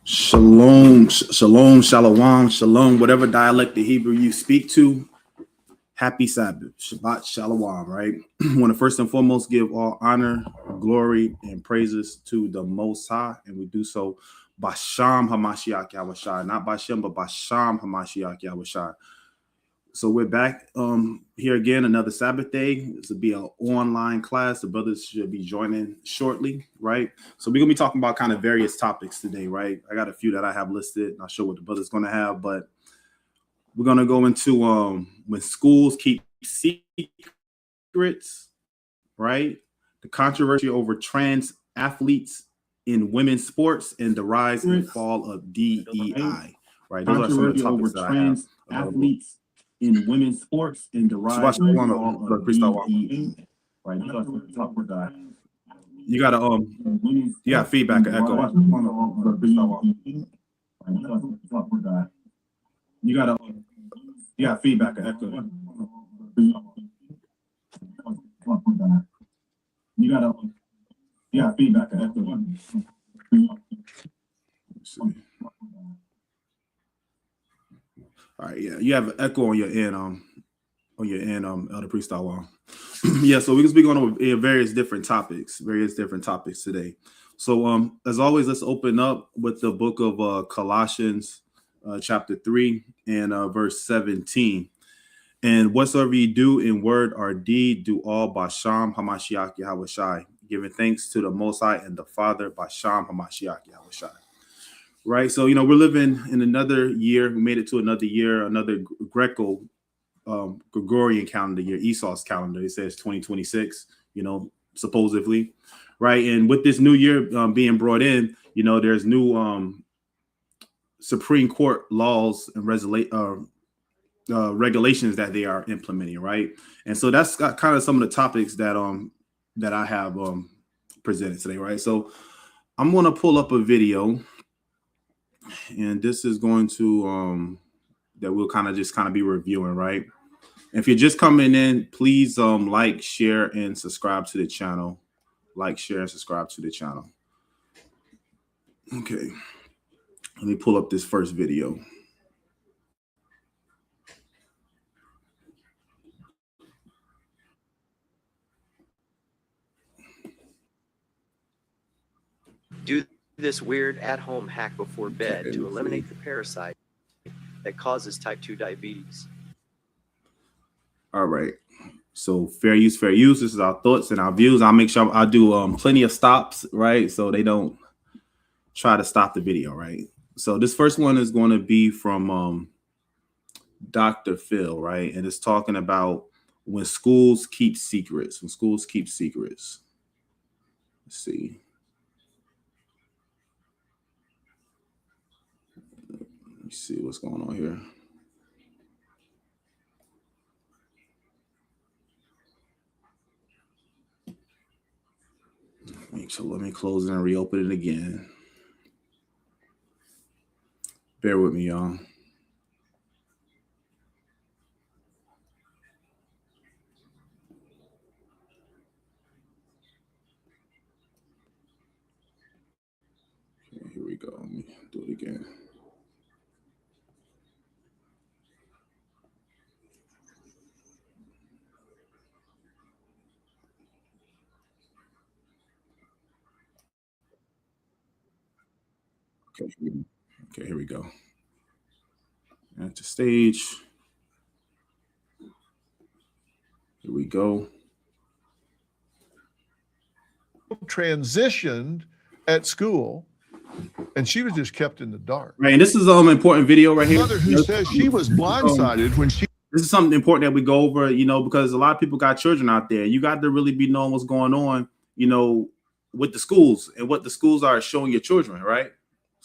Shalom, shalom, shalom, shalom, whatever dialect of Hebrew you speak to, happy Sabbath, Shabbat Shalom, right? I want to first and foremost give all honor, glory, and praises to the Most High, and we do so by Sham HaMashiach Yahushai, not by Shem, but by Sham HaMashiach Yahushai. So we're back here again, another Sabbath day. This will be an online class. The brothers should be joining shortly, right? So we're going to be talking about kind of various topics today, right? I got a few that I have listed. Not sure what the brother's going to have, but we're going to go into when schools keep secrets, right? The controversy over trans athletes in women's sports and the rise and fall of DEI, right? Those are some of the topics that I have. Athletes in women's sports and the rise and fall of DEI, right? You got feedback and echo. You got feedback and echo. You got feedback and echo. All right, yeah, you have an echo on your end, Elder Priest Awam. Yeah, so we're gonna be going over various different topics today. So, as always, let's open up with the book of Colossians, chapter 3 and verse 17. And whatsoever you do in word or deed, do all by Sham HaMashiach Yahushai, giving thanks to the Most High and the Father by Sham HaMashiach Yahushai. Right, so we're living in another year. We made it to another year, another Gregorian calendar year, Esau's calendar. It says 2026, supposedly, right? And with this new year being brought in, there's new Supreme Court laws and regulations that they are implementing, right? And so that's got kind of some of the topics that that I have presented today, right? So I'm going to pull up a video. And this is going to that we'll kind of be reviewing, right? If you're just coming in, please like, share, and subscribe to the channel. Like, share, and subscribe to the channel. Okay, let me pull up this first video. Do this weird at-home hack before bed to eliminate the parasite that causes type 2 diabetes. All right. So fair use, fair use. This is our thoughts and our views. I'll make sure I do plenty of stops, right? So they don't try to stop the video, right? So this first one is going to be from Dr. Phil, right? And it's talking about when schools keep secrets. Let's see. See what's going on here. So let me close it and reopen it again. Bear with me, y'all. Okay, here we go. Let me do it again. Okay, here we go. At the stage. Here we go. Transitioned at school, and she was just kept in the dark. Right, and this is an important video right here. Mother who says she was blindsided when she. This is something important that we go over, because a lot of people got children out there. You got to really be knowing what's going on, with the schools and what the schools are showing your children, right?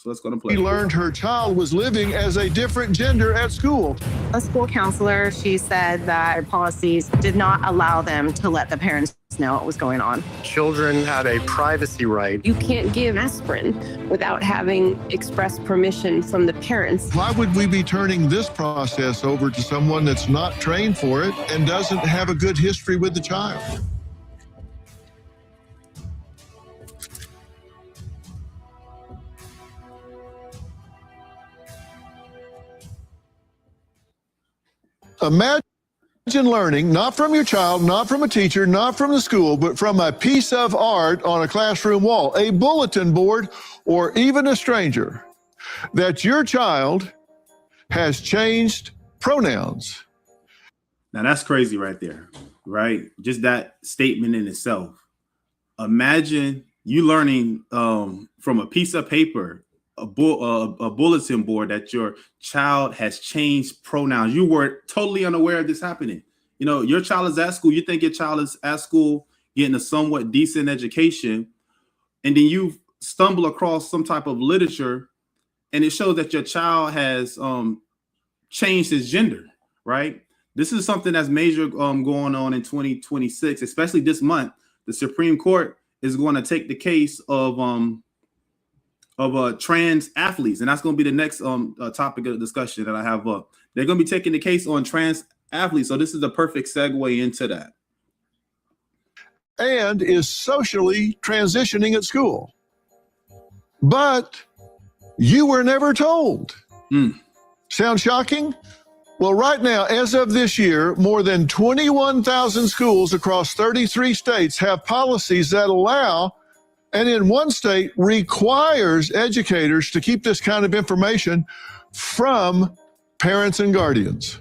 So let's go to play. She learned her child was living as a different gender at school. A school counselor, she said that policies did not allow them to let the parents know what was going on. Children had a privacy right. You can't give aspirin without having express permission from the parents. Why would we be turning this process over to someone that's not trained for it and doesn't have a good history with the child? Imagine learning, not from your child, not from a teacher, not from the school, but from a piece of art on a classroom wall, a bulletin board, or even a stranger, that your child has changed pronouns. Now that's crazy right there, right? Just that statement in itself. Imagine you learning from a piece of paper, a bulletin board, that your child has changed pronouns. You were totally unaware of this happening. You know, your child is at school. You think your child is at school getting a somewhat decent education, and then you stumble across some type of literature, and it shows that your child has changed his gender, right? This is something that's major going on in 2026, especially this month. The Supreme Court is going to take the case of trans athletes, and that's going to be the next topic of discussion that I have up. They're going to be taking the case on trans athletes, so this is the perfect segue into that. And is socially transitioning at school. But you were never told. Sound shocking? Well, right now, as of this year, more than 21,000 schools across 33 states have policies that allow, and in one state requires, educators to keep this kind of information from parents and guardians.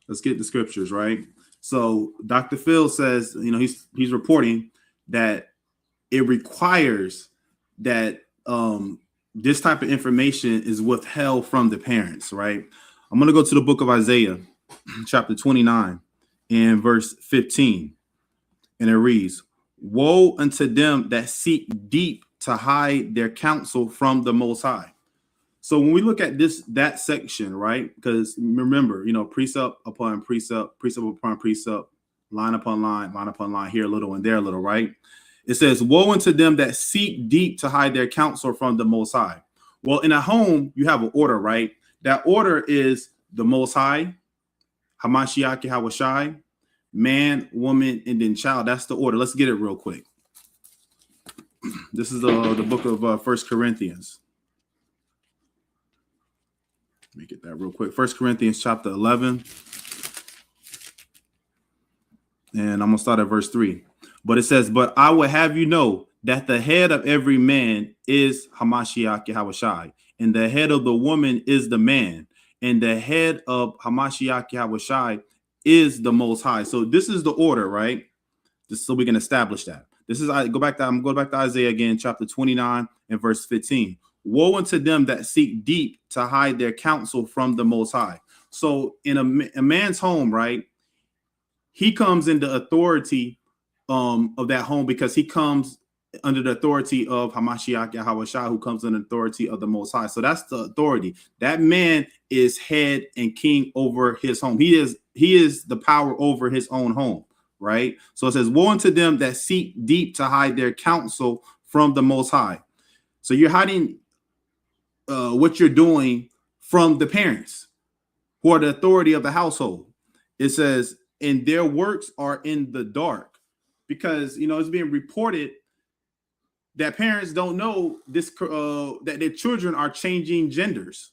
Let's get the scriptures, right? So Dr. Phil says, you know, he's reporting that it requires that this type of information is withheld from the parents, right? I'm going to go to the book of Isaiah, chapter 29 and verse 15. And it reads, "Woe unto them that seek deep to hide their counsel from the Most High." So when we look at that section, right? Because remember, you know, precept upon precept, precept upon precept, line upon line, here a little and there a little, right? It says, "Woe unto them that seek deep to hide their counsel from the Most High." Well, in a home, you have an order, right? That order is the Most High, Hamashiach Yahawashi, man, woman, and then child. That's the order. Let's get it real quick. This is the book of 1 Corinthians. Let me get that real quick. 1 Corinthians chapter 11. And I'm going to start at verse 3. But it says, "But I will have you know that the head of every man is Hamashiach Yahawashi, and the head of the woman is the man, and the head of Hamashiach Yahawashi is the Most High." So this is the order, right? Just so we can establish that. I'm going back to Isaiah again, chapter 29 and verse 15. "Woe unto them that seek deep to hide their counsel from the Most High." So in a man's home, right, he comes into authority of that home because he comes under the authority of Hamashiach Yahawashi, who comes under the authority of the Most High. So that's the authority. That man is head and king over his home. He is the power over his own home, right? So it says, "Woe unto them that seek deep to hide their counsel from the Most High." So you're hiding what you're doing from the parents, who are the authority of the household. It says, "And their works are in the dark," because, you know, it's being reported that parents don't know this, that their children are changing genders.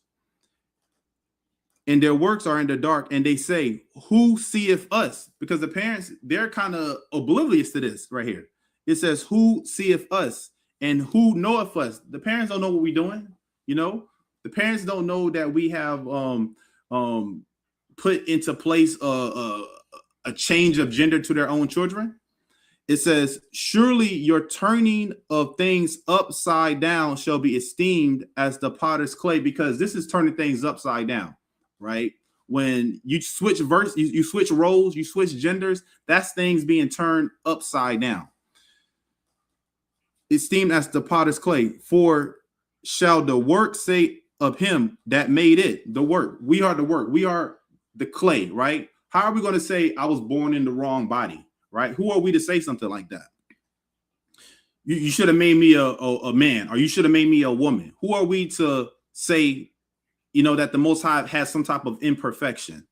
"And their works are in the dark, and they say, who seeth us?" Because the parents, they're kind of oblivious to this right here. It says, "Who seeth us, and who knoweth us?" The parents don't know what we're doing. You know, the parents don't know that we have put into place a change of gender to their own children. It says, "Surely your turning of things upside down shall be esteemed as the potter's clay," because this is turning things upside down, right? When you switch you switch roles, you switch genders, that's things being turned upside down. "Esteemed as the potter's clay, for shall the work say of him that made it," the work. We are the work. We are the clay, right? How are we going to say I was born in the wrong body? Right? Who are we to say something like that? You should have made me a man, or you should have made me a woman. Who are we to say, you know, that the Most High has some type of imperfection?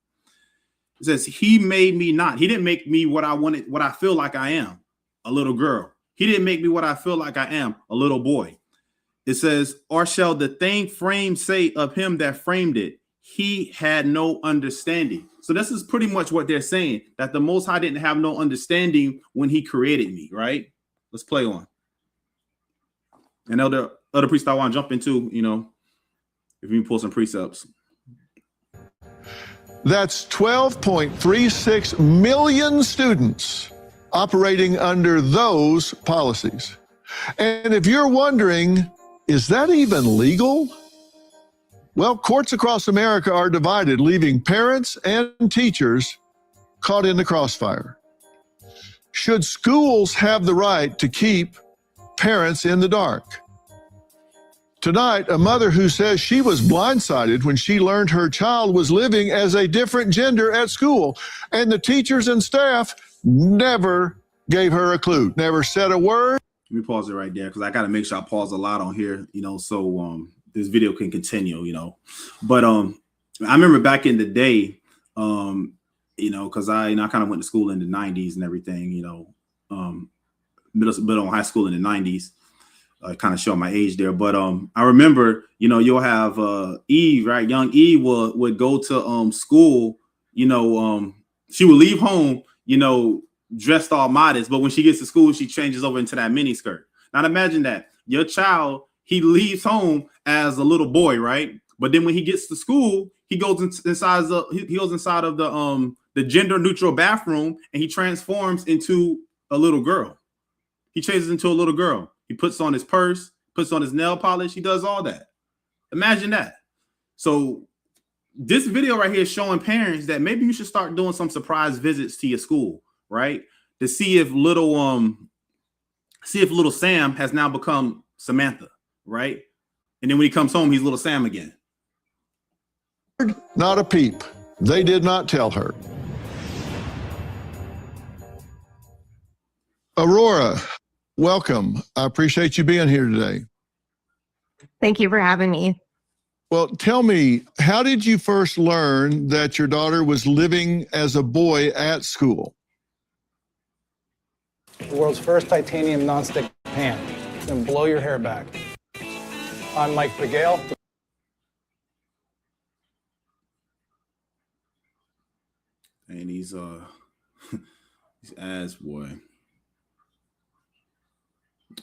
It says, "He made me not." He didn't make me what I wanted, what I feel like I am, a little girl. He didn't make me what I feel like I am, a little boy. It says, "Or shall the thing framed say of him that framed it, he had no understanding." So this is pretty much what they're saying, that the Most High didn't have no understanding when he created me, right? Let's play on. And other priests I want to jump into, you know, if you pull some precepts. That's 12.36 million students operating under those policies. And if you're wondering, is that even legal? Well, courts across America are divided, leaving parents and teachers caught in the crossfire. Should schools have the right to keep parents in the dark? Tonight, a mother who says she was blindsided when she learned her child was living as a different gender at school, and the teachers and staff never gave her a clue, never said a word. Let me pause it right there because I got to make sure I pause a lot on here, you know, so this video can continue, you know. But I remember back in the day, you know, because I kind of went to school in the 90s and everything, you know, middle high school in the 90s. Kind of show my age there, but I remember, you know, you'll have Eve, right? Young Eve would go to school, you know, she would leave home, you know, dressed all modest, but when she gets to school, she changes over into that mini skirt. Now imagine that your child, he leaves home as a little boy, right? But then when he gets to school, he goes inside of the gender neutral bathroom and he transforms into a little girl. He changes into a little girl. He puts on his purse, puts on his nail polish. He does all that. Imagine that. So this video right here is showing parents that maybe you should start doing some surprise visits to your school, right? To see if little Sam has now become Samantha, right? And then when he comes home, he's little Sam again. Not a peep. They did not tell her. Aurora, welcome. I appreciate you being here today. Thank you for having me. Well, tell me, how did you first learn that your daughter was living as a boy at school? The world's first titanium nonstick pan. It's gonna blow your hair back. I'm Mike Pagale. And he's ass boy.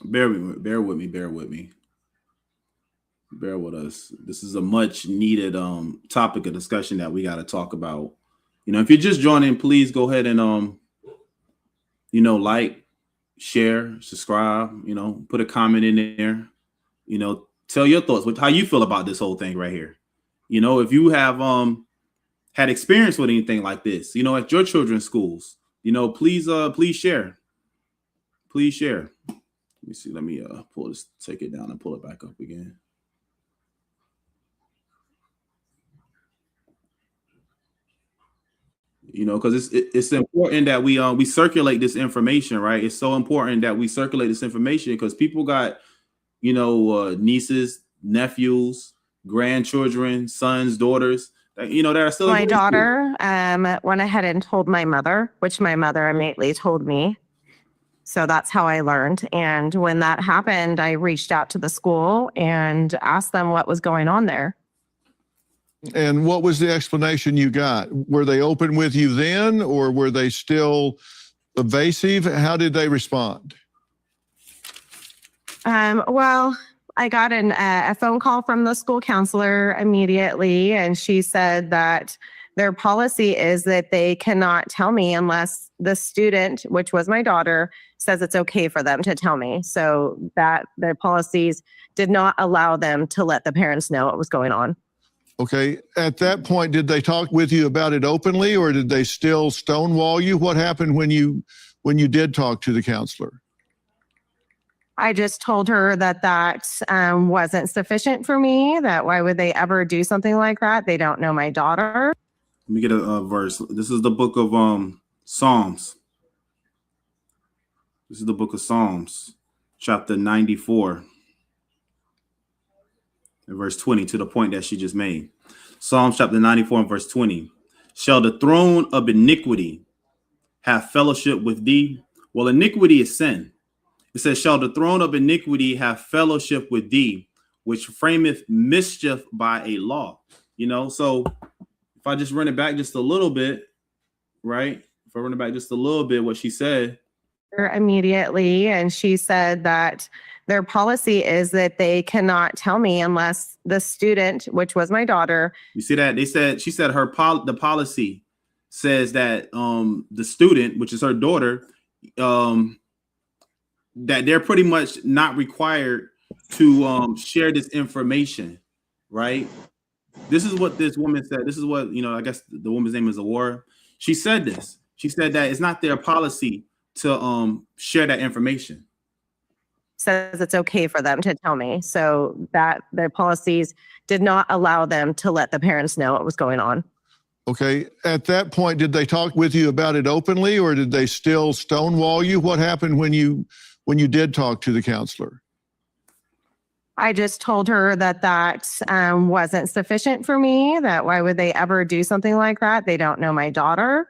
Bear with me. Bear with us. This is a much needed topic of discussion that we got to talk about. You know, if you're just joining, please go ahead and you know, like, share, subscribe, you know, put a comment in there, you know, tell your thoughts with how you feel about this whole thing right here. You know, if you have had experience with anything like this, you know, at your children's schools, you know, please share. Please share. Let me see. Let me pull this, take it down and pull it back up again. You know, because it's important that we circulate this information, right? It's so important that we circulate this information because people got, you know, nieces, nephews, grandchildren, sons, daughters, you know, that are still. My daughter went ahead and told my mother, which my mother immediately told me. So that's how I learned. And when that happened, I reached out to the school and asked them what was going on there. And what was the explanation you got? Were they open with you then, or were they still evasive? How did they respond? Well, I got a phone call from the school counselor immediately, and she said that their policy is that they cannot tell me unless the student, which was my daughter, says it's okay for them to tell me. So that their policies did not allow them to let the parents know what was going on. Okay. At that point, did they talk with you about it openly, or did they still stonewall you? What happened when you did talk to the counselor? I just told her that wasn't sufficient for me, that why would they ever do something like that? They don't know my daughter. Let me get a verse. This is the book of Psalms. This is the book of Psalms, chapter 94. In verse 20, to the point that she just made. Psalms chapter 94 and verse 20. Shall the throne of iniquity have fellowship with thee? Well, iniquity is sin. It says, shall the throne of iniquity have fellowship with thee, which frameth mischief by a law? You know, so if I just run it back just a little bit, right? If I run it back just a little bit, what she said. Immediately, and she said that their policy is that they cannot tell me unless the student, which was my daughter. You see that? She said the policy says that the student, which is her daughter, that they're pretty much not required to share this information, right? This is what this woman said. This is what, I guess the woman's name is Aurora. She said this. She said that it's not their policy to share that information. Says it's okay for them to tell me, so that their policies did not allow them to let the parents know what was going on. Okay. At that point, did they talk with you about it openly, or did they still stonewall you? What happened when you did talk to the counselor? I just told her that wasn't sufficient for me, that why would they ever do something like that? They don't know my daughter.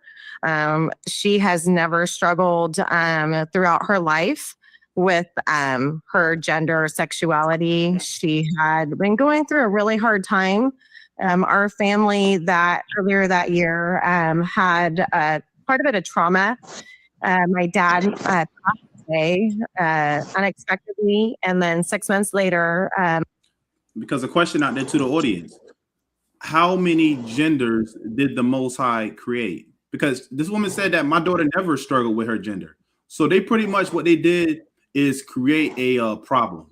She has never struggled throughout her life with her gender or sexuality. She had been going through a really hard time. Our family that earlier that year had quite a bit of trauma. My dad passed away unexpectedly, and then 6 months later. Because a question out there to the audience: how many genders did the Most High create? Because this woman said that my daughter never struggled with her gender. So they pretty much what they did is create a problem,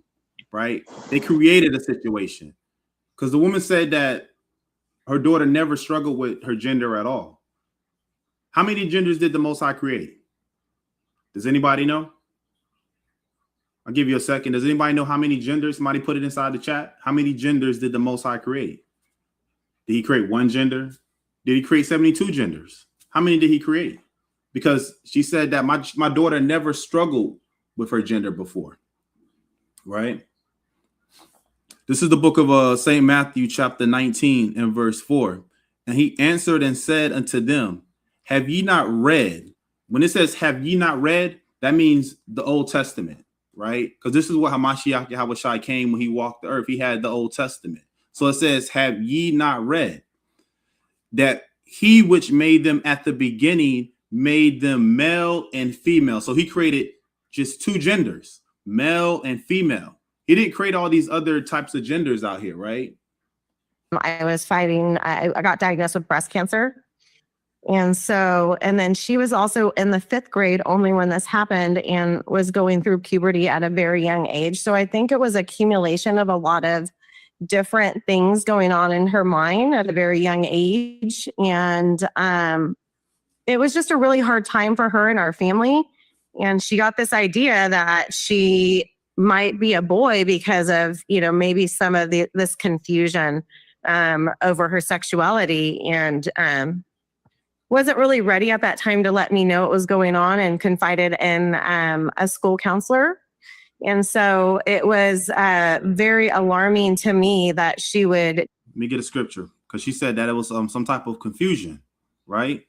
right? They created a situation because the woman said that her daughter never struggled with her gender at all. How many genders did the Most High create? Does anybody know? I'll give you a second. Does anybody know how many genders? Somebody put it inside the chat. How many genders did the Most High create? Did he create one gender? Did he create 72 genders? How many did he create? Because she said that my daughter never struggled with her gender before, right? This is the book of St. Matthew, chapter 19 and verse 4. And he answered and said unto them, have ye not read? When it says, have ye not read, that means the Old Testament, right? Because this is what Hamashiach Yahushua came when he walked the earth. He had the Old Testament. So it says, have ye not read that he which made them at the beginning made them male and female. So he created just two genders, male and female. He didn't create all these other types of genders out here, right? I was fighting, I got diagnosed with breast cancer. And then she was also in the 5th grade only when this happened and was going through puberty at a very young age. So I think it was accumulation of a lot of different things going on in her mind at a very young age. And it was just a really hard time for her and our family. And she got this idea that she might be a boy because of, maybe some of this confusion over her sexuality, and wasn't really ready at that time to let me know what was going on, and confided in a school counselor. And so it was very alarming to me that she would. Let me get a scripture, because she said that it was some type of confusion, right?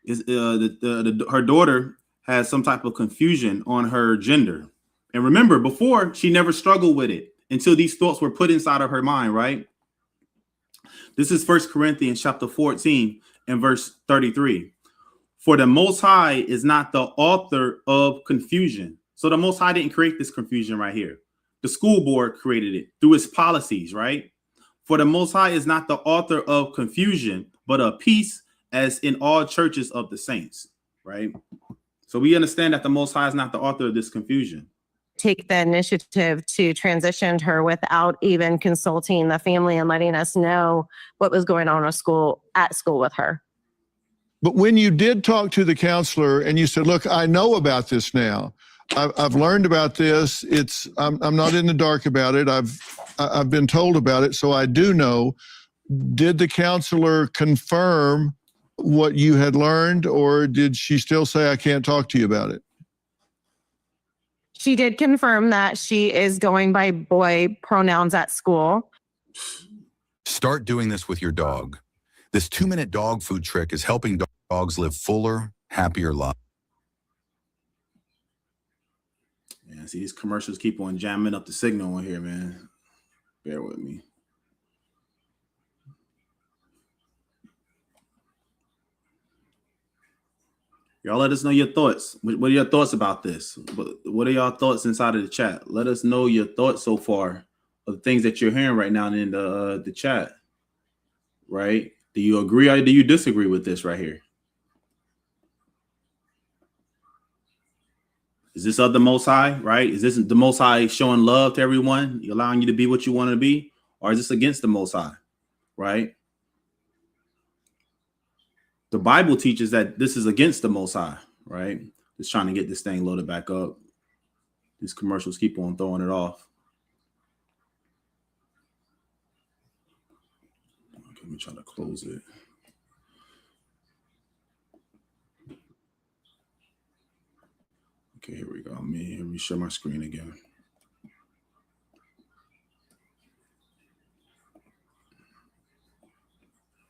Her daughter has some type of confusion on her gender. And remember, before, she never struggled with it until these thoughts were put inside of her mind, right? This is 1 Corinthians chapter 14 and verse 33. For the Most High is not the author of confusion. So the Most High didn't create this confusion right here. The school board created it through its policies, right? For the Most High is not the author of confusion, but of peace, as in all churches of the saints, right? So we understand that the Most High is not the author of this confusion. Take the initiative to transition her without even consulting the family and letting us know what was going on at school with her. But when you did talk to the counselor and you said, look, I know about this now. I've learned about this. I'm not in the dark about it. I've been told about it. So I do know. Did the counselor confirm what you had learned, or did she still say, I can't talk to you about it? She did confirm that she is going by boy pronouns at school. Start doing this with your dog. This 2-minute dog food trick is helping dogs live fuller, happier lives. Yeah, see, these commercials keep on jamming up the signal on here, man. Bear with me. Y'all let us know your thoughts. What are your thoughts about this? What are y'all thoughts inside of the chat? Let us know your thoughts so far of the things that you're hearing right now in the chat. Right? Do you agree or do you disagree with this right here? Is this of the Most High, right? Is this the Most High showing love to everyone, allowing you to be what you want to be? Or is this against the Most High, right? The Bible teaches that this is against the Most High, right? Just trying to get this thing loaded back up. These commercials keep on throwing it off. Okay, let me try to close it. Okay, here we go. Let me share my screen again.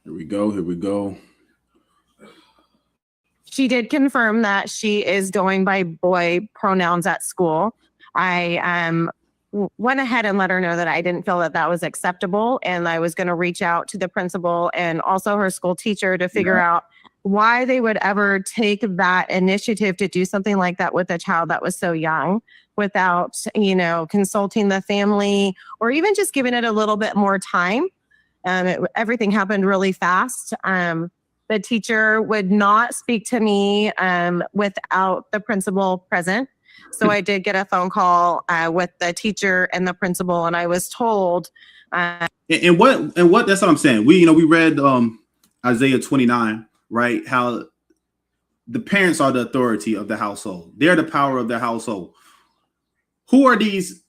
Here we go. Here we go. She did confirm that she is going by boy pronouns at school. I went ahead and let her know that I didn't feel that that was acceptable, and I was going to reach out to the principal and also her school teacher to figure out why they would ever take that initiative to do something like that with a child that was so young without, consulting the family or even just giving it a little bit more time. Everything happened really fast. The teacher would not speak to me without the principal present. So I did get a phone call with the teacher and the principal, and I was told. And what that's what I'm saying. We read Isaiah 29, right? How the parents are the authority of the household. They're the power of the household. Who are these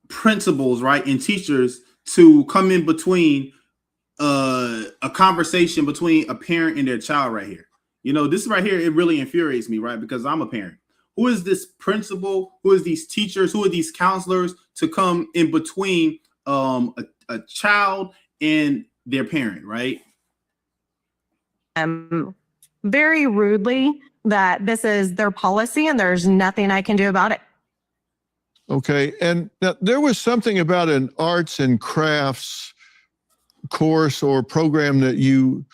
principals, right, and teachers to come in between a conversation between a parent and their child right here? This right here, it really infuriates me, right? Because I'm a parent. Who is this principal? Who is these teachers? Who are these counselors to come in between a child and their parent, right? Very rudely that this is their policy and there's nothing I can do about it. Okay. And now, there was something about an arts and crafts course or program that you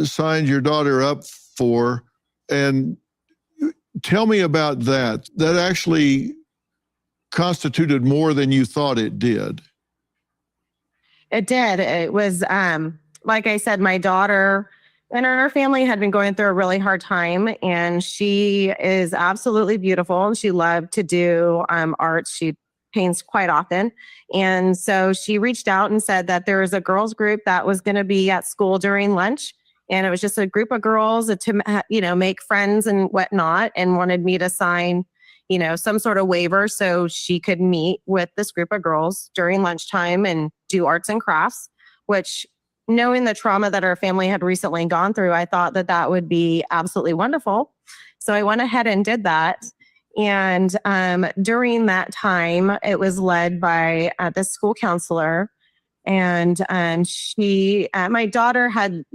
signed your daughter up for. And tell me about that. That actually constituted more than you thought it did. It did. It was, like I said, my daughter and her family had been going through a really hard time, and she is absolutely beautiful. She loved to do art. She paints quite often. And so she reached out and said that there was a girls group that was going to be at school during lunch. And it was just a group of girls to, make friends and whatnot, and wanted me to sign, some sort of waiver so she could meet with this group of girls during lunchtime and do arts and crafts, which, knowing the trauma that our family had recently gone through, I thought that that would be absolutely wonderful. So I went ahead and did that. And during that time, it was led by the school counselor. And my daughter had,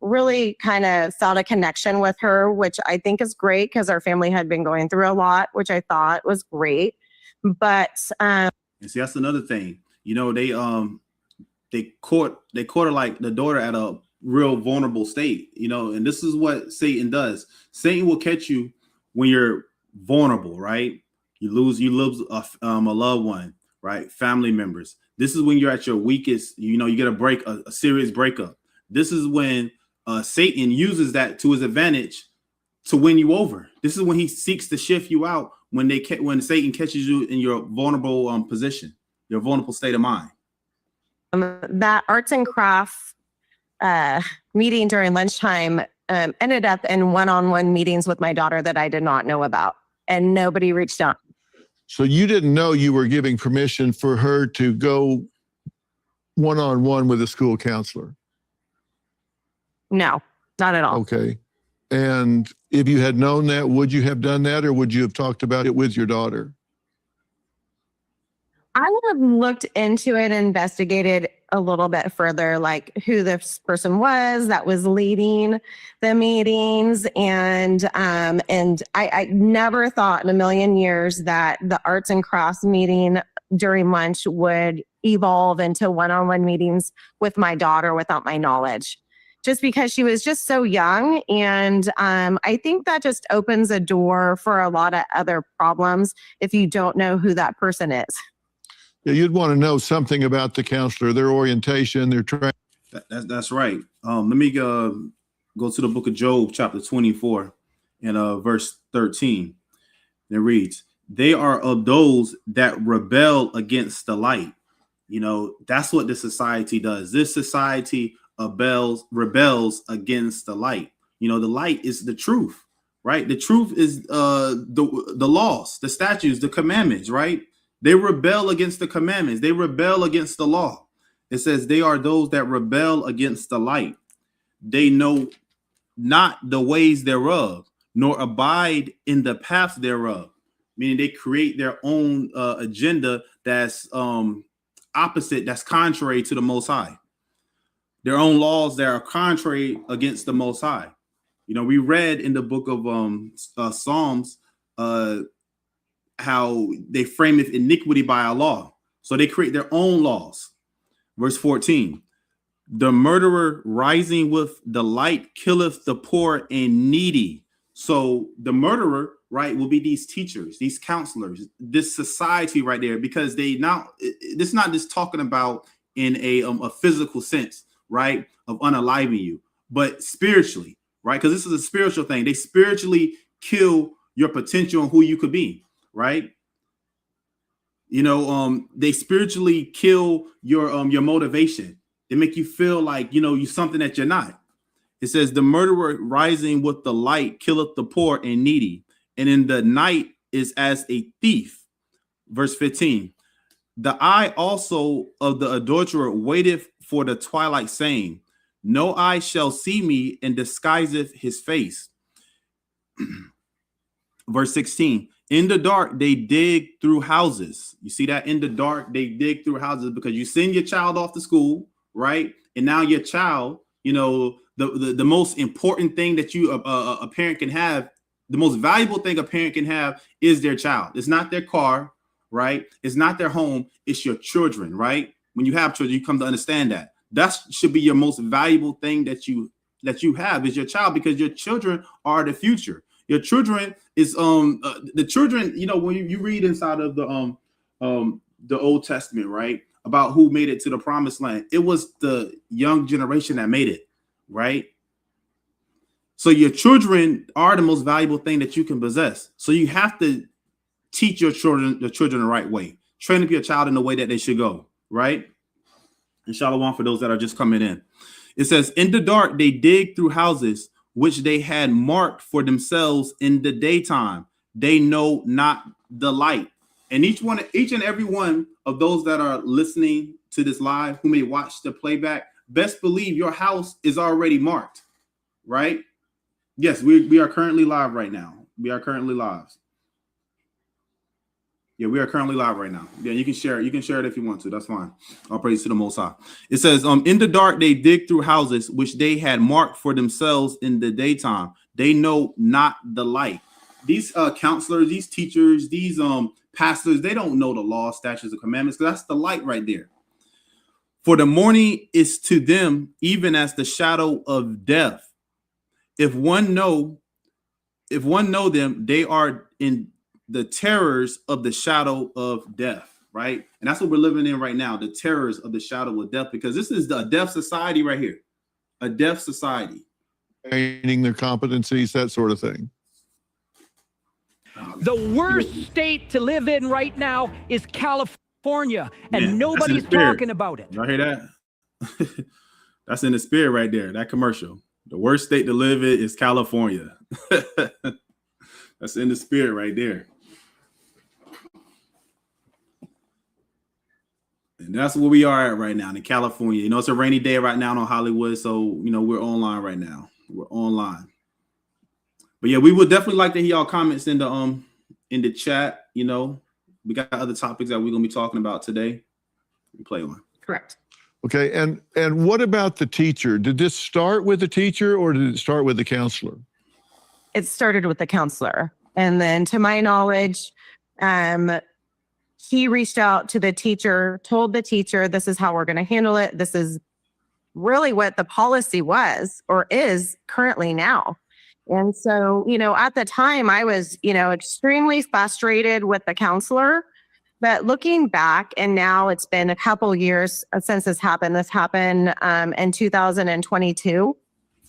really kind of felt a connection with her, which I think is great because our family had been going through a lot, which I thought was great. But and see, that's another thing. They caught her, like, the daughter at a real vulnerable state, and this is what Satan does. Satan will catch you when you're vulnerable, right? You lose a loved one, right? Family members. This is when you're at your weakest. You get a serious breakup. This is when Satan uses that to his advantage to win you over. This is when he seeks to shift you out when Satan catches you in your vulnerable position, your vulnerable state of mind. That arts and crafts meeting during lunchtime ended up in one-on-one meetings with my daughter that I did not know about, and nobody reached out. So you didn't know you were giving permission for her to go one-on-one with a school counselor? No, not at all. Okay. And if you had known that, would you have done that, or would you have talked about it with your daughter? I would have looked into it and investigated a little bit further, like who this person was that was leading the meetings. And I never thought in a million years that the arts and crafts meeting during lunch would evolve into one-on-one meetings with my daughter without my knowledge. just because she was just so young. And I think that just opens a door for a lot of other problems if you don't know who that person is. Yeah, you'd want to know something about the counselor, their orientation, their training. That's right. Let me go to the book of Job, chapter 24, and verse 13. It reads, "They are of those that rebel against the light." You know, that's what this society does. This society rebels against the light. You know, the light is the truth, right? The truth is the laws, the statutes, the commandments, right? They rebel against the commandments. They rebel against the law. It says they are those that rebel against the light. They know not the ways thereof, nor abide in the paths thereof. Meaning they create their own agenda that's opposite, that's contrary to the Most High. Their own laws that are contrary against the Most High. You know, we read in the book of Psalms how they frameth iniquity by our law. So they create their own laws. Verse 14, "The murderer rising with the light killeth the poor and needy." So the murderer, right, will be these teachers, these counselors, this society right there, because this is not just talking about in a physical sense, right, of unaliving you, but spiritually, right? Because this is a spiritual thing. They spiritually kill your potential and who you could be, right? You know, they spiritually kill your motivation. They make you feel like, you know, you're something that you're not. It says, "The murderer rising with the light killeth the poor and needy, and in the night is as a thief." Verse 15, "The eye also of the adulterer waiteth for the twilight, saying, No eye shall see me, and disguiseth his face." Verse 16, "In the dark they dig through houses." You see that? In the dark they dig through houses, because you send your child off to school, right? And now your child, you know, the most important thing that a parent can have, the most valuable thing a parent can have is their child. It's not their car, right? It's not their home. It's your children, right? When you have children, you come to understand that should be your most valuable thing that you have is your child, because your children are the future. Your children is the children. You know, when you read inside of the Old Testament, right, about who made it to the promised land, it was the young generation that made it, right? So your children are the most valuable thing that you can possess. So you have to teach your children the right way. Train up your child in the way that they should go, right? And shalom for those that are just coming in. It says, "In the dark they dig through houses which they had marked for themselves in the daytime. They know not the light." And each and every one of those that are listening to this live, who may watch the playback, best believe your house is already marked, right? Yes, we are currently live right now. We are currently live. Yeah, we are currently live right now. Yeah, you can share it. You can share it if you want to. That's fine. All praise to the Most High. It says, "In the dark they dig through houses which they had marked for themselves in the daytime. They know not the light." These counselors, these teachers, these pastors, they don't know the law, statutes, and commandments, because that's the light right there. "For the morning is to them even as the shadow of death. If one know them, they are in the terrors of the shadow of death," right? And that's what we're living in right now, the terrors of the shadow of death, because this is the deaf society right here, a deaf society. Training their competencies, that sort of thing. The worst state to live in right now is California, and Man, nobody's talking about it. Y'all hear that? That's in the spirit right there, that commercial. The worst state to live in is California. That's in the spirit right there. And that's where we are at right now in California. You know, it's a rainy day right now in Hollywood, so, you know, we're online right now. We're online. But yeah, we would definitely like to hear y'all comments in the chat. You know, we got other topics that we're gonna be talking about today. We play on. Correct. Okay, and what about the teacher? Did this start with the teacher, or did it start with the counselor? It started with the counselor. And then to my knowledge, he reached out to the teacher, told the teacher, this is how we're going to handle it. This is really what the policy was or is currently now. And so, at the time I was, extremely frustrated with the counselor. But looking back, and now it's been a couple years since this happened. This happened in 2022,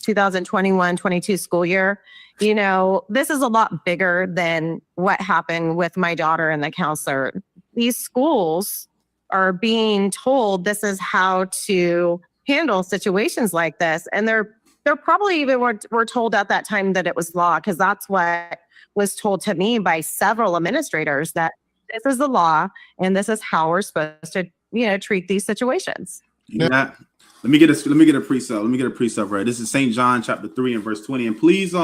2021-22 school year. This is a lot bigger than what happened with my daughter and the counselor. These schools are being told this is how to handle situations like this. And they're probably even were told at that time that it was law, because that's what was told to me by several administrators, that this is the law and this is how we're supposed to, treat these situations. Yeah. Let me get a precept right. This is St. John chapter 3 and verse 20. And please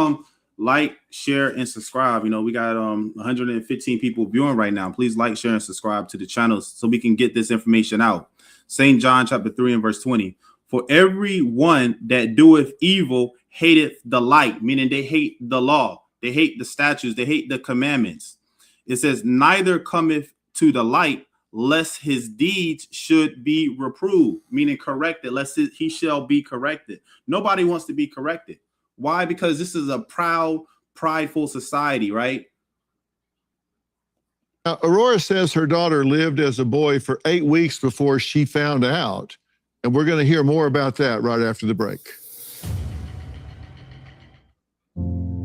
like, share, and subscribe. We got 115 people viewing right now. Please like, share, and subscribe to the channel so we can get this information out. St. John chapter 3 and verse 20. For everyone that doeth evil hateth the light, meaning they hate the law, they hate the statutes, they hate the commandments. It says, neither cometh to the light, lest his deeds should be reproved, meaning corrected, lest he shall be corrected. Nobody wants to be corrected. Why? Because this is a proud, prideful society, right? Now, Aurora says her daughter lived as a boy for 8 weeks before she found out. And we're going to hear more about that right after the break.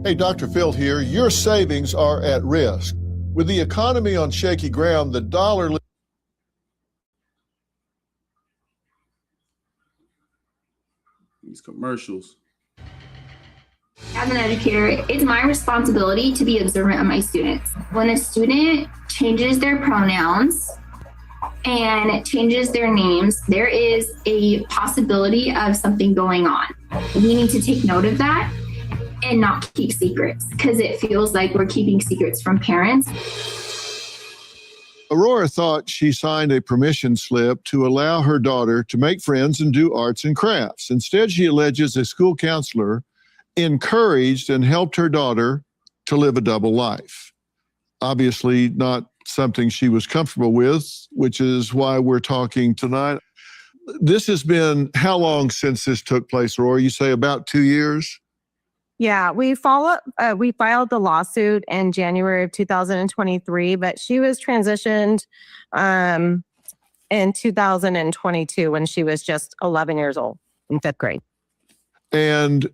Hey, Dr. Phil here. Your savings are at risk. With the economy on shaky ground, the dollar... These commercials. As an educator, it's my responsibility to be observant of my students. When a student changes their pronouns and changes their names, there is a possibility of something going on. We need to take note of that and not keep secrets, because it feels like we're keeping secrets from parents. Aurora thought she signed a permission slip to allow her daughter to make friends and do arts and crafts. Instead, she alleges a school counselor encouraged and helped her daughter to live a double life. Obviously not something she was comfortable with, which is why we're talking tonight. This has been how long since this took place, Aurora? You say about 2 years? Yeah, we filed the lawsuit in January of 2023, but she was transitioned in 2022 when she was just 11 years old in 5th grade. And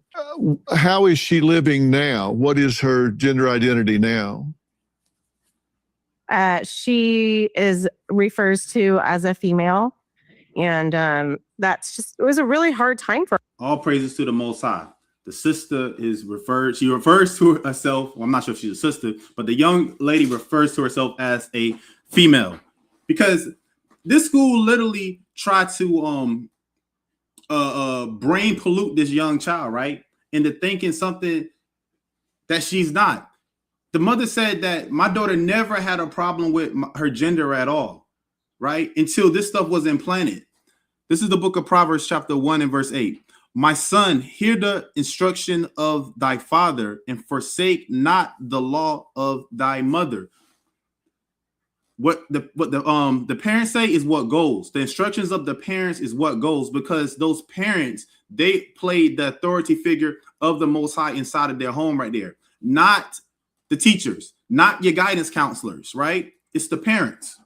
how is she living now? What is her gender identity now? She refers to as a female, and it was a really hard time for her. All praises to the Most High. The sister she refers to herself, well, I'm not sure if she's a sister, but the young lady refers to herself as a female, because this school literally tried to brain pollute this young child, right? Into thinking something that she's not. The mother said that my daughter never had a problem with her gender at all, right? Until this stuff was implanted. This is the book of Proverbs chapter 1 and verse 8. My son, hear the instruction of thy father and forsake not the law of thy mother. What the parents say is what goes. The instructions of the parents is what goes, because those parents, they played the authority figure of the Most High inside of their home right there. Not the teachers, not your guidance counselors, right? It's the parents.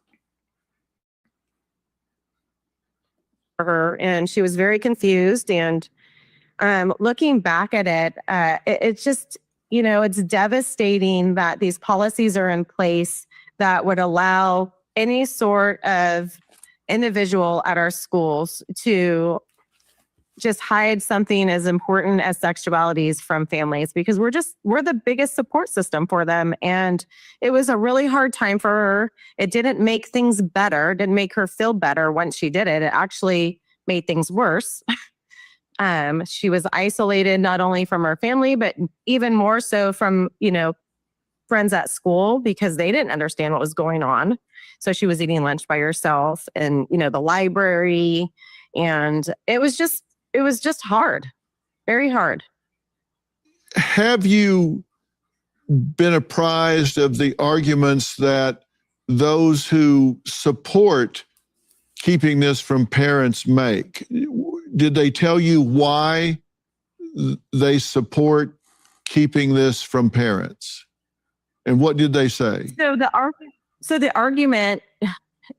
Her, and she was very confused, and looking back at it, it's just, it's devastating that these policies are in place that would allow any sort of individual at our schools to just hide something as important as sexualities from families, because we're the biggest support system for them. And it was a really hard time for her. It didn't make things better, didn't make her feel better once she did it. It actually made things worse. She was isolated not only from her family, but even more so from, friends at school, because they didn't understand what was going on. So she was eating lunch by herself in, the library. And it was just hard, very hard. Have you been apprised of the arguments that those who support keeping this from parents make? did they tell you why they support keeping this from parents? And what did they say? So the argument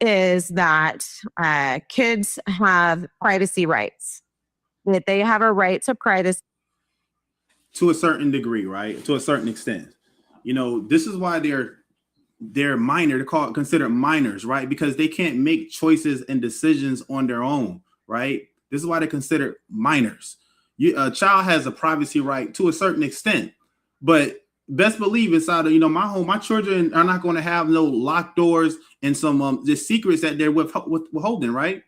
is that kids have privacy rights, that they have a right to privacy. To a certain degree, right? To a certain extent. You know, this is why they're minor, they're considered minors, right? Because they can't make choices and decisions on their own, right? This is why they're considered minors. A child has a privacy right to a certain extent, but best believe inside of, my home, my children are not going to have no locked doors and some just secrets that they're withholding, right?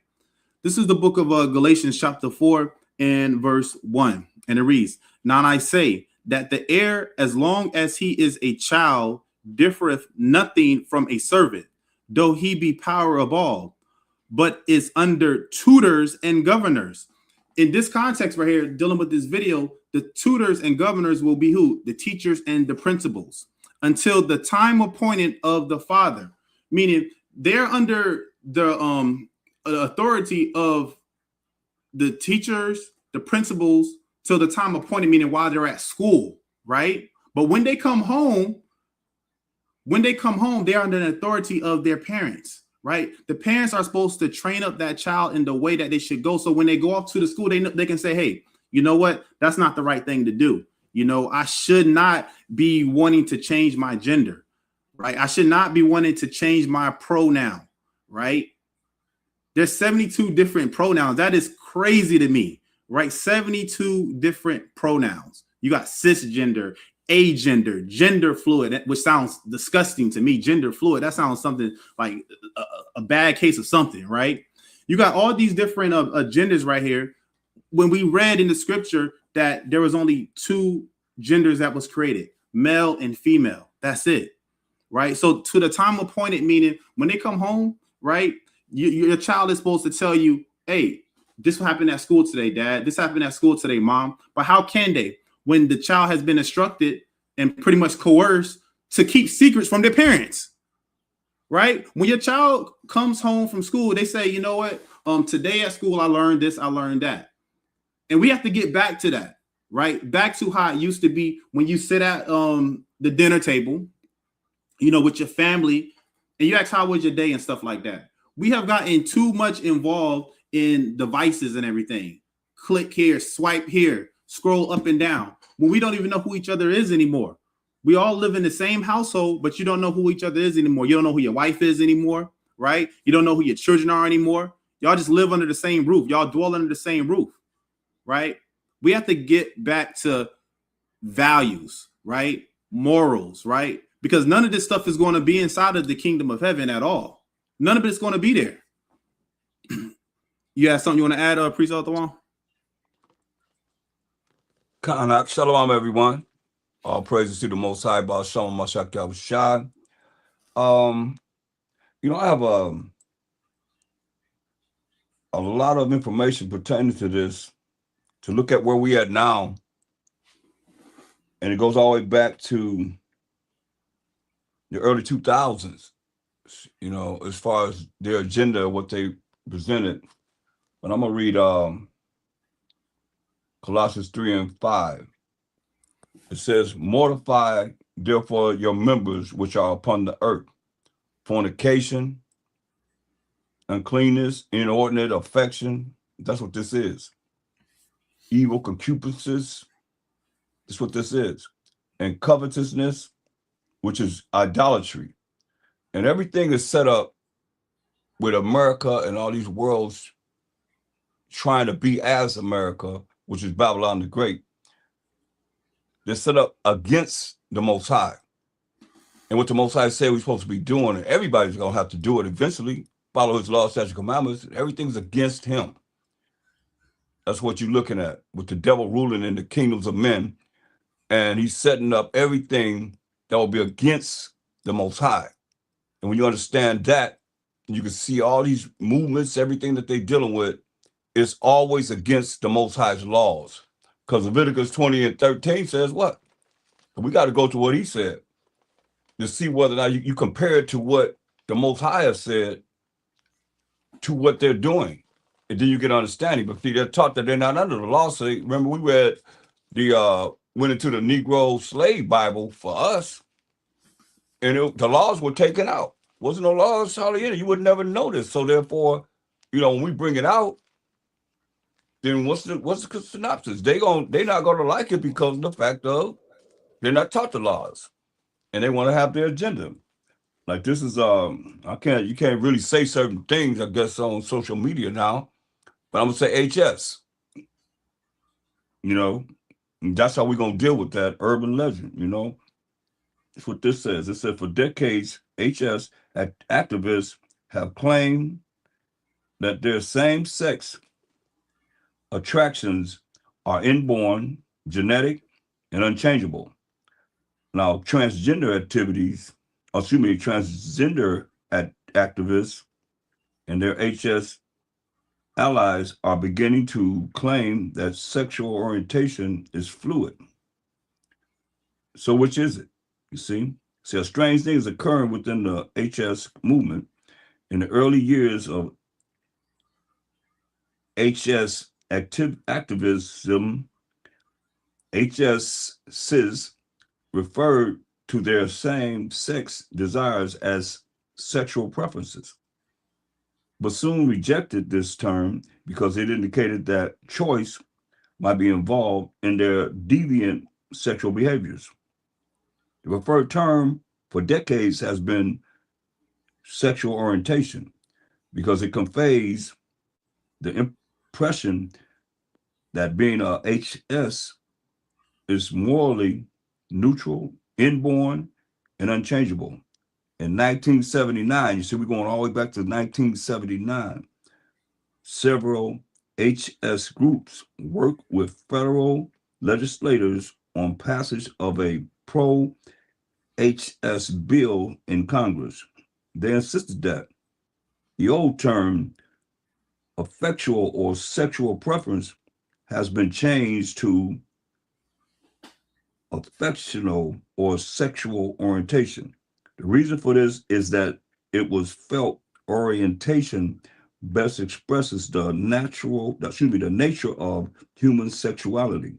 This is the book of Galatians chapter 4 and verse 1, and it reads, "Now I say that the heir, as long as he is a child, differeth nothing from a servant, though he be power of all, but is under tutors and governors." In this context right here, dealing with this video, the tutors and governors will be who? The teachers and the principals, until the time appointed of the father. Meaning they're under the authority of the teachers, the principals, till the time appointed, meaning while they're at school, right? But when they come home, they are under the authority of their parents, right? The parents are supposed to train up that child in the way that they should go. So when they go off to the school, they can say, hey, you know what? That's not the right thing to do. I should not be wanting to change my gender, right? I should not be wanting to change my pronoun, right? There's 72 different pronouns. That is crazy to me, right? 72 different pronouns. You got cisgender, agender, gender fluid, which sounds disgusting to me. Gender fluid, that sounds something like a bad case of something, right? You got all these different genders right here. When we read in the scripture that there was only two genders that was created, male and female. That's it, right? So to the time appointed, meaning when they come home, right, your child is supposed to tell you, hey, this happened at school today, Dad. This happened at school today, Mom. But how can they, when the child has been instructed and pretty much coerced to keep secrets from their parents, right? When your child comes home from school, they say, you know what? Today at school, I learned this, I learned that. And we have to get back to that, right? Back to how it used to be when you sit at the dinner table, with your family, and you ask, how was your day and stuff like that. We have gotten too much involved in devices and everything. Click here, swipe here, scroll up and down, when we don't even know who each other is anymore. We all live in the same household, but you don't know who each other is anymore. You don't know who your wife is anymore, right? You don't know who your children are anymore. Y'all just live under the same roof. Y'all dwell under the same roof, right? We have to get back to values, right? Morals, right? Because none of this stuff is going to be inside of the kingdom of heaven at all. None of it's going to be there. You have something you want to add, Priest Othawan? Qam Yasharahla, everyone. All praises to the Most High, Baal Shalom, Mashak Yahushua. I have a lot of information pertaining to this to look at where we at now. And it goes all the way back to the early 2000s, as far as their agenda, what they presented. But I'm going to read Colossians 3 and 5. It says, mortify therefore your members which are upon the earth, fornication, uncleanness, inordinate affection. That's what this is. Evil concupiscences. That's what this is. And covetousness, which is idolatry. And everything is set up with America and all these worlds trying to be as America, which is Babylon the Great. They're set up against the Most High. And what the Most High said we're supposed to be doing, and everybody's going to have to do it eventually, follow his law, statutes, commandments. Everything's against him. That's what you're looking at, with the devil ruling in the kingdoms of men. And he's setting up everything that will be against the Most High. And when you understand that, you can see all these movements, everything that they're dealing with is always against the Most High's laws. Because Leviticus 20 and 13 says what? We got to go to what he said to see whether or not you compare it to what the Most High has said to what they're doing. and then you get understanding. But see, they're taught that they're not under the law. So remember, we read went into the Negro slave Bible for us, and the laws were taken out. Wasn't no laws hardly in it. You would never know this. So therefore, when we bring it out, then what's the synopsis? They're not gonna like it because of the fact of they're not taught the laws, and they want to have their agenda. Like this is you can't really say certain things, I guess, on social media now, but I'm gonna say HS. And that's how we're gonna deal with that urban legend. That's what this says. It said for decades, HS activists have claimed that their same-sex attractions are inborn, genetic, and unchangeable. Now, transgender activists and their HS allies are beginning to claim that sexual orientation is fluid. So which is it? You see? A strange thing is occurring within the HS movement. In the early years of HS activism, HS cis referred to their same-sex desires as sexual preferences, but soon rejected this term because it indicated that choice might be involved in their deviant sexual behaviors. The preferred term for decades has been sexual orientation because it conveys the impression that being a HS is morally neutral, inborn, and unchangeable. In 1979, you see, we're going all the way back to 1979, several HS groups worked with federal legislators on passage of a pro-HS bill in Congress. They insisted that the old term affectual or sexual preference has been changed to affectional or sexual orientation. The reason for this is that it was felt orientation best expresses the nature of human sexuality,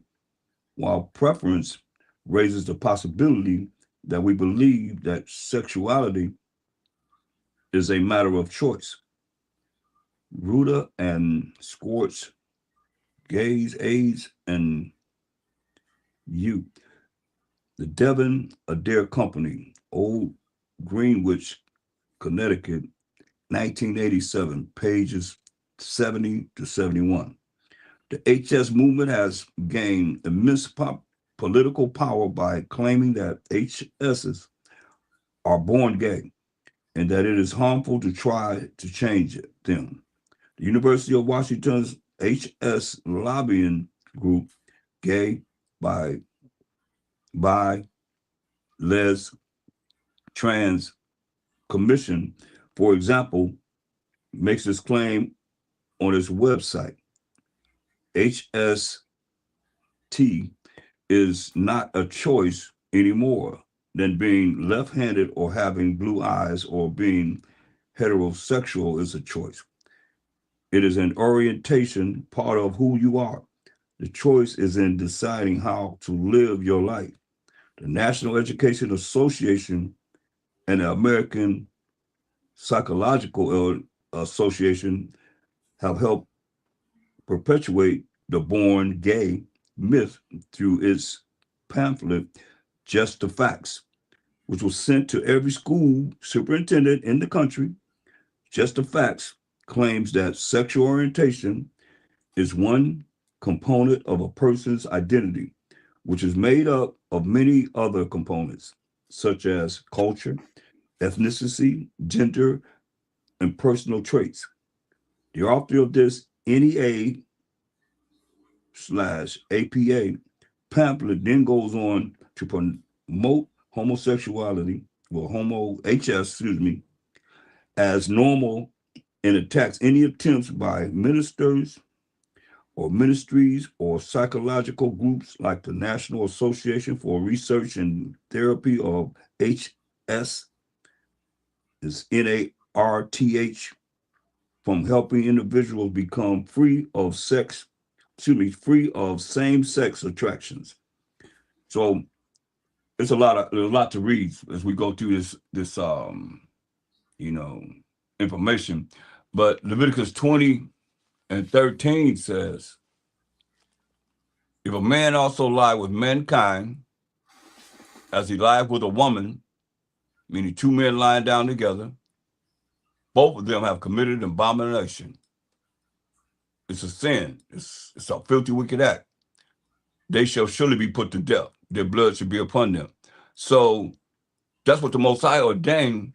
while preference raises the possibility that we believe that sexuality is a matter of choice. Ruda and Swartz, Gaze, AIDS, and You. The Devon Adair Company, Old Greenwich, Connecticut, 1987, pages 70 to 71. The HS movement has gained immense political power by claiming that HSs are born gay and that it is harmful to try to change them. The University of Washington's HS lobbying group, Gay by Les Trans Commission, for example, makes this claim on its website. HST is not a choice anymore than being left-handed or having blue eyes or being heterosexual is a choice. It is an orientation, part of who you are. The choice is in deciding how to live your life. The National Education Association and the American Psychological Association have helped perpetuate the born gay myth through its pamphlet, Just the Facts, which was sent to every school superintendent in the country. Just the Facts claims that sexual orientation is one component of a person's identity, which is made up of many other components, such as culture, ethnicity, gender, and personal traits. The author of this NEA/APA pamphlet then goes on to promote homosexuality, HS, as normal and attacks any attempts by ministers or ministries or psychological groups like the National Association for Research and Therapy of HS, is NARTH, from helping individuals become free of free of same-sex attractions. So there's a lot to read as we go through this information. But Leviticus 20:13 says, if a man also lie with mankind, as he lied with a woman, meaning two men lying down together, both of them have committed an abomination. It's a sin. It's a filthy, wicked act. They shall surely be put to death. Their blood should be upon them. So that's what the Most High ordained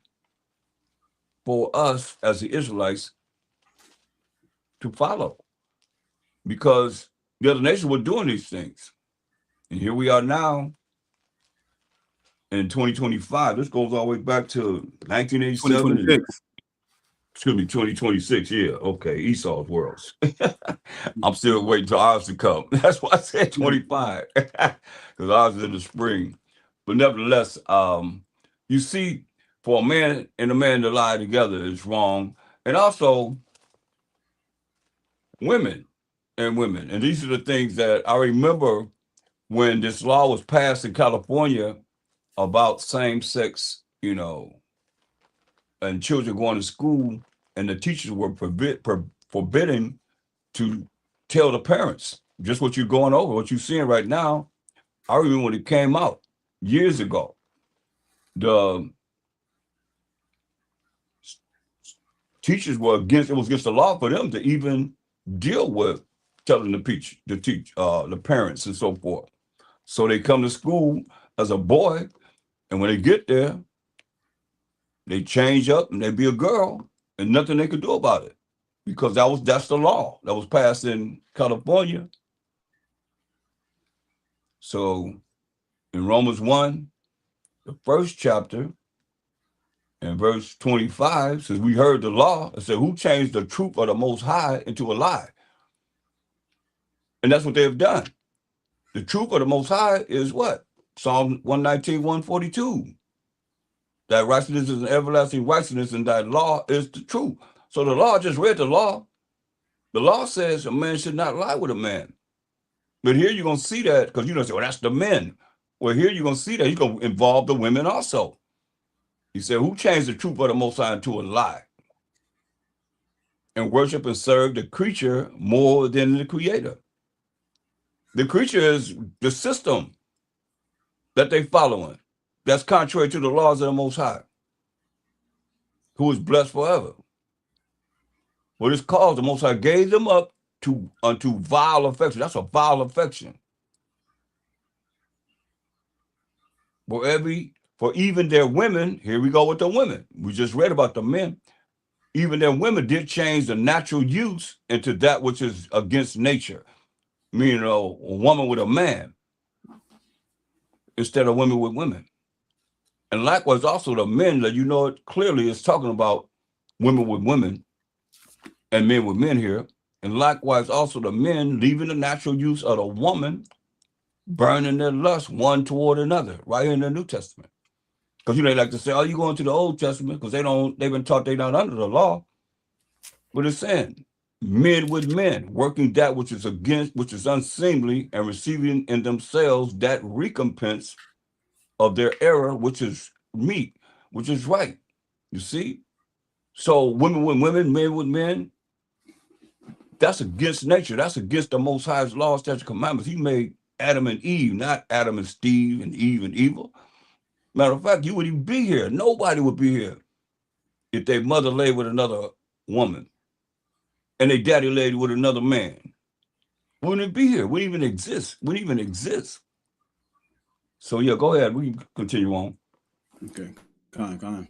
for us as the Israelites to follow, because the other nations were doing these things. And here we are now in 2025. This goes all the way back to 1987. 2026. Excuse me, 2026. Yeah, okay, Esau's worlds. I'm still waiting for ours to come. That's why I said 25, because ours is in the spring. But nevertheless, you see, for a man and a man to lie together is wrong. And also, women. And these are the things that I remember when this law was passed in California about same-sex, and children going to school, and the teachers were forbidden to tell the parents just what you're going over, what you're seeing right now. I remember when it came out years ago, the teachers were against the law for them to even deal with telling the parents and so forth. So they come to school as a boy, and when they get there, they change up and they be a girl, and nothing they could do about it, because that's the law that was passed in California. So in Romans 1, the first chapter, and verse 25 says, we heard the law. It said, who changed the truth of the Most High into a lie? And that's what they have done. The truth of the Most High is what? Psalm 119, 142. That righteousness is an everlasting righteousness, and that law is the truth. So the law, just read the law. The law says a man should not lie with a man. But here you're going to see that, because you're going to say, well, that's the men. Well, here you're going to see that he's going to involve the women also. He said, who changed the truth of the Most High into a lie? And worship and serve the creature more than the creator. The creature is the system that they're following. That's contrary to the laws of the Most High, who is blessed forever. What it's called, the Most High gave them up unto vile affection. That's a vile affection. For even their women, here we go with the women. We just read about the men. Even their women did change the natural use into that which is against nature, meaning a woman with a man instead of women with women. And likewise, also the men, that it clearly is talking about women with women and men with men here. And likewise, also the men leaving the natural use of the woman, burning their lust one toward another, right here in the New Testament. Because they like to say, oh, you going to the Old Testament, because they've been taught they're not under the law. But it's saying men with men, working that which is unseemly, and receiving in themselves that recompense of their error, which is meet, which is right. You see? So women with women, men with men, that's against nature. That's against the Most High's laws, statutes, commandments. He made Adam and Eve, not Adam and Steve and Eve and evil. Matter of fact, you wouldn't even be here. Nobody would be here if their mother lay with another woman and their daddy laid with another man. Wouldn't be here. Wouldn't even exist. So yeah, go ahead. We can continue on. Okay. Come on.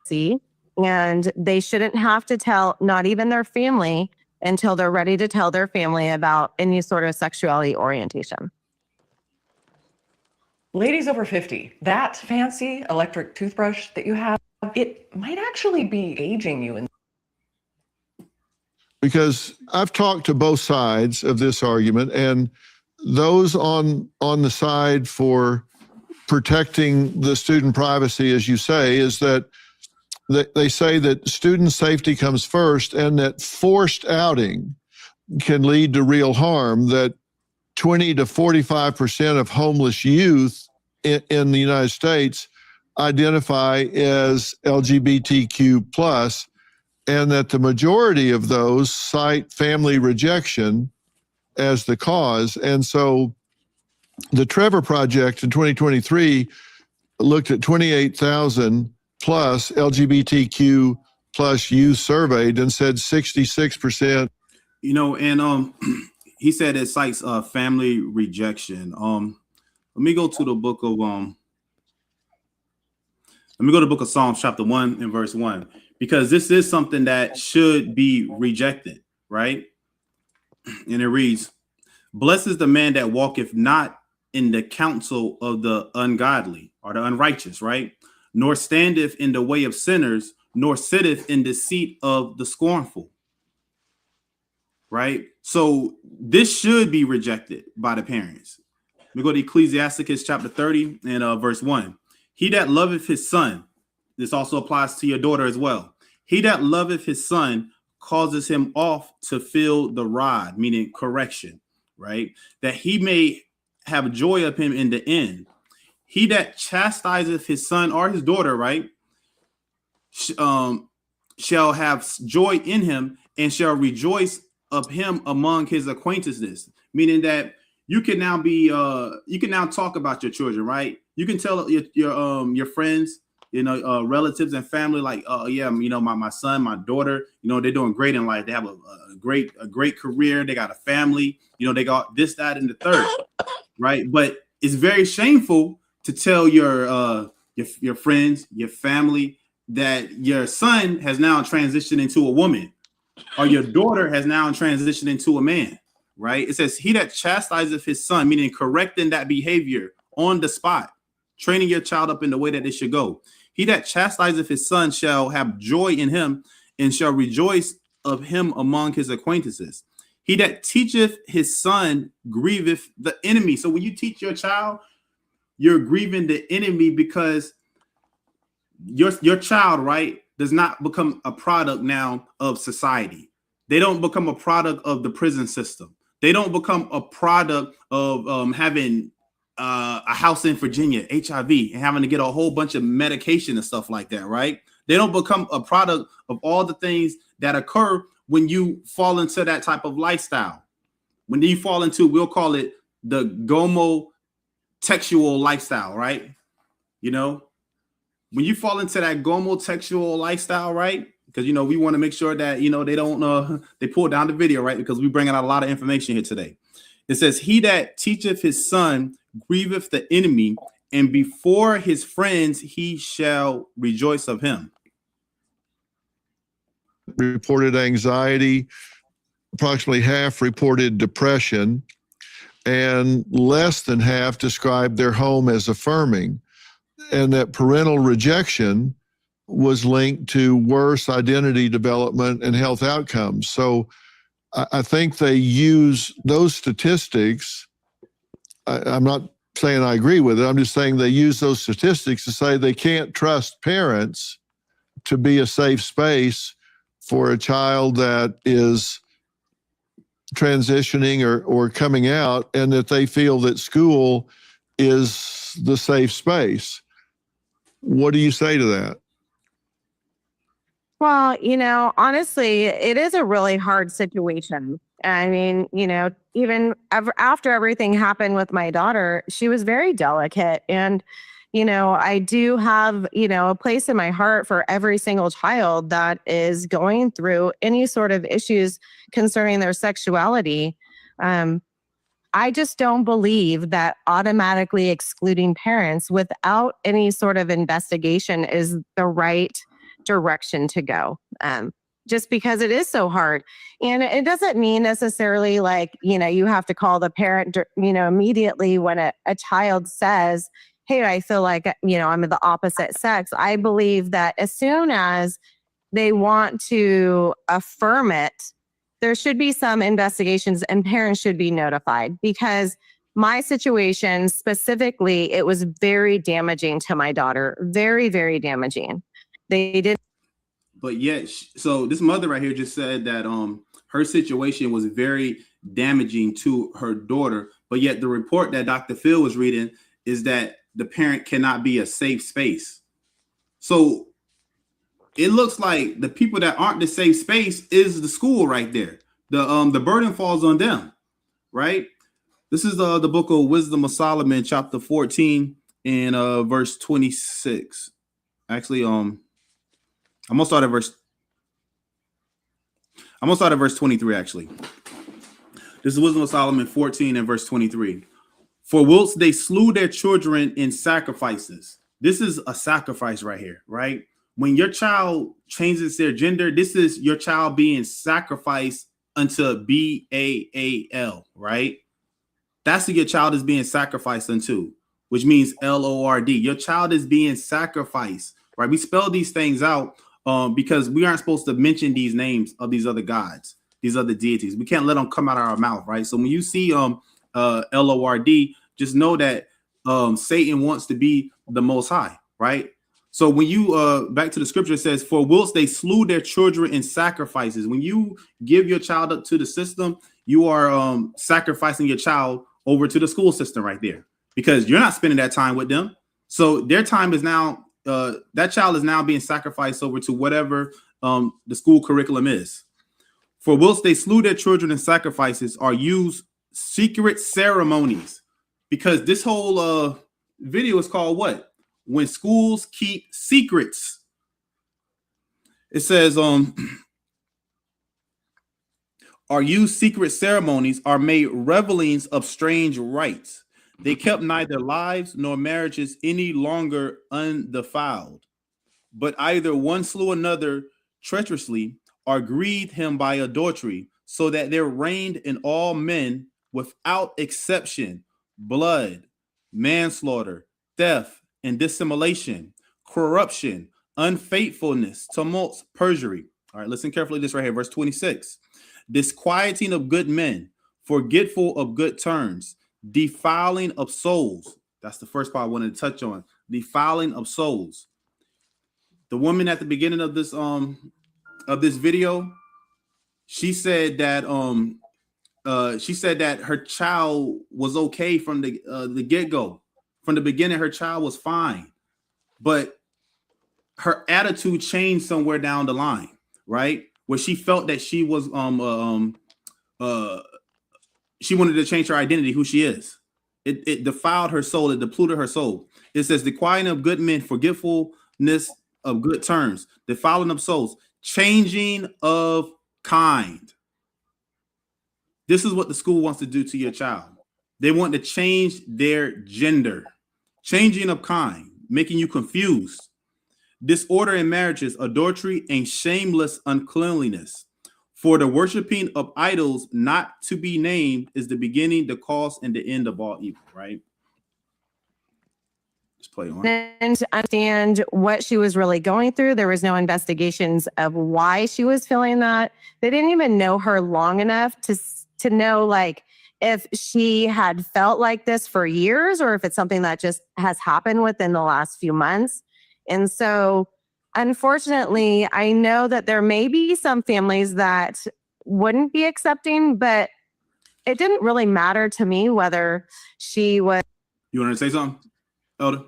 See, and they shouldn't have to tell, not even their family, until they're ready to tell their family about any sort of sexuality orientation. Ladies over 50, that fancy electric toothbrush that you have, it might actually be aging you. Because I've talked to both sides of this argument, and those on the side for protecting the student privacy, as you say, is that they say that student safety comes first, and that forced outing can lead to real harm, that 20 to 45% of homeless youth in the United States identify as LGBTQ plus, and that the majority of those cite family rejection as the cause. And so the Trevor Project in 2023 looked at 28,000 plus LGBTQ plus youth surveyed and said 66%. You know, and he said it cites family rejection. Let me go to the book of Psalms chapter 1 and verse 1, because this is something that should be rejected, right? And it reads, "Blessed is the man that walketh not in the counsel of the ungodly," or the unrighteous, right? "Nor standeth in the way of sinners, nor sitteth in the seat of the scornful." Right? So this should be rejected by the parents. We go to Ecclesiasticus chapter 30 and verse 1. "He that loveth his son," this also applies to your daughter as well. "He that loveth his son causes him oft to feel the rod," meaning correction, right? "That he may have joy of him in the end. He that chastiseth his son or his daughter," right, "shall have joy in him and shall rejoice of him among his acquaintances," meaning that you can now talk about your children, right? You can tell your friends, relatives and family, like, yeah, my son, my daughter, they're doing great in life. They have a great career. They got a family. They got this, that, and the third, right? But it's very shameful to tell your friends, your family, that your son has now transitioned into a woman, or your daughter has now transitioned into a man, right? It says, "He that chastiseth his son," meaning correcting that behavior on the spot, training your child up in the way that it should go. "He that chastiseth his son shall have joy in him and shall rejoice of him among his acquaintances. He that teacheth his son grieveth the enemy." So when you teach your child, you're grieving the enemy, because your child, right, does not become a product now of society. They don't become a product of the prison system. They don't become a product of having a house in Virginia, HIV, and having to get a whole bunch of medication and stuff like that, right? They don't become a product of all the things that occur when you fall into that type of lifestyle. When you fall into, we'll call it the gomotexual lifestyle, right? When you fall into that gomotexual lifestyle, right? Because, we want to make sure that, they don't, they pull down the video, right? Because we bringing out a lot of information here today. It says, "He that teacheth his son grieveth the enemy, and before his friends he shall rejoice of him." Reported anxiety, approximately half reported depression, and less than half described their home as affirming, and that parental rejection was linked to worse identity development and health outcomes. So I think they use those statistics. I'm not saying I agree with it. I'm just saying they use those statistics to say they can't trust parents to be a safe space for a child that is transitioning or coming out, and that they feel that school is the safe space. What do you say to that? Well, honestly, it is a really hard situation. I mean, even after everything happened with my daughter, she was very delicate. And, I do have, a place in my heart for every single child that is going through any sort of issues concerning their sexuality. I just don't believe that automatically excluding parents without any sort of investigation is the right direction to go, just because it is so hard. And it doesn't mean necessarily like, you have to call the parent, immediately when a child says, "Hey, I feel like, I'm the opposite sex." I believe that as soon as they want to affirm it, there should be some investigations and parents should be notified, because my situation specifically, it was very damaging to my daughter. Very, very damaging. They did but yet, so this mother right here just said that her situation was very damaging to her daughter, but yet the report that Dr. Phil was reading is that the parent cannot be a safe space. So it looks like the people that aren't the safe space is the school right there. The burden falls on them, right? This is the book of Wisdom of Solomon, chapter 14 and verse 26. Actually, I'm gonna start at verse 23. Actually, this is Wisdom of Solomon 14 and verse 23. For whilst they slew their children in sacrifices. This is a sacrifice right here, right? When your child changes their gender, this is your child being sacrificed unto Baal, right? That's who your child is being sacrificed unto, which means Lord. Your child is being sacrificed, right? We spell these things out because we aren't supposed to mention these names of these other gods, these other deities. We can't let them come out of our mouth, right? So when you see Lord, just know that Satan wants to be the most high, right? So when you back to the scripture, it says, for whilst they slew their children in sacrifices. When you give your child up to the system, you are sacrificing your child over to the school system right there, because you're not spending that time with them. So their time is now, that child is now being sacrificed over to whatever the school curriculum is. For whilst they slew their children in sacrifices are used secret ceremonies, because this whole video is called what? When schools keep secrets. It says, are used secret ceremonies, are made revelings of strange rites. They kept neither lives nor marriages any longer undefiled, but either one slew another treacherously or grieved him by adultery, so that there reigned in all men without exception blood, manslaughter, theft, and dissimulation, corruption, unfaithfulness, tumults, perjury. All right, listen carefully to this right here, verse 26. Disquieting of good men, forgetful of good turns, defiling of souls. That's the first part I wanted to touch on. Defiling of souls. The woman at the beginning of this video, she said that her child was okay from the get-go. From the beginning, her child was fine, but her attitude changed somewhere down the line, right? Where she felt that she was she wanted to change her identity, who she is. It defiled her soul. It depleted her soul. It says, the quieting of good men, forgetfulness of good terms, defiling of souls, changing of kind. This is what the school wants to do to your child. They want to change their gender, changing of kind, making you confused. Disorder in marriages, adultery, and shameless uncleanliness. For the worshiping of idols not to be named is the beginning, the cause, and the end of all evil, right? Just play on. And to understand what she was really going through, there was no investigations of why she was feeling that. They didn't even know her long enough to know, like, if she had felt like this for years or if it's something that just has happened within the last few months. And so, unfortunately, I know that there may be some families that wouldn't be accepting, but it didn't really matter to me whether she was. You want to say something, Elder?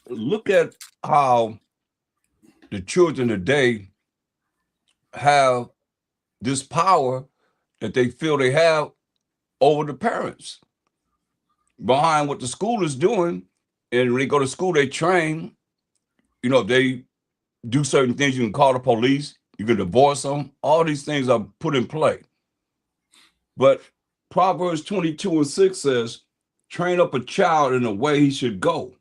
Look at how the children today have this power that they feel they have over the parents behind what the school is doing. And when they go to school, they train, if they do certain things, you can call the police, you can divorce them. All these things are put in play. But Proverbs 22:6 says, train up a child in the way he should go.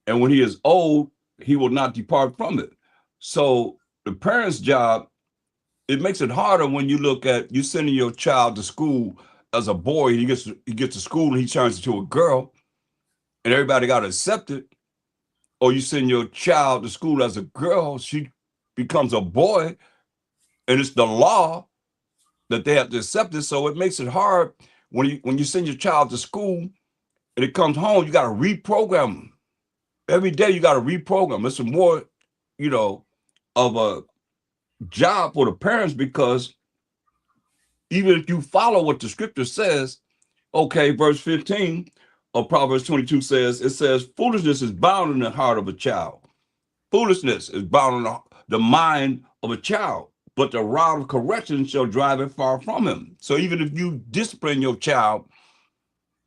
And when he is old, he will not depart from it. So the parent's job, it makes it harder when you look at you sending your child to school as a boy. He gets to school and he turns into a girl, and everybody got to accept it. Or you send your child to school as a girl, she becomes a boy, and it's the law that they have to accept it. So it makes it hard when you send your child to school and it comes home. You got to reprogram them. every day you got to reprogram. It's a more, you know, of a job for the parents, because even if you follow what the scripture says, okay, verse 15 of Proverbs 22 says, it says, foolishness is bound in the heart of a child. Foolishness is bound in the mind of a child, but the rod of correction shall drive it far from him. So even if you discipline your child,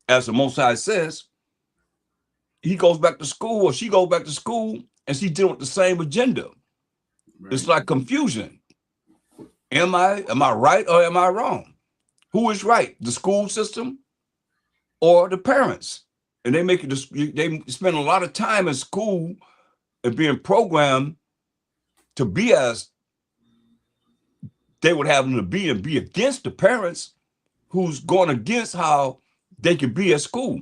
as the Most High says, he goes back to school or she goes back to school and she's dealing with the same agenda. Right. It's like confusion. Am I right or am I wrong? Who is right? The school system or the parents? And they spend a lot of time in school and being programmed to be as they would have them to be, and be against the parents who's going against how they could be at school.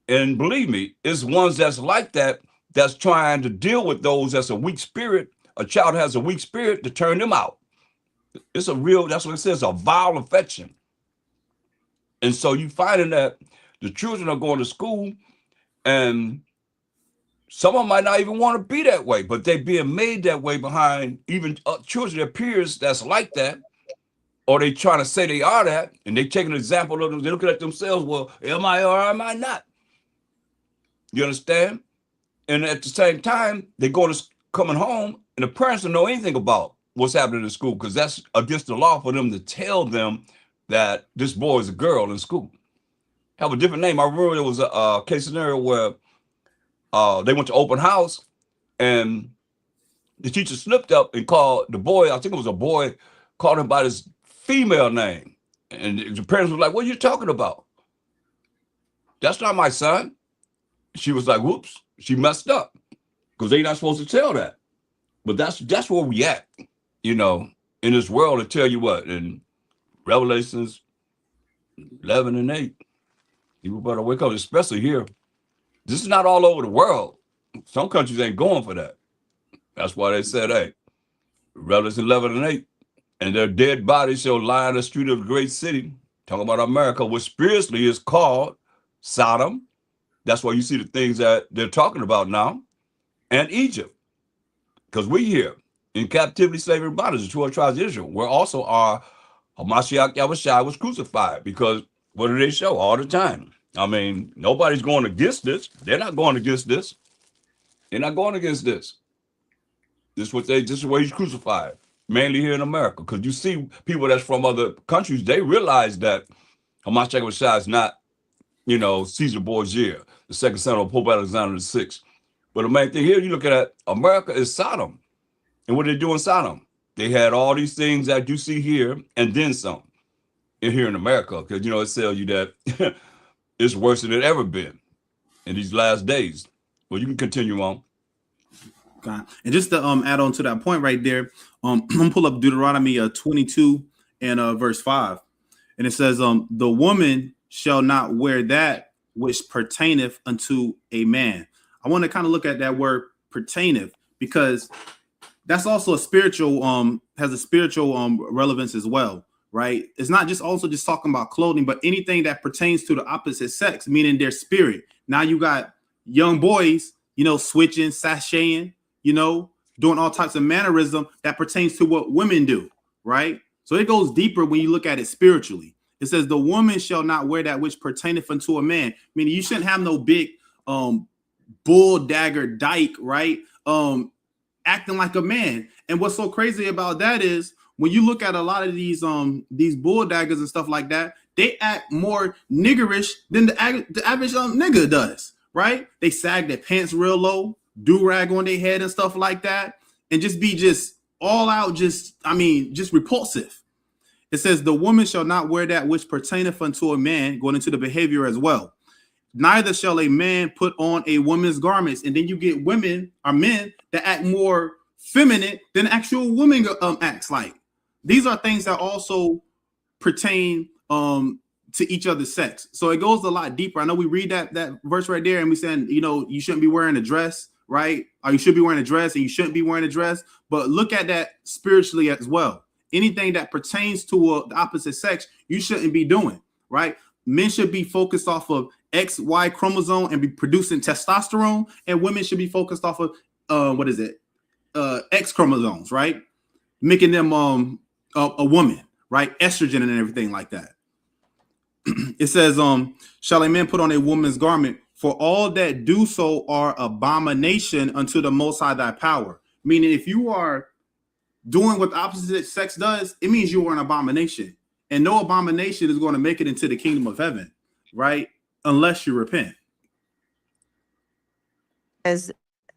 And believe me, it's ones that's like that, that's trying to deal with those that's a weak spirit. A child has a weak spirit to turn them out. It's a real, that's what it says, a vile affection. And so you finding that the children are going to school, and some of them might not even want to be that way, but they're being made that way behind even children, their peers that's like that, or they trying to say they are that, and they take an example of them. They're looking at themselves, well, am I or am I not? You understand? And at the same time, they're coming home, and the parents don't know anything about what's happening in school, because that's against the law for them to tell them that this boy is a girl in school. Have a different name. I remember there was a case scenario where they went to open house, and the teacher slipped up and called the boy, I think it was a boy, called him by his female name. And the parents were like, what are you talking about? That's not my son. She was like, whoops, she messed up, because they're not supposed to tell that. But that's where we at, you know, in this world. To tell you what, in Revelations 11 and 8, people better wake up, especially here. This is not all over the world. Some countries ain't going for that. That's why they said, hey, Revelation 11 and 8, and their dead bodies shall lie in the street of the great city, talking about America, which spiritually is called Sodom. That's why you see the things that they're talking about now, and Egypt, because we here in captivity, slavery, bondage, the 12 tribes of Israel, where also our Hamashiach Yahushua was crucified. Because what do they show all the time? I mean, nobody's going against this. They're not going against this. They're not going against this. This is where he's crucified, mainly here in America. Because you see people that's from other countries, they realize that Hamashiach Yahushua is not, you know, Caesar Borgia, the second son of Pope Alexander VI. But the main thing here, you look at America is Sodom. And what they do in Sodom? They had all these things that you see here, and then some here in America. Because, you know, it tells you that it's worse than it ever been in these last days. Well, you can continue on. Okay. And just to add on to that point right there, I'm gonna pull up Deuteronomy 22 and verse 5. And it says, the woman shall not wear that which pertaineth unto a man. I want to kind of look at that word pertaineth, because that's also a spiritual, has a spiritual relevance as well, right? It's not just also just talking about clothing, but anything that pertains to the opposite sex, meaning their spirit. Now you got young boys, you know, switching, sashaying, you know, doing all types of mannerism that pertains to what women do, right? So it goes deeper when you look at it spiritually. It says the woman shall not wear that which pertaineth unto a man. Meaning you shouldn't have no big bull dagger dyke, right? Acting like a man. And what's so crazy about that is when you look at a lot of these bull daggers and stuff like that, they act more niggerish than the average nigga does, right? They sag their pants real low, do-rag on their head and stuff like that, and just be all out, just repulsive. It says the woman shall not wear that which pertaineth unto a man, going into the behavior as well. Neither shall a man put on a woman's garments. And then you get women or men that act more feminine than actual women acts like. These are things that also pertain to each other's sex. So it goes a lot deeper. I know we read that verse right there and we saying, you know, you shouldn't be wearing a dress, right? Or you should be wearing a dress and you shouldn't be wearing a dress. But look at that spiritually as well. Anything that pertains to the opposite sex, you shouldn't be doing, right? Men should be focused off of XY chromosome and be producing testosterone, and women should be focused off of X chromosomes, right? Making them a woman, right? Estrogen and everything like that. It says, shall a man put on a woman's garment? For all that do so are abomination unto the Most High thy power. Meaning, if you are doing what the opposite sex does, it means you are an abomination. And no abomination is going to make it into the kingdom of heaven, right? Unless you repent. As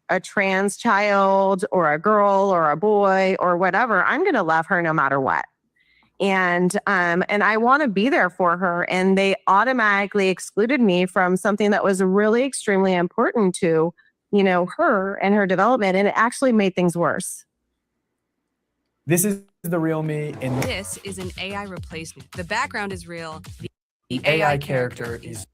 a trans child or a girl or a boy or whatever, I'm going to love her no matter what. And I want to be there for her. And they automatically excluded me from something that was really extremely important to, her and her development. And it actually made things worse. This is the real me. And this is an AI replacement. The background is real. The AI character is.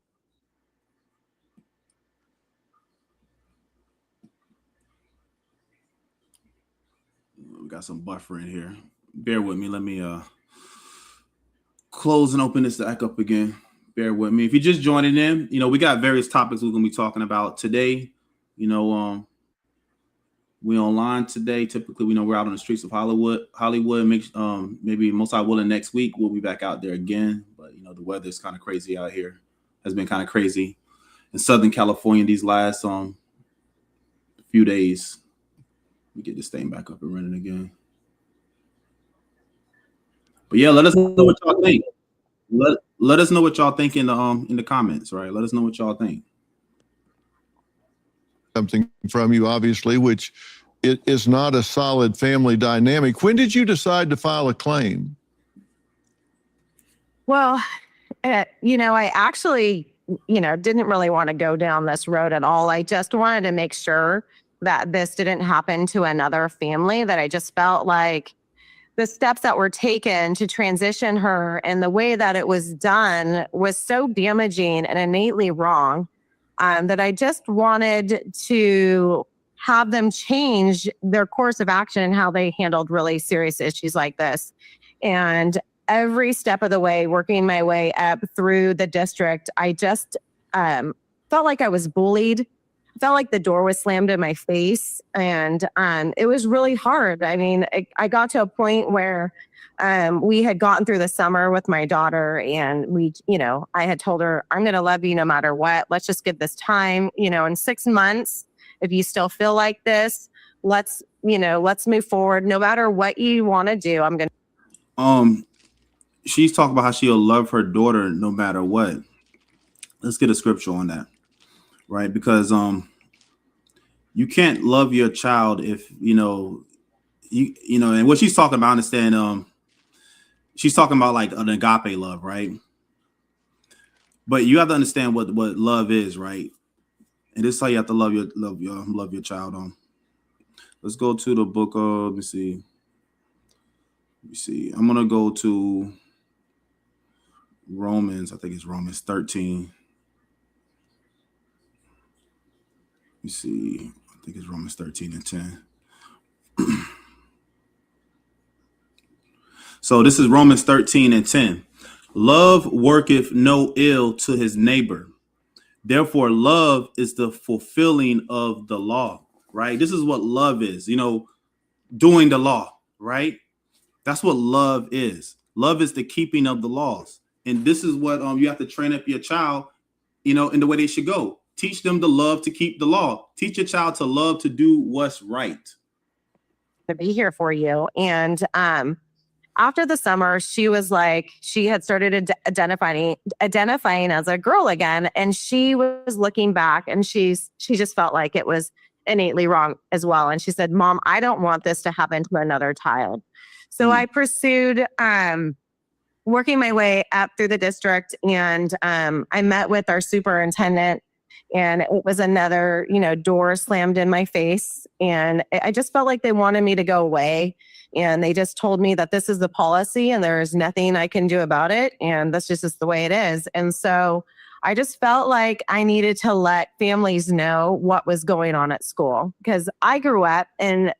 We got some buffer in here. Bear with me. Let me close and open this back up again. Bear with me. If you're just joining in, we got various topics we're going to be talking about today. We online today. Typically, we're out on the streets of Hollywood. Maybe most I will next week. We'll be back out there again. But, the weather is kind of crazy out here. Has been kind of crazy in Southern California these last few days. Let me get this thing back up and running again. But yeah, let us know what y'all think. Let us know what y'all think in the comments, right? Let us know what y'all think. Something from you, obviously, which it is not a solid family dynamic. When did you decide to file a claim? Well, I actually, didn't really want to go down this road at all. I just wanted to make sure that this didn't happen to another family, that I just felt like the steps that were taken to transition her and the way that it was done was so damaging and innately wrong, that I just wanted to have them change their course of action and how they handled really serious issues like this. And every step of the way, working my way up through the district, I just felt like I was bullied. I felt like the door was slammed in my face, and it was really hard. I mean, I got to a point where we had gotten through the summer with my daughter, and I had told her, I'm going to love you no matter what. Let's just give this time, in 6 months. If you still feel like this, let's move forward. No matter what you want to do, I'm going to. She's talking about how she'll love her daughter no matter what. Let's get a scripture on that. Right, because you can't love your child if and what she's talking about, I understand, she's talking about like an agape love, right? But you have to understand what love is, right? And this is how you have to love your child. Let's go to the book of, let me see. I'm gonna go to Romans. I think it's Romans 13. You see, I think it's Romans 13 and 10. So this is Romans 13 and 10. Love worketh no ill to his neighbor. Therefore, love is the fulfilling of the law, right? This is what love is, doing the law, right? That's what love is. Love is the keeping of the laws. And this is what you have to train up your child, in the way they should go. Teach them to love to keep the law. Teach your child to love to do what's right. To be here for you. And after the summer, she was like, she had started identifying as a girl again. And she was looking back, and she just felt like it was innately wrong as well. And she said, Mom, I don't want this to happen to another child. So I pursued working my way up through the district, and I met with our superintendent. And it was another, door slammed in my face. And I just felt like they wanted me to go away. And they just told me that this is the policy and there's nothing I can do about it. And that's just the way it is. And so I just felt like I needed to let families know what was going on at school. Because I grew up in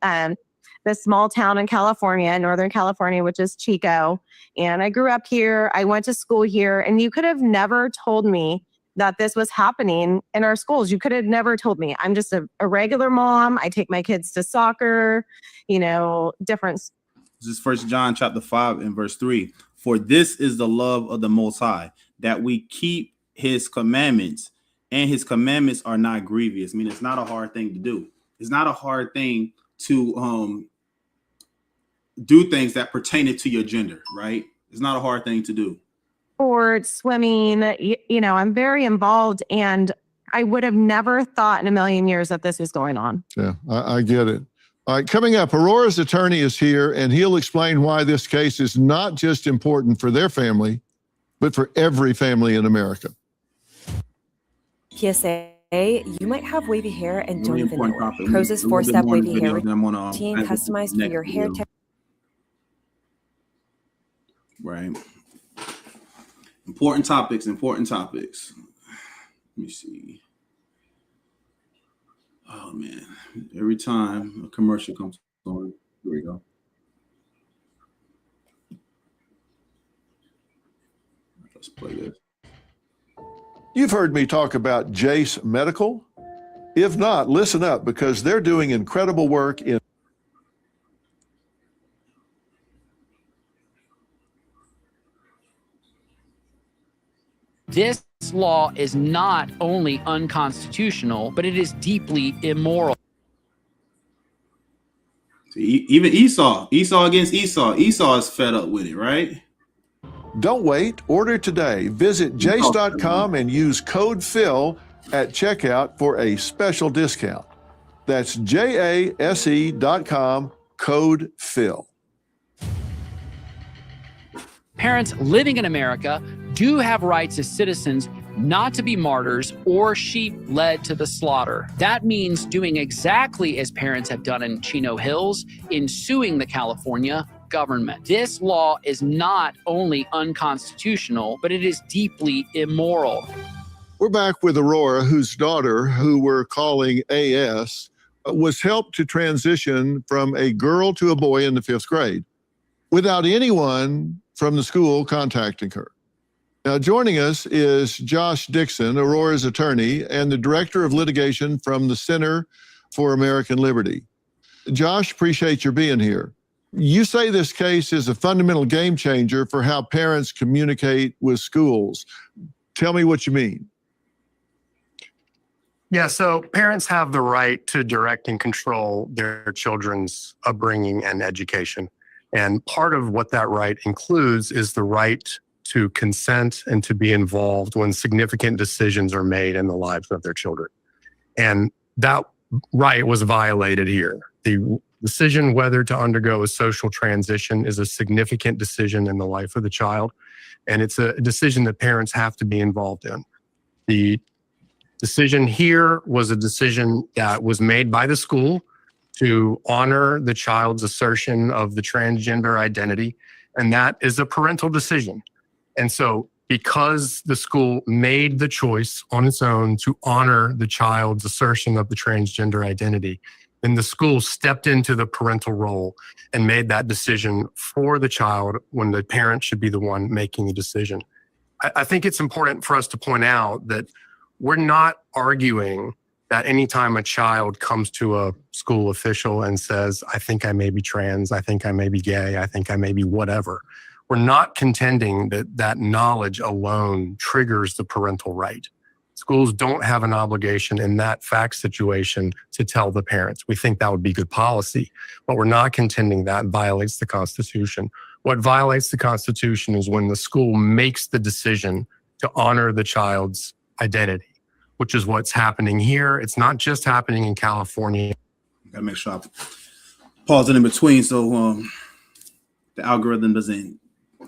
this small town in California, Northern California, which is Chico. And I grew up here. I went to school here. And you could have never told me that this was happening in our schools. You could have never told me. I'm just a regular mom. I take my kids to soccer, different. This is 1 John chapter 5 and verse 3. For this is the love of the Most High, that we keep his commandments, and his commandments are not grievous. I mean, it's not a hard thing to do. It's not a hard thing to do things that pertain to your gender, right? It's not a hard thing to do. Sports, swimming, I'm very involved, and I would have never thought in a million years that this was going on. Yeah, I get it. All right, coming up, Aurora's attorney is here, and he'll explain why this case is not just important for their family, but for every family in America. PSA, you might have wavy hair and don't even know it. Prose's A little bit 4-step more in the wavy hair video, then I'm gonna, routine add this customized for next your hair video. type. Right. Important topics. Let me see. Oh man, every time a commercial comes on, here we go. Let's play this. You've heard me talk about Jace Medical. If not, listen up, because they're doing incredible work in This law is not only unconstitutional, but it is deeply immoral. See, even Esau against Esau is fed up with it, right? Don't wait. Order today. Visit jace.com and use code PHIL at checkout for a special discount. That's JASE.com, code PHIL. Parents living in America do have rights as citizens not to be martyrs or sheep led to the slaughter. That means doing exactly as parents have done in Chino Hills in suing the California government. This law is not only unconstitutional, but it is deeply immoral. We're back with Aurora, whose daughter, who we're calling AS, was helped to transition from a girl to a boy in the 5th grade without anyone from the school contacting her. Now, joining us is Josh Dixon, Aurora's attorney, and the director of litigation from the Center for American Liberty. Josh, appreciate your being here. You say this case is a fundamental game changer for how parents communicate with schools. Tell me what you mean. Yeah, so parents have the right to direct and control their children's upbringing and education. And part of what that right includes is the right to consent and to be involved when significant decisions are made in the lives of their children. And that right was violated here. The decision whether to undergo a social transition is a significant decision in the life of the child, and it's a decision that parents have to be involved in. The decision here was a decision that was made by the school to honor the child's assertion of the transgender identity, and that is a parental decision. And so because the school made the choice on its own to honor the child's assertion of the transgender identity, then the school stepped into the parental role and made that decision for the child when the parent should be the one making the decision. I think it's important for us to point out that we're not arguing that anytime a child comes to a school official and says, I think I may be trans, I think I may be gay, I think I may be whatever, we're not contending that that knowledge alone triggers the parental right. Schools don't have an obligation in that fact situation to tell the parents. We think that would be good policy, but we're not contending that violates the Constitution. What violates the Constitution is when the school makes the decision to honor the child's identity, which is what's happening here. It's not just happening in California. Gotta make sure I pause it in between so the algorithm doesn't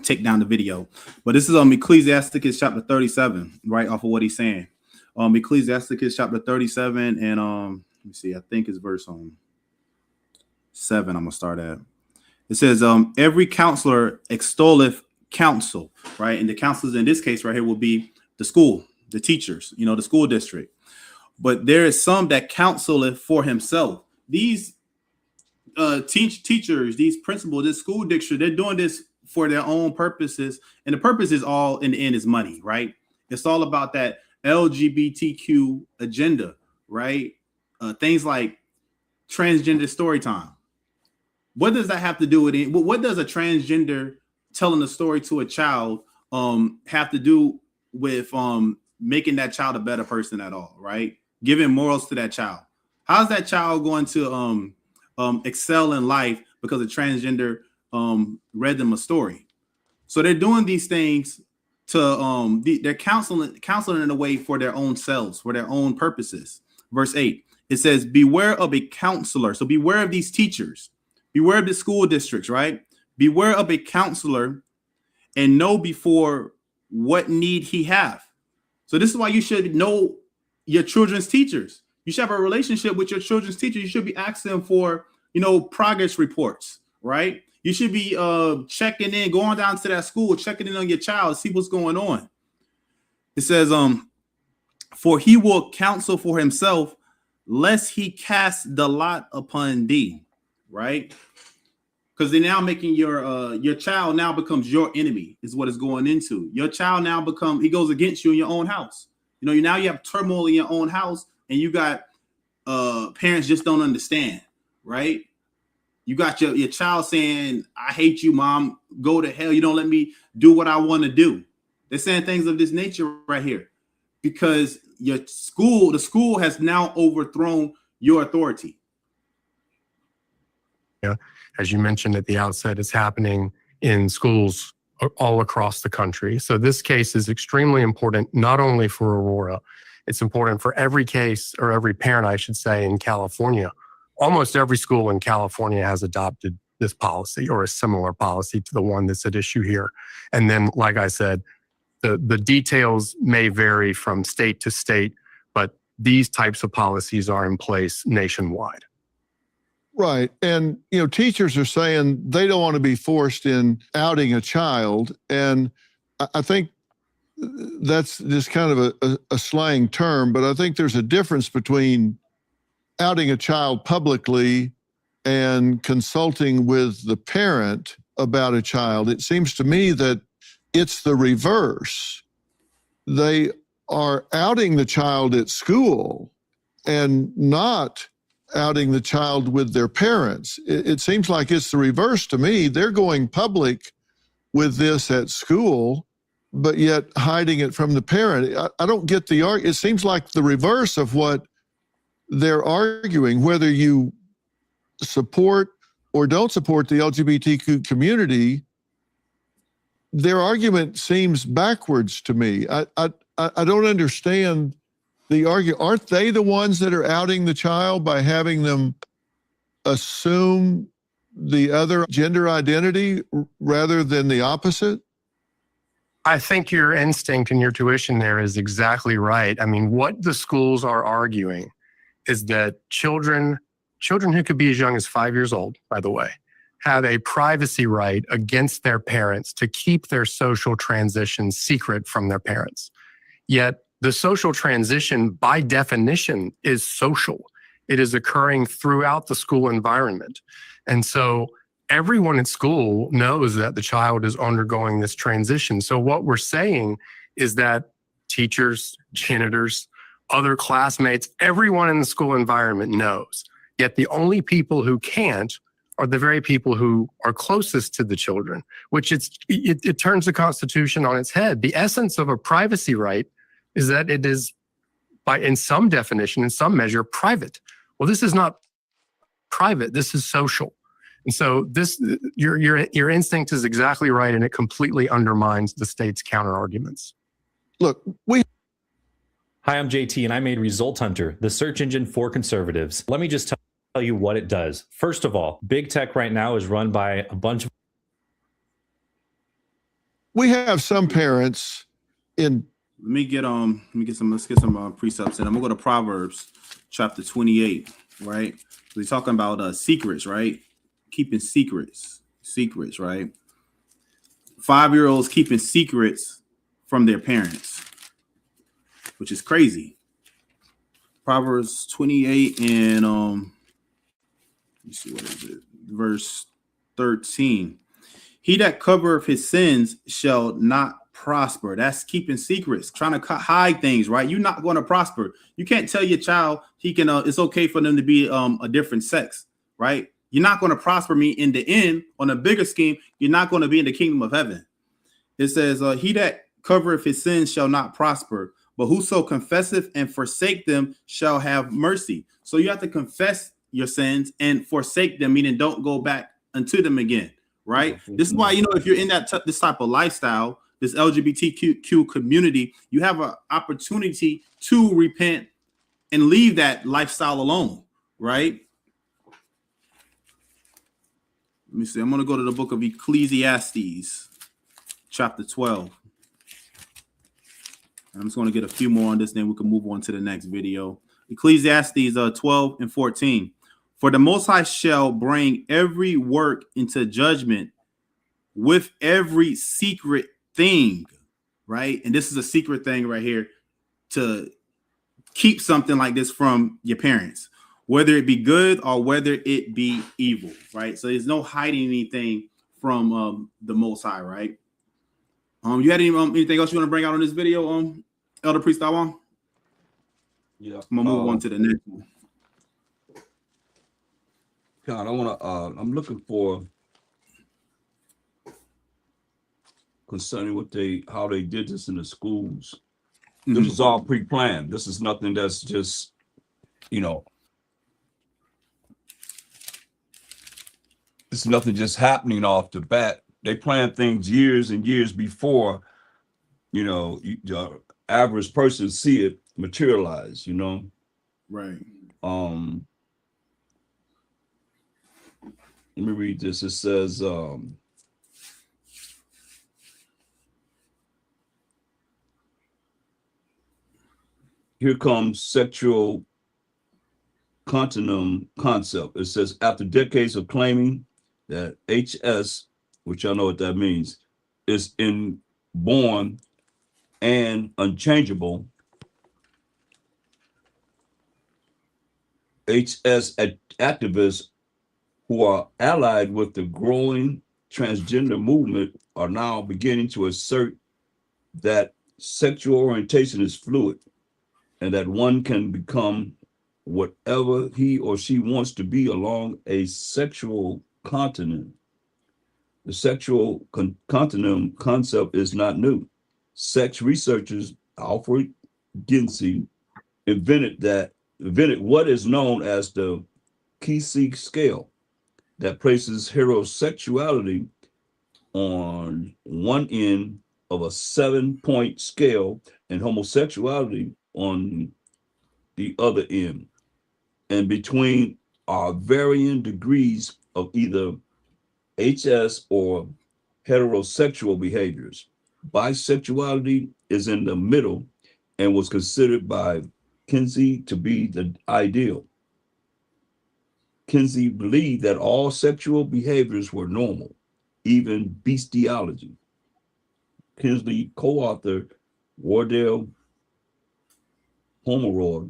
take down the video. But this is Ecclesiasticus chapter 37, right off of what he's saying. Ecclesiasticus chapter 37 and let me see, I think it's verse 7. I'm gonna start at. It says, every counselor extolleth counsel, right? And the counselors in this case right here will be the school, the teachers, the school district. But there is some that counseleth for himself. These teachers, these principals, this school district, they're doing this for their own purposes. And the purpose is all in the end is money, right? It's all about that LGBTQ agenda, right? Things like transgender story time. What does that have to do with it? What does a transgender telling a story to a child have to do with making that child a better person at all, right? Giving morals to that child. How's that child going to excel in life because a transgender read them a story? So they're doing these things to they're counseling in a way for their own selves, for their own purposes. Verse 8, it says, beware of a counselor. So beware of these teachers. Beware of the school districts, right? Beware of a counselor and know before what need he have. So this is why you should know your children's teachers. You should have a relationship with your children's teacher. You should be asking for, progress reports, right? You should be checking in, going down to that school, checking in on your child, see what's going on. It says, for he will counsel for himself, lest he cast the lot upon thee, right? Because they're now making your child now becomes your enemy, is what it's going into. Your child now he goes against you in your own house. Now you have turmoil in your own house, and you got parents just don't understand, right? You got your child saying, I hate you, mom, go to hell. You don't let me do what I want to do. They're saying things of this nature right here because the school has now overthrown your authority. Yeah, as you mentioned at the outset, it's happening in schools all across the country. So this case is extremely important, not only for Aurora, it's important for every case, or every parent, I should say, in California. Almost every school in California has adopted this policy or a similar policy to the one that's at issue here. And then, like I said, the details may vary from state to state, but these types of policies are in place nationwide. Right. And, teachers are saying they don't want to be forced in outing a child. And I think that's just kind of a slang term, but I think there's a difference between outing a child publicly and consulting with the parent about a child. It seems to me that it's the reverse. They are outing the child at school and not outing the child with their parents. It seems like it's the reverse to me. They're going public with this at school, but yet hiding it from the parent. I don't get the argument. It seems like the reverse of what they're arguing, whether you support or don't support the LGBTQ community. Their argument seems backwards to me. I don't understand the argument. Aren't they the ones that are outing the child by having them assume the other gender identity rather than the opposite? I think your instinct and your tuition there is exactly right. I mean, what the schools are arguing is that children who could be as young as 5 years old, by the way, have a privacy right against their parents to keep their social transition secret from their parents. Yet the social transition, by definition, is social. It is occurring throughout the school environment. And so everyone at school knows that the child is undergoing this transition. So what we're saying is that teachers, janitors, other classmates, everyone in the school environment knows. Yet the only people who can't are the very people who are closest to the children, which it turns the Constitution on its head. The essence of a privacy right is that it is, in some definition, in some measure, private. Well, this is not private. This is social. And so your instinct is exactly right, and it completely undermines the state's counter arguments. Look, Hi, I'm JT, and I made Result Hunter, the search engine for conservatives. Let me just tell you what it does. First of all, big tech right now is run by a bunch of... We have some parents in... Let's get some precepts in. I'm gonna go to Proverbs chapter 28, right? So he's talking about secrets, right? Keeping secrets, right? 5-year-olds keeping secrets from their parents, which is crazy. Proverbs 28 and let me see, what is it? Verse 13. He that covereth his sins shall not prosper. That's keeping secrets, trying to hide things, right? You're not going to prosper. You can't tell your child he can. It's okay for them to be a different sex, right? You're not going to prosper me in the end. On a bigger scheme, you're not going to be in the kingdom of heaven. It says, he that covereth his sins shall not prosper, but whoso confesseth and forsake them shall have mercy. So you have to confess your sins and forsake them, meaning don't go back unto them again, right? This is why, if you're in this type of lifestyle, this LGBTQ community, you have an opportunity to repent and leave that lifestyle alone, right? Let me see. I'm going to go to the book of Ecclesiastes, chapter 12. I'm just going to get a few more on this, then we can move on to the next video. Ecclesiastes 12 and 14. For the Most High shall bring every work into judgment with every secret thing, right? And this is a secret thing right here, to keep something like this from your parents, whether it be good or whether it be evil, right? So there's no hiding anything from the Most High, right? You had anything else you want to bring out on this video, Elder Priest Awan? Yeah. I'm gonna move on to the next one. God, I'm looking for concerning how they did this in the schools. This is all pre-planned. This is nothing that's just, this is nothing just happening off the bat. They plan things years and years before, the average person see it materialize, Right. Let me read this. It says, here comes sexual continuum concept. It says, after decades of claiming that HS, which I know what that means, is inborn and unchangeable, HS activists who are allied with the growing transgender movement are now beginning to assert that sexual orientation is fluid and that one can become whatever he or she wants to be along a sexual continuum. The sexual continuum concept is not new. Sex researchers Alfred Kinsey invented what is known as the Kinsey scale, that places heterosexuality on one end of a 7-point scale and homosexuality on the other end. And between are varying degrees of either HS or heterosexual behaviors. Bisexuality is in the middle and was considered by Kinsey to be the ideal. Kinsey believed that all sexual behaviors were normal, even bestiality. Kinsey co-authored Wardell Pomeroy,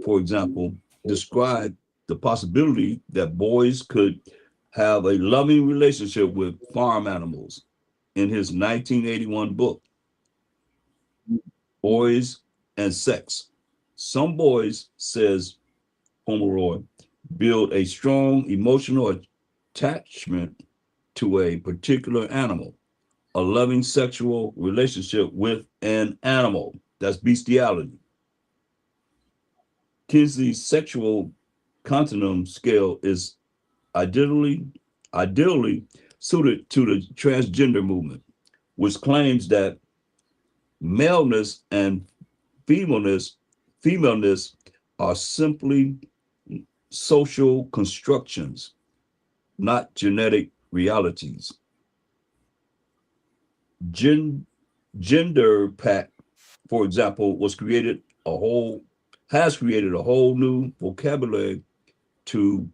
for example, described the possibility that boys could have a loving relationship with farm animals in his 1981 book, Boys and Sex. Some boys, says Pomeroy, build a strong emotional attachment to a particular animal, a loving sexual relationship with an animal. That's bestiality. Kinsey's sexual continuum scale is ideally suited to the transgender movement, which claims that maleness and femaleness are simply social constructions, not genetic realities. Gender pact, for example, has created a whole new vocabulary to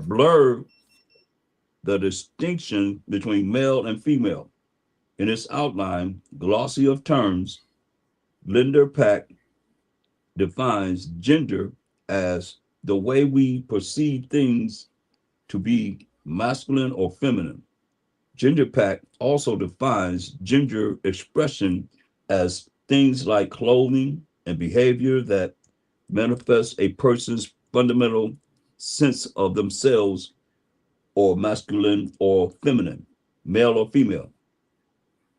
blur the distinction between male and female. In its outline, glossy of terms, Gender pact defines gender as the way we perceive things to be masculine or feminine. Gender Pact also defines gender expression as things like clothing and behavior that manifest a person's fundamental sense of themselves, or masculine or feminine, male or female.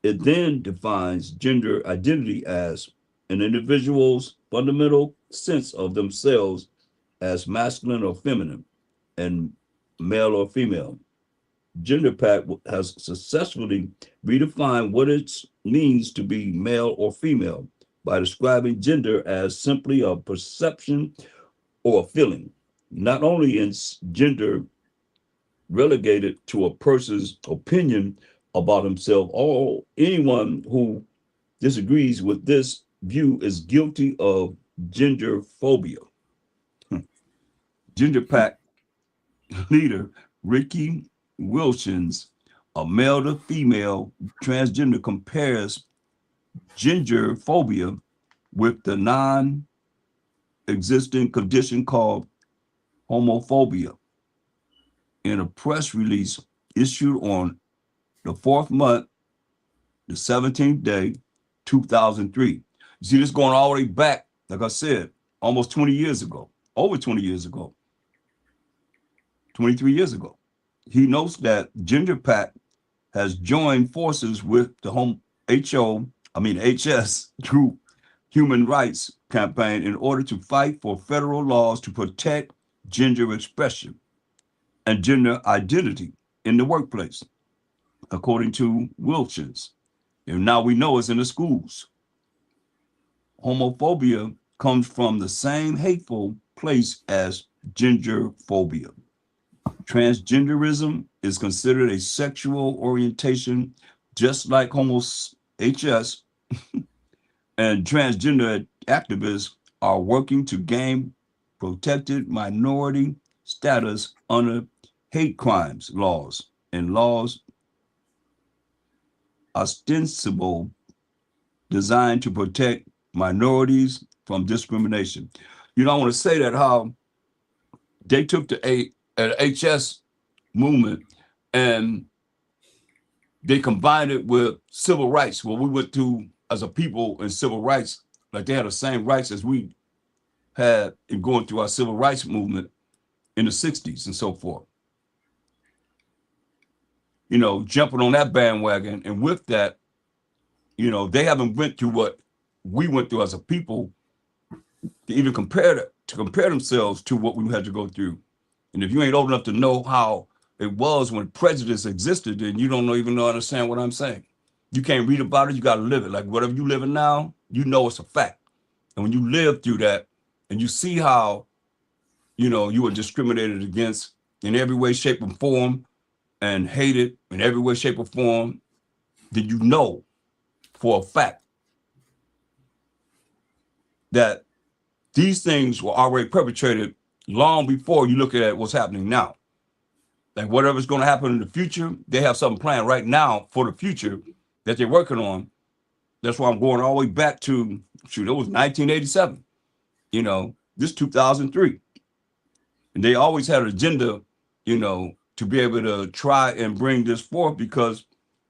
It then defines gender identity as an individual's fundamental sense of themselves as masculine or feminine and male or female. Gender Pact has successfully redefined what it means to be male or female by describing gender as simply a perception or a feeling, not only in gender relegated to a person's opinion about himself. Or anyone who disagrees with this view is guilty of gender phobia. Gender Pact leader Ricky Wilson's, a male to female transgender, compares gender phobia with the non-existent condition called homophobia in a press release issued on the 4th month, the 17th day, 2003. You see this going all the way back, like I said, almost 20 years ago, over 20 years ago, 23 years ago. He notes that Gender Pact has joined forces with the HS group Human Rights Campaign in order to fight for federal laws to protect gender expression and gender identity in the workplace, according to Wilson's. And now we know it's in the schools. Homophobia comes from the same hateful place as gender phobia. Transgenderism is considered a sexual orientation, just like HS, and transgender activists are working to gain protected minority status under hate crimes laws and laws ostensible designed to protect minorities from discrimination. You know, I want to say that how they took the HS movement and they combined it with civil rights. Well, we went through as a people in civil rights, like they had the same rights as we had in going through our civil rights movement in the 60s and so forth. You know, jumping on that bandwagon, and with that, you know, they haven't went through what we went through as a people to even compare themselves to what we had to go through. And if you ain't old enough to know how it was when prejudice existed, then you don't even understand what I'm saying. You can't read about it, you got to live it. Like whatever you living now, you know it's a fact. And when you live through that and you see how, you know, you were discriminated against in every way, shape, and form, and hated in every way, shape, or form, then you know for a fact that these things were already perpetrated long before you look at what's happening now. Like whatever's going to happen in the future, they have something planned right now for the future that they're working on. That's why I'm going all the way back to, shoot, it was 1987. You know, this 2003. And they always had an agenda, you know, to be able to try and bring this forth because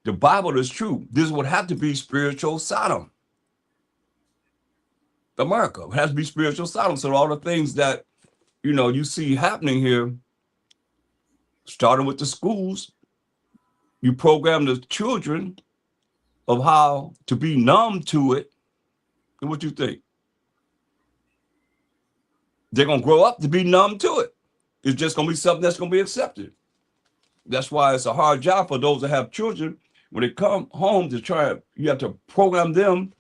the Bible is true. This would have to be spiritual Sodom. America it has to be spiritual Sodom. So all the things that, you know, you see happening here, starting with the schools, you program the children of how to be numb to it. And what you think? They're going to grow up to be numb to it. It's just going to be something that's going to be accepted. That's why it's a hard job for those that have children. When they come home to try, you have to program them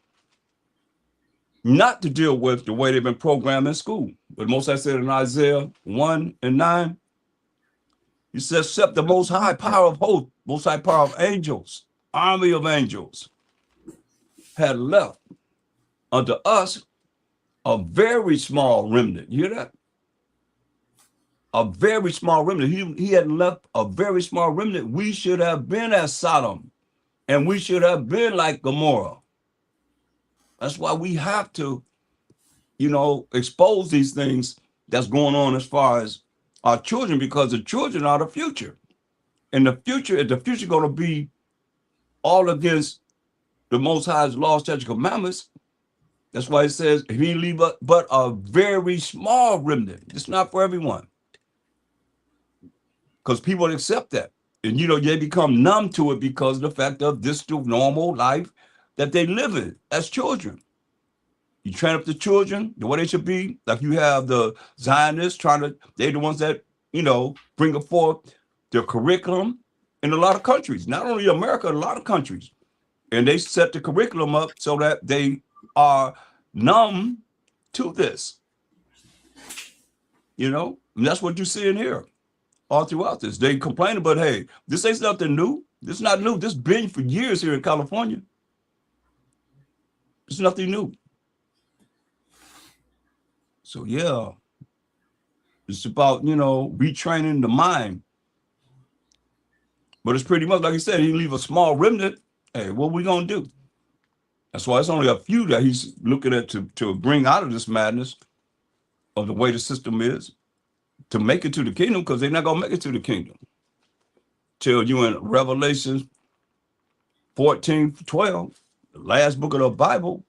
not to deal with the way they've been programmed in school. But most I said in Isaiah 1:9, he says, except the most high power of hosts, most high power of angels, army of angels, had left unto us a very small remnant. You hear that? A very small remnant. He had left a very small remnant. We should have been as Sodom, and we should have been like Gomorrah. That's why we have to, you know, expose these things that's going on as far as our children, because the children are the future. In the future, is the future going to be all against the Most High's laws, statutes, commandments? That's why it says he leave but a very small remnant. It's not for everyone, because people accept that, and they become numb to it because of the fact of this the normal life that they live in as children. You train up the children the way they should be. Like you have the Zionists they're the ones that bring forth their curriculum in a lot of countries, not only America, a lot of countries. And they set the curriculum up so that they are numb to this. And that's what you see in here all throughout this. They complain about, hey, this ain't nothing new. This is not new. This has been for years here in California. It's nothing new. So yeah, it's about, retraining the mind. But it's pretty much like he said, he leave a small remnant. Hey, what we gonna do? That's why it's only a few that he's looking at to bring out of this madness of the way the system is to make it to the kingdom, because they're not gonna make it to the kingdom till you in Revelation 14:12, the last book of the Bible.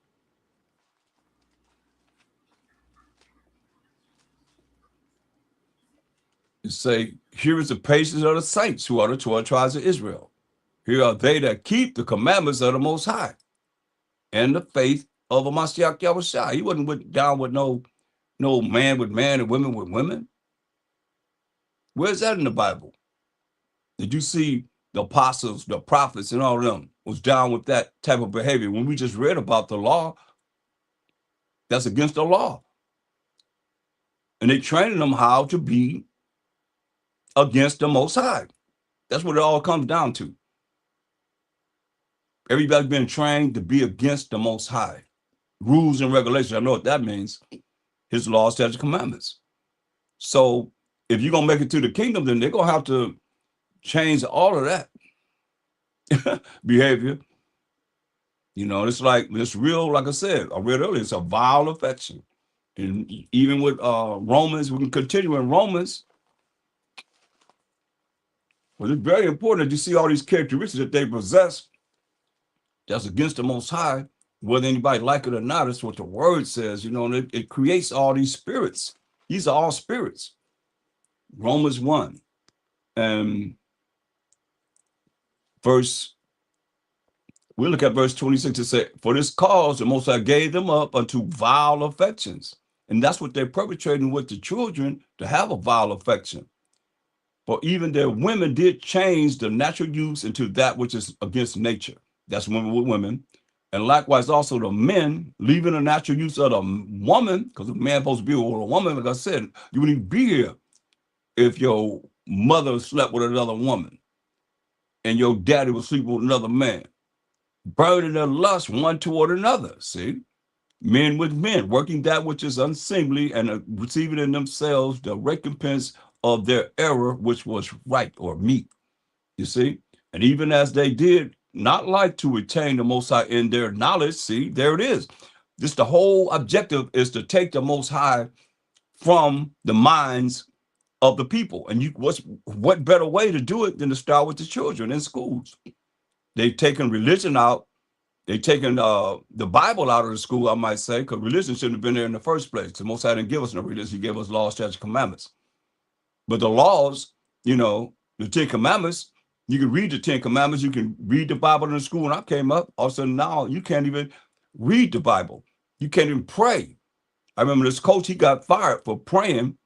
It say, here is the patience of the saints who are the 12 tribes of Israel. Here are they that keep the commandments of the Most High and the faith of a Mashiach Yahushua. He wasn't down with no man with man and women with women. Where's that in the Bible? Did you see the apostles, the prophets, and all of them was down with that type of behavior? When we just read about the law, that's against the law. And they training them how to be against the Most High. That's what it all comes down to. Everybody's been trained to be against the Most High. Rules and regulations, I know what that means. His laws, statutes, commandments. So if you're going to make it to the kingdom, then they're going to have to change all of that behavior. It's like, it's real, like I said, I read earlier, it's a vile affection. And even with Romans, we can continue in Romans. But it's very important that you see all these characteristics that they possess that's against the Most High, whether anybody like it or not. That's what the word says, and it creates all these spirits. These are all spirits. Romans 1 and we look at verse 26 to say, for this cause the Most High gave them up unto vile affections. And that's what they're perpetrating with the children, to have a vile affection. For even their women did change the natural use into that which is against nature. That's women with women. And likewise also the men, leaving the natural use of the woman, because a man supposed to be with a woman, like I said, you wouldn't even be here if your mother slept with another woman and your daddy was sleeping with another man, burning their lust one toward another. See, men with men, working that which is unseemly and receiving in themselves the recompense of their error, which was right or meet. You see, and even as they did not like to retain the Most High in their knowledge, see, there it is. This, the whole objective is to take the Most High from the minds of the people. And what better way to do it than to start with the children in schools? They've taken religion out. They've taken the Bible out of the school, I might say, because religion shouldn't have been there in the first place. The Most High didn't give us no religion. He gave us laws, statutes, commandments. But the laws, the 10 commandments, you can read the 10 commandments. You can read the Bible in the school. When I came up, all of a sudden now you can't even read the Bible. You can't even pray. I remember this coach, he got fired for praying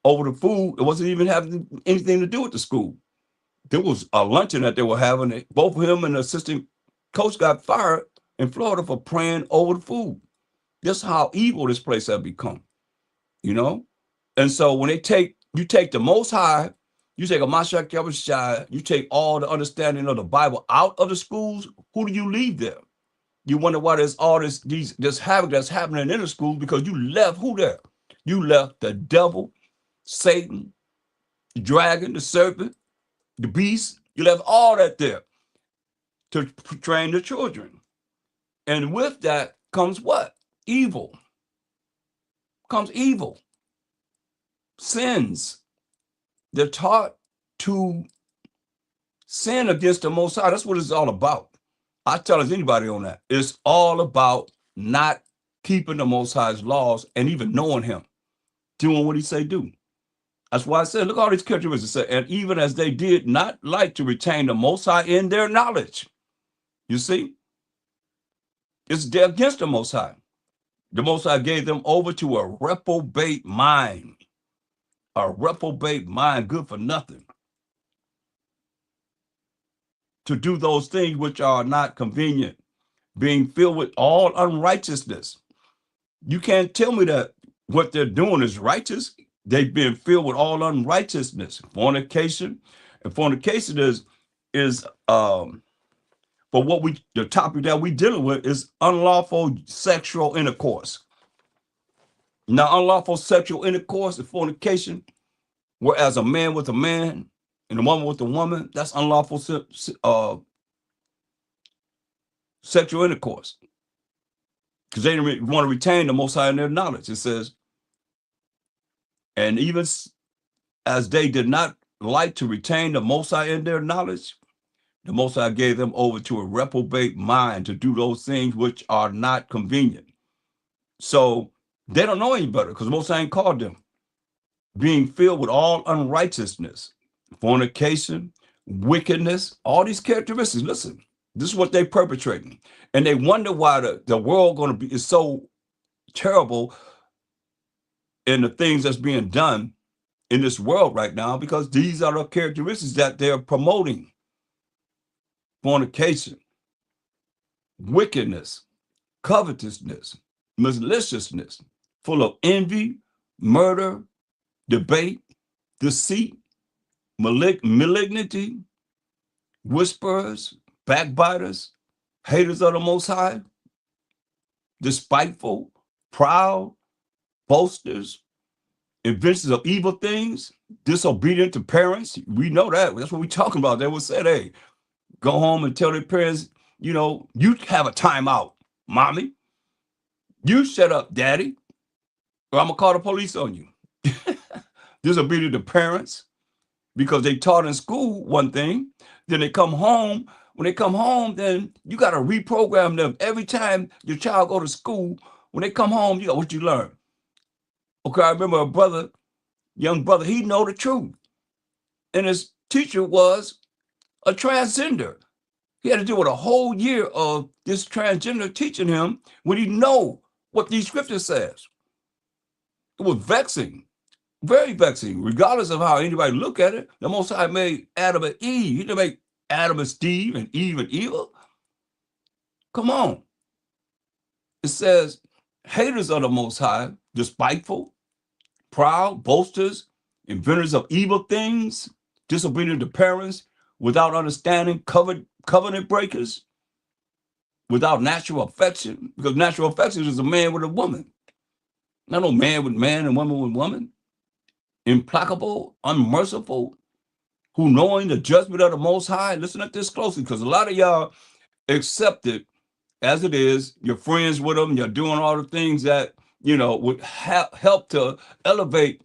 over the food. It wasn't even having anything to do with the school. There was a luncheon that they were having. Both him and the assistant coach got fired in Florida for praying over the food. That's how evil this place has become, And so when you take the Most High, you take a Mashiach Yahushua, you take all the understanding of the Bible out of the schools, who do you leave there? You wonder why there's all this havoc that's happening in the schools, because you left who there? You left the devil, Satan, the dragon, the serpent, the beast. You left all that there to train the children. And with that comes what? Evil. Comes evil. Sins. They're taught to Sin against the Most High. That's what it's all about. I challenge anybody on that. It's all about not keeping the Most High's laws and even knowing him, doing what he say do. That's why I said, look, all these characteristics say, and even as they did not like to retain the Most High in their knowledge. You see, it's against the Most High. The Most High gave them over to a reprobate mind. A reprobate mind, good for nothing. To do those things which are not convenient, being filled with all unrighteousness. You can't tell me that what they're doing is righteous. They've been filled with all unrighteousness, fornication. And fornication is but the topic that we dealing with is unlawful sexual intercourse. Now, unlawful sexual intercourse is fornication, whereas a man with a man and a woman with a woman, that's unlawful sexual intercourse. Because they want to retain the Most High in their knowledge. It says, and even as they did not like to retain the Most High in their knowledge, the Most High gave them over to a reprobate mind to do those things which are not convenient. So they don't know any better because the Most High ain't called them. Being filled with all unrighteousness, fornication, wickedness, all these characteristics. Listen, this is what they're perpetrating. And they wonder why the world is so terrible in the things that's being done in this world right now, because these are the characteristics that they're promoting. Fornication, wickedness, covetousness, maliciousness, full of envy, murder, debate, deceit, malignity, whisperers, backbiters, haters of the Most High, despiteful, proud, boasters, inventors of evil things, disobedient to parents. We know that. That's what we're talking about. They would say, hey, go home and tell their parents, you have a timeout, mommy. You shut up, daddy, or I'm going to call the police on you. Disobedient to parents because they taught in school one thing. Then they come home. When they come home, then you got to reprogram them. Every time your child go to school, when they come home, what you learn. Okay, I remember a young brother, he know the truth. And his teacher was a transgender. He had to deal with a whole year of this transgender teaching him when he know what these scriptures says. It was vexing, very vexing, regardless of how anybody look at it. The Most High made Adam and Eve. He didn't make Adam and Steve and Eve and Eva. Come on. It says, haters of the Most High, despiteful, proud, boasters, inventors of evil things, disobedient to parents, without understanding, covenant breakers, without natural affection, because natural affection is a man with a woman. Not no man with man and woman with woman. Implacable, unmerciful, who knowing the judgment of the Most High. Listen at this closely, because a lot of y'all accept it as it is. You're friends with them. You're doing all the things that, would help to elevate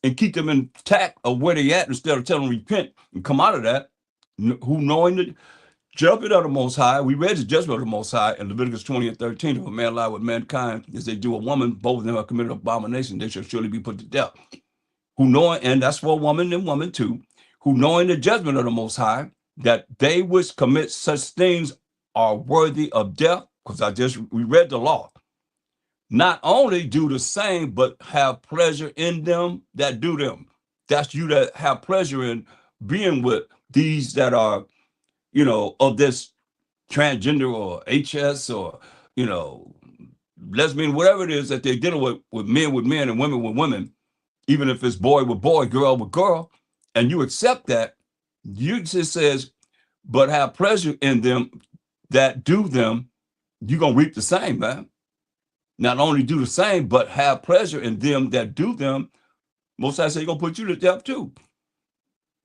and keep them intact of where they at instead of telling them repent and come out of that. Who knowing the judgment of the Most High. We read the judgment of the Most High in Leviticus 20:13. If a man lie with mankind as they do a woman, both of them have committed abomination, they shall surely be put to death. Who knowing, and that's for a woman and woman too, who knowing the judgment of the Most High, that they which commit such things are worthy of death, because we read the law. Not only do the same, but have pleasure in them that do them. That's you that have pleasure in being with these that are, of this transgender or HS or, lesbian, whatever it is that they're dealing with men and women with women, even if it's boy with boy, girl with girl, and you accept that, you just says, but have pleasure in them that do them, you're going to reap the same, man. Not only do the same, but have pleasure in them that do them. Most I say, going to put you to death too.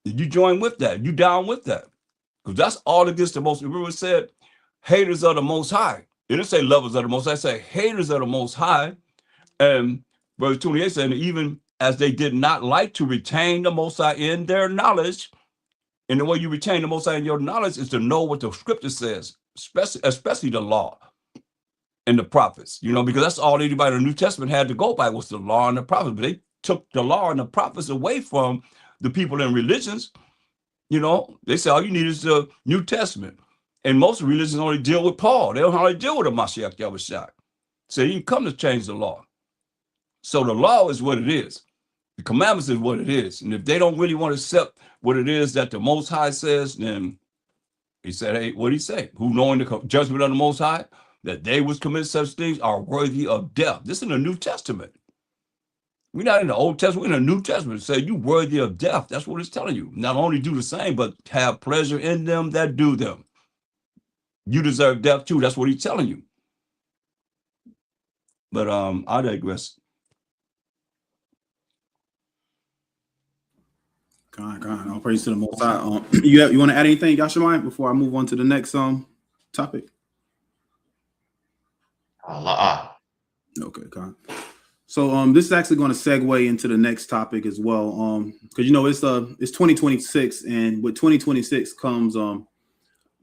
You join with that. You down with that. Because that's all against the Most. Remember it said, haters of the Most High. It didn't say lovers of the Most High. It said haters of the Most High. And verse 28 said, even as they did not like to retain the Most High in their knowledge, And the way you retain the Most High in your knowledge is to know what the scripture says, especially the law and the prophets, you know, because that's all anybody in the New Testament had to go by was the law and the prophets. But they took the law and the prophets away from the people in religions. You know, they say all you need is the New Testament. And most religions only deal with Paul. They don't hardly deal with the Mashiach Yahushua. So you can come to change the law. So the law is what it is. The commandments is what it is. And if they don't really want to accept what it is that the Most High says, then he said, hey, what did he say? Who knowing the judgment of the Most High, that they which commit such things are worthy of death. This is in the New Testament. We're not in the Old Testament, we're in the New Testament. It says you worthy of death. That's what it's telling you. Not only do the same, but have pleasure in them that do them. You deserve death too. That's what he's telling you. But I digress. God, all praise to the Most High. You want to add anything, Yashamai, before I move on to the next topic? Allah. Okay, God. So this is actually going to segue into the next topic as well. Because you know it's 2026, and with 2026 comes a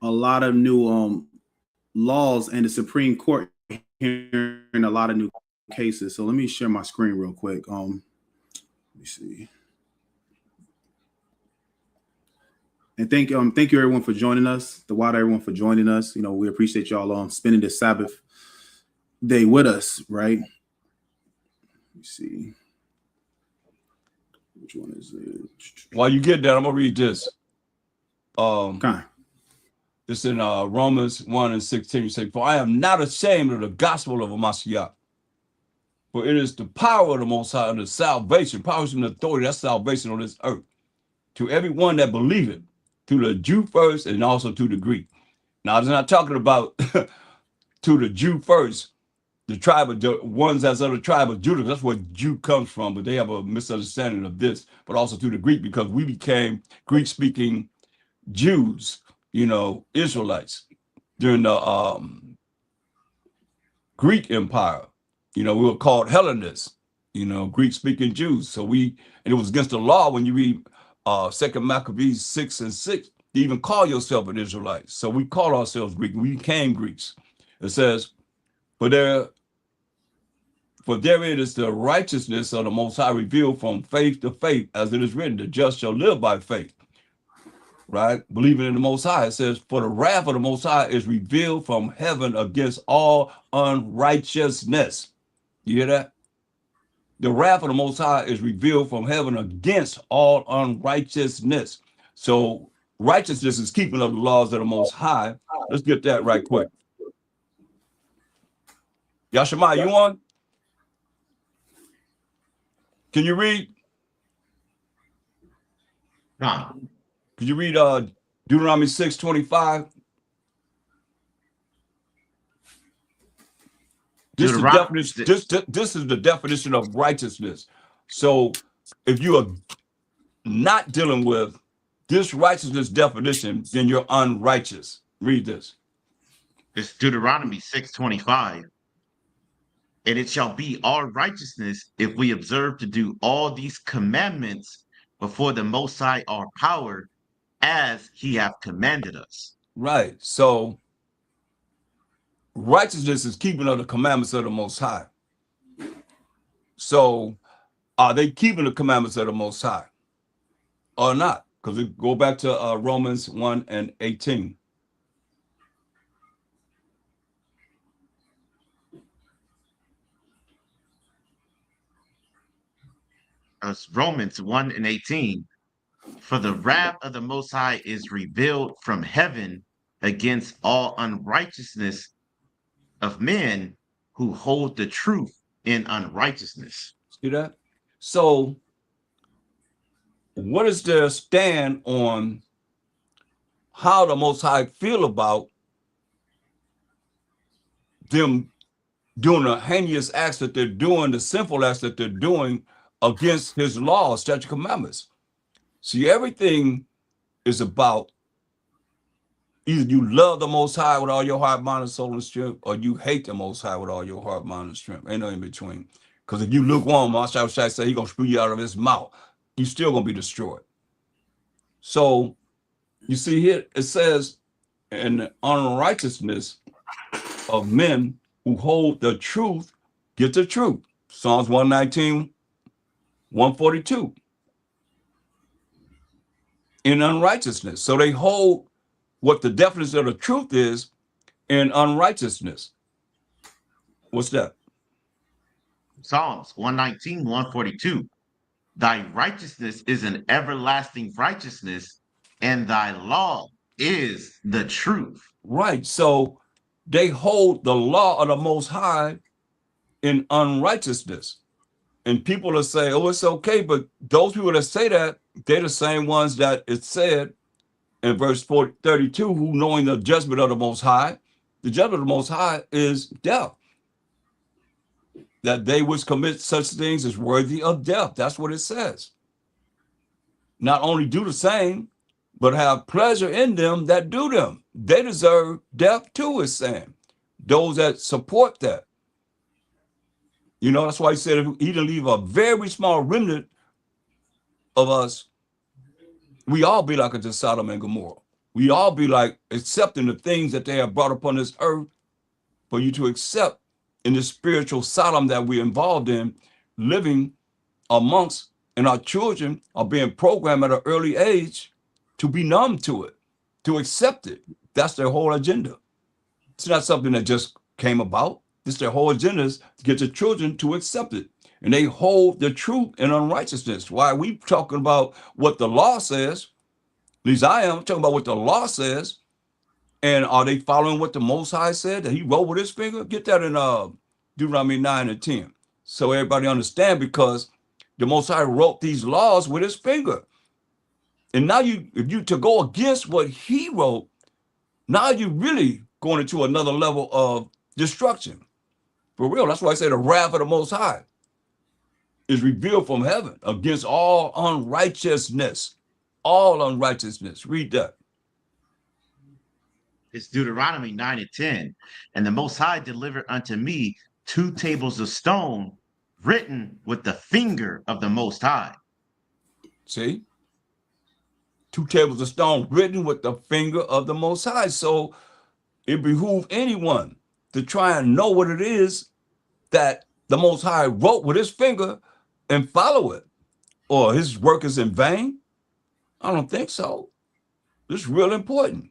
lot of new laws, and the Supreme Court hearing a lot of new cases. So let me share my screen real quick. Let me see. And thank you everyone for joining us. The water everyone for joining us. You know, we appreciate y'all spending this Sabbath day with us, right? Let me see. Which one is it? While you get that, I'm gonna read this. It's in Romans 1:16. You say, "For I am not ashamed of the gospel of Mashiach, for it is the power of the Most High and the salvation, power and authority, that's salvation on this earth, to everyone that believeth, to the Jew first and also to the Greek." Now, I'm not talking about to the Jew first, the tribe of the ones that's of the tribe of Judah. That's where Jew comes from, but they have a misunderstanding of this, but also to the Greek, because we became Greek-speaking Jews, you know, Israelites during the Greek Empire. You know, we were called Hellenists, you know, Greek-speaking Jews. So and it was against the law when you read 2 Maccabees 6:6, to even call yourself an Israelite. So we call ourselves Greek. We became Greeks. It says, for therein is the righteousness of the Most High revealed from faith to faith, as it is written, the just shall live by faith. Right? Believing in the Most High. It says, for the wrath of the Most High is revealed from heaven against all unrighteousness. You hear that? The wrath of the Most High is revealed from heaven against all unrighteousness. So righteousness is keeping of the laws of the Most High. Let's get that right quick. Yashima, you on? Can you read? No. Could you read Deuteronomy 6:25? This is the definition of righteousness. So if you are not dealing with this righteousness definition, then you're unrighteous. Read this. It's Deuteronomy 6:25. And it shall be our righteousness if we observe to do all these commandments before the Most High our power, as he hath commanded us. Right. So righteousness is keeping of the commandments of the Most High. So are they keeping the commandments of the Most High or not? Because we go back to Romans 1:18. Romans 1:18. For the wrath of the Most High is revealed from heaven against all unrighteousness of men who hold the truth in unrighteousness. See that? So what is their stand on how the Most High feel about them doing the heinous acts that they're doing, the sinful acts that they're doing against his laws, statute, commandments? See, everything is about either you love the Most High with all your heart, mind, and soul, and strength, or you hate the Most High with all your heart, mind, and strength. Ain't no in between. Because if you lukewarm, Mashiach say he's going to spew you out of his mouth. You're still going to be destroyed. So You see here, it says, and the unrighteousness of men who hold the truth get the truth. Psalms 119, 142. In unrighteousness. So they hold what the definition of the truth is in unrighteousness. What's that? Psalms 119, 142. Thy righteousness is an everlasting righteousness, and thy law is the truth. Right. So they hold the law of the Most High in unrighteousness. And people will say, oh, it's okay. But those people that say that, they're the same ones that it said in verse 32, who knowing the judgment of the Most High, the judgment of the Most High is death. That they which commit such things is worthy of death. That's what it says. Not only do the same, but have pleasure in them that do them. They deserve death too, it's saying. Those that support that. You know, that's why he said if he didn't leave a very small remnant of us, we all be like a Sodom and Gomorrah. We all be like accepting the things that they have brought upon this earth for you to accept in the spiritual Sodom that we're involved in, living amongst, and our children are being programmed at an early age to be numb to it, to accept it. That's their whole agenda. It's not something that just came about. It's their whole agenda is to get the children to accept it. And they hold the truth in unrighteousness. Why we talking about what the law says, at least I am talking about what the law says. And are they following what the Most High said that he wrote with his finger? Get that in Deuteronomy 9 and 10. So everybody understand, because the Most High wrote these laws with his finger. And now if you to go against what he wrote, now you're really going into another level of destruction. For real. That's why I say the wrath of the Most High is revealed from heaven against all unrighteousness. All unrighteousness. Read that. It's Deuteronomy 9 and 10. And the Most High delivered unto me 2 tables of stone written with the finger of the Most High. See? 2 tables of stone written with the finger of the Most High. So it behooves anyone to try and know what it is that the Most High wrote with his finger and follow it. Or his work is in vain? I don't think so. It's real important.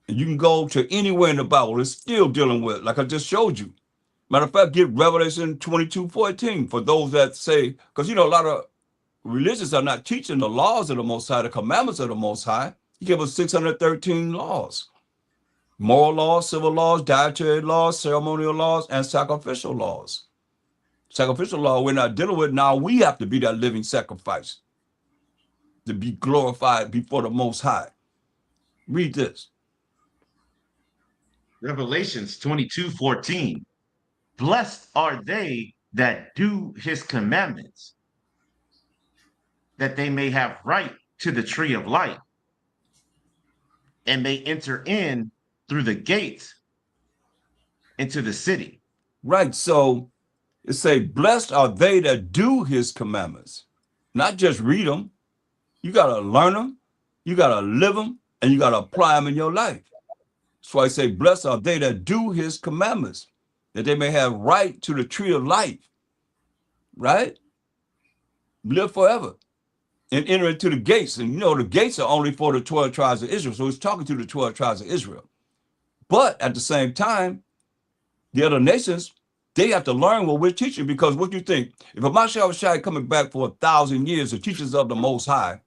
And you can go to anywhere in the Bible, it's still dealing with, like I just showed you. Matter of fact, get Revelation 22:14 for those that say, because you know, a lot of religions are not teaching the laws of the Most High, the commandments of the Most High. He gave us 613 laws. Moral laws, civil laws, dietary laws, ceremonial laws, and sacrificial laws. Sacrificial law we're not dealing with. Now we have to be that living sacrifice to be glorified before the Most High. Read this. Revelations 22:14. Blessed are they that do his commandments, that they may have right to the tree of life, and may enter in through the gates into the city. Right. So it say, blessed are they that do his commandments, not just read them. You got to learn them, you got to live them, and you got to apply them in your life. That's why I say, blessed are they that do his commandments, that they may have right to the tree of life, right? Live forever and enter into the gates. And you know, the gates are only for the 12 tribes of Israel. So he's talking to the 12 tribes of Israel. But at the same time, the other nations, they have to learn what we're teaching, because what you think, if a Yasharahla coming back for 1,000 years, the teachers of the Most High,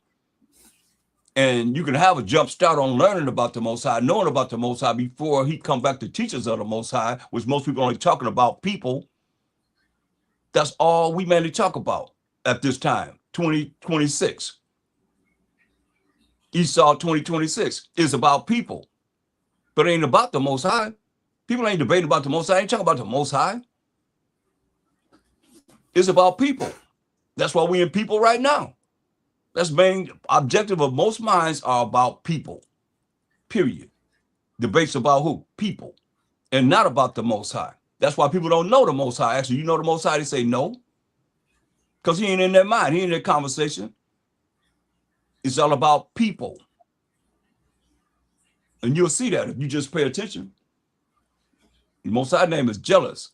and you can have a jump start on learning about the Most High, knowing about the Most High before he come back to teachers of the Most High, which most people are only talking about people. That's all we mainly talk about at this time, 2026. Esau 2026 is about people, but it ain't about the Most High. People ain't debating about the Most High. I ain't talking about the Most High. It's about people. That's why we in people right now. That's the main objective of most minds are about people, period. Debates about who? People, and not about the Most High. That's why people don't know the Most High. Actually, you know the Most High, they say no, because he ain't in their mind. He ain't in their conversation. It's all about people. And you'll see that if you just pay attention. The Most High name is jealous.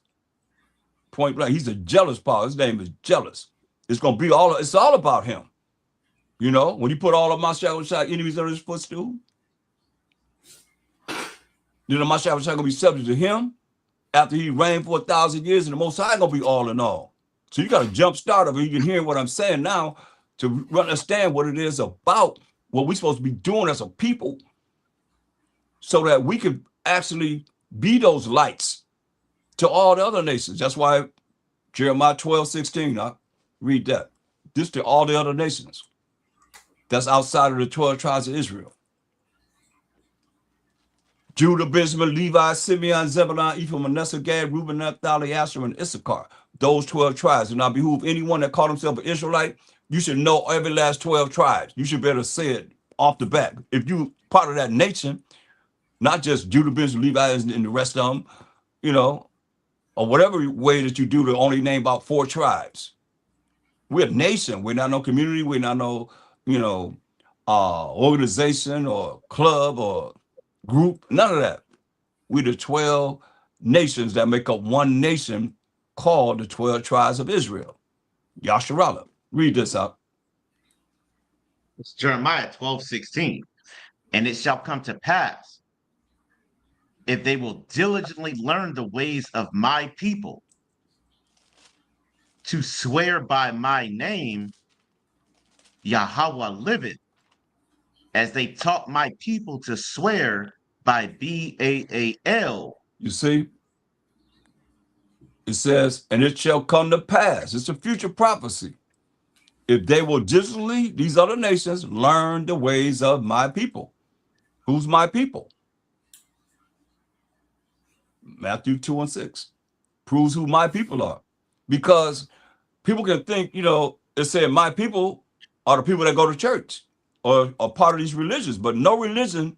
Point blank, he's a jealous power. His name is jealous. It's gonna be it's all about him. You know, when you put all of my enemies under his footstool, you know, my shadow gonna be subject to him after he reigned for 1,000 years, and the Most High gonna be all in all. So you got to jump start of it. You can hear what I'm saying now to understand what it is about, what we're supposed to be doing as a people, so that we can actually be those lights to all the other nations. That's why Jeremiah 12:16, I read that. This to all the other nations that's outside of the 12 tribes of Israel. Judah, Benjamin, Levi, Simeon, Zebulun, Ephraim, Manasseh, Gad, Reuben, Naphtali, Asher, and Issachar. Those 12 tribes. And I behoove anyone that called himself an Israelite, you should know every last 12 tribes. You should be able to say it off the bat. If you part of that nation, not just Judah, Benjamin, Levi, and the rest of them, you know, or whatever way that you do to only name about 4 tribes. We're a nation. We're not no community. We're not no, you know, organization or club or group. None of that. We're the 12 nations that make up one nation called the 12 tribes of Israel. Yasharahla. Read this out. It's Jeremiah 12:16. And it shall come to pass, if they will diligently learn the ways of my people, to swear by my name, Yahweh liveth, as they taught my people to swear by Baal. You see? It says, and it shall come to pass. It's a future prophecy. If they will diligently, these other nations, learn the ways of my people. Who's my people? Matthew 2:6 proves who my people are. Because people can think, you know, it said my people are the people that go to church or are part of these religions, but no religion,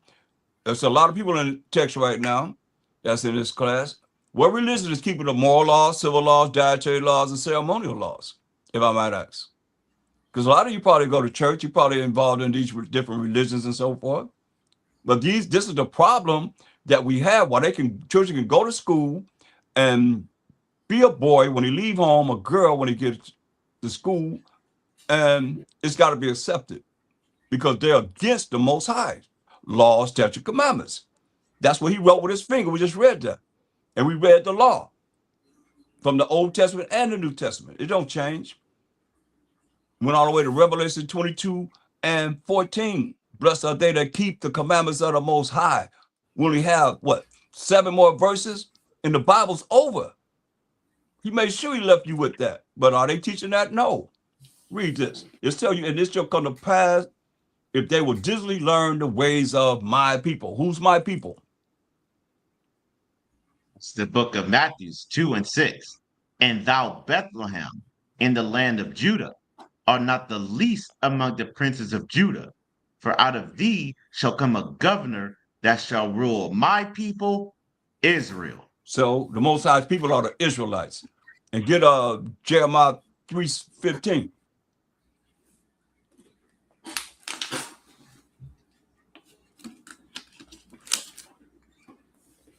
there's a lot of people in the text right now that's in this class. What religion is keeping the moral laws, civil laws, dietary laws, and ceremonial laws, if I might ask? Because a lot of you probably go to church, you're probably involved in these different religions and so forth. But this is the problem that we have. While children can go to school and be a boy when he leave home, a girl when he gets to school, and it's got to be accepted because they're against the Most High laws, statutes, commandments. That's what he wrote with his finger. We just read that, and we read the law from the Old Testament and the New Testament. It don't change. Went all the way to Revelation 22:14. Blessed are they that keep the commandments of the Most High. We only have, 7 more verses, and the Bible's over. He made sure he left you with that. But are they teaching that? No. Read this. It's tell you, and this shall come to pass if they will diligently learn the ways of my people. Who's my people? It's the book of Matthew 2:6. And thou, Bethlehem, in the land of Judah, are not the least among the princes of Judah. For out of thee shall come a governor that shall rule my people, Israel. So the Most High's people are the Israelites. And get Jeremiah 3:15.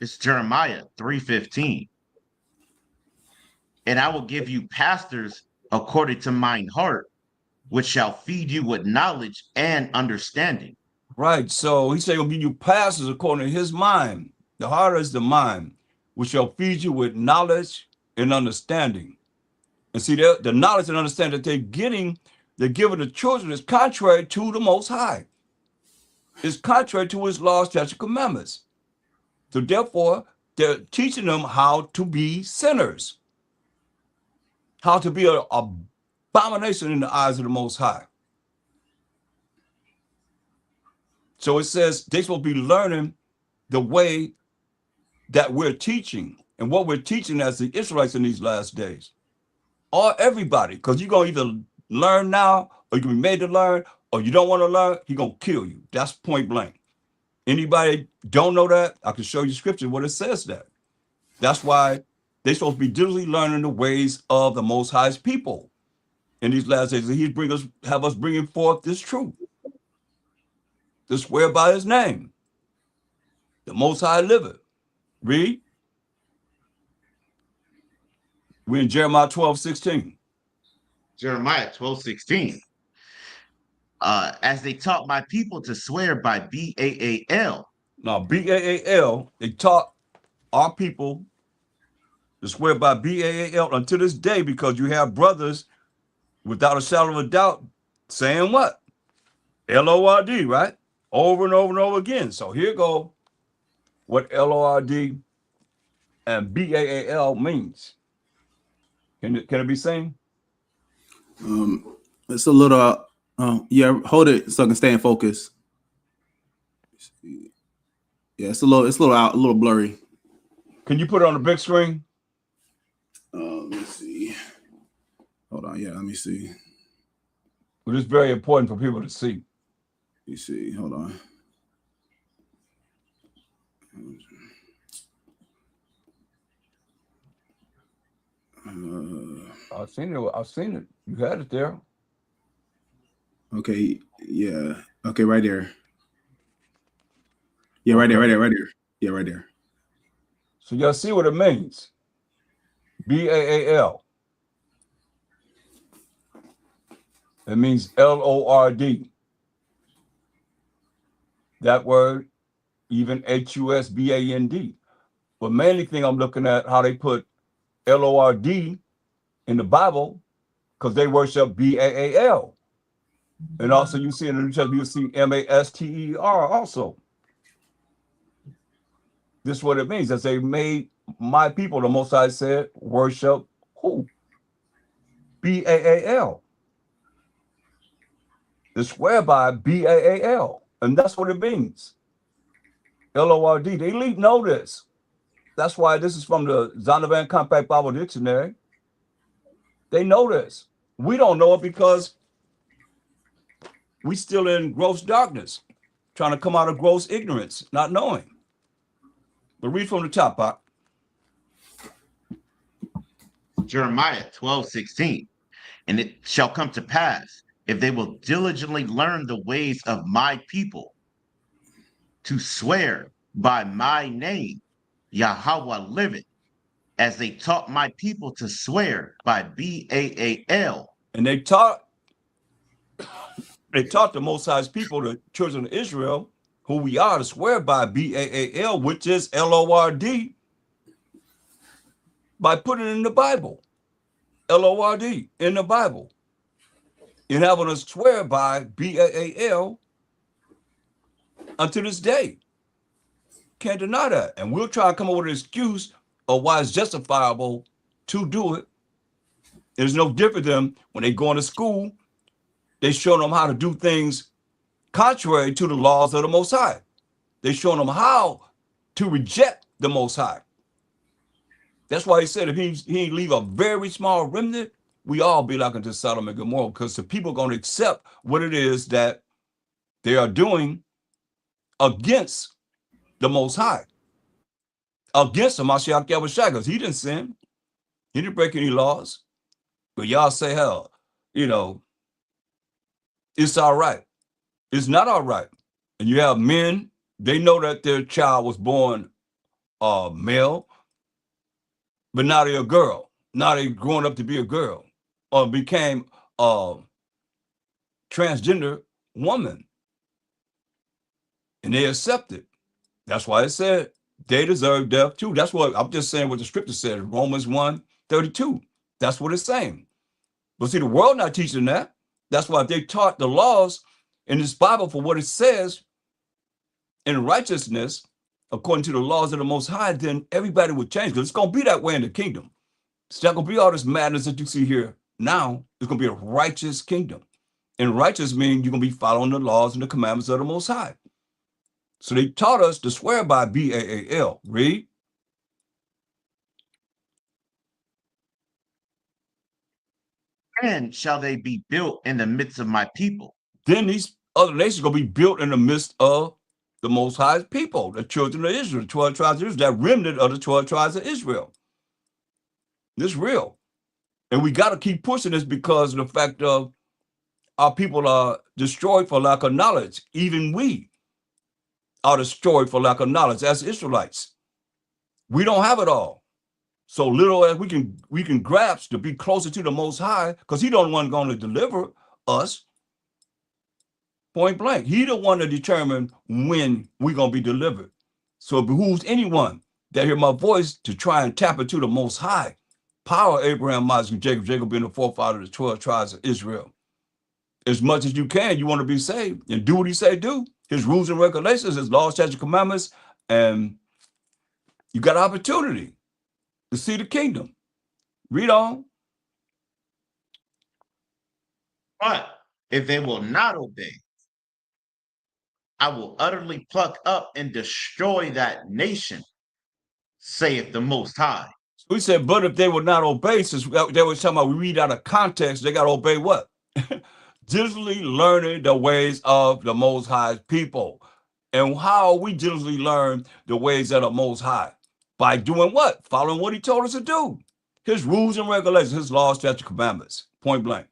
It's Jeremiah 3:15. And I will give you pastors according to mine heart, which shall feed you with knowledge and understanding. Right. So he said he'll give you pastors according to his mind. The heart is the mind, which shall feed you with knowledge and understanding. And see, the knowledge and understanding that they're giving the children is contrary to the Most High. It's contrary to his laws, statutes, commandments. So therefore, they're teaching them how to be sinners, how to be an abomination in the eyes of the Most High. So it says they're supposed to be learning the way that we're teaching and what we're teaching as the Israelites in these last days. Or everybody, because you're going to either learn now or you're going to be made to learn, or you don't want to learn, he's going to kill you. That's point blank. Anybody don't know that, I can show you scripture where it says that. That's why they're supposed to be diligently learning the ways of the Most High's people in these last days. He's have us bringing forth this truth, to swear by his name. The Most High liveth. Read. We're in Jeremiah 12:16. Jeremiah 12:16. As they taught my people to swear by Baal. Now, Baal, they taught our people to swear by Baal until this day, because you have brothers without a shadow of a doubt saying what? Lord, right? Over and over and over again. So here go what Lord and Baal means. Can it be seen? It's a little yeah, hold it so I can stay in focus. Yeah, it's a little blurry. Can you put it on the big screen? Let's see. Hold on, yeah, let me see. Well, it's very important for people to see. You see, hold on. I've seen it. You had it there. Okay, yeah. Okay, right there. Yeah, right there. Yeah, right there. So y'all see what it means. Baal. It means Lord. That word, even HUSBAND. But mainly thing I'm looking at how they put Lord in the Bible, because they worship Baal. And also you see in the New Testament, you see MASTER also. This is what it means. As they made my people, the Most High said, worship who? Baal. They swear by Baal. And that's what it means. Lord. They know this. That's why this is from the Zondervan Compact Bible Dictionary. They know this. We don't know it because we still in gross darkness, trying to come out of gross ignorance, not knowing. But read from the top, Pop. Jeremiah 12:16. And it shall come to pass, if they will diligently learn the ways of my people, to swear by my name, Yahweh liveth, as they taught my people to swear by Baal. And they taught the Most High's people, the children of Israel, who we are, to swear by Baal, which is Lord, by putting it in the Bible. Lord in the Bible. And having us swear by Baal until this day. Can't deny that. And we'll try to come up with an excuse of why it's justifiable to do it. There's no different than when they go into school, they show them how to do things contrary to the laws of the Most High. They show them how to reject the Most High. That's why he said if he leave a very small remnant, we all be like unto Sodom and Gomorrah, because the people are going to accept what it is that they are doing against the Most High, against the Mashiach Yahushua, because he didn't sin. He didn't break any laws. But y'all say, hell, it's all right. It's not all right. And you have men, they know that their child was born male, but now they're a girl. Now they're growing up to be a girl, or became a transgender woman. And they accept it. That's why it said they deserve death too. That's what I'm just saying what the scripture said, Romans 1:32. That's what it's saying. But see, the world not teaching that. That's why if they taught the laws in this Bible for what it says in righteousness, according to the laws of the Most High, then everybody would change. Because it's going to be that way in the kingdom. It's not going to be all this madness that you see here now. It's going to be a righteous kingdom. And righteous means you're going to be following the laws and the commandments of the Most High. So they taught us to swear by Baal. Read. And shall they be built in the midst of my people. Then these other nations are going to be built in the midst of the Most High's people, the children of Israel, the 12 tribes of Israel, that remnant of the 12 tribes of Israel. This is real. And we got to keep pushing this because of the fact of our people are destroyed for lack of knowledge, even we. are destroyed for lack of knowledge. As Israelites, we don't have it all. So little as we can grasp to be closer to the Most High, because He don't want going to deliver us. Point blank, He the one to determine when we're gonna be delivered. So it behooves anyone that hear my voice to try and tap into the Most High power. Abraham, Isaac, and Jacob being the forefather of the 12 tribes of Israel. As much as you can, you want to be saved and do what He say do. His rules and regulations, His laws, statutes, commandments, and you got an opportunity to see the kingdom. Read on. But if they will not obey, I will utterly pluck up and destroy that nation, saith the Most High. We said, but if they would not obey, since they were talking about, we read out of context, they got to obey what? Diligently learning the ways of the Most High people. And how we diligently learn the ways of the Most High? By doing what? Following what He told us to do. His rules and regulations, His laws, statutes, commandments, point blank.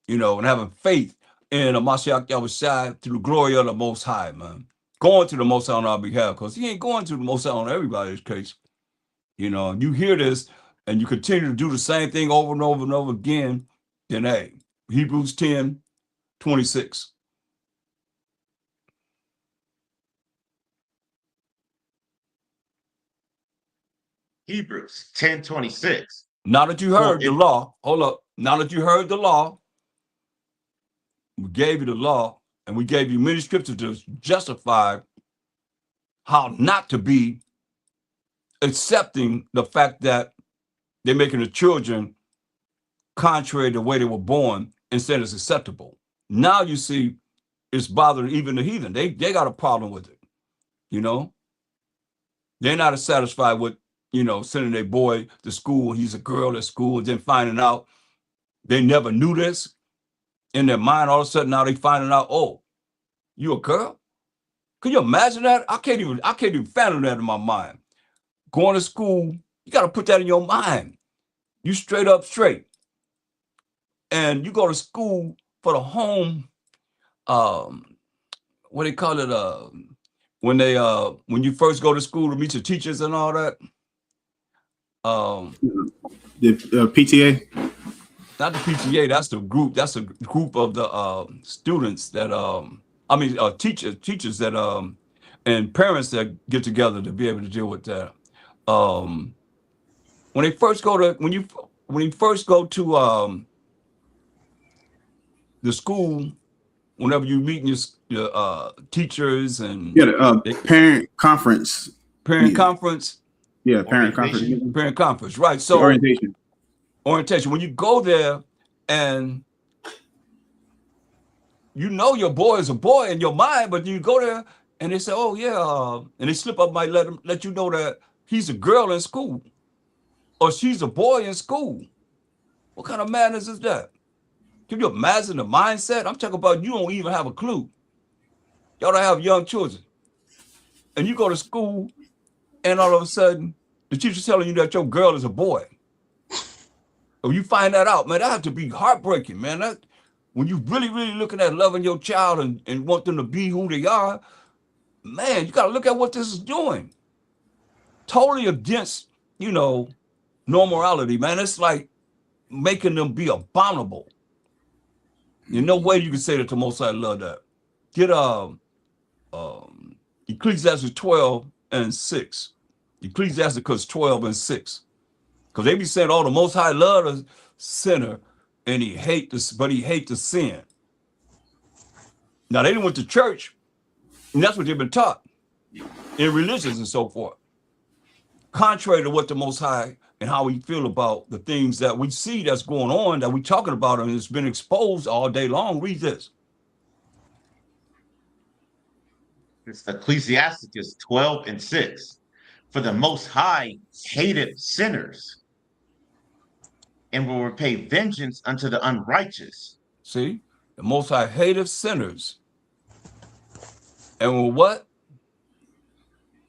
You know, and having faith in a Mashiach Yahushua through the glory of the Most High, man. Going to the Most High on our behalf, because He ain't going to the Most High on everybody's case. You know, you hear this and you continue to do the same thing over and over and over again, then hey, Hebrews 10:26. Hebrews 10:26. Now that you heard the law, hold up. Now that you heard the law, we gave you the law and we gave you many scriptures to justify how not to be accepting the fact that they're making the children contrary to the way they were born instead it's acceptable. Now you see it's bothering even the heathen. They got a problem with it. You know, they're not as satisfied with, you know, sending their boy to school. He's a girl at school, and then finding out they never knew this in their mind. All of a sudden now they finding out, oh, you a girl? Can you imagine that? I can't even fathom that in my mind. Going to school, you got to put that in your mind. You straight up straight. And you go to school for the home, what they call it, when you first go to school to meet your teachers and all that. The PTA? Not the PTA, that's the group. That's a group of the students that teachers that and parents that get together to be able to deal with that. When you first go to the school, whenever you meet your teachers and parent conference. Conference. Yeah, parent conference. Parent conference, right? So orientation. When you go there and you know your boy is a boy in your mind, but you go there and they say, oh yeah, and they slip up, might let you know that he's a girl in school or she's a boy in school. What kind of madness is that? Can you imagine the mindset? I'm talking about you don't even have a clue. Y'all don't have young children. And you go to school and all of a sudden the teacher's telling you that your girl is a boy. Or you find that out, man, that has to be heartbreaking, man. That when you really, really looking at loving your child and want them to be who they are, man, you got to look at what this is doing. Totally against, you know, normality, man. It's like making them be abominable. There's no way you can say that the Most High love that. Get Ecclesiastes 12:6. Ecclesiastes 12:6. Because they be saying, oh, the Most High love a sinner and he hate the sin. Now they didn't went to church, and that's what they've been taught in religions and so forth. Contrary to what the Most High and how we feel about the things that we see that's going on, that we talking about, and it's been exposed all day long. Read this. It's Ecclesiasticus 12:6. For the Most High hated sinners and will repay vengeance unto the unrighteous. See, the Most High hated sinners and will what?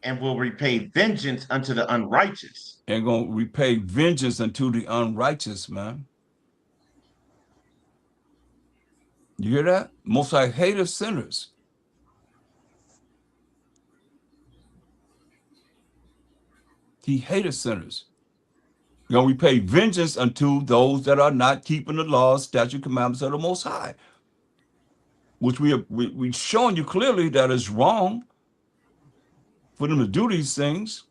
And will repay vengeance unto the unrighteous. And gonna repay vengeance unto the unrighteous, man. You hear that? Most High hated sinners. He hated sinners. You know, we pay vengeance unto those that are not keeping the laws, statute, commandments of the Most High, which we've shown you clearly that is wrong for them to do these things.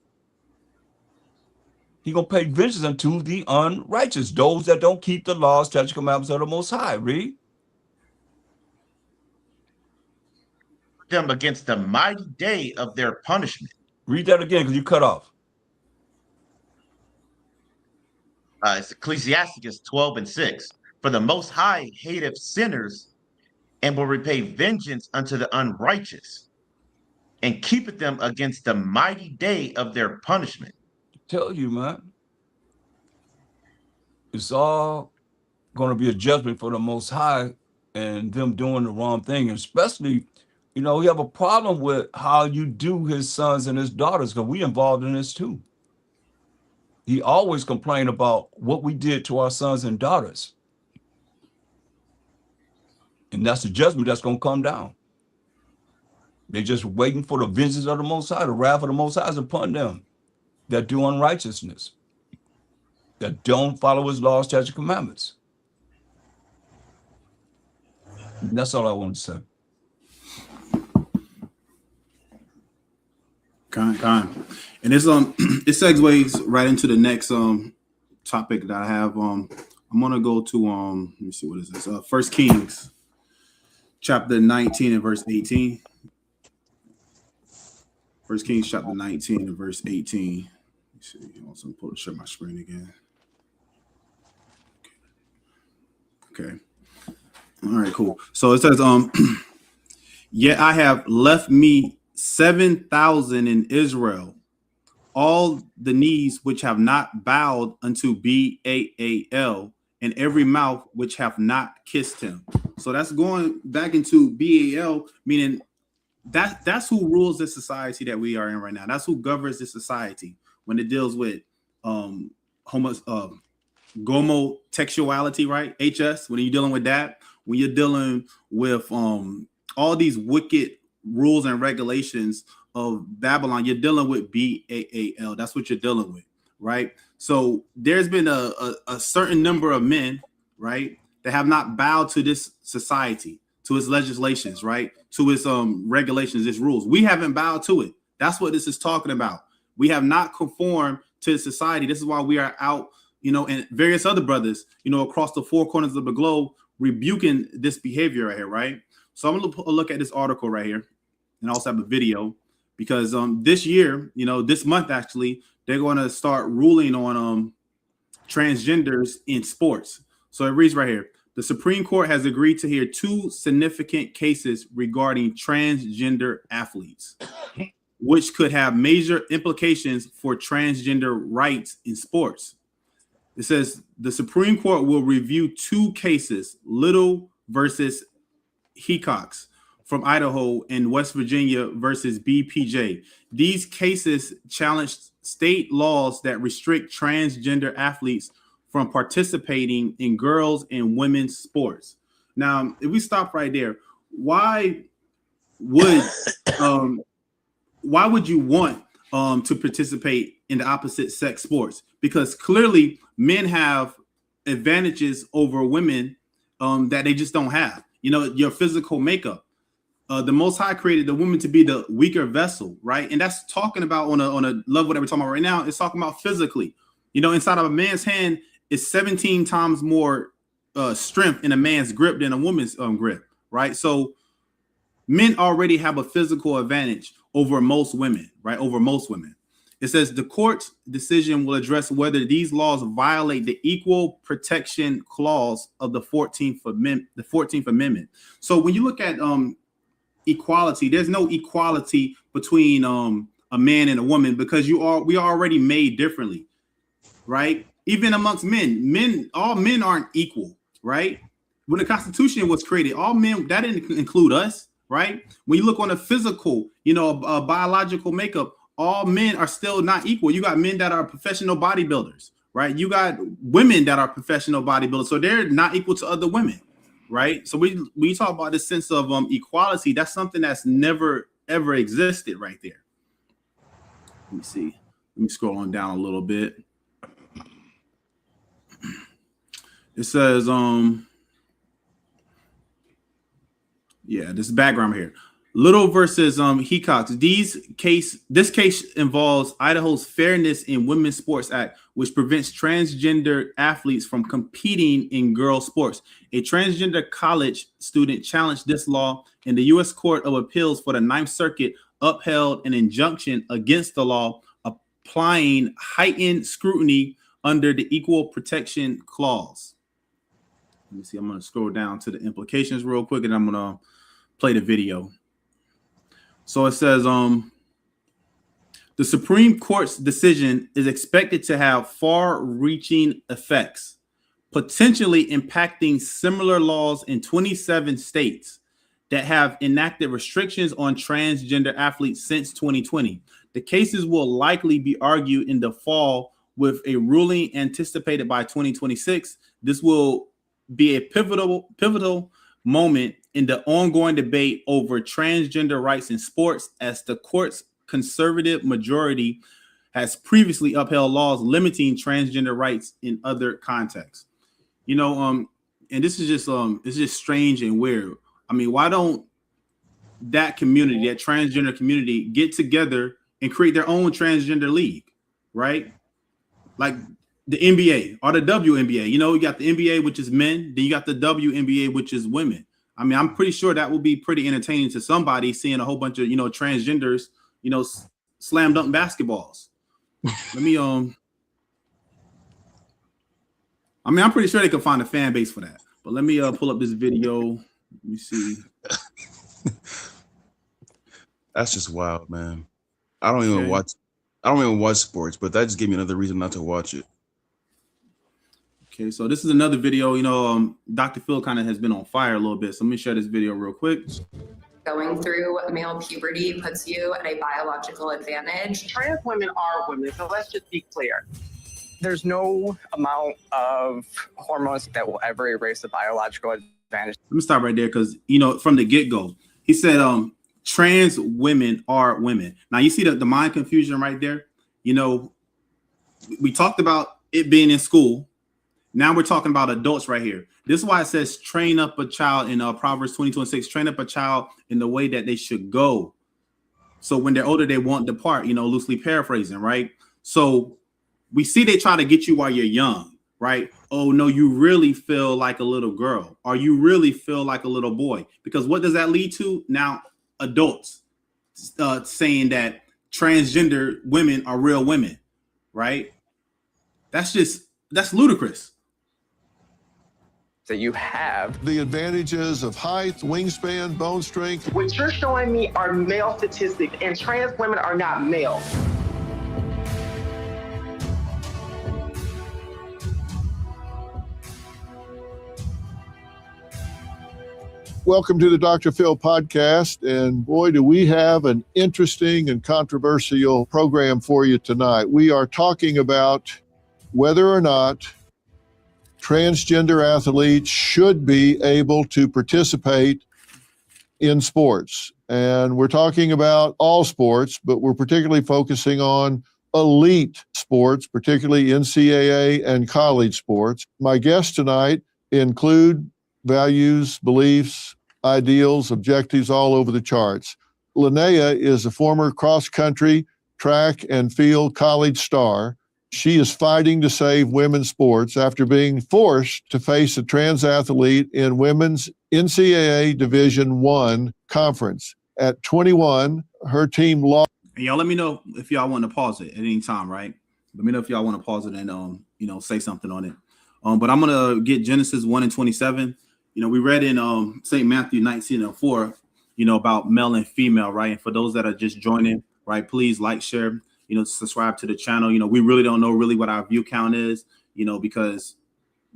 He gonna pay vengeance unto the unrighteous, those that don't keep the laws, statute, commandments of the Most High. Read. Them against the mighty day of their punishment. Read that again, because you cut off. It's Ecclesiasticus 12:6. For the Most High hateth sinners, and will repay vengeance unto the unrighteous, and keepeth them against the mighty day of their punishment. Tell you, man, it's all going to be a judgment for the Most High and them doing the wrong thing. Especially, you know, we have a problem with how you do his sons and his daughters, because we involved in this too. He always complained about what we did to our sons and daughters. And that's the judgment that's going to come down. They're just waiting for the vengeance of the Most High. The wrath of the Most High is upon them that do unrighteousness, that don't follow his laws, statutes, and commandments. And that's all I want to say. Kind. And it's it segues right into the next topic that I have. I'm gonna go to let me see, what is this? 1 Kings chapter 19 and verse 18. 1 Kings chapter 19 and verse 18. Let's see. I want to share my screen again. Okay. All right, cool. So it says, yet I have left me 7,000 in Israel, all the knees which have not bowed unto Baal, and every mouth which have not kissed him. So that's going back into Baal, meaning that's who rules the society that we are in right now. That's who governs the society when it deals with homosexuality, right? HS, when you're dealing with that, when you're dealing with all these wicked rules and regulations of Babylon, you're dealing with Baal. That's what you're dealing with, right? So there's been a certain number of men, right, that have not bowed to this society, to its legislations, right, to its regulations, its rules. We haven't bowed to it. That's what this is talking about. We have not conformed to society. This is why we are out, you know, and various other brothers, you know, across the four corners of the globe rebuking this behavior right here, right? So I'm going to look at this article right here, and I also have a video, because this year, you know, this month actually, they're going to start ruling on transgenders in sports. So it reads right here: the Supreme Court has agreed to hear 2 significant cases regarding transgender athletes, which could have major implications for transgender rights in sports. It says the Supreme Court will review 2 cases, Little versus Hecox from Idaho and West Virginia versus BPJ. These cases challenge state laws that restrict transgender athletes from participating in girls' and women's sports. Now, if we stop right there, why would you want to participate in the opposite sex sports? Because clearly men have advantages over women that they just don't have. You know, your physical makeup. The Most High created the woman to be the weaker vessel, right? And that's talking about on a level that we're talking about right now. It's talking about physically. You know, inside of a man's hand is 17 times more strength in a man's grip than a woman's grip, right? So men already have a physical advantage over most women, right? Over most women. It says the court's decision will address whether these laws violate the Equal Protection Clause of the 14th Amendment. So when you look at equality, there's no equality between a man and a woman, because we are already made differently, right? Even amongst men, all men aren't equal, right? When the Constitution was created, all men, that didn't include us, right? When you look on a physical, you know, a biological makeup, all men are still not equal. You got men that are professional bodybuilders, right? You got women that are professional bodybuilders, so they're not equal to other women, right? So we talk about this sense of equality. That's something that's never ever existed right there. Let me see. Let me scroll on down a little bit. It says, yeah, this background here. Little versus Hecox. This case involves Idaho's Fairness in Women's Sports Act, which prevents transgender athletes from competing in girls' sports. A transgender college student challenged this law, and the U.S. Court of Appeals for the Ninth Circuit upheld an injunction against the law, applying heightened scrutiny under the Equal Protection Clause. Let me see. I'm going to scroll down to the implications real quick, and I'm going to play the video. So it says, the Supreme Court's decision is expected to have far-reaching effects, potentially impacting similar laws in 27 states that have enacted restrictions on transgender athletes since 2020. The cases will likely be argued in the fall with a ruling anticipated by 2026. This will be a pivotal moment in the ongoing debate over transgender rights in sports, as the court's conservative majority has previously upheld laws limiting transgender rights in other contexts. You know, and this is just it's just strange and weird. I mean, why don't that community, that transgender community, get together and create their own transgender league, right? Like the NBA or the WNBA. You know, you got the NBA, which is men, then you got the WNBA, which is women. I mean, I'm pretty sure that will be pretty entertaining to somebody seeing a whole bunch of, transgenders, slam dunk basketballs. Let me, I mean, I'm pretty sure they can find a fan base for that. But let me pull up this video. Let me see. That's just wild, man. I don't even watch sports, but that just gave me another reason not to watch it. Okay, so this is another video. Dr. Phil kind of has been on fire a little bit. So let me share this video real quick. Going through male puberty puts you at a biological advantage. Trans women are women, so let's just be clear. There's no amount of hormones that will ever erase the biological advantage. Let me stop right there because, from the get-go, he said trans women are women. Now, you see the mind confusion right there? We talked about it being in school. Now we're talking about adults right here. This is why it says train up a child in Proverbs 22:6, train up a child in the way that they should go. So when they're older, they won't depart, loosely paraphrasing, right? So we see they try to get you while you're young, right? Oh, no, you really feel like a little girl, or you really feel like a little boy. Because what does that lead to? Now, adults saying that transgender women are real women, right? That's ludicrous. That you have. The advantages of height, wingspan, bone strength. What you're showing me are male statistics, and trans women are not male. Welcome to the Dr. Phil podcast. And boy, do we have an interesting and controversial program for you tonight. We are talking about whether or not transgender athletes should be able to participate in sports. And we're talking about all sports, but we're particularly focusing on elite sports, particularly NCAA and college sports. My guests tonight include values, beliefs, ideals, objectives all over the charts. Linnea is a former cross-country, track and field college star. She is fighting to save women's sports after being forced to face a trans athlete in women's NCAA Division I conference. At 21, her team lost. And y'all let me know if y'all want to pause it at any time, right? Let me know if y'all want to pause it and say something on it. But I'm gonna get Genesis 1:27. We read in St. Matthew 19:4, about male and female, right? And for those that are just joining, right, please like, share, subscribe to the channel. We really don't know what our view count is, because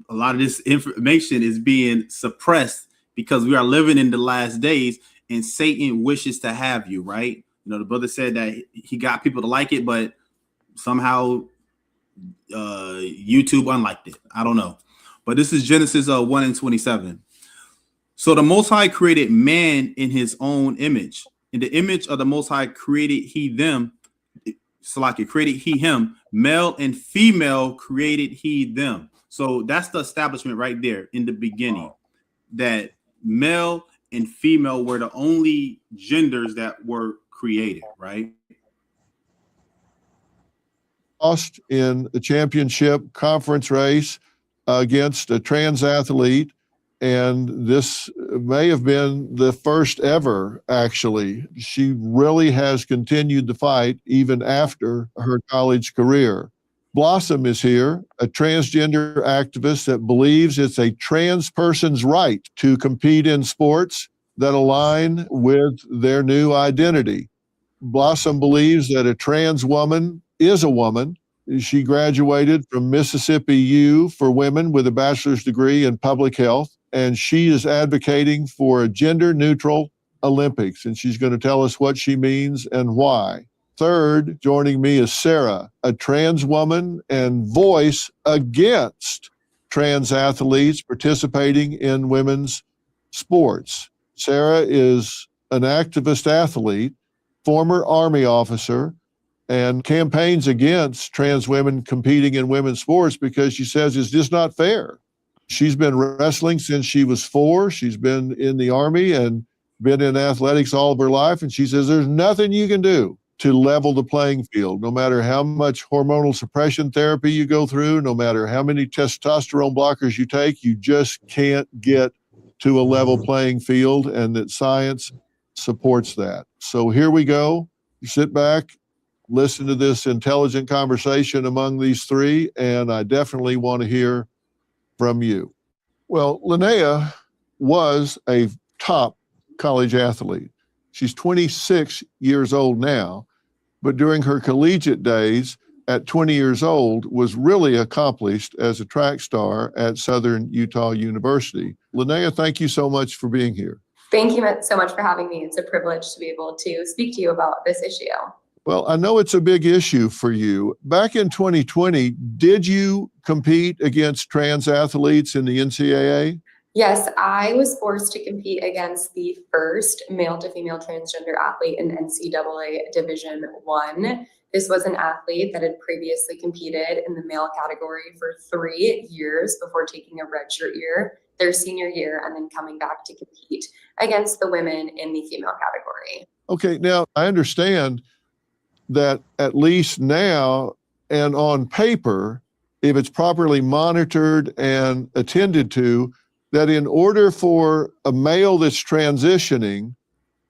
a lot of this information is being suppressed because we are living in the last days and Satan wishes to have you, right? The brother said that he got people to like it, but somehow YouTube unliked it. I don't know. But this is Genesis 1:27. So the Most High created man in his own image. In the image of the Most High created he them. Salaki created he him, male and female created he them. So that's the establishment right there in the beginning, that male and female were the only genders that were created, right? Lost in a championship conference race against a trans athlete. And this may have been the first ever, actually. She really has continued the fight even after her college career. Blossom is here, a transgender activist that believes it's a trans person's right to compete in sports that align with their new identity. Blossom believes that a trans woman is a woman. She graduated from Mississippi U for women with a bachelor's degree in public health, and she is advocating for a gender-neutral Olympics, and she's going to tell us what she means and why. Third, joining me is Sarah, a trans woman and voice against trans athletes participating in women's sports. Sarah is an activist athlete, former Army officer, and campaigns against trans women competing in women's sports because she says it's just not fair. She's been wrestling since she was 4. She's been in the Army and been in athletics all of her life. And she says there's nothing you can do to level the playing field, no matter how much hormonal suppression therapy you go through, no matter how many testosterone blockers you take, you just can't get to a level playing field, and that science supports that. So here we go. You sit back, listen to this intelligent conversation among these three, and I definitely want to hear from you. Well, Linnea was a top college athlete. She's 26 years old now, but during her collegiate days at 20 years old was really accomplished as a track star at Southern Utah University. Linnea, thank you so much for being here. Thank you so much for having me. It's a privilege to be able to speak to you about this issue. Well, I know it's a big issue for you. Back in 2020, did you compete against trans athletes in the NCAA? Yes, I was forced to compete against the first male to female transgender athlete in NCAA Division I. This was an athlete that had previously competed in the male category for 3 years before taking a redshirt year, their senior year, and then coming back to compete against the women in the female category. Okay, now I understand that at least now and on paper, if it's properly monitored and attended to, that in order for a male that's transitioning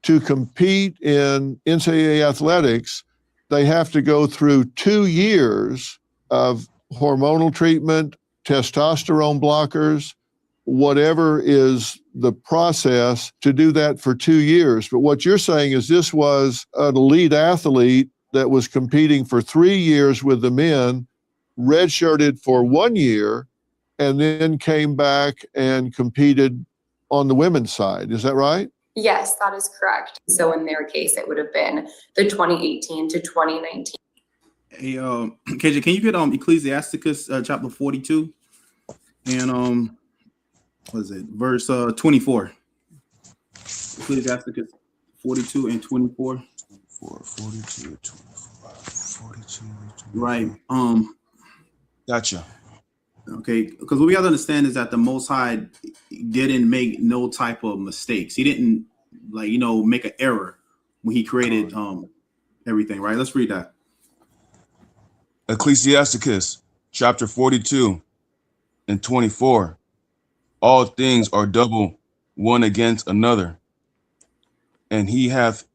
to compete in NCAA athletics, they have to go through 2 years of hormonal treatment, testosterone blockers, whatever is the process to do that for 2 years. But what you're saying is this was an elite athlete that was competing for 3 years with the men, redshirted for 1 year, and then came back and competed on the women's side. Is that right? Yes, that is correct. So in their case, it would have been the 2018 to 2019. Hey, KJ, can you get Ecclesiasticus chapter 42 and what is it, verse 24? Ecclesiasticus 42 and 24. 42, 24, 42, 24. Right. Gotcha. Okay, because what we have to understand is that the Most High didn't make no type of mistakes. He didn't make an error when he created everything. Right. Let's read that. Ecclesiasticus chapter 42 and 24. All things are double one against another, and he hath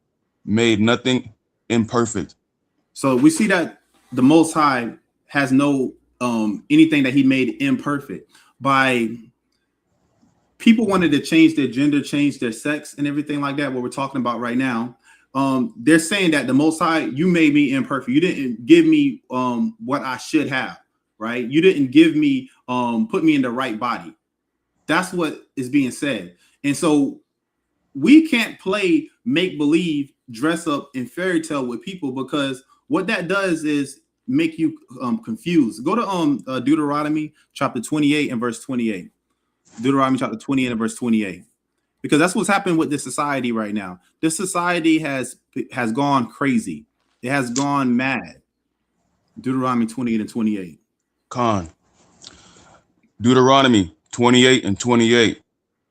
made nothing imperfect. So we see that the Most High has no anything that he made imperfect. By people wanted to change their gender, change their sex and everything like that, what we're talking about right now, they're saying that the Most High, you made me imperfect. You didn't give me what I should have, right? You didn't give me, put me in the right body. That's what is being said. And so we can't play make-believe, dress up in fairy tale with people, because what that does is make you confused. Go to Deuteronomy chapter 28 and verse 28. Deuteronomy chapter 28 and verse 28. Because that's what's happening with this society right now. This society has gone crazy. It has gone mad. Deuteronomy 28 and 28. Con. Deuteronomy 28 and 28.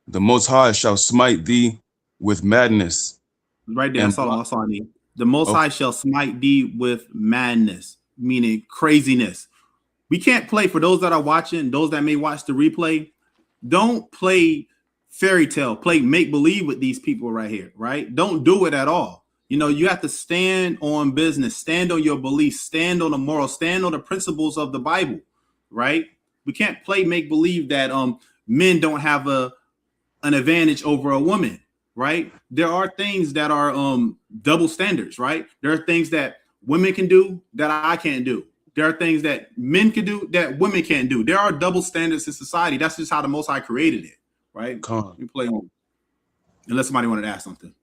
The Most High shall smite thee with madness. Right there, that's all I need. The Most High shall smite thee with madness, meaning craziness. We can't play, for those that are watching, those that may watch the replay, don't play fairy tale, play make-believe with these people right here, right? Don't do it at all. You know, you have to stand on business, stand on your beliefs, stand on the morals, stand on the principles of the Bible, right? We can't play make-believe that men don't have an advantage over a woman, right? There are things that are double standards, right? There are things that women can do that I can't do. There are things that men can do that women can't do. There are double standards in society. That's just how the Most High created it, right? You play on. Unless somebody wanted to ask something.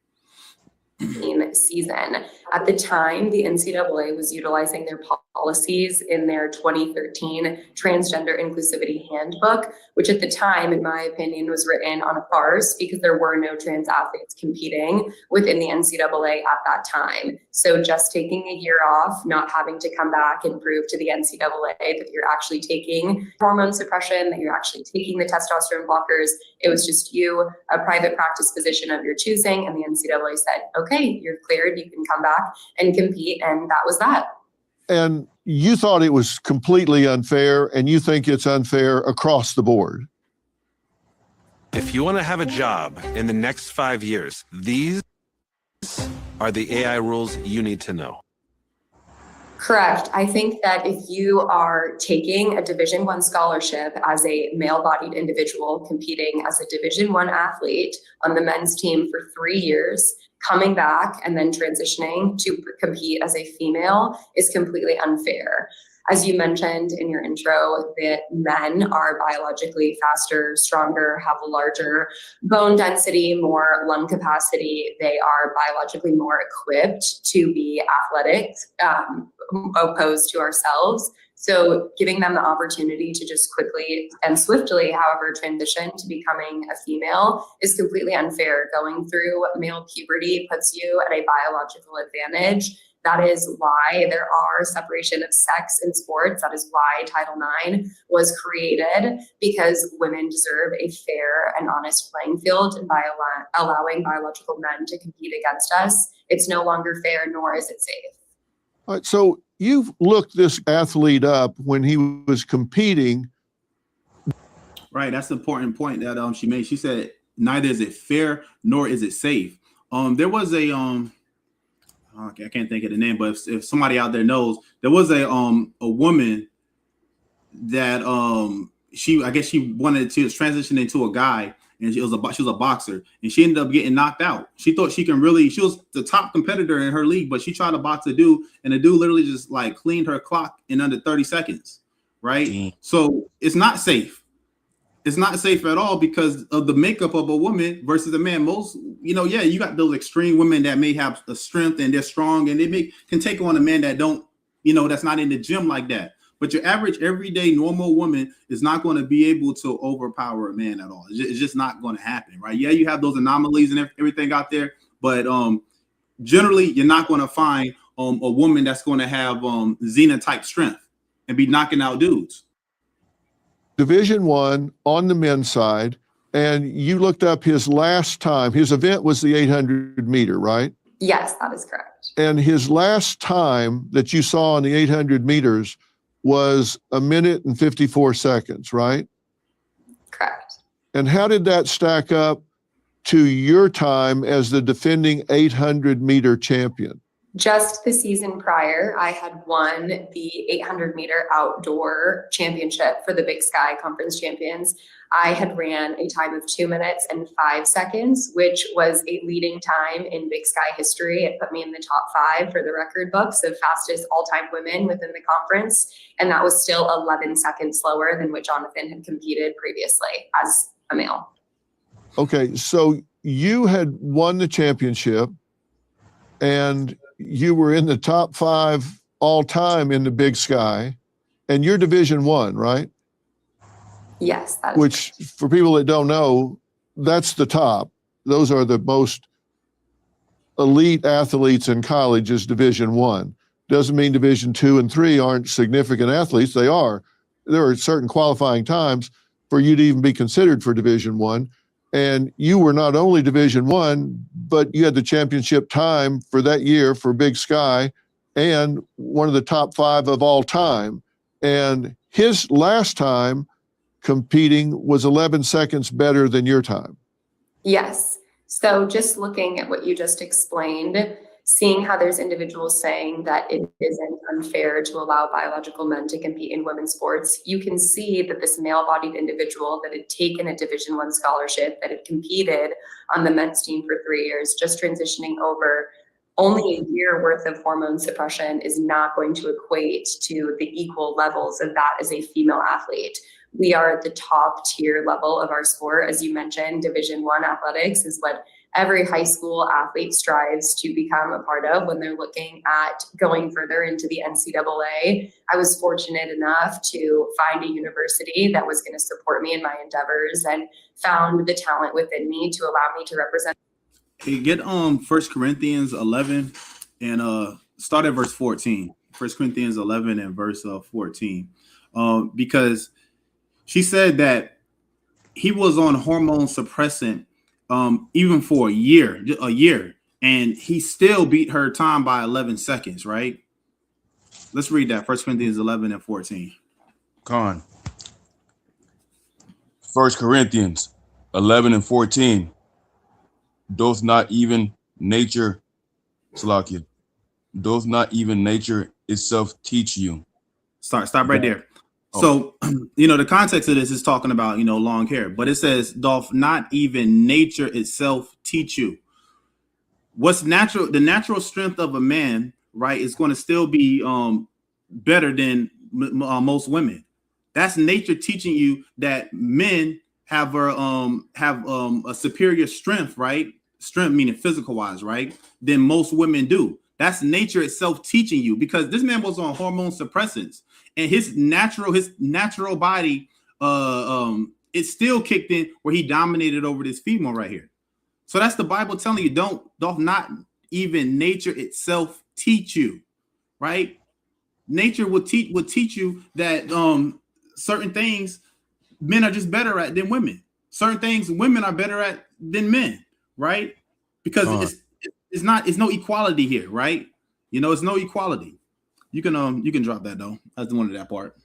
Season. At the time, the NCAA was utilizing their policies in their 2013 Transgender Inclusivity Handbook, which at the time, in my opinion, was written on a farce because there were no trans athletes competing within the NCAA at that time. So just taking a year off, not having to come back and prove to the NCAA that you're actually taking hormone suppression, that you're actually taking the testosterone blockers, it was just you, a private practice physician of your choosing, and the NCAA said, okay, you're cleared, you can come back and compete, and that was that. And you thought it was completely unfair, and you think it's unfair across the board. If you want to have a job in the next 5 years, these are the AI rules you need to know. Correct. I think that if you are taking a Division I scholarship as a male-bodied individual competing as a Division I athlete on the men's team for 3 years, coming back and then transitioning to compete as a female is completely unfair. As you mentioned in your intro, that men are biologically faster, stronger, have a larger bone density, more lung capacity. They are biologically more equipped to be athletic, opposed to ourselves. So giving them the opportunity to just quickly and swiftly, however, transition to becoming a female is completely unfair. Going through male puberty puts you at a biological advantage. That is why there are separation of sex in sports. That is why Title IX was created, because women deserve a fair and honest playing field. And by allowing biological men to compete against us, it's no longer fair, nor is it safe. All right, so you've looked this athlete up when he was competing. Right, that's the important point that she made. She said neither is it fair nor is it safe. There was a I can't think of the name, but if somebody out there knows, there was a woman that I guess she wanted to transition into a guy, and she was a boxer, and she ended up getting knocked out. She thought she was the top competitor in her league, but she tried to box a dude, and the dude literally just like cleaned her clock in under 30 seconds. Right. So it's not safe. It's not safe at all because of the makeup of a woman versus a man. Most, you got those extreme women that may have the strength and they're strong and they can take on a man that don't, that's not in the gym like that. But your average, everyday, normal woman is not going to be able to overpower a man at all. It's just not going to happen, right? Yeah, you have those anomalies and everything out there, but generally, you're not going to find a woman that's going to have Xena type strength and be knocking out dudes. Division I on the men's side, and you looked up his last time. His event was the 800 meter, right? Yes, that is correct. And his last time that you saw on the 800 meters was 1 minute and 54 seconds, right? Correct. And how did that stack up to your time as the defending 800 meter champion? Just the season prior, I had won the 800 meter outdoor championship for the Big Sky Conference Champions. I had ran a time of 2 minutes and 5 seconds, which was a leading time in Big Sky history. It put me in the top 5 for the record books of fastest all-time women within the conference. And that was still 11 seconds slower than what Jonathan had competed previously as a male. Okay, so you had won the championship and you were in the top 5 all time in the Big Sky, and you're Division I, right? Yes. That is Which, correct. For people that don't know, that's the top. Those are the most elite athletes in college is Division I. doesn't mean Division 2 and 3 aren't significant athletes. They are. There are certain qualifying times for you to even be considered for Division 1. And you were not only Division 1, but you had the championship time for that year for Big Sky and one of the top 5 of all time. And his last time competing was 11 seconds better than your time. Yes. So just looking at what you just explained, seeing how there's individuals saying that it isn't unfair to allow biological men to compete in women's sports, you can see that this male-bodied individual that had taken a Division I scholarship, that had competed on the men's team for 3 years, just transitioning over, only a year worth of hormone suppression is not going to equate to the equal levels of that as a female athlete. We are at the top tier level of our sport. As you mentioned, Division I athletics is what every high school athlete strives to become a part of when they're looking at going further into the NCAA. I was fortunate enough to find a university that was going to support me in my endeavors and found the talent within me to allow me to represent. Hey, get 1 Corinthians 11 and start at verse 14. 1 Corinthians 11 and verse 14. Because she said that he was on hormone suppressant even for a year, and he still beat her time by 11 seconds, right? Let's read that, 1 Corinthians 11 and 14. Con. 1 Corinthians 11 and 14. Doth not even nature, Salakia, doth not even nature itself teach you? Stop right there. So, the context of this is talking about, long hair, but it says, doth not even nature itself teach you? What's natural? The natural strength of a man, right, is going to still be better than most women. That's nature teaching you that men have a superior strength, right? Strength meaning physical wise, right? Than most women do. That's nature itself teaching you, because this man was on hormone suppressants. And his natural body, it still kicked in where he dominated over this female right here. So that's the Bible telling you, doth not even nature itself teach you, right? Nature will teach you that certain things men are just better at than women. Certain things women are better at than men, right? Because it's no equality here, right? It's no equality. You can drop that though. I just wanted that part.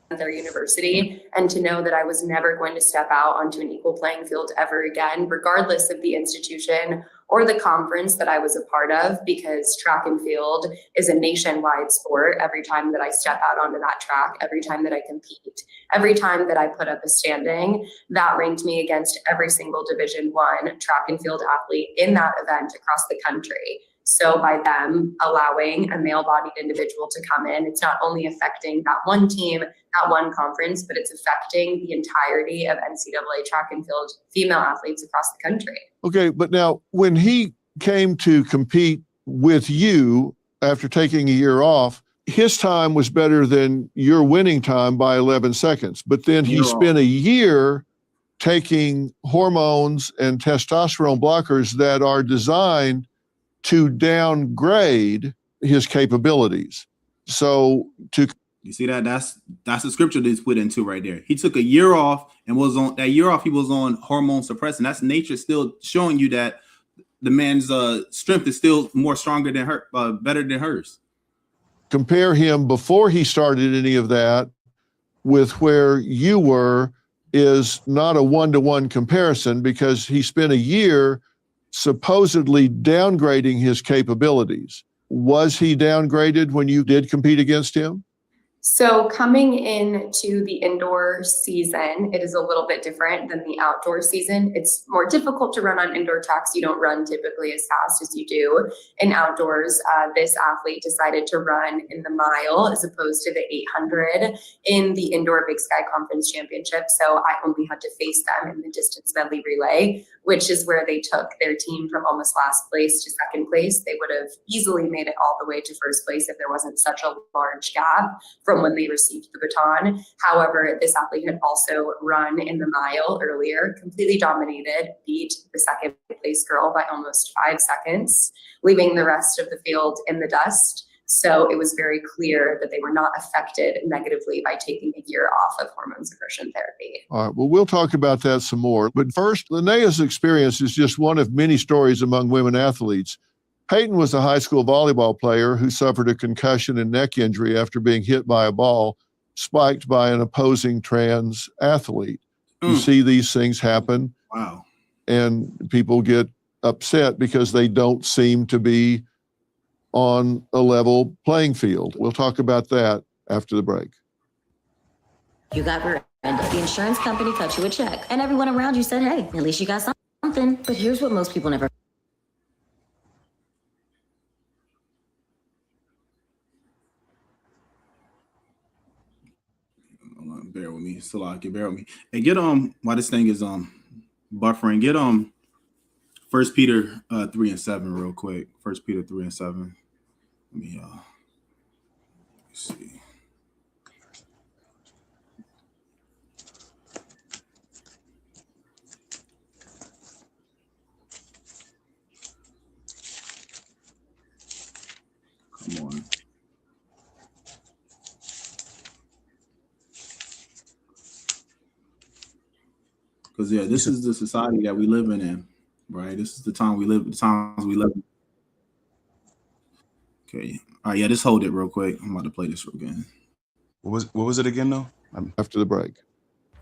Their university, and to know that I was never going to step out onto an equal playing field ever again, regardless of the institution or the conference that I was a part of, because track and field is a nationwide sport. Every time that I step out onto that track, every time that I compete, every time that I put up a standing, that ranked me against every single Division I track and field athlete in that event across the country. So by them allowing a male-bodied individual to come in, it's not only affecting that one team, that one conference, but it's affecting the entirety of NCAA track and field female athletes across the country. Okay, but now when he came to compete with you after taking a year off, his time was better than your winning time by 11 seconds. But then he spent a year taking hormones and testosterone blockers that are designed to downgrade his capabilities. So you see that's the scripture that's put into right there. He took a year off and was on that year off. He was on hormone suppressant. That's nature still showing you that the man's strength is still more stronger than her, better than hers. Compare him before he started any of that with where you were is not a one-to-one comparison, because he spent a year supposedly downgrading his capabilities. Was he downgraded when you did compete against him? So coming into the indoor season, it is a little bit different than the outdoor season. It's more difficult to run on indoor tracks. You don't run typically as fast as you do in outdoors. This athlete decided to run in the mile as opposed to the 800 in the indoor Big Sky Conference Championship. So I only had to face them in the distance medley relay, which is where they took their team from almost last place to second place. They would have easily made it all the way to first place if there wasn't such a large gap from when they received the baton. However, this athlete had also run in the mile earlier, completely dominated, beat the second place girl by almost 5 seconds, leaving the rest of the field in the dust. So it was very clear that they were not affected negatively by taking a year off of hormone suppression therapy. All right, well, we'll talk about that some more. But first, Linnea's experience is just one of many stories among women athletes. Peyton was a high school volleyball player who suffered a concussion and neck injury after being hit by a ball spiked by an opposing trans athlete. You see these things happen. Wow. And people get upset because they don't seem to be on a level playing field. We'll talk about that after the break. You got rear-ended. The insurance company cut you a check, and everyone around you said, hey, at least you got something. But here's what most people never. Bear with me. Salaki, bear with me. And get while this thing is buffering, get 1 Peter 3:7 real quick. 1 Peter 3:7. Let me see. Come on. Because yeah, this is the society that we live in, right? This is the time we live, the times we live in. Okay. All right, yeah, just hold it real quick. I'm about to play this again. What was it again though? After the break.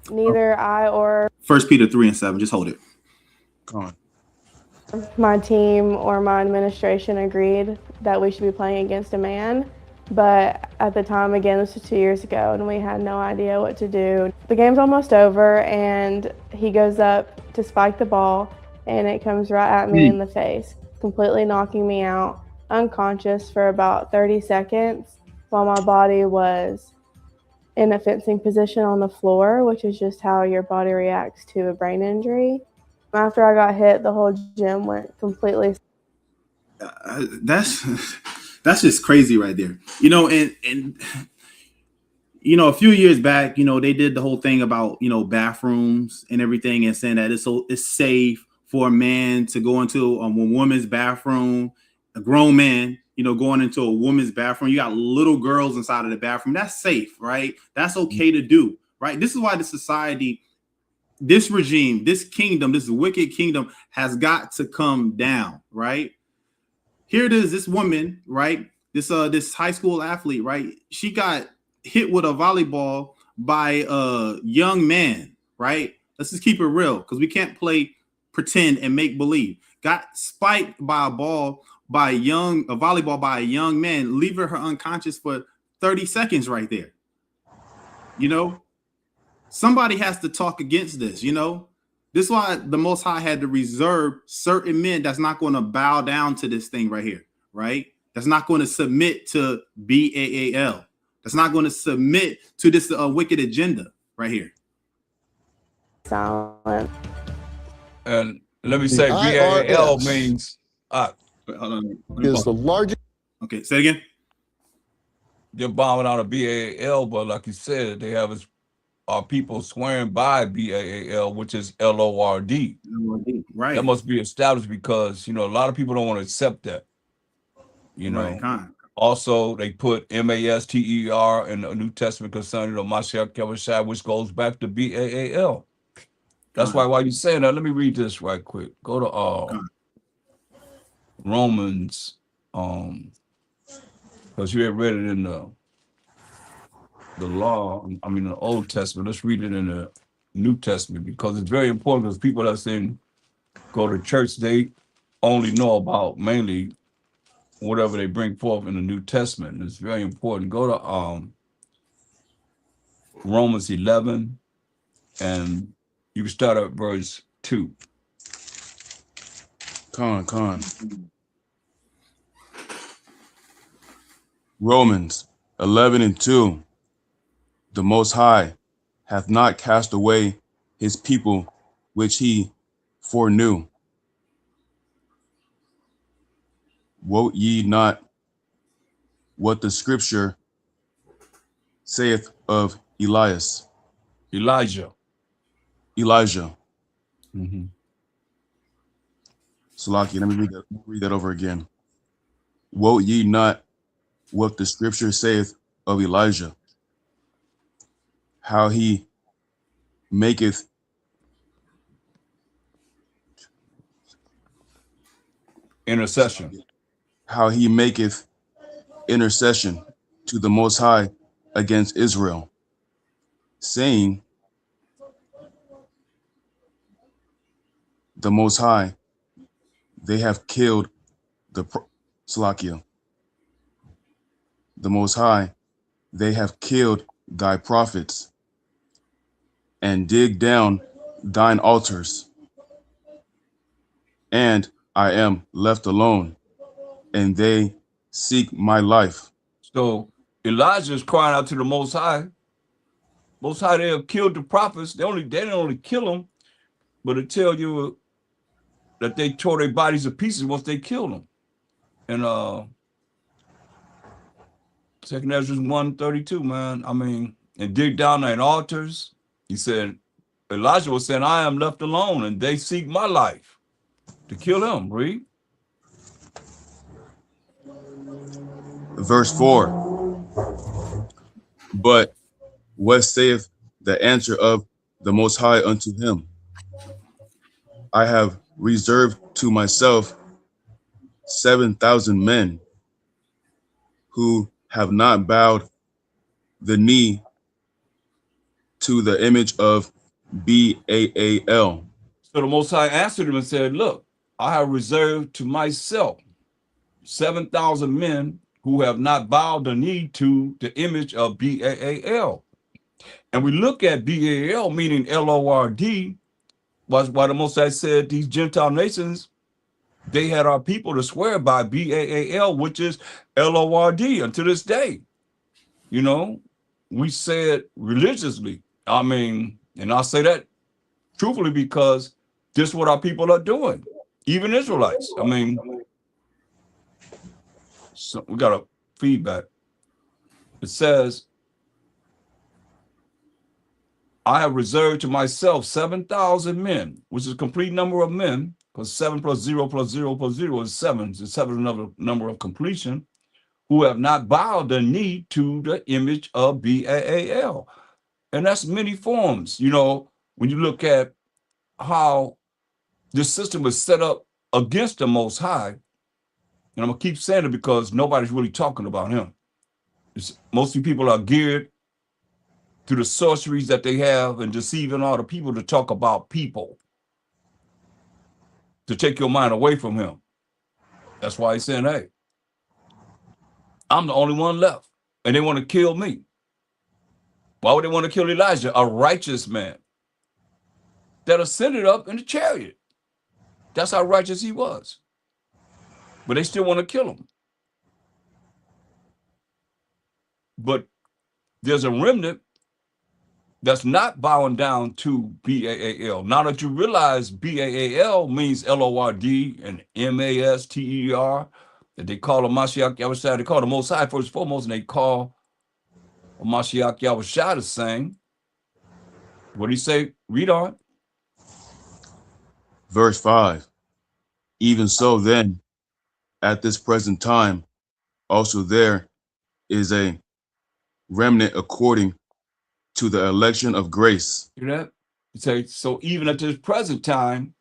Neither I or 1 Peter 3:7. Just hold it. Come on. my team or my administration agreed that we should be playing against a man. But at the time, again, this was 2 years ago, and we had no idea what to do. The game's almost over, and he goes up to spike the ball, and it comes right at me in the face, completely knocking me out, unconscious for about 30 seconds, while my body was in a fencing position on the floor, which is just how your body reacts to a brain injury. After I got hit, the whole gym went completely. That's just crazy right there. You know, and you know, a few years back, you know, they did the whole thing about, you know, bathrooms and everything, and saying that it's safe for a man to go into a woman's bathroom, a grown man, you know, going into a woman's bathroom. You got little girls inside of the bathroom. That's safe, right? That's okay to do, right? This is why the society, this regime, this kingdom, this wicked kingdom has got to come down, right? Here it is, this woman, right? This high school athlete, right? She got hit with a volleyball by a young man, right? Let's just keep it real, because we can't play pretend and make believe. Got spiked by a volleyball by a young man, leaving her unconscious for 30 seconds right there. You know, somebody has to talk against this, you know. This is why the Most High had to reserve certain men that's not going to bow down to this thing right here, right? That's not going to submit to BAAL. That's not going to submit to this wicked agenda right here. Silent. And let me say, BAAL means wait, hold on. Is the largest. Okay, say it again. They're bombing out of BAAL, but like you said, they have are people swearing by BAAL, which is LORD. Right. That must be established because, you know, a lot of people don't want to accept that. You know. Right. Also, they put MASTER in the New Testament concerning the Mashiach Kevashai, which goes back to BAAL. That's why you saying that. Let me read this right quick. Go to Romans, because you had read it in the law, I mean the Old Testament. Let's read it in the New Testament, because it's very important, because people that go to church, they only know about mainly whatever they bring forth in the New Testament. It's very important. Go to Romans 11, and you can start at verse 2. Con. Romans 11:2. The Most High hath not cast away his people which he foreknew. Wot ye not what the scripture saith of Elijah? Mm-hmm. Salaki, let me read that over again. Wot ye not what the scripture saith of Elijah, how he maketh intercession. How he maketh intercession to the Most High against Israel, saying, the Most High, they have killed the Salakia. The Most High, they have killed thy prophets and dig down thine altars, and I am left alone, and they seek my life. So Elijah is crying out to the Most High. Most High, they have killed the prophets. They didn't only kill them, but it tell you that they tore their bodies to pieces once they killed them. And 2nd Ezra 1:32, man. I mean, and dig down thine altars. He said, Elijah was saying, I am left alone, and they seek my life to kill him. Read. Verse 4. But what saith the answer of the Most High unto him? I have reserved to myself 7,000 men who have not bowed the knee to the image of Baal. So the Most High answered him and said, look, I have reserved to myself 7,000 men who have not bowed the knee to the image of Baal. And we look at Baal, meaning Lord, was why the Most High said these Gentile nations, they had our people to swear by Baal, which is Lord unto this day. You know, we say it religiously. I mean, and I say that truthfully because this is what our people are doing, even Israelites. I mean, so we got a feedback. It says, I have reserved to myself 7,000 men, which is a complete number of men, because 7 plus 0 plus 0 plus 0 is 7. So 7 is another number of completion, who have not bowed the knee to the image of Baal. And that's many forms. You know, when you look at how this system was set up against the Most High, and I'm going to keep saying it because nobody's really talking about him. Most of the people are geared through the sorceries that they have and deceiving all the people to talk about people, to take your mind away from him. That's why he's saying, hey, I'm the only one left, and they want to kill me. Why would they want to kill Elijah, a righteous man that ascended up in the chariot? That's how righteous he was. But they still want to kill him. But there's a remnant that's not bowing down to Baal. Now that you realize Baal means Lord and Master, that they call him Mashiach Yahushua, they call the Most High first and foremost, and they call Mashiach Yahushua the same. What do you say? Read on. Verse 5. Even so then, at this present time, also there is a remnant according to the election of grace. Hear that? You say, so even at this present time,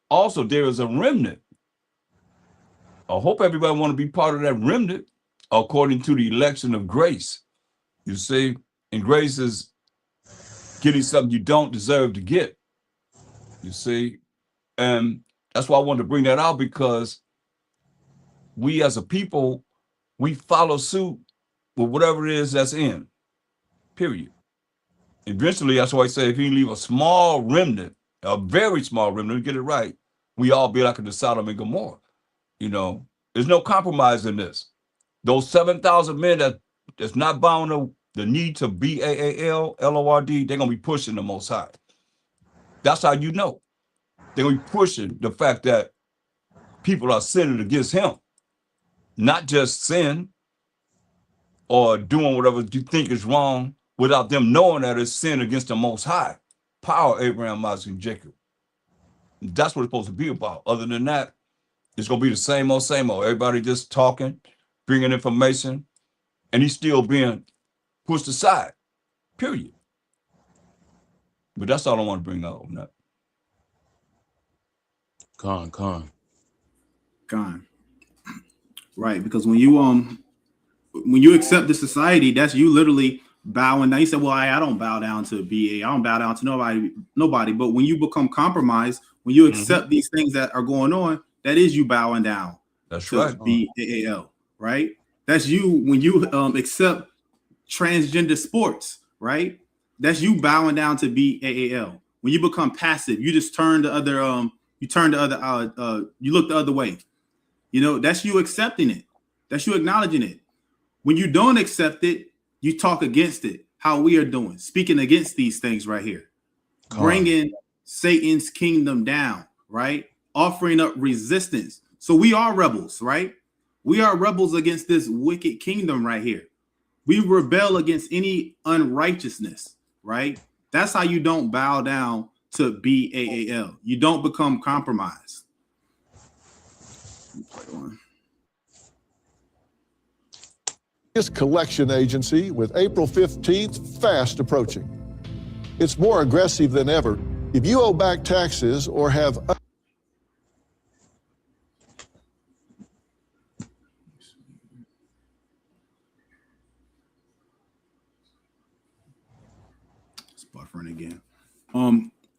also there is a remnant. I hope everybody want to be part of that remnant according to the election of grace. You see, and grace is getting something you don't deserve to get. You see, and that's why I wanted to bring that out, because we as a people, we follow suit with whatever it is that's in, period. Eventually, that's why I say if you leave a small remnant, a very small remnant, get it right, we all be like the Sodom and Gomorrah. You know, there's no compromise in this. Those 7,000 men that's not bound to the need to Baal, Lord, they're going to be pushing the Most High. That's how you know. They're going to be pushing the fact that people are sinning against him. Not just sin or doing whatever you think is wrong without them knowing that it's sin against the Most High. Power, Abraham, Isaac, and Jacob. That's what it's supposed to be about. Other than that, it's going to be the same old, same old. Everybody just talking, bringing information, and he's still being pushed aside, period. But that's all I want to bring out on that. Con. Right, because when you accept the society, that's you literally bowing down. You said, well, I don't bow down to BA. I don't bow down to nobody. But when you become compromised, when you accept these things that are going on, that is you bowing down. That's to right. BAAL, right? That's you when you accept transgender sports, right? That's you bowing down to BAAL. When you become passive, you just turn the other you look the other way. You know, that's you accepting it. That's you acknowledging it. When you don't accept it, you talk against it. How we are doing, speaking against these things right here, bringing Satan's kingdom down, right? Offering up resistance. So we are rebels, right? We are rebels against this wicked kingdom right here. We rebel against any unrighteousness, right? That's how you don't bow down to BAAL. You don't become compromised. This collection agency with April 15th fast approaching. It's more aggressive than ever. If you owe back taxes or have it's buffering again.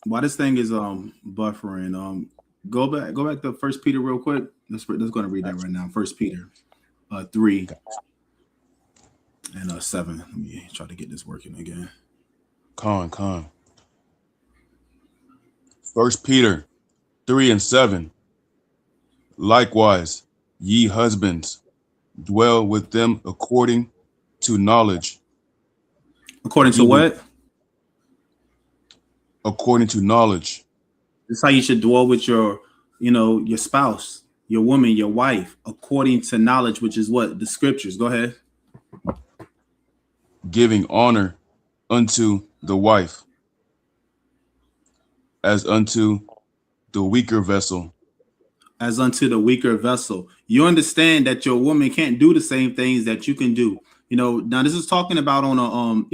While this thing is buffering, go back to 1 Peter real quick. Let's go to read that right now. 1 Peter 3 and 7. Let me try to get this working again. Con. 1 Peter 3 and 7. Likewise, ye husbands, dwell with them according to knowledge. According to what? According to knowledge. This is how you should dwell with your spouse, your woman, your wife, according to knowledge, which is what? The scriptures. Go ahead. Giving honor unto the wife as unto the weaker vessel. As unto the weaker vessel. You understand that your woman can't do the same things that you can do. Now this is talking about on a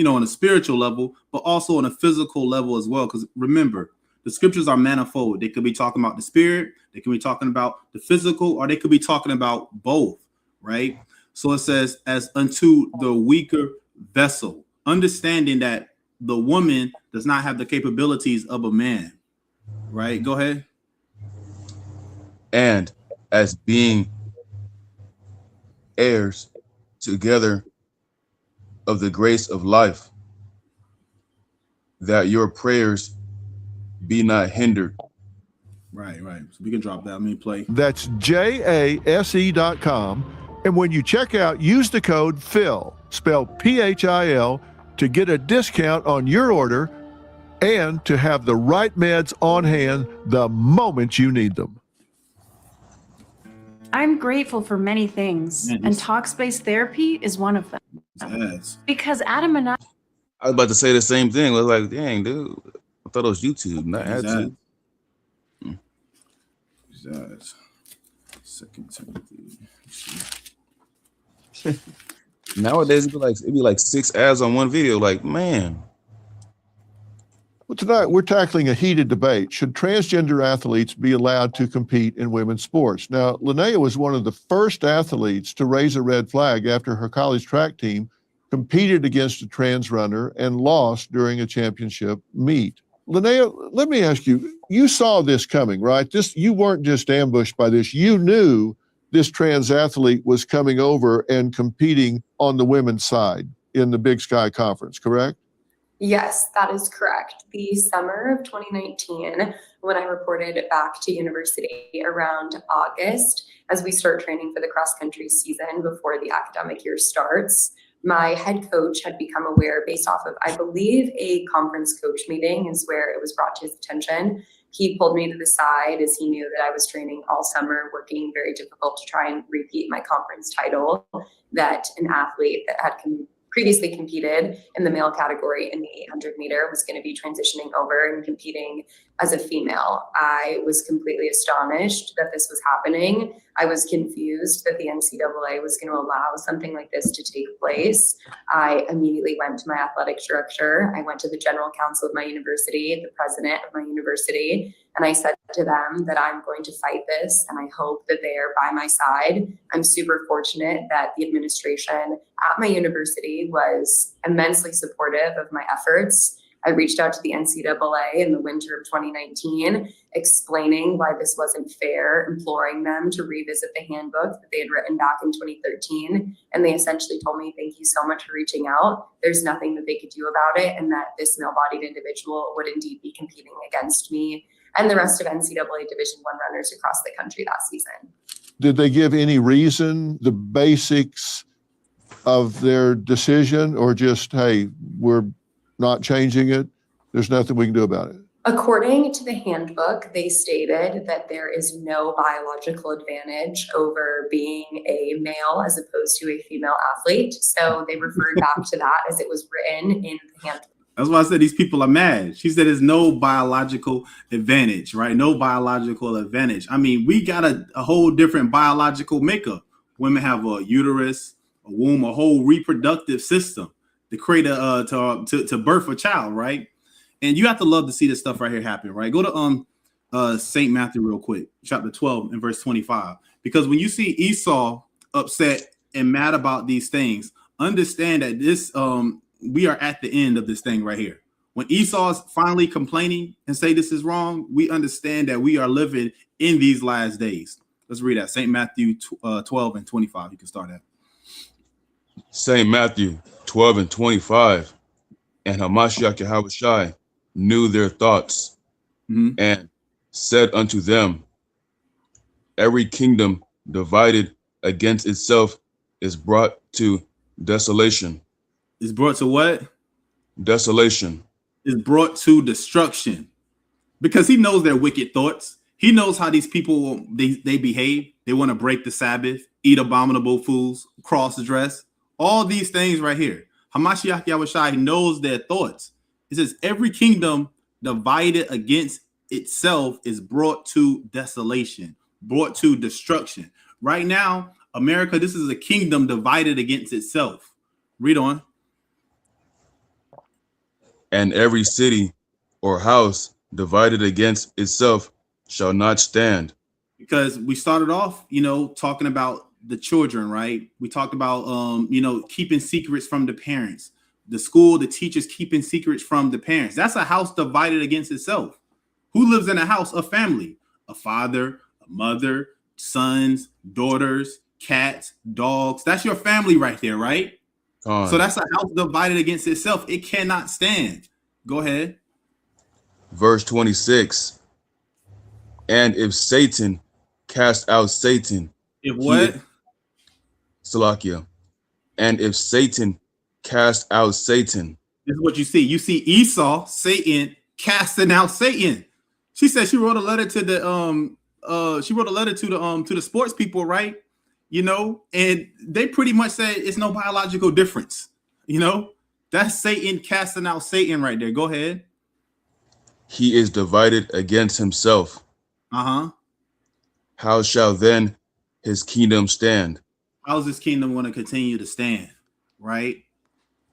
on a spiritual level, but also on a physical level as well. Because remember, the scriptures are manifold. They could be talking about the spirit, they could be talking about the physical, or they could be talking about both, right? So it says, as unto the weaker vessel, understanding that the woman does not have the capabilities of a man, right? Go ahead. And as being heirs together of the grace of life, that your prayers be not hindered. Right. So we can drop that. Let me play. That's JASE.com. And when you check out, use the code PHIL, spelled PHIL, to get a discount on your order and to have the right meds on hand the moment you need them. I'm grateful for many things, and talk-based therapy is one of them. Yes. Because Adam and I was about to say the same thing. I was like, dang, dude, I thought it was YouTube, not YouTube. Yes. 2 Timothy. Nowadays it'd be like 6 ads on one video. Like, man. Well, tonight we're tackling a heated debate. Should transgender athletes be allowed to compete in women's sports? Now, Linnea was one of the first athletes to raise a red flag after her college track team competed against a trans runner and lost during a championship meet. Linnea, let me ask you, you saw this coming, right? You weren't just ambushed by this. You knew this trans athlete was coming over and competing on the women's side in the Big Sky Conference, correct? Yes, that is correct. The summer of 2019, when I reported back to university around August, as we start training for the cross-country season before the academic year starts, my head coach had become aware based off of, I believe, a conference coach meeting is where it was brought to his attention. He pulled me to the side as he knew that I was training all summer, working very difficult to try and repeat my conference title, that an athlete that had previously competed in the male category in the 800 meter was going to be transitioning over and competing as a female. I was completely astonished that this was happening. I was confused that the NCAA was going to allow something like this to take place. I immediately went to my athletic director. I went to the general counsel of my university, the president of my university, and I said to them that I'm going to fight this, and I hope that they are by my side. I'm super fortunate that the administration at my university was immensely supportive of my efforts. I reached out to the NCAA in the winter of 2019, explaining why this wasn't fair, imploring them to revisit the handbook that they had written back in 2013. And they essentially told me, thank you so much for reaching out. There's nothing that they could do about it, and that this male-bodied individual would indeed be competing against me and the rest of NCAA Division I runners across the country that season. Did they give any reason, the basics of their decision, or just, hey, we're not changing it, there's nothing we can do about it? According to the handbook, they stated that there is no biological advantage over being a male as opposed to a female athlete. So they referred back to that as it was written in the handbook. That's why I said these people are mad. She said there's no biological advantage, right? No biological advantage. I mean, we got a whole different biological makeup. Women have a uterus, a womb, a whole reproductive system to create to birth a child, right? And you have to love to see this stuff right here happen, right? Go to St. Matthew real quick, chapter 12 and verse 25. Because when you see Esau upset and mad about these things, understand that this we are at the end of this thing right here. When Esau is finally complaining and say this is wrong, we understand that we are living in these last days. Let's read that. St. Matthew 12 and 25. You can start at. St. Matthew 12 and 25. And Hamashiach Yahushai knew their thoughts and said unto them, every kingdom divided against itself is brought to desolation. Is brought to what? Desolation. Is brought to destruction. Because he knows their wicked thoughts. He knows how these people, they behave. They want to break the Sabbath, eat abominable foods, cross-dress, all these things right here. Hamashiach Yahushai knows their thoughts. It says every kingdom divided against itself is brought to desolation, brought to destruction. Right now, America, this is a kingdom divided against itself. Read on. And every city or house divided against itself shall not stand. Because we started off, talking about the children, right? We talked about, keeping secrets from the parents. The school, the teachers keeping secrets from the parents. That's a house divided against itself. Who lives in a house? A family. A father, a mother, sons, daughters, cats, dogs. That's your family right there, right? So that's a house divided against itself. It cannot stand. Go ahead. Verse 26. And if Satan cast out Satan. If what? Salakia. And if Satan cast out Satan. This is what you see. You see Esau, Satan, casting out Satan. She said she wrote a letter to the to the sports people, right? And they pretty much said it's no biological difference. That's Satan casting out Satan right there. Go ahead. He is divided against himself. How shall then his kingdom stand? How is this kingdom going to continue to stand? Right.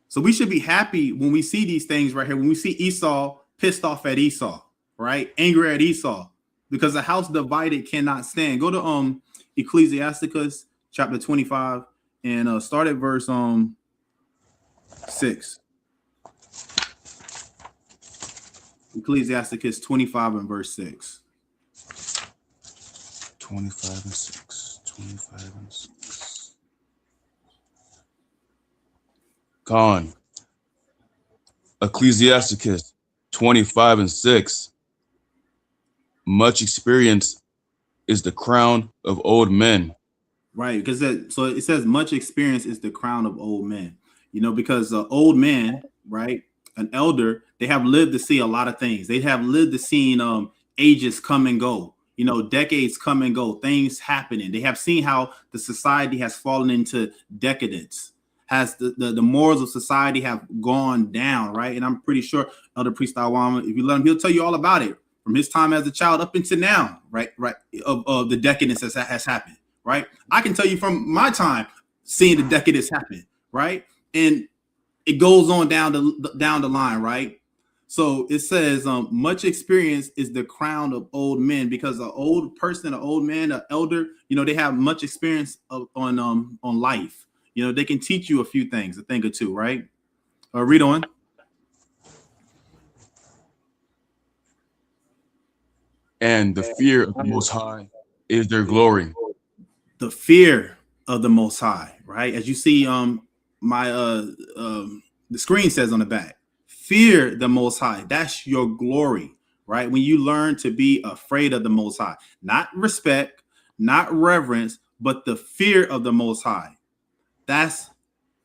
So we should be happy when we see these things right here. When we see Esau pissed off at Esau, right? Angry at Esau, because a house divided cannot stand. Go to Ecclesiasticus chapter 25 and start at verse 6. Ecclesiasticus 25 and verse 6. 25 and 6. 25 and 6. Con. Ecclesiasticus 25 and 6. Much experience is the crown of old men. Right, because so it says much experience is the crown of old men. Because old men, right, an elder, they have lived to see a lot of things. They have lived to see ages come and go, decades come and go, things happening. They have seen how the society has fallen into decadence, has the morals of society have gone down, right? And I'm pretty sure Elder Priest Awama, if you let him, he'll tell you all about it from his time as a child up into now, right? Of the decadence that has happened, right? I can tell you from my time seeing the decadence happen, right? And it goes on down the line, right? So it says, much experience is the crown of old men, because an old person, an old man, an elder, they have much experience on life. They can teach you a few things, a thing or two, right? Read on. And the fear of the Most High is their glory. The fear of the Most High, right? As you see, the screen says on the back, fear the Most High. That's your glory, right? When you learn to be afraid of the Most High, not respect, not reverence, but the fear of the Most High. That's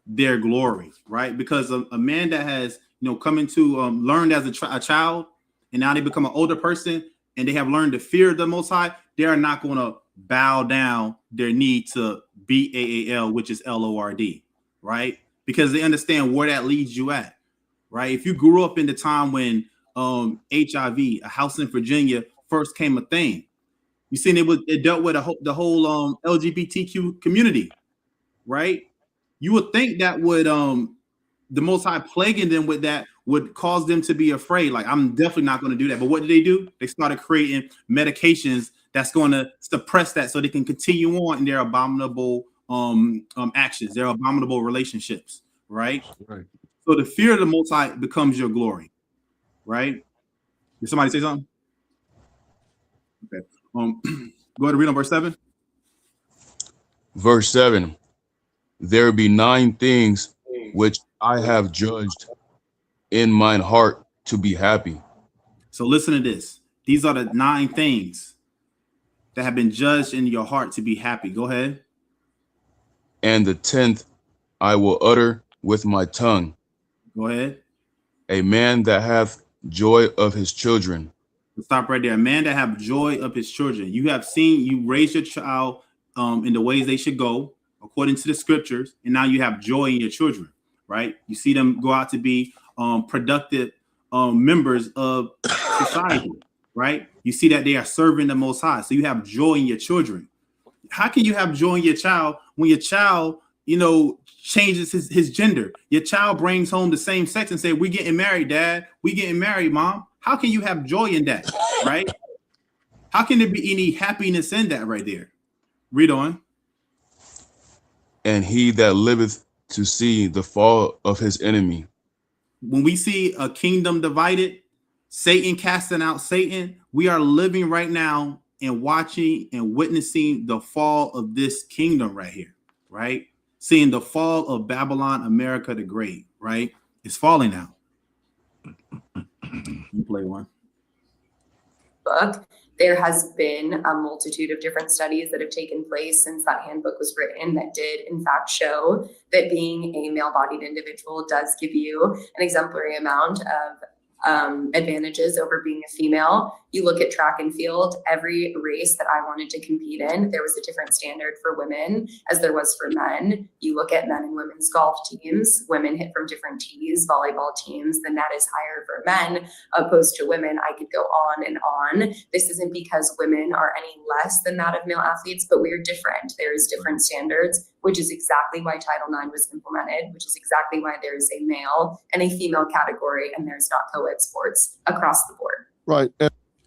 their glory, right? Because a man that has, come into learned as a child, and now they become an older person, and they have learned to fear the Most High, they are not going to bow down their knee to BAAL, which is LORD, right? Because they understand where that leads you at. Right. If you grew up in the time when HIV, a house in Virginia, first came a thing, you seen it dealt with the whole LGBTQ community. Right. You would think that would the Most High plaguing them with that would cause them to be afraid. Like, I'm definitely not going to do that. But what do? They started creating medications that's going to suppress that so they can continue on in their abominable actions, their abominable relationships. Right. So the fear of the Most High becomes your glory, right? Did somebody say something? Okay. Go ahead and read on verse 7. Verse 7. There be 9 things which I have judged in mine heart to be happy. So listen to this. These are the 9 things that have been judged in your heart to be happy. Go ahead. And the 10th I will utter with my tongue. Go ahead. A man that hath joy of his children. Stop right there. A man that have joy of his children. You have seen, you raise your child in the ways they should go, according to the scriptures, and now you have joy in your children, right? You see them go out to be productive members of society, right? You see that they are serving the Most High. So you have joy in your children. How can you have joy in your child when your child, changes his gender? Your child brings home the same sex and say, "We getting married, Dad. We getting married, Mom." How can you have joy in that, right? How can there be any happiness in that right there? Read on. And he that liveth to see the fall of his enemy. When we see a kingdom divided, Satan casting out Satan, we are living right now and watching and witnessing the fall of this kingdom right here, right? Seeing the fall of Babylon, America the Great, right? It's falling now. You play one. Book. There has been a multitude of different studies that have taken place since that handbook was written that did in fact show that being a male-bodied individual does give you an exemplary amount of advantages over being a female. You look at track and field, every race that I wanted to compete in, there was a different standard for women as there was for men. You look at men and women's golf teams, women hit from different tees, volleyball teams, the net is higher for men opposed to women. I could go on and on. This isn't because women are any less than that of male athletes, but we are different. There's different standards, which is exactly why Title IX was implemented, which is exactly why there is a male and a female category, and there's not co-ed sports across the board. Right.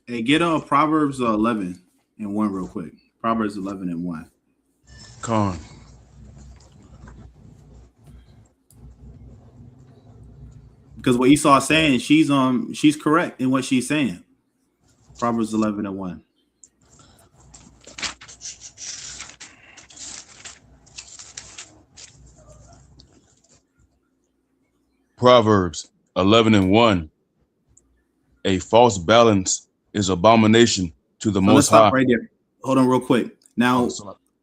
Hey, get on Proverbs 11 and 1 real quick. Proverbs 11 and 1. Con. Because what Esau is saying, she's correct in what she's saying. Proverbs 11 and 1. Proverbs 11 and 1. A false balance is abomination to the Most High. Let's stop right there. Hold on real quick. Now,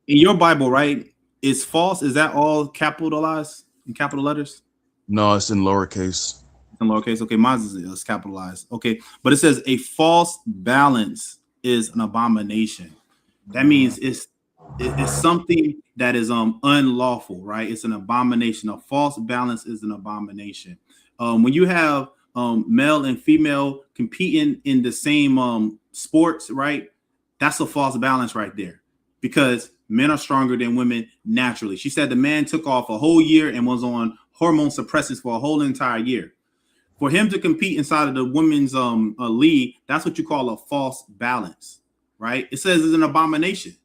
in your Bible, right, is false, is that all capitalized in capital letters? No, it's in lowercase. In lowercase. Okay, mine is capitalized. Okay, but it says a false balance is an abomination. That means it's It's something that is unlawful, right? It's an abomination. A false balance is an abomination. When you have male and female competing in the same sports, right? That's a false balance right there, because men are stronger than women naturally. She said the man took off a whole year and was on hormone suppressants for a whole entire year. For him to compete inside of the women's league, that's what you call a false balance, right? It says it's an abomination,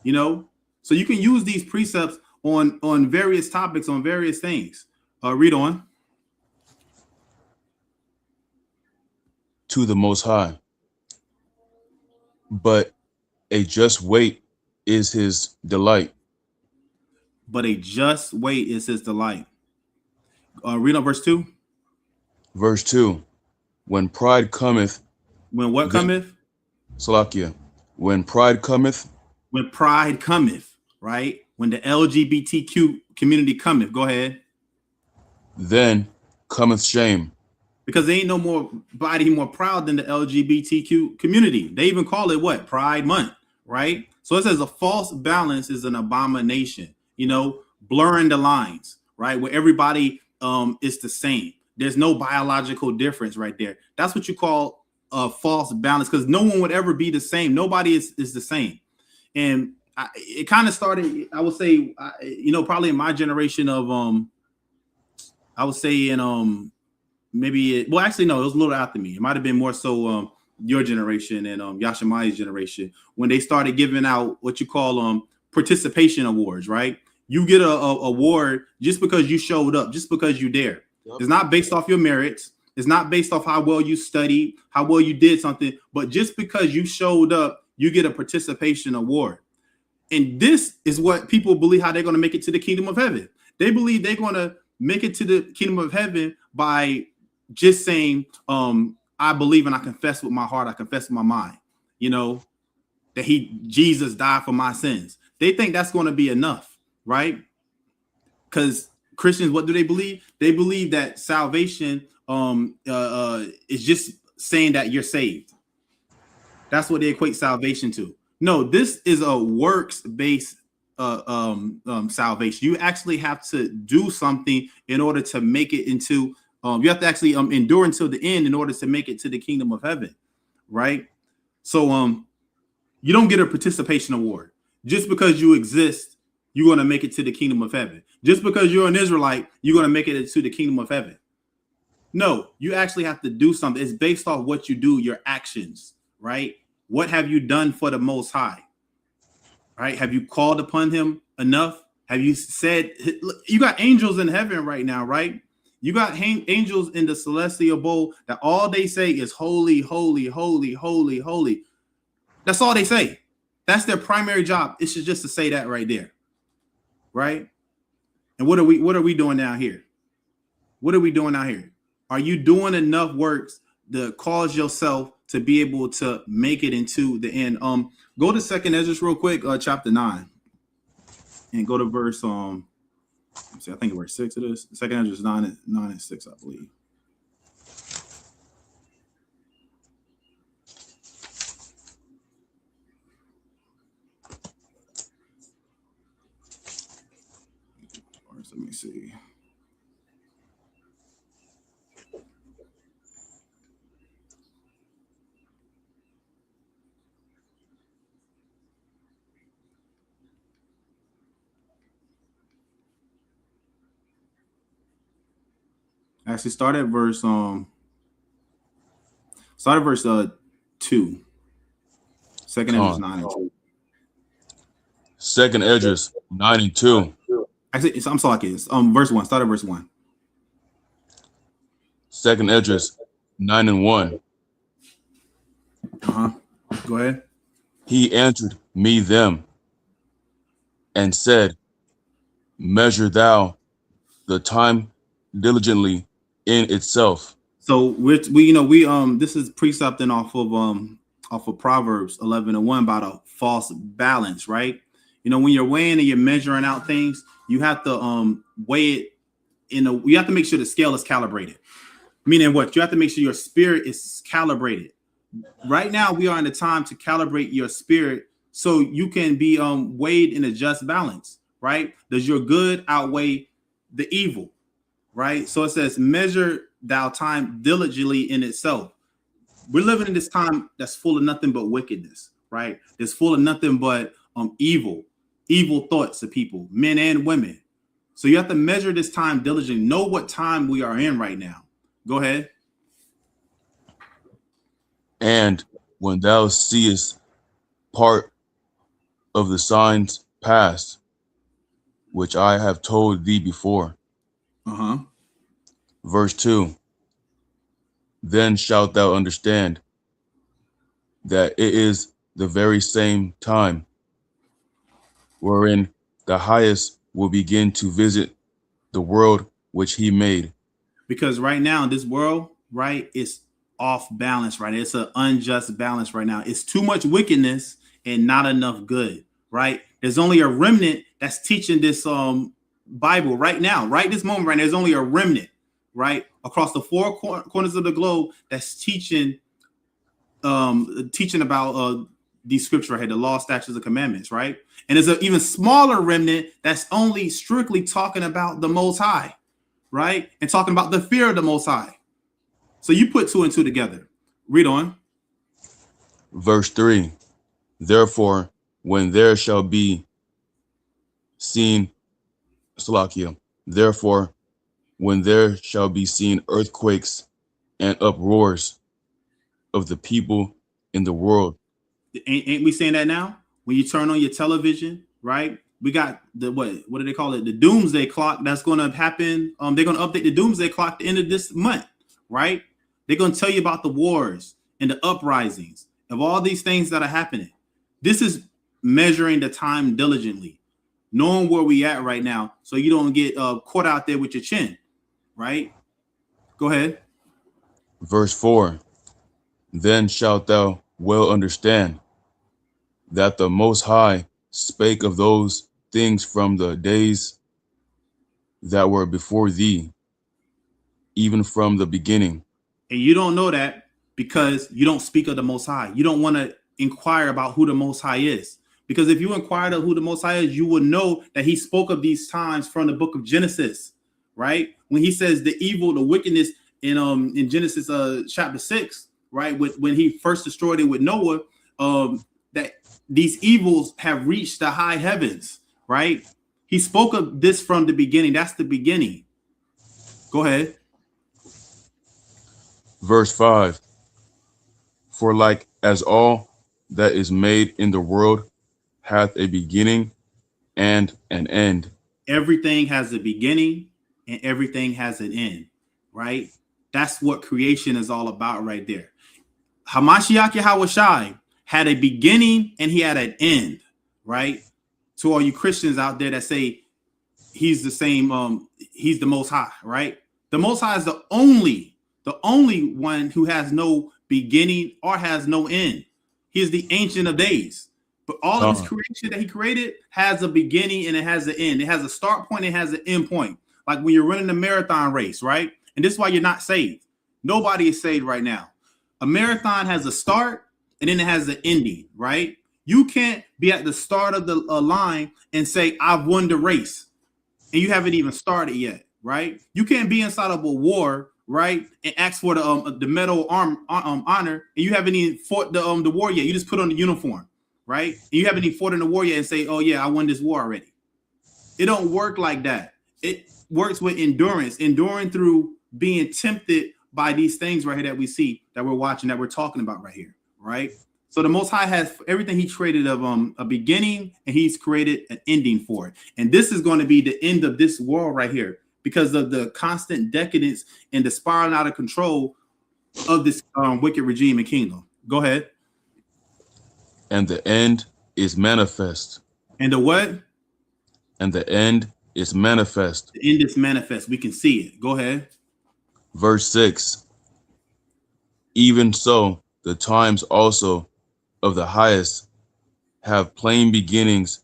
you know? So you can use these precepts on various topics, on various things. Read on. To the Most High. But a just weight is his delight. But a just weight is his delight. Read on verse 2. Verse 2. When pride cometh. When what cometh? Salakia. When pride cometh. When pride cometh, right? When the LGBTQ community cometh. Go ahead. Then cometh shame. Because there ain't no more body more proud than the LGBTQ community. They even call it what? Pride Month, right? So it says a false balance is an abomination, you know, blurring the lines, right? Where everybody is the same. There's no biological difference right there. That's what you call a false balance, because no one would ever be the same. Nobody is the same. And it kind of started, I would say, you know, probably in my generation of, I would say in, well, actually, no, it was a little after me. It might have been more so your generation and Yashimai's generation, when they started giving out what you call participation awards, right? You get a award just because you showed up, just because you dare. Yep. It's not based off your merits. It's not based off how well you studied, how well you did something, but just because you showed up, you get a participation award. And this is what people believe how they're going to make it to the kingdom of heaven. They believe they're going to make it to the kingdom of heaven by just saying, I believe and I confess with my heart, I confess with my mind, you know, that Jesus died for my sins. They think that's going to be enough, right? Because Christians, what do they believe? They believe that salvation is just saying that you're saved. That's what they equate salvation to. No, this is a works-based salvation. You actually have to do something in order to make it into you have to actually endure until the end in order to make it to the kingdom of heaven, right? So you don't get a participation award just because you exist. You're going to make it to the kingdom of heaven. Just because you're an Israelite, you're going to make it to the kingdom of heaven. No, you actually have to do something. It's based off what you do, your actions, right? What have you done for the Most High? Right? Have you called upon him enough? Have you said, you got angels in heaven right now, right? You got angels in the celestial bowl that all they say is holy, holy, holy, holy, holy. That's all they say. That's their primary job. It's just to say that right there. Right? And what are we doing down here? What are we doing out here? Are you doing enough works to cause yourself to be able to make it into the end? Go to 2nd Ezra real quick, chapter 9, and go to verse I think verse 6 it is. 2nd Ezra 9 and 6, I believe. Let me see. Actually, start at verse 2. 2nd Ezra 9 and 2. 2nd Ezra 9 and 2. Actually, I'm sorry, kids. Verse 1. Start at verse 1. 2nd Ezra 9 and 1. Go ahead. He answered me them and said, measure thou the time diligently in itself. So we this is precepting off of Proverbs 11 and 1 about a false balance, right? You know, when you're weighing and you're measuring out things, you have to weigh it you have to make sure the scale is calibrated. Meaning what? You have to make sure your spirit is calibrated. Right now, we are in the time to calibrate your spirit so you can be weighed in a just balance, right? Does your good outweigh the evil, right? So it says, measure thou time diligently in itself. We're living in this time that's full of nothing but wickedness, right? It's full of nothing but evil thoughts of people, men and women. So you have to measure this time diligently. Know what time we are in right now. Go ahead. And when thou seest part of the signs past, which I have told thee before. Verse 2. Then shalt thou understand that it is the very same time wherein the highest will begin to visit the world which he made. Because right now, this world, right, is off balance, right? It's an unjust balance right now. It's too much wickedness and not enough good, right? There's only a remnant that's teaching this Bible right now, right this moment, right? There's only a remnant, right, across the four corners of the globe that's teaching about these scriptures right here, the law, statutes, and commandments, right? And there's an even smaller remnant that's only strictly talking about the Most High, right? And talking about the fear of the Most High. So you put 2 and 2 together. Read on. Verse 3. Therefore, when there shall be seen, Salakia, therefore, when there shall be seen earthquakes and uproars of the people in the world. Ain't we saying that now? When you turn on your television, right? We got the what do they call it? The doomsday clock that's going to happen. They're going to update the doomsday clock at the end of this month, right? They're going to tell you about the wars and the uprisings of all these things that are happening. This is measuring the time diligently, knowing where we at right now, so you don't get caught out there with your chin, right? Go ahead. Verse 4. Then shalt thou well understand that the Most High spake of those things from the days that were before thee, even from the beginning. And you don't know that because you don't speak of the Most High. You don't want to inquire about who the Most High is. Because if you inquired of who the Most High is, you would know that he spoke of these times from the book of Genesis, right? When he says the evil, the wickedness in Genesis chapter 6, right? When he first destroyed it with Noah, that these evils have reached the high heavens, right? He spoke of this from the beginning. That's the beginning. Go ahead. Verse 5. For like as all that is made in the world hath a beginning and an end. Everything has a beginning and everything has an end, right? That's what creation is all about right there. Hamashiach Yahawashi had a beginning and he had an end, right? To all you Christians out there that say he's the same, he's the Most High, right? The Most High is the only one who has no beginning or has no end. He is the Ancient of Days. But all of his creation that he created has a beginning and it has an end. It has a start point, it has an end point. Like when you're running a marathon race, right? And this is why you're not saved. Nobody is saved right now. A marathon has a start and then it has an ending, right? You can't be at the start of the line and say, I've won the race. And you haven't even started yet, right? You can't be inside of a war, right, and ask for the medal honor, and you haven't even fought the war yet. You just put on the uniform, right? And you haven't even fought in the war yet and say, oh yeah, I won this war already. It don't work like that. It works with endurance, enduring through being tempted by these things right here that we see, that we're watching, that we're talking about right here, right? So the Most High has everything he created of a beginning, and he's created an ending for it. And this is going to be the end of this world right here because of the constant decadence and the spiraling out of control of this wicked regime and kingdom. Go ahead. And the end is manifest. And the what? And the end is manifest. The end is manifest. We can see it. Go ahead. Verse 6. Even so, the times also of the highest have plain beginnings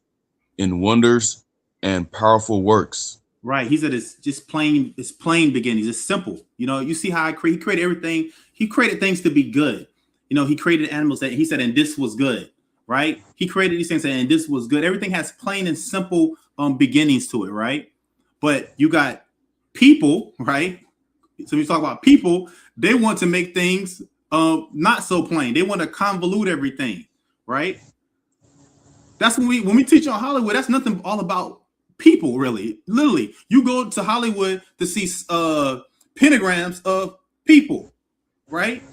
in wonders and powerful works. Right. He said it's just plain, it's plain beginnings. It's simple. You know, you see how he created everything. He created things to be good. You know, he created animals that he said, and this was good. right? He created these things, and this was good. Everything has plain and simple beginnings to it, right? But you got people, right? So we talk about people, they want to make things not so plain. They want to convolute everything, right? That's when we teach on Hollywood, that's nothing all about people, really. Literally, you go to Hollywood to see pentagrams of people, right?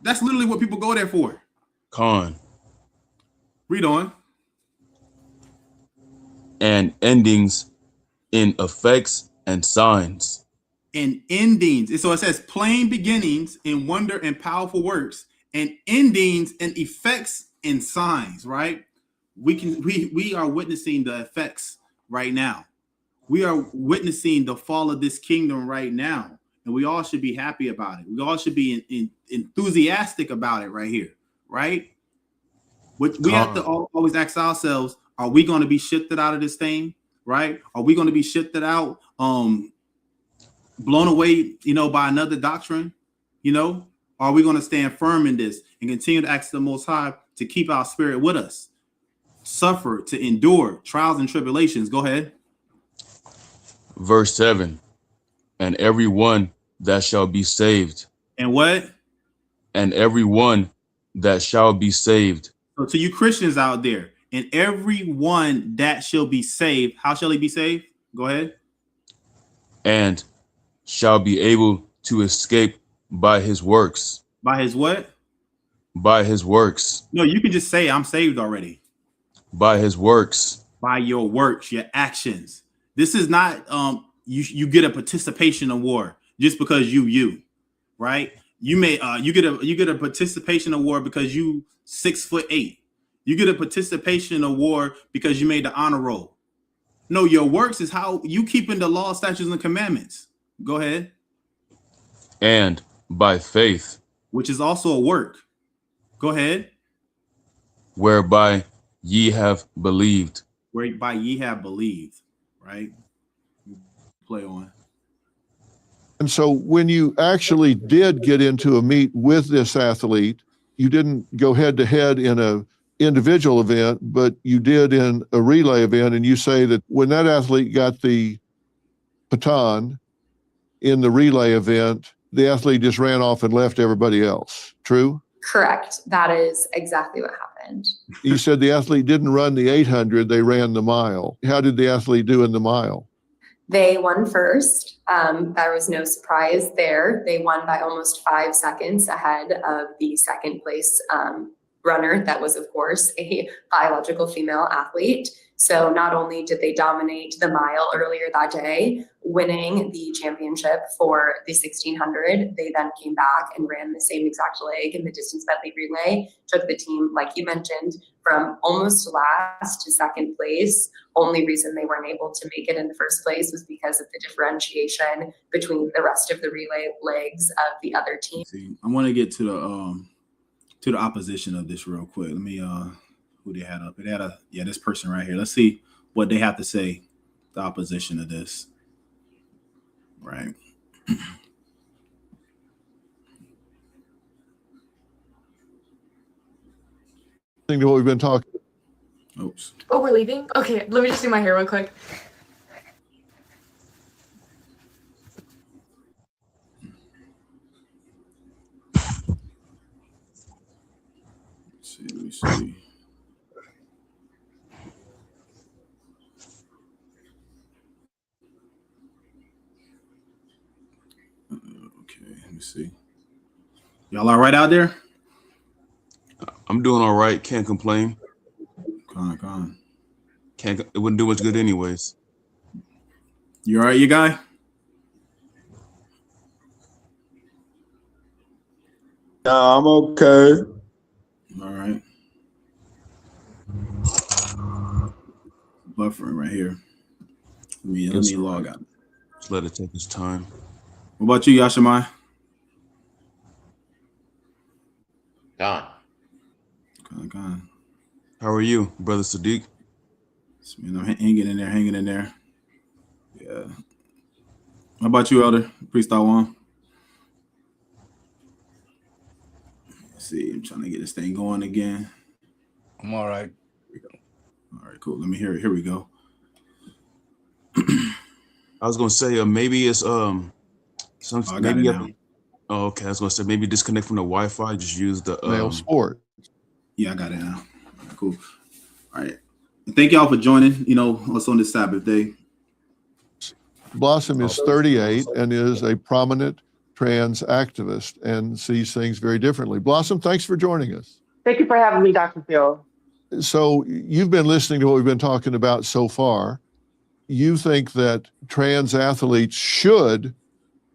That's literally what people go there for. Con. Read on. And endings in effects and signs. And endings. So it says plain beginnings in wonder and powerful works, and endings and effects and signs, right? We are witnessing the effects right now. We are witnessing the fall of this kingdom right now, and we all should be happy about it. We all should be enthusiastic about it right here, right? Which we have to always ask ourselves: are we going to be shifted out of this thing, right? Are we going to be shifted out, blown away, by another doctrine? Are we going to stand firm in this and continue to ask the Most High to keep our spirit with us, suffer, to endure trials and tribulations? Go ahead. Verse 7, and every one that shall be saved. And what? And every one that shall be saved. So to you Christians out there, and every one that shall be saved, how shall he be saved? Go ahead. And shall be able to escape by his works. By his what? By his works. No, you can just say, I'm saved already. By his works. By your works, your actions. This is not you get a participation award just because you, right? You may you get a participation award because you 6'8". You get a participation award because you made the honor roll. No, your works is how you keeping the law, statutes, and commandments. Go ahead. And by faith, which is also a work. Go ahead. Whereby ye have believed. Whereby ye have believed, right? Play on. And so when you actually did get into a meet with this athlete, you didn't go head to head in a individual event, but you did in a relay event. And you say that when that athlete got the baton in the relay event, the athlete just ran off and left everybody else. True? Correct. That is exactly what happened. You said the athlete didn't run the 800, they ran the mile. How did the athlete do in the mile? They won first. There was no surprise there. They won by almost 5 seconds ahead of the second place runner. That was, of course, a biological female athlete. So not only did they dominate the mile earlier that day, winning the championship for the 1600, they then came back and ran the same exact leg in the distance medley relay, took the team, like you mentioned, from almost last to second place. Only reason they weren't able to make it in the first place was because of the differentiation between the rest of the relay legs of the other team. See, I want to get to the opposition of this real quick. Let me who they had up. It had this person right here. Let's see what they have to say. The opposition of this, right? To what we've been talking. Oops. Oh, we're leaving? Okay, let me just do my hair real quick. Let me see. Okay, let me see. Y'all all right out there? I'm doing all right. Can't complain. Come on. It wouldn't do much good anyways. You all right, you guy? Yeah, I'm okay. All right. Buffering right here. Let me log out. Just let it take its time. What about you, Yashamai? Gone. Gone. How are you, Brother Sadiq? I'm hanging in there. Yeah. How about you, Elder Priest Awan? see, I'm trying to get this thing going again. I'm all right. All right, cool. Let me hear it. Here we go. I was gonna say maybe it's maybe okay. I was gonna say maybe disconnect from the Wi-Fi. Just use the male sport. Yeah, I got it now. Cool. All right. Thank y'all for joining. Us on this Sabbath day. Blossom is 38 and is a prominent trans activist and sees things very differently. Blossom, thanks for joining us. Thank you for having me, Dr. Phil. So you've been listening to what we've been talking about so far. You think that trans athletes should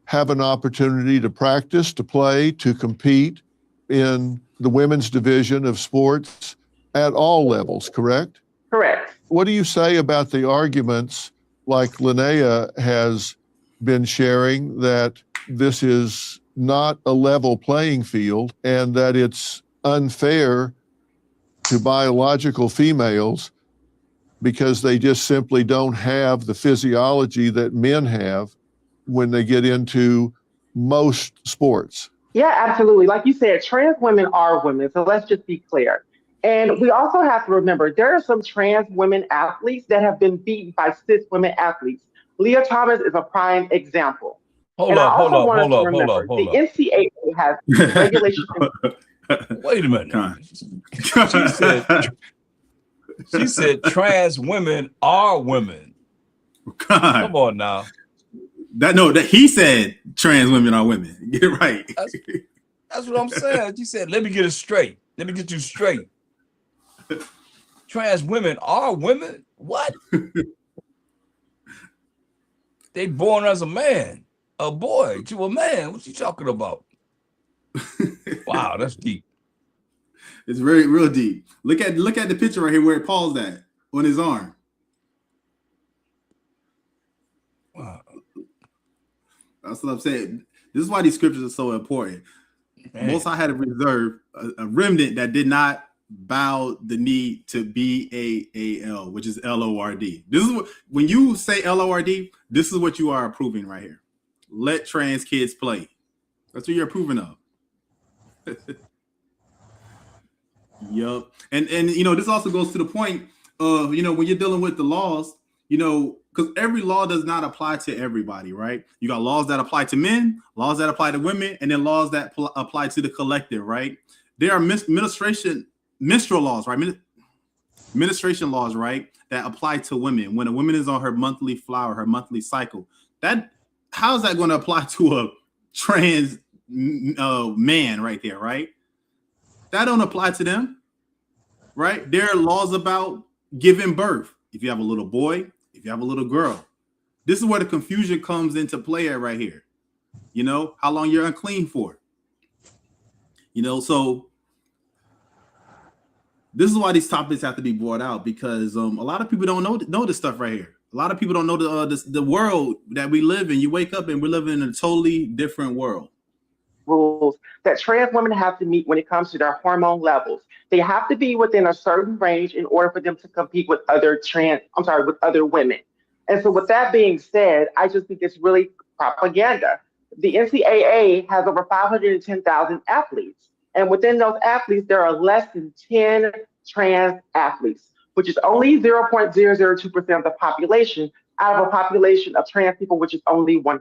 have an opportunity to practice, to play, to compete in the women's division of sports at all levels, correct? Correct. What do you say about the arguments like Linnea has been sharing that this is not a level playing field and that it's unfair to biological females because they just simply don't have the physiology that men have when they get into most sports? Yeah, absolutely. Like you said, trans women are women. So let's just be clear. And we also have to remember there are some trans women athletes that have been beaten by cis women athletes. Leah Thomas is a prime example. Hold up. The NCAA has regulations. Wait a minute. She said trans women are women. God. Come on now. That he said trans women are women. Get it right. That's what I'm saying. She said, let me get it straight. Let me get you straight. Trans women are women? What? They born as a man, a boy to a man. What you talking about? Wow, that's deep. It's real deep. Look at the picture right here where it paused at on his arm. Wow. That's what I'm saying. This is why these scriptures are so important. Man. Most High had to reserve a remnant that did not bow the knee to BAAL, which is LORD. This is what, when you say LORD, this is what you are approving right here. Let trans kids play. That's what you're approving of. Yup. And this also goes to the point of, when you're dealing with the laws, because every law does not apply to everybody, right? You got laws that apply to men, laws that apply to women, and then laws that apply to the collective, right? There are menstrual laws, right? Menstruation laws, right? That apply to women. When a woman is on her monthly flower, her monthly cycle, how's that going to apply to a trans man right there, right? That don't apply to them, right? There are laws about giving birth. If you have a little boy, if you have a little girl, this is where the confusion comes into play at right here. How long you're unclean for. So this is why these topics have to be brought out, because a lot of people don't know this stuff right here. A lot of people don't know the world that we live in. You wake up and we're living in a totally different world. Rules that trans women have to meet when it comes to their hormone levels. They have to be within a certain range in order for them to compete with other women. And so with that being said, I just think it's really propaganda. The NCAA has over 510,000 athletes. And within those athletes, there are less than 10 trans athletes, which is only 0.002% of the population out of a population of trans people, which is only 1%.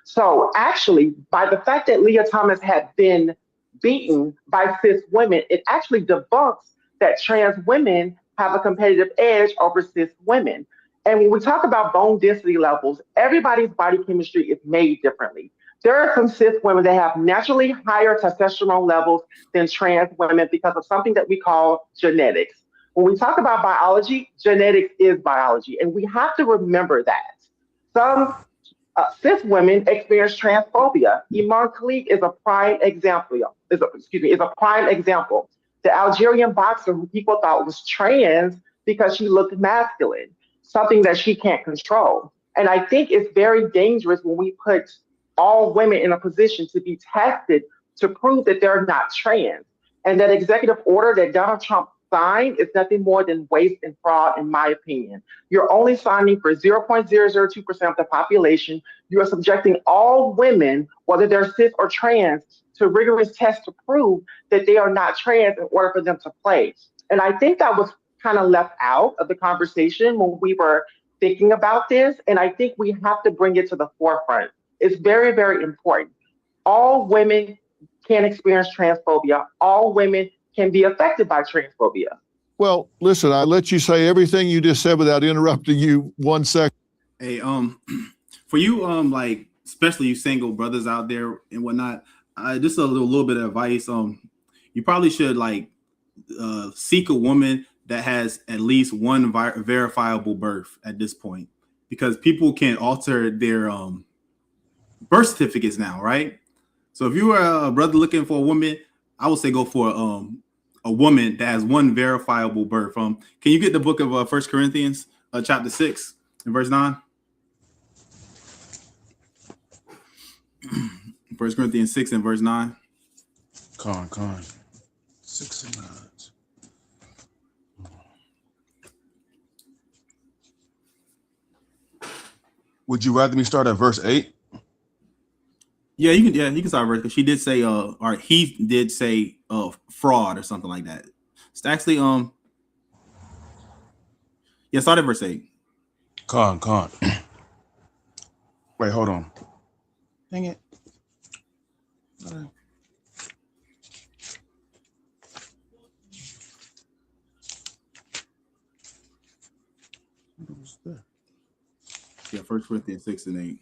So actually, by the fact that Leah Thomas had been beaten by cis women, it actually debunks that trans women have a competitive edge over cis women. And when we talk about bone density levels, everybody's body chemistry is made differently. There are some cis women that have naturally higher testosterone levels than trans women because of something that we call genetics. When we talk about biology, genetics is biology, and we have to remember that. Some cis women experience transphobia. Iman Khalid is a prime example. Is a prime example. The Algerian boxer who people thought was trans because she looked masculine, something that she can't control. And I think it's very dangerous when we put all women in a position to be tested to prove that they're not trans. And that executive order that Donald Trump signed is nothing more than waste and fraud, in my opinion. You're only signing for 0.002% of the population. You are subjecting all women, whether they're cis or trans, to rigorous tests to prove that they are not trans in order for them to play. And I think that was kind of left out of the conversation when we were thinking about this. And I think we have to bring it to the forefront. It's very, very important. All women can experience transphobia. All women can be affected by transphobia. Well, listen, I let you say everything you just said without interrupting you 1 second. Hey, for you, like especially you single brothers out there and whatnot, just a little bit of advice. You probably should like seek a woman that has at least one verifiable birth at this point, because people can alter their birth certificates now, right? So if you are a brother looking for a woman, I would say go for a woman that has one verifiable birth. Can you get the book of 1 Corinthians chapter 6 and verse 9? 1 Corinthians 6 and verse 9. Con. 6 and 9. Would you rather me start at verse 8? Yeah, you can start verse, because she did say or he did say fraud or something like that. It's actually start at verse 8. Con. Wait, hold on. Dang it. Yeah, 1 Corinthians 6 and 8.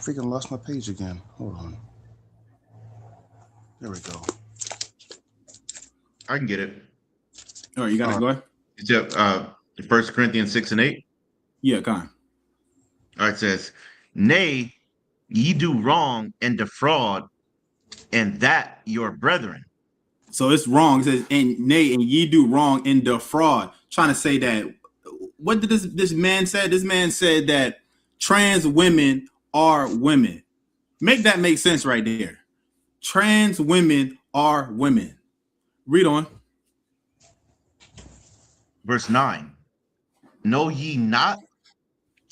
Freaking lost my page again. Hold on. There we go. I can get it. All right, you got it. Go ahead. It's 1 Corinthians 6 and 8. Yeah, go on. All right, it says, nay, ye do wrong and defraud, and that your brethren. So it's wrong. It says, and nay, and ye do wrong and defraud. Trying to say that, what did this man say? This man said that trans women are women. Make that make sense right there. Trans women are women. Read on. Verse 9. Know ye not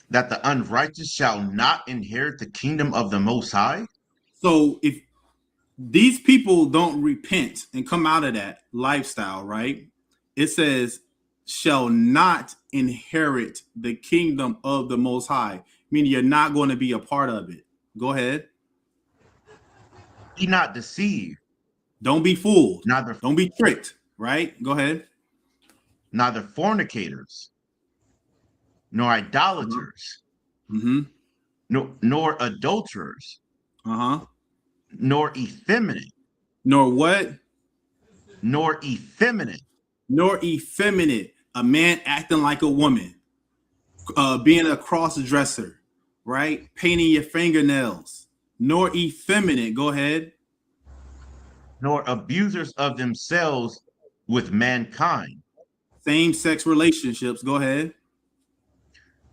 that the unrighteous shall not inherit the kingdom of the Most High? So if these people don't repent and come out of that lifestyle, right? It says, shall not inherit the kingdom of the Most High, meaning you're not going to be a part of it. Go ahead. Be not deceived. Don't be fooled. Neither, don't be tricked, right? Go ahead. Neither fornicators, nor idolaters, nor adulterers, nor effeminate. Nor what? Nor effeminate. Nor effeminate. A man acting like a woman, being a cross-dresser, right? Painting your fingernails. Nor effeminate. Go ahead. Nor abusers of themselves with mankind. Same-sex relationships. Go ahead.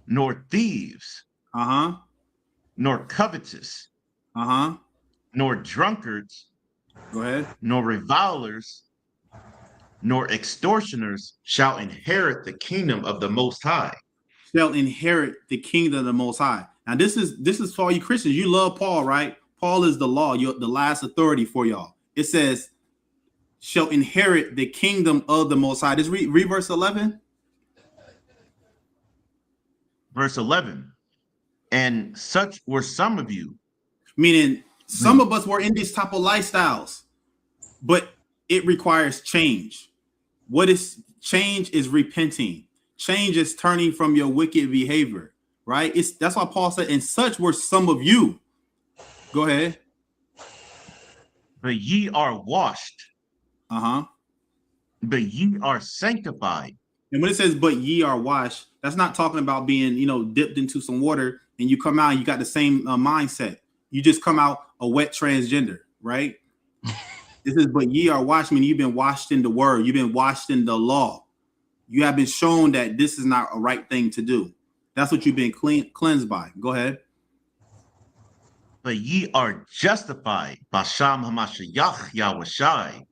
Nor thieves. Nor covetous. Nor drunkards. Go ahead. Nor revilers. Nor extortioners shall inherit the kingdom of the Most High. Shall inherit the kingdom of the Most High. Now, this is for all you Christians. You love Paul, right? Paul is the law, the last authority for y'all. It says, shall inherit the kingdom of the Most High. Just read verse 11. Verse 11. And such were some of you. Meaning some of us were in these type of lifestyles, but it requires change. What is change is repenting. Change is turning from your wicked behavior, right? That's why Paul said, and such were some of you. Go ahead. But ye are washed. But ye are sanctified. And when it says, but ye are washed, that's not talking about being, dipped into some water and you come out and you got the same mindset. You just come out a wet transgender, right? It says, but ye are washed, meaning you've been washed in the word. You've been washed in the law. You have been shown that this is not a right thing to do. That's what you've been cleansed by. Go ahead. But ye are justified by Sham HaMashiach Yahushai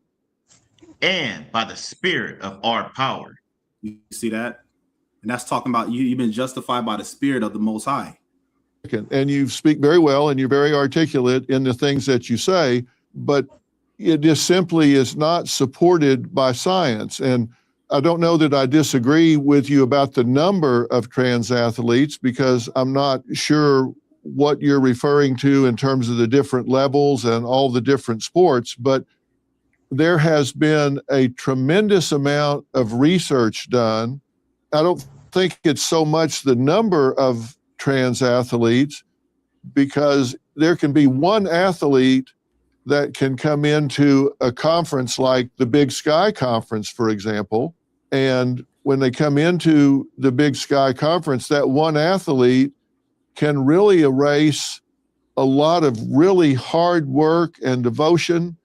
and by the spirit of our power. You see that? And that's talking about you've been justified by the spirit of the Most High. And you speak very well and you're very articulate in the things that you say, but it just simply is not supported by science. And I don't know that I disagree with you about the number of trans athletes, because I'm not sure what you're referring to in terms of the different levels and all the different sports, but there has been a tremendous amount of research done. I don't think it's so much the number of trans athletes, because there can be one athlete that can come into a conference like the Big Sky Conference, for example. And when they come into the Big Sky Conference, that one athlete can really erase a lot of really hard work and devotion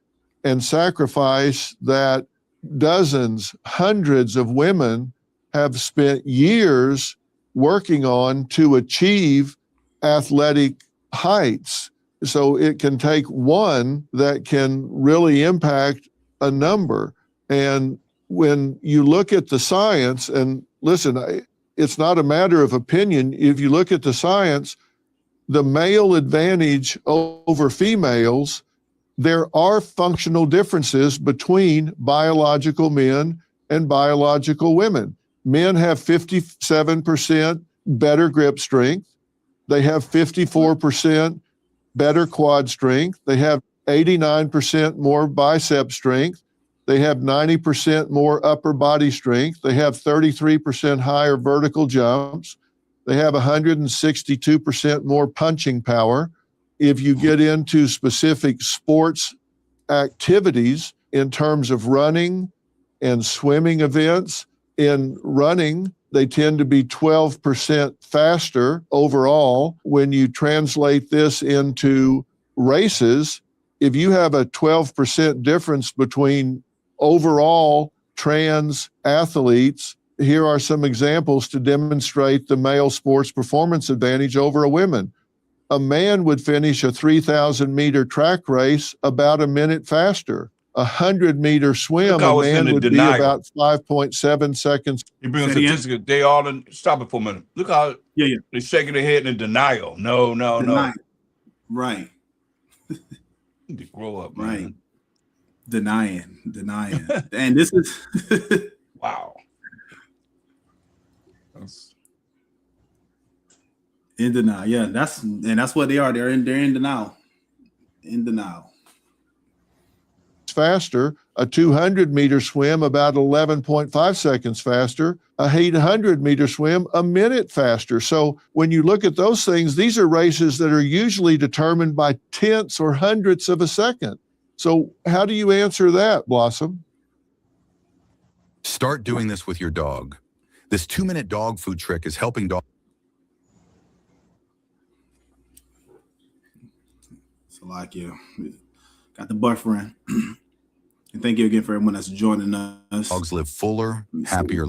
and sacrifice that dozens, hundreds of women have spent years working on to achieve athletic heights. So it can take one that can really impact a number. And when you look at the science, and listen, it's not a matter of opinion. If you look at the science, the male advantage over females, there are functional differences between biological men and biological women. Men have 57% better grip strength. They have 54% better quad strength. They have 89% more bicep strength. They have 90% more upper body strength. They have 33% higher vertical jumps. They have 162% more punching power. If you get into specific sports activities in terms of running and swimming events, in running, they tend to be 12% faster overall. When you translate this into races, if you have a 12% difference between overall trans athletes, here are some examples to demonstrate the male sports performance advantage over a woman. A man would finish a 3,000 meter track race about a minute faster. A 100-meter swim, a man would be about 5.7 seconds. He brings statistics. They all in. Stop it for a minute. Look how they're shaking their head in denial. No. Right. Need to grow up, right. Man. Denying. And this is wow. In denial. Yeah, that's what they are. They're in denial. In denial. Faster, a 200-meter swim about 11.5 seconds faster, a 800-meter swim a minute faster. So when you look at those things, these are races that are usually determined by tenths or hundredths of a second. So how do you answer that, Blossom? Start doing this with your dog. This 2-minute dog food trick is helping dogs. So like you got the buffering. And thank you again for everyone that's joining us. Dogs live fuller, happier.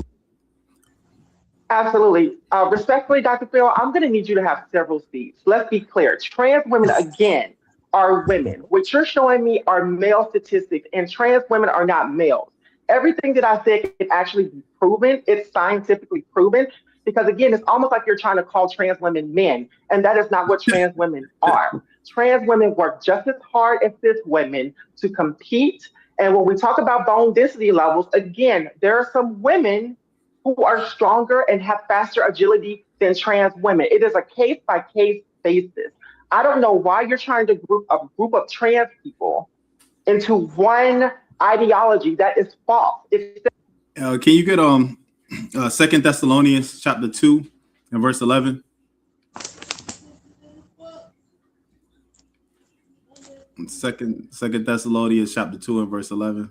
Absolutely. Respectfully, Dr. Phil, I'm going to need you to have several seats. Let's be clear. Trans women, again, are women. What you're showing me are male statistics, and trans women are not males. Everything that I said can actually be proven. It's scientifically proven. Because again, it's almost like you're trying to call trans women men, and that is not what trans women are. Trans women work just as hard as cis women to compete. And when we talk about bone density levels, again, there are some women who are stronger and have faster agility than trans women. It is a case-by-case basis. I don't know why you're trying to group a group of trans people into one ideology. That is false. Can you get 2 Thessalonians chapter 2 and verse 11? Second Thessalonians chapter 2 and verse 11.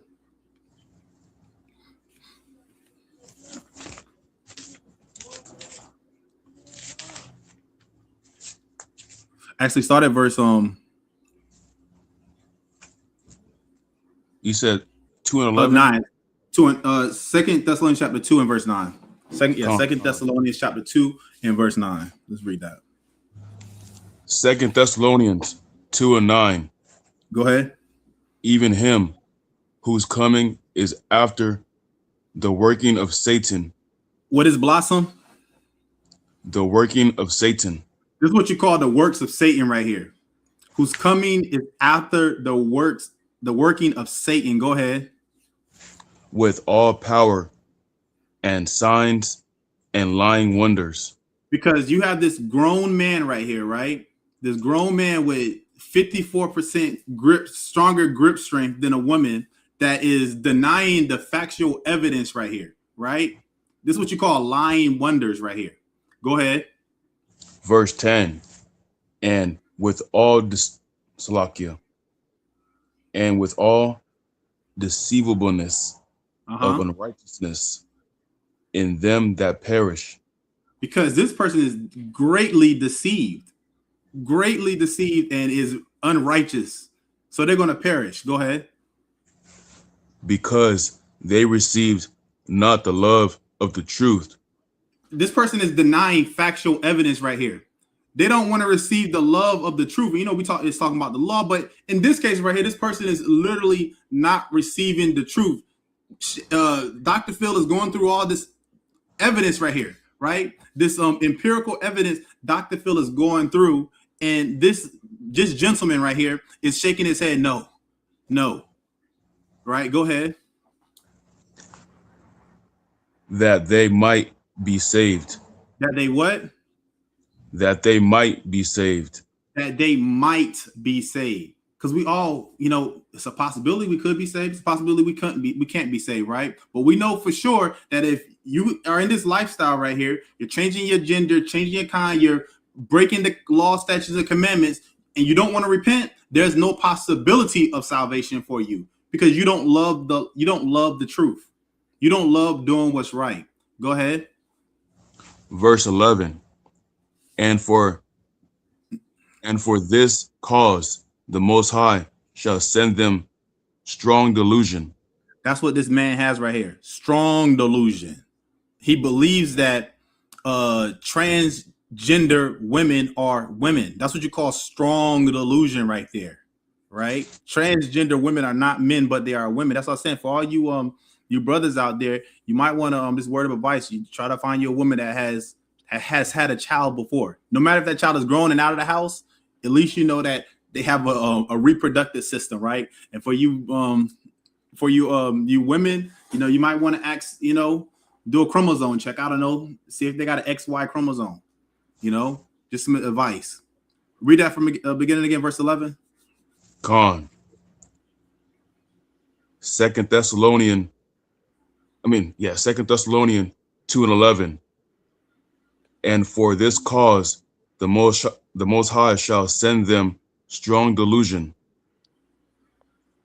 Actually, start at verse You said 2 and 11? 9. 2 Thessalonians chapter 2 and verse 9. Second Thessalonians chapter 2 and verse 9. Let's read that. 2 Thessalonians 2 and 9. Go ahead. Even him whose coming is after the working of Satan. What is Blossom? The working of Satan. This is what you call the works of Satan right here. Whose coming is after the working of Satan. Go ahead. With all power and signs and lying wonders. Because you have this grown man right here, right? This grown man with 54% stronger grip strength than a woman that is denying the factual evidence right here, right? This is what you call lying wonders right here. Go ahead. Verse 10, and with all Salakia, and with all deceivableness of unrighteousness in them that perish. Because this person is greatly deceived and is unrighteous. So they're going to perish. Go ahead. Because they received not the love of the truth. This person is denying factual evidence right here. They don't want to receive the love of the truth. You know, it's talking about the law, but in this case right here, this person is literally not receiving the truth. Dr. Phil is going through all this evidence right here, right? This empirical evidence Dr. Phil is going through, and this gentleman right here is shaking his head, no. Right? Go ahead. That they might be saved. That they what? That they might be saved. That they might be saved. Because we all, you know, it's a possibility we could be saved. It's a possibility we can't be saved, right? But we know for sure that if you are in this lifestyle right here, you're changing your gender, changing your kind, you're breaking the law, statutes, and commandments, and you don't want to repent, there's no possibility of salvation for you because you don't love the truth. You don't love doing what's right. Go ahead. Verse 11. And for this cause the Most High shall send them strong delusion. That's what this man has right here. Strong delusion. He believes that transgender women are women. That's what you call strong delusion right there, right? Transgender women are not men, but they are women. That's what I'm saying. For all you brothers out there, you might want to this word of advice. You try to find you a woman that has had a child before. No matter if that child is grown and out of the house, at least you know that they have a reproductive system, right? And for you women, you know, you might want to ask, you know, do a chromosome check. I don't know, see if they got an XY chromosome. You know, just some advice. Read that from the beginning again, verse 11. Qam. 2 Thessalonians 2:11. And for this cause the Most High shall send them strong delusion,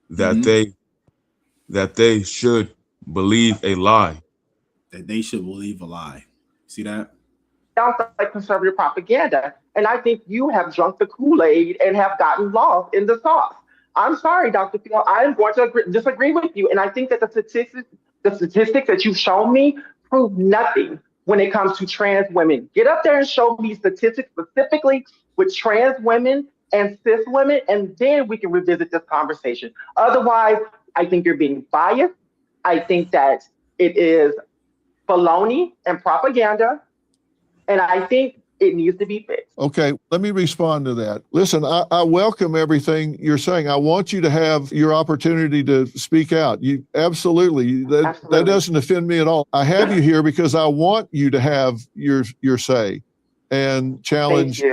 that they should believe a lie. That they should believe a lie. See that? Sounds like conservative propaganda. And I think you have drunk the Kool-Aid and have gotten lost in the sauce. I'm sorry, Dr. Phil. I am going to disagree with you. And I think that the statistics that you've shown me prove nothing when it comes to trans women. Get up there and show me statistics specifically with trans women and cis women, and then we can revisit this conversation. Otherwise, I think you're being biased. I think that it is baloney and propaganda, and I think it needs to be fixed. Okay, let me respond to that. Listen, I welcome everything you're saying. I want you to have your opportunity to speak out. You absolutely. That doesn't offend me at all. I have you here because I want you to have your say and challenge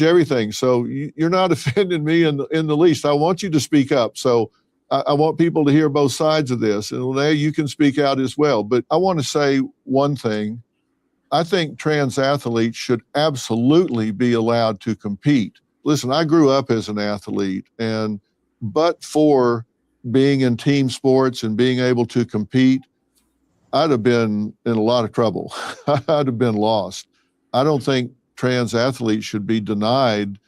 everything. So you're not offending me in the least. I want you to speak up. So I want people to hear both sides of this. And Lene, you can speak out as well. But I want to say one thing. I think trans athletes should absolutely be allowed to compete. Listen, I grew up as an athlete, but for being in team sports and being able to compete, I'd have been in a lot of trouble. I'd have been lost. I don't think trans athletes should be denied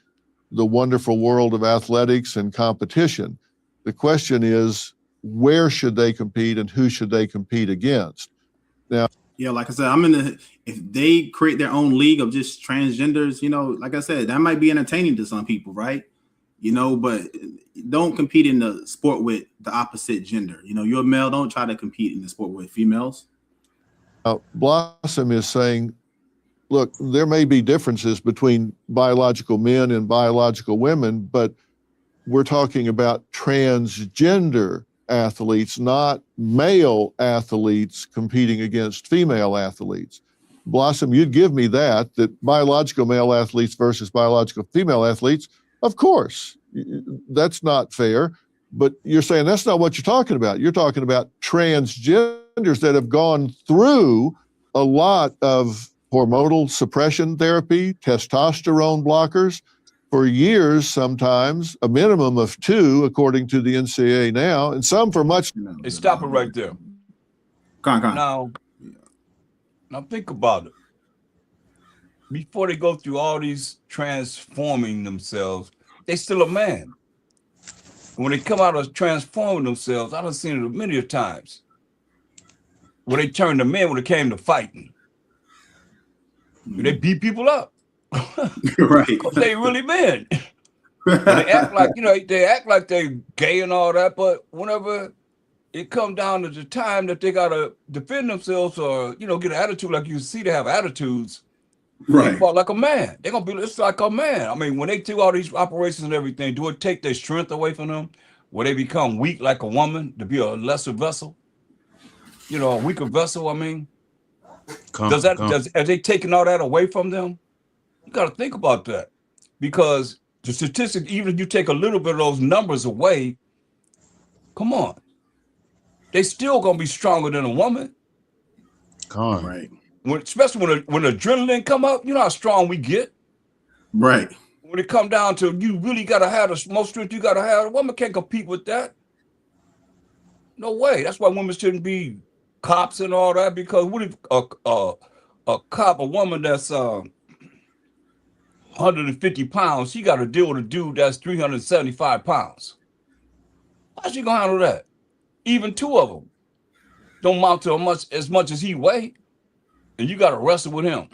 the wonderful world of athletics and competition. The question is, where should they compete and who should they compete against? Now, yeah, like I said, if they create their own league of just transgenders, you know, like I said, that might be entertaining to some people, right? You know, but don't compete in the sport with the opposite gender. You know, you're a male, don't try to compete in the sport with females. Blossom is saying look, there may be differences between biological men and biological women, but we're talking about transgender athletes, not male athletes competing against female athletes. Blossom, you'd give me that biological male athletes versus biological female athletes, of course, that's not fair. But you're saying that's not what you're talking about. You're talking about transgenders that have gone through a lot of hormonal suppression therapy, testosterone blockers for years, sometimes a minimum of 2, according to the NCAA now, and some for much. Hey, stop it right there. Now think about it. Before they go through all these transforming themselves, they still a man. When they come out of transforming themselves, I've seen it many times. When they turn to men when it came to fighting. They beat people up. Right. Because they really men. They act like, they act like they're gay and all that, but whenever it comes down to the time that they gotta defend themselves or, get an attitude, like you see they have attitudes, right? They fought like a man. They're gonna be just like a man. I mean, when they do all these operations and everything, do it take their strength away from them? Where they become weak like a woman to be a lesser vessel? A weaker vessel, I mean. Are they taking all that away from them? You gotta think about that. Because the statistic, even if you take a little bit of those numbers away, come on. They still gonna be stronger than a woman. Right. Especially when adrenaline come up, you know how strong we get. Right. When it come down to you really gotta have the most strength you gotta have, a woman can't compete with that. No way. That's why women shouldn't be cops and all that, because what if a cop, a woman that's 150 pounds, she gotta deal with a dude that's 375 pounds. How's she gonna handle that? Even 2 of them don't mount to as much as he weigh, and you got to wrestle with him.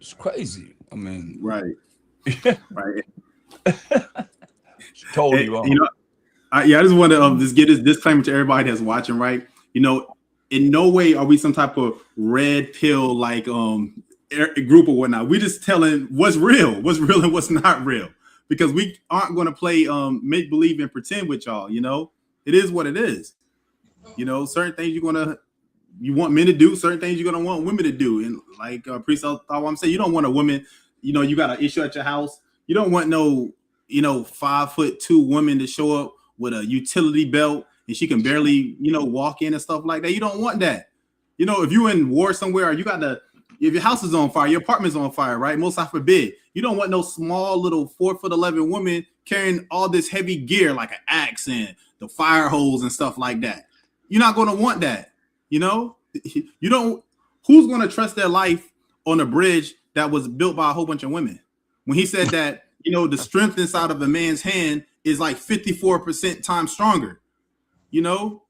It's crazy. I mean, right. Right. Totally wrong. I just want to just get this disclaimer to everybody that's watching. Right. In no way are we some type of red pill like group or whatnot. We just telling what's real and what's not real, because we aren't going to play make believe and pretend with y'all. It is what it is. Certain things you want men to do, certain things you're gonna want women to do. And like Priest I'm saying, you don't want a woman, you got an issue at your house. You don't want no, 5'2" woman to show up with a utility belt and she can barely, walk in and stuff like that. You don't want that. If you're in war somewhere, or if your house is on fire, your apartment's on fire, right? Most I forbid. You don't want no small little 4'11" woman carrying all this heavy gear like an axe and the fire hose and stuff like that. You're not going to want that. You don't. Who's going to trust their life on a bridge that was built by a whole bunch of women? When he said that, the strength inside of a man's hand is like 54% times stronger. We love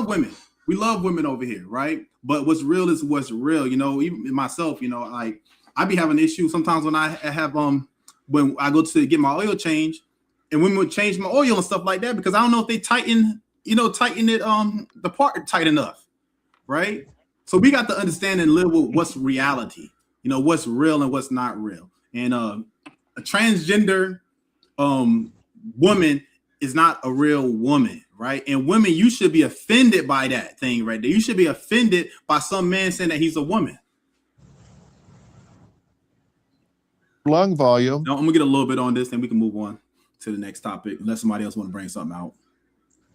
women. We love women over here, right? But what's real is what's real. Even myself, like I be having issues sometimes when I have when I go to get my oil change, and women would change my oil and stuff like that, because I don't know if they tighten it the part tight enough, right? So we got to understand and live with what's reality, what's real and what's not real. And a transgender woman is not a real woman, right? And women, you should be offended by that thing right there. You should be offended by some man saying that he's a woman. Lung volume. Now, I'm gonna get a little bit on this, and we can move on to the next topic unless somebody else want to bring something out.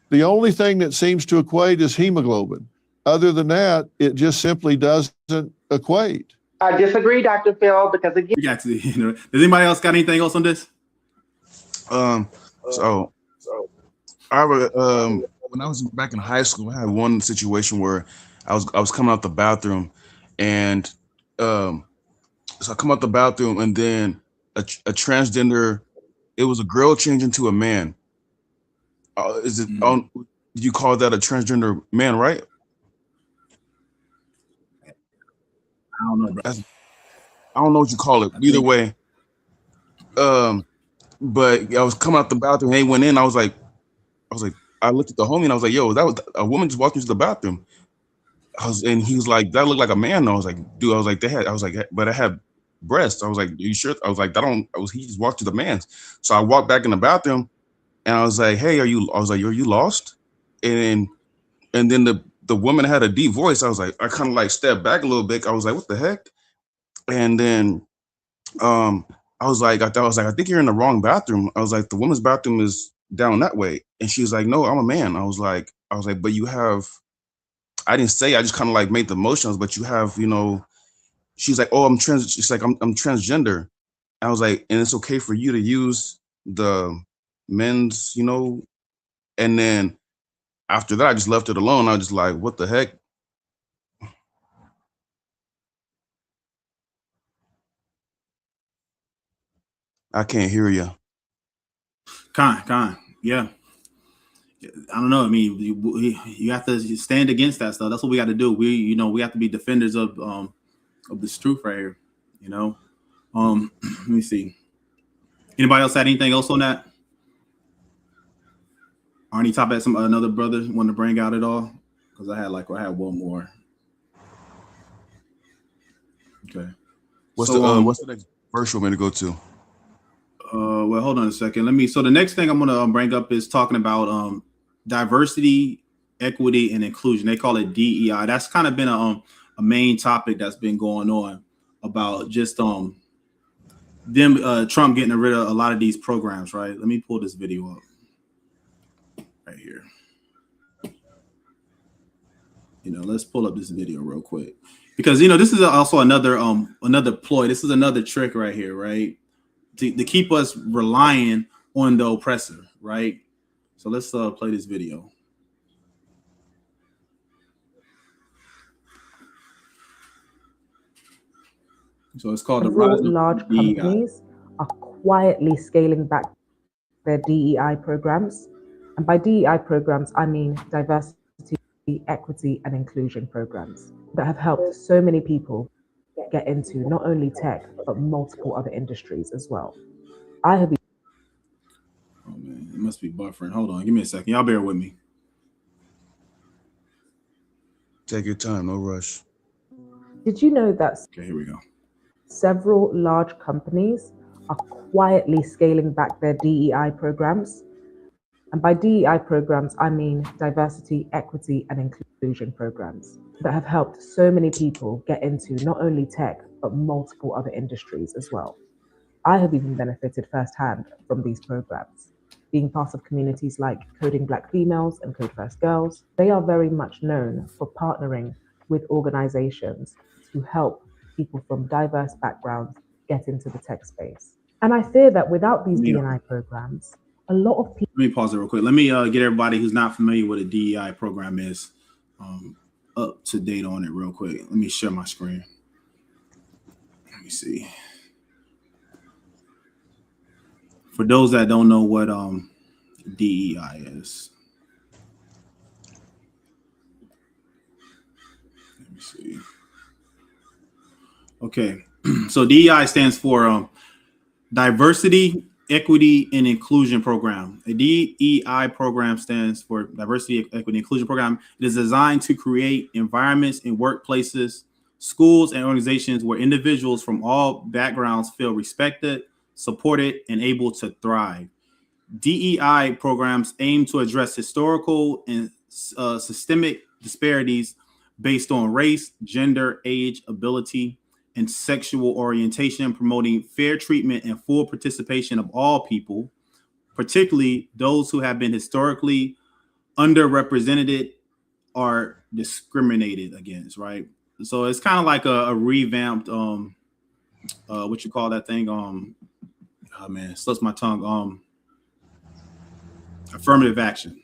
The only thing that seems to equate is hemoglobin. Other than that, it just simply doesn't equate. I disagree, Dr. Phil, because again, does anybody else got anything else on this? So I when I was back in high school, I had one situation where I was coming out the bathroom, and so I come out the bathroom, and then a transgender, it was a girl changing to a man. Is it on? You call that a transgender man, right? I don't know. I don't know what you call it. Either way, but I was coming out the bathroom, and they went in. I was like, I looked at the homie, and I was like, "Yo, that was a woman just walking to the bathroom." and he was like, that looked like a man. I was like, dude, I was like, but I had breasts. I was like, are you sure? I was like, he just walked to the man's. So I walked back in the bathroom and I was like, hey, are you lost? And then the woman had a deep voice. I was like, I kind of like stepped back a little bit. I was like, what the heck? And then I think you're in the wrong bathroom. I was like, the woman's bathroom is down that way. And she was like, no, I'm a man. I was like, but you have, I didn't say, I just kind of like made the motions, but you have, she's like, oh, I'm trans. She's like, I'm transgender. I was like, and it's okay for you to use the men's, and then after that, I just left it alone. I was just like, what the heck? I can't hear you. Con. Yeah. I don't know. I mean, you have to stand against that stuff. That's what we got to do. We have to be defenders of this truth right here. Let me see. Anybody else had anything else on that? Arnie, top at another brother want to bring out at all? Because I had one more. Okay. What's the next verse you want me to go to? Well, hold on a second. So the next thing I'm gonna bring up is talking about diversity, equity, and inclusion. They call it DEI. That's kind of been a main topic that's been going on about just Trump getting rid of a lot of these programs, right? Let me pull this video up right here. Let's pull up this video real quick because this is also another ploy. This is another trick right here, right? To keep us relying on the oppressor, right? So let's play this video. So it's called Several large companies are quietly scaling back their DEI programs. And by DEI programs, I mean diversity, equity, and inclusion programs that have helped so many people get into not only tech, but multiple other industries as well. I have been. Oh man, it must be buffering. Hold on, give me a second. Y'all bear with me. Take your time, no rush. Did you know that? Okay, here we go. Several large companies are quietly scaling back their DEI programs. And by DEI programs, I mean diversity, equity, and inclusion programs that have helped so many people get into not only tech, but multiple other industries as well. I have even benefited firsthand from these programs. Being part of communities like Coding Black Females and Code First Girls, they are very much known for partnering with organizations to help people from diverse backgrounds get into the tech space. And I fear that without these DEI programs, a lot of people. Let me pause it real quick. Let me get everybody who's not familiar with a DEI program is up to date on it real quick. Let me share my screen. Let me see. For those that don't know what DEI is. Let me see. Okay, so DEI stands for Diversity, Equity, and Inclusion Program. A DEI program stands for Diversity, Equity, and Inclusion Program. It is designed to create environments in workplaces, schools, and organizations where individuals from all backgrounds feel respected, supported, and able to thrive. DEI programs aim to address historical and systemic disparities based on race, gender, age, ability, and sexual orientation, promoting fair treatment and full participation of all people, particularly those who have been historically underrepresented or discriminated against, right? So it's kind of like a revamped, what you call that thing? Oh man, it slips my tongue. Affirmative action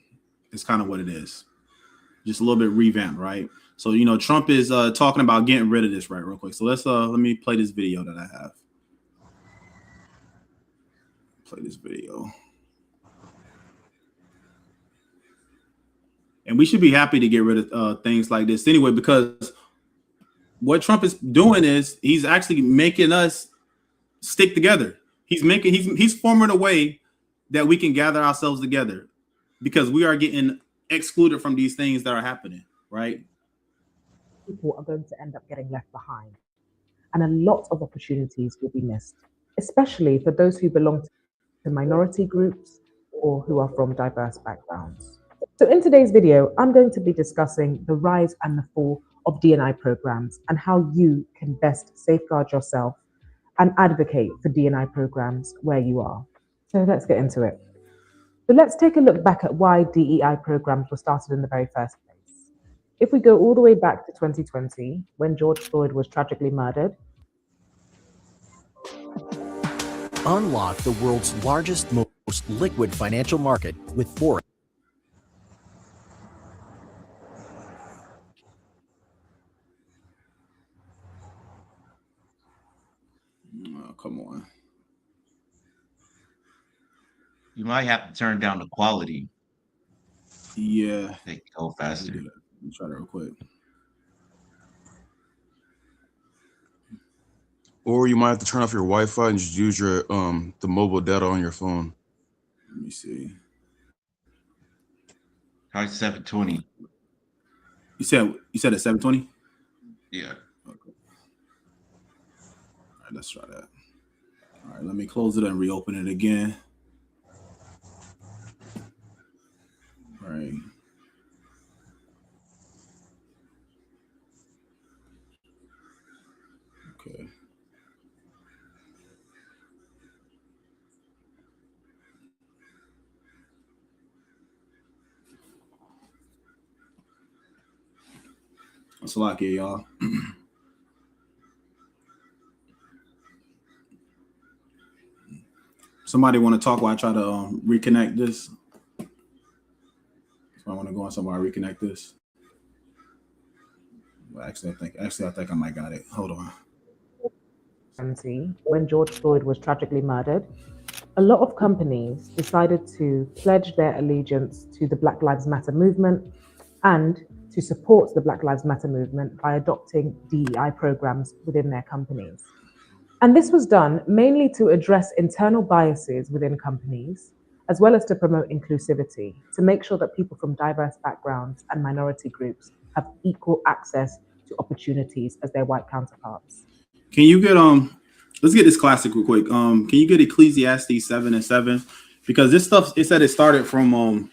is kind of what it is. Just a little bit revamped, right? So, Trump is talking about getting rid of this, right, real quick. So let me play this video that I have. Play this video. And we should be happy to get rid of things like this anyway, because what Trump is doing is he's actually making us stick together. He's forming a way that we can gather ourselves together because we are getting excluded from these things that are happening, right? people are going to end up getting left behind, and a lot of opportunities will be missed, especially for those who belong to minority groups or who are from diverse backgrounds. So in today's video, I'm going to be discussing the rise and the fall of D&I programs and how you can best safeguard yourself and advocate for D&I programs where you are. So let's get into it. So let's take a look back at why DEI programs were started in the very first place. If we go all the way back to 2020, when George Floyd was tragically murdered, unlock the world's largest, most liquid financial market with Forex. Oh, come on. You might have to turn down the quality. Yeah. They can go faster. Let me try that real quick. Or you might have to turn off your Wi-Fi and just use your the mobile data on your phone. Let me see. How's 720? You said it's 720? Yeah. Okay. All right, let's try that. All right, let me close it and reopen it again. All right. Okay. That's a lot here, y'all. Somebody want to talk while I try to reconnect this? So I want to go on somewhere, reconnect this. Well, actually, I think I might got it. Hold on. when George Floyd was tragically murdered, a lot of companies decided to pledge their allegiance to the Black Lives Matter movement and to support the Black Lives Matter movement by adopting DEI programs within their companies. And this was done mainly to address internal biases within companies, as well as to promote inclusivity, to make sure that people from diverse backgrounds and minority groups have equal access to opportunities as their white counterparts. Can you get let's get this classic real quick. Can you get Ecclesiastes 7:7? Because this stuff, it said it started from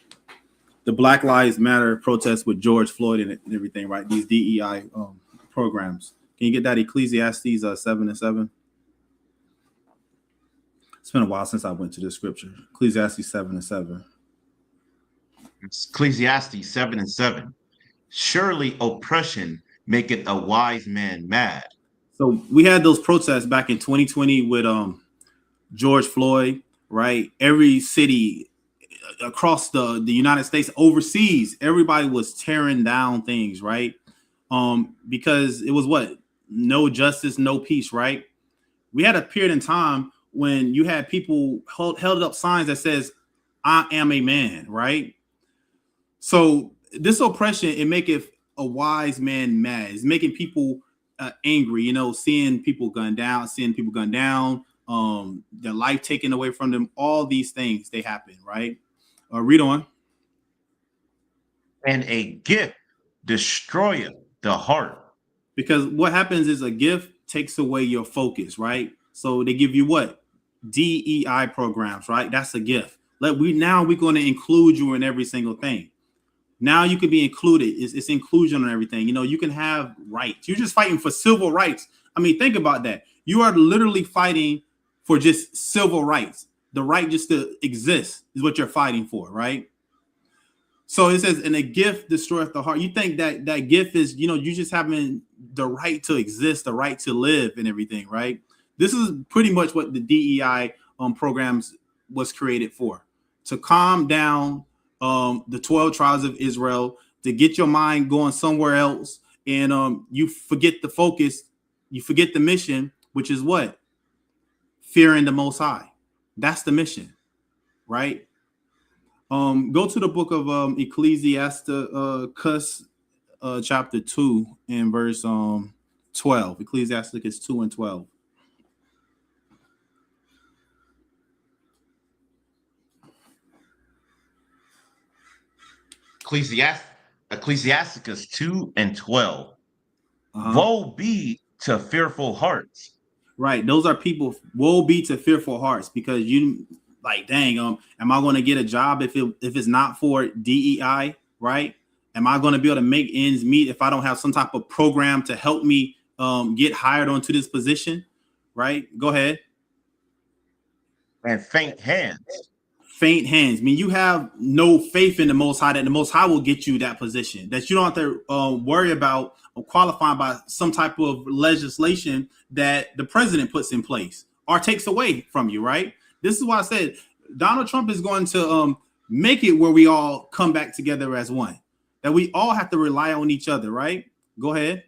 the Black Lives Matter protests with George Floyd and everything, right? These DEI programs. Can you get that Ecclesiastes 7:7? It's been a while since I went to this scripture. Ecclesiastes 7:7. Ecclesiastes 7:7. Surely oppression maketh a wise man mad. So we had those protests back in 2020 with George Floyd, right? Every city across the United States, overseas, everybody was tearing down things, right? Because it was what? No justice, no peace, right? We had a period in time when you had people held up signs that says, I am a man, right? So this oppression, it maketh a wise man mad. It's making people angry, you know, seeing people gunned down, their life taken away from them. All these things, they happen, right? Read on. And a gift destroyeth the heart. Because what happens is a gift takes away your focus, right? So they give you what? DEI programs, right? That's a gift. We're going to include you in every single thing. Now you can be included. It's inclusion on everything. You know, you can have rights. You're just fighting for civil rights. I mean, think about that. You are literally fighting for just civil rights. The right just to exist is what you're fighting for, right? So it says, and a gift destroyeth the heart. You think that gift is, you know, you just having the right to exist, the right to live and everything, right? This is pretty much what the DEI programs was created for, to calm down the 12 tribes of Israel, to get your mind going somewhere else, and you forget the focus, you forget the mission, which is what? Fearing the Most High. That's the mission, right? Go to the book of Ecclesiasticus, chapter 2 and verse 12. Ecclesiasticus 2 and 12. Ecclesiasticus 2 and 12. Woe be to fearful hearts. Right. Those are people. Woe be to fearful hearts, because you like, dang, am I going to get a job if it's not for DEI? Right. Am I going to be able to make ends meet if I don't have some type of program to help me get hired onto this position? Right. Go ahead. And faint hands. Faint hands. I mean, you have no faith in the Most High that the Most High will get you that position, that you don't have to worry about qualifying by some type of legislation that the president puts in place or takes away from you, right? This is why I said Donald Trump is going to make it where we all come back together as one, that we all have to rely on each other, right? Go ahead.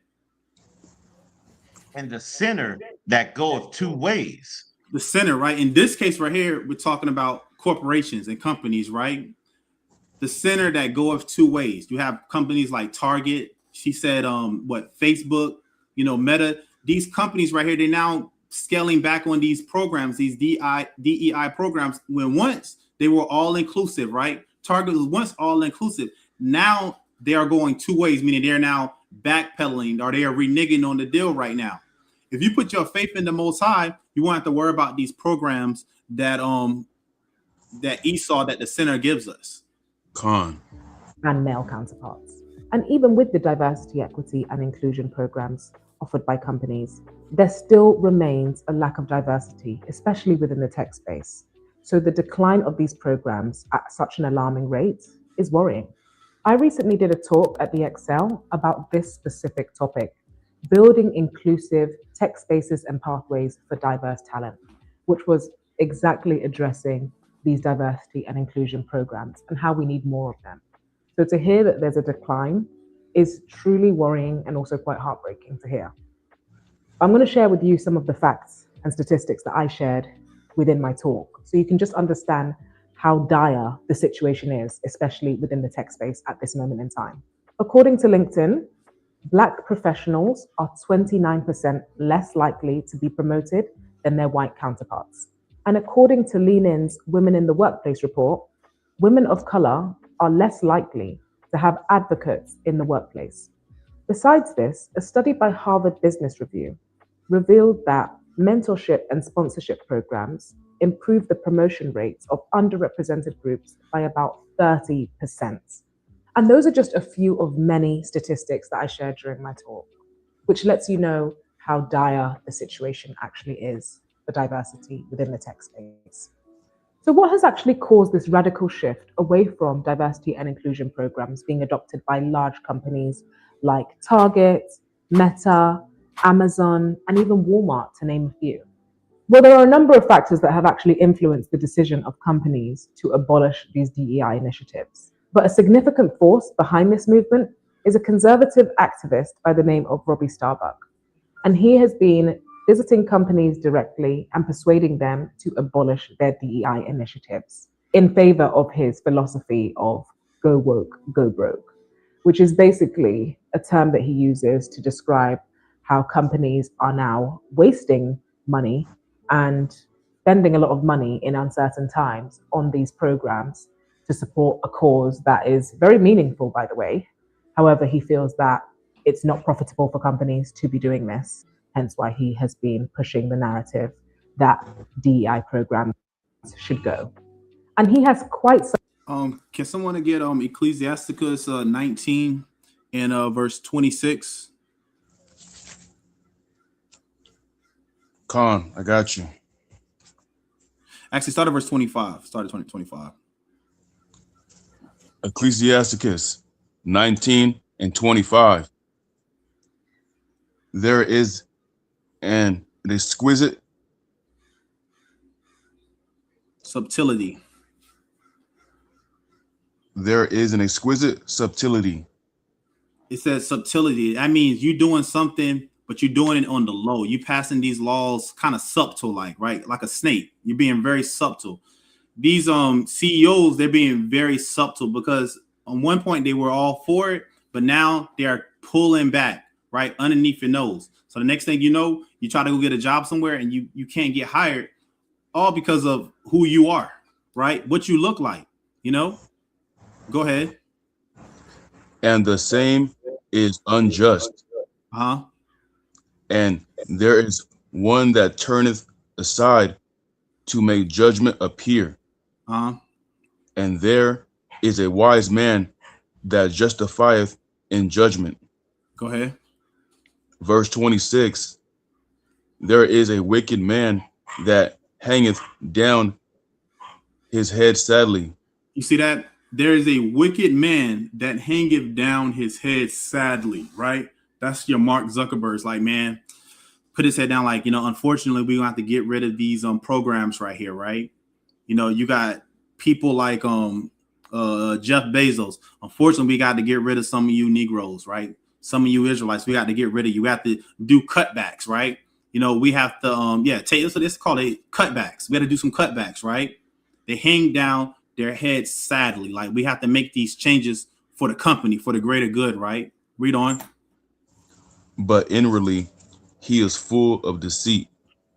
And the sinner that goeth two ways. The sinner, right? In this case right here, we're talking about corporations and companies, right? The sinner that goeth two ways. You have companies like Target. She said, Facebook, Meta. These companies right here, they're now scaling back on these programs, these DEI programs, when once they were all inclusive, right? Target was once all inclusive. Now they are going two ways, meaning they're now backpedaling, or they are reneging on the deal right now. If you put your faith in the Most High, you won't have to worry about these programs that Esau, that the sinner gives us. And male counterparts. And even with the diversity, equity, and inclusion programs offered by companies, there still remains a lack of diversity, especially within the tech space. So the decline of these programs at such an alarming rate is worrying. I recently did a talk at the Excel about this specific topic, building inclusive tech spaces and pathways for diverse talent, which was exactly addressing these diversity and inclusion programs and how we need more of them. So to hear that there's a decline is truly worrying and also quite heartbreaking to hear. I'm going to share with you some of the facts and statistics that I shared within my talk, so you can just understand how dire the situation is, especially within the tech space at this moment in time. According to LinkedIn, Black professionals are 29% less likely to be promoted than their white counterparts. And according to Lean In's Women in the Workplace report, women of color are less likely to have advocates in the workplace. Besides this, a study by Harvard Business Review revealed that mentorship and sponsorship programs improve the promotion rates of underrepresented groups by about 30%. And those are just a few of many statistics that I shared during my talk, which lets you know how dire the situation actually is for diversity within the tech space. So what has actually caused this radical shift away from diversity and inclusion programs being adopted by large companies like Target, Meta, Amazon, and even Walmart, to name a few? Well, there are a number of factors that have actually influenced the decision of companies to abolish these DEI initiatives. But a significant force behind this movement is a conservative activist by the name of Robbie Starbuck. And he has been visiting companies directly and persuading them to abolish their DEI initiatives in favor of his philosophy of go woke, go broke, which is basically a term that he uses to describe how companies are now wasting money and spending a lot of money in uncertain times on these programs to support a cause that is very meaningful, by the way. However, he feels that it's not profitable for companies to be doing this, hence why he has been pushing the narrative that DEI programs should go. And he has quite some... Can someone get Ecclesiasticus 19 and verse 26? Khan, I got you. Actually, start at verse 25. Start at 25. Ecclesiasticus 19 and 25. There is an exquisite subtlety. There is an exquisite subtlety. It says subtlety. That means you doing something, but you're doing it on the low. You passing these laws kind of subtle, right? Like a snake. You're being very subtle. These CEOs, they're being very subtle because on one point they were all for it, but now they are pulling back, right, underneath your nose. So the next thing you know, you try to go get a job somewhere and you can't get hired, all because of who you are, right? What you look like, Go ahead. And the same is unjust. And there is one that turneth aside to make judgment appear. And there is a wise man that justifieth in judgment. Go ahead. Verse 26, there is a wicked man that hangeth down his head sadly. You see that? There is a wicked man that hangeth down his head sadly, right? That's your Mark Zuckerberg's like, man, put his head down like, unfortunately, we're going to have to get rid of these programs right here, right? You got people like Jeff Bezos. Unfortunately, we got to get rid of some of you Negroes, right? Some of you Israelites, we got to get rid of you. We have to do cutbacks, right? We have to, take so this is called cutbacks. We got to do some cutbacks, right? They hang down their heads sadly. Like, we have to make these changes for the company, for the greater good, right? Read on. But inwardly, he is full of deceit.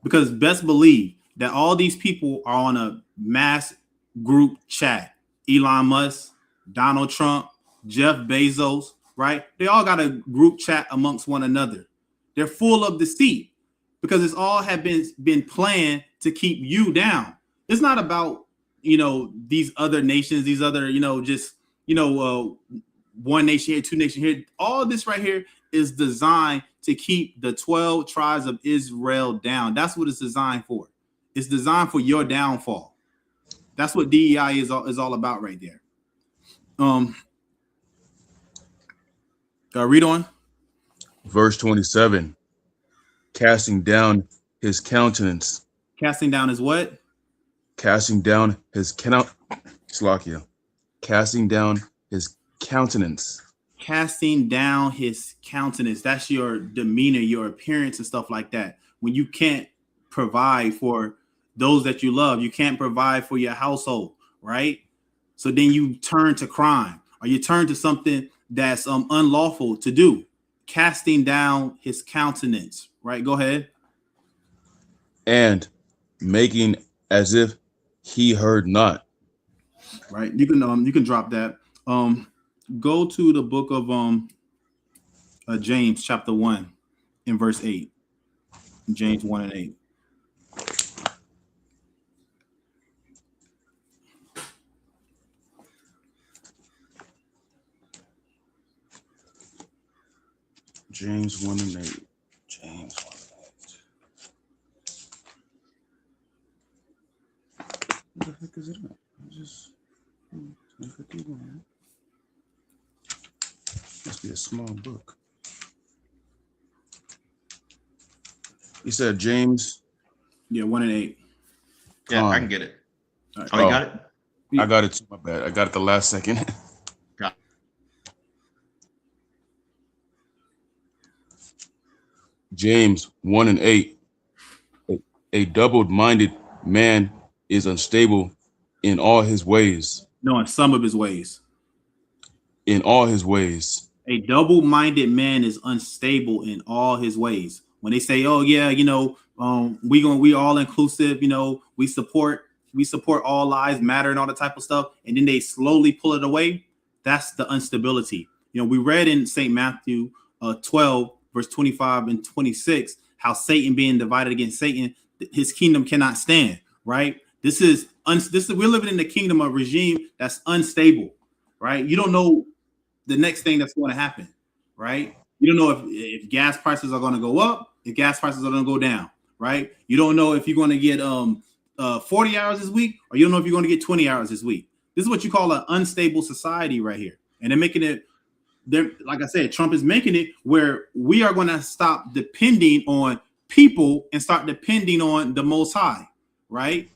Because best believe that all these people are on a mass group chat. Elon Musk, Donald Trump, Jeff Bezos, right? They all got a group chat amongst one another. They're full of deceit because it's all have been planned to keep you down. It's not about, these other nations, these other, one nation here, two nations here. All this right here is designed to keep the 12 tribes of Israel down. That's what it's designed for. It's designed for your downfall. That's what DEI is all about right there. Read on. Verse 27, casting down his countenance. Casting down his what? Casting down his Slakia. Casting down his countenance. Casting down his countenance. That's your demeanor, your appearance and stuff like that. When you can't provide for those that you love, you can't provide for your household, right? So then you turn to crime, or you turn to something that's unlawful to do. Casting down his countenance, right? Go ahead. And making as if he heard not. Right. You can drop that. Go to the book of James chapter 1 in verse 8. James 1 and 8. James 1 and 8. James 1 and 8. What the heck is it? Must be a small book. You said James? Yeah, 1 and 8. Yeah, I can get it. Right. Oh, you got it? I got it too, my bad. I got it the last second. Got it. James 1 and 8. A double-minded man is unstable in all his ways. No, in some of his ways. In all his ways. A double-minded man is unstable in all his ways. When they say, "Oh yeah, we all inclusive, we support all lives matter and all that type of stuff," and then they slowly pull it away, that's the instability. We read in St. Matthew 12 verse 25 and 26 how Satan being divided against Satan, his kingdom cannot stand, right? This is we're living in the kingdom of regime that's unstable, right? You don't know the next thing that's going to happen, right? You don't know if gas prices are going to go up, if gas prices are going to go down, right? You don't know if you're going to get 40 hours this week, or you don't know if you're going to get 20 hours this week. This is what you call an unstable society right here. And they're making it, like I said, Trump is making it where we are going to stop depending on people and start depending on the Most High, right?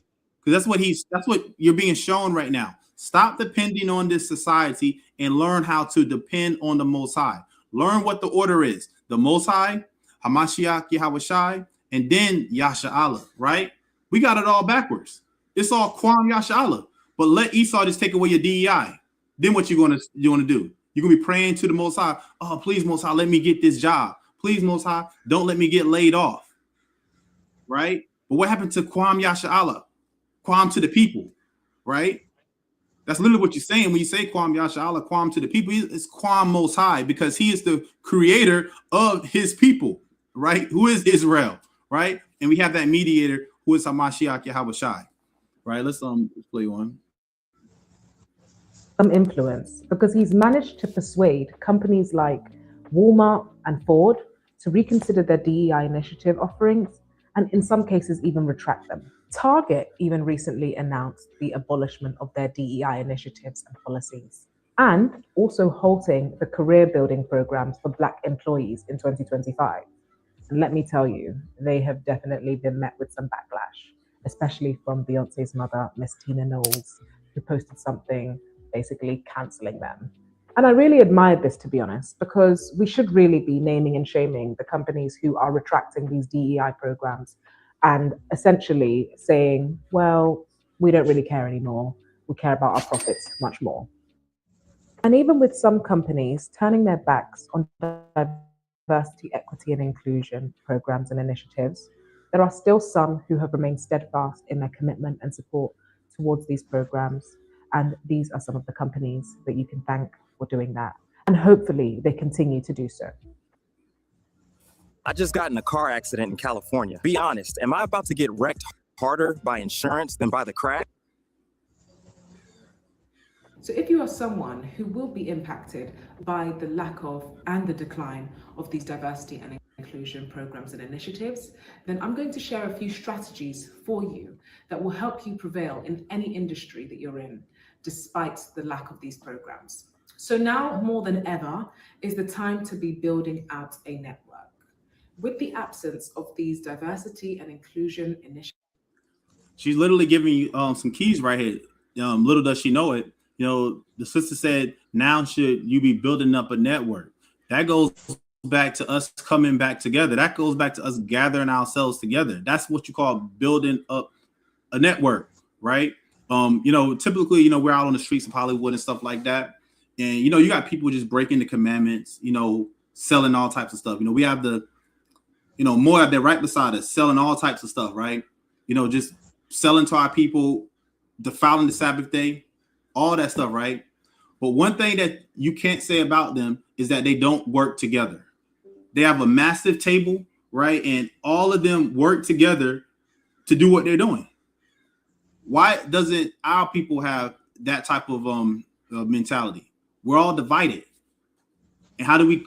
Because that's what you're being shown right now. Stop depending on this society and learn how to depend on the Most High. Learn what the order is. The Most High, Hamashiach Yahawashi, and then Yasharahla, right? We got it all backwards. It's all Qam Yasharahla. But let Esau just take away your DEI. Then what you want to do? You're going to be praying to the Most High. Oh, please, Most High, let me get this job. Please, Most High, don't let me get laid off. Right? But what happened to Qam Yasharahla? Qam to the people, right? That's literally what you're saying when you say Qam Yasharahla, Qam to the people. It's Qam Most High, because he is the creator of his people, right? Who is Israel, right? And we have that mediator who is Hamashiach Yahushai, right? Let's play one. Some influence because he's managed to persuade companies like Walmart and Ford to reconsider their DEI initiative offerings and in some cases even retract them. Target even recently announced the abolishment of their DEI initiatives and policies and also halting the career building programs for Black employees in 2025. And let me tell you, they have definitely been met with some backlash, especially from Beyonce's mother, Miss Tina Knowles, who posted something basically canceling them. And I really admired this, to be honest, because we should really be naming and shaming the companies who are retracting these DEI programs and essentially saying, well, we don't really care anymore. We care about our profits much more. And even with some companies turning their backs on diversity, equity, and inclusion programs and initiatives, there are still some who have remained steadfast in their commitment and support towards these programs. And these are some of the companies that you can thank for doing that. And hopefully they continue to do so. I just got in a car accident in California. Be honest, am I about to get wrecked harder by insurance than by the crash? So if you are someone who will be impacted by the lack of and the decline of these diversity and inclusion programs and initiatives, then I'm going to share a few strategies for you that will help you prevail in any industry that you're in, despite the lack of these programs. So now more than ever is the time to be building out a network. With the absence of these diversity and inclusion initiatives. She's literally giving you some keys right here. Little does she know it. You know, the sister said, now should you be building up a network? That goes back to us coming back together. That goes back to us gathering ourselves together. That's what you call building up a network, right? You know, typically, you know, we're out on the streets of Hollywood and stuff like that. And, you know, you got people just breaking the commandments, you know, selling all types of stuff. You know, we have the, you know, more out there right beside us, selling all types of stuff, right? You know, just selling to our people, defiling the Sabbath day, all that stuff, right? But one thing that you can't say about them is that they don't work together. They have a massive table, right? And all of them work together to do what they're doing. Why doesn't our people have that type of mentality? We're all divided. And how do we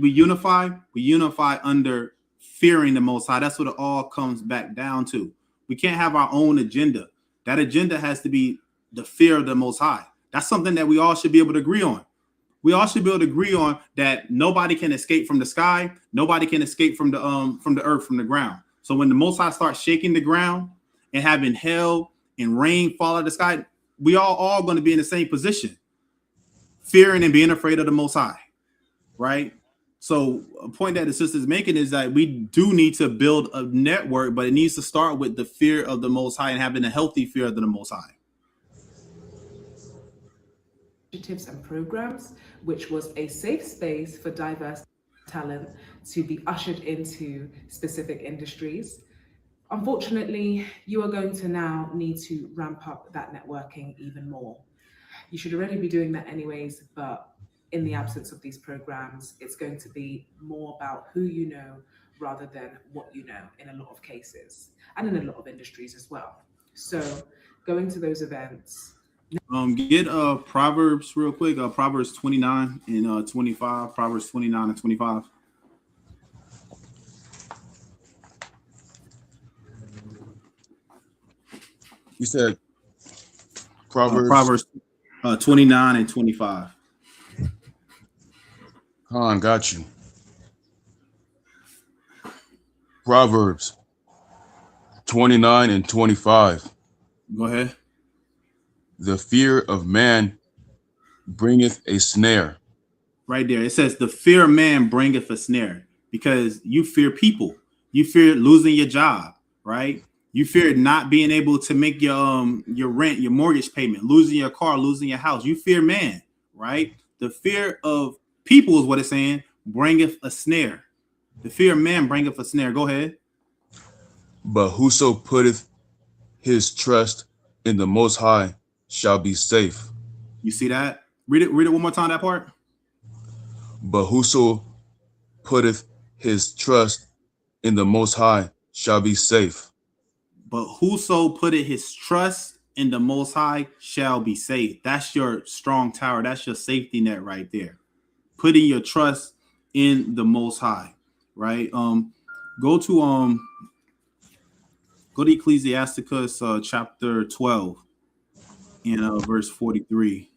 unify? We unify under fearing the Most High. That's what it all comes back down to. We can't have our own agenda. That agenda has to be the fear of the Most High. That's something that we all should be able to agree on. We all should be able to agree on that nobody can escape from the sky. Nobody can escape from the earth, from the ground. So when the Most High starts shaking the ground and having hail and rain fall out of the sky, we all going to be in the same position, fearing and being afraid of the Most High, right? So a point that the sister's making is that we do need to build a network, but it needs to start with the fear of the Most High and having a healthy fear of the Most High. Initiatives and programs, which was a safe space for diverse talent to be ushered into specific industries. Unfortunately, you are going to now need to ramp up that networking even more. You should already be doing that anyways, but in the absence of these programs, it's going to be more about who you know rather than what you know in a lot of cases and in a lot of industries as well. So going to those events. Get Proverbs real quick. Proverbs 29 and 25. Proverbs 29 and 25. You said Proverbs. Proverbs 29 and 25. Khan, got you. Proverbs 29 and 25. Go ahead. The fear of man bringeth a snare. Right there. It says the fear of man bringeth a snare, because you fear people. You fear losing your job, right? You fear not being able to make your rent, your mortgage payment, losing your car, losing your house. You fear man, right? The fear of people is what it's saying, bringeth a snare. The fear of man bringeth a snare. Go ahead. But whoso putteth his trust in the Most High shall be safe. You see that? Read it one more time, that part. But whoso putteth his trust in the Most High shall be safe. But whoso putteth his trust in the Most High shall be safe. That's your strong tower. That's your safety net right there. Putting your trust in the Most High, right? Go to Ecclesiasticus chapter 12 and verse 43.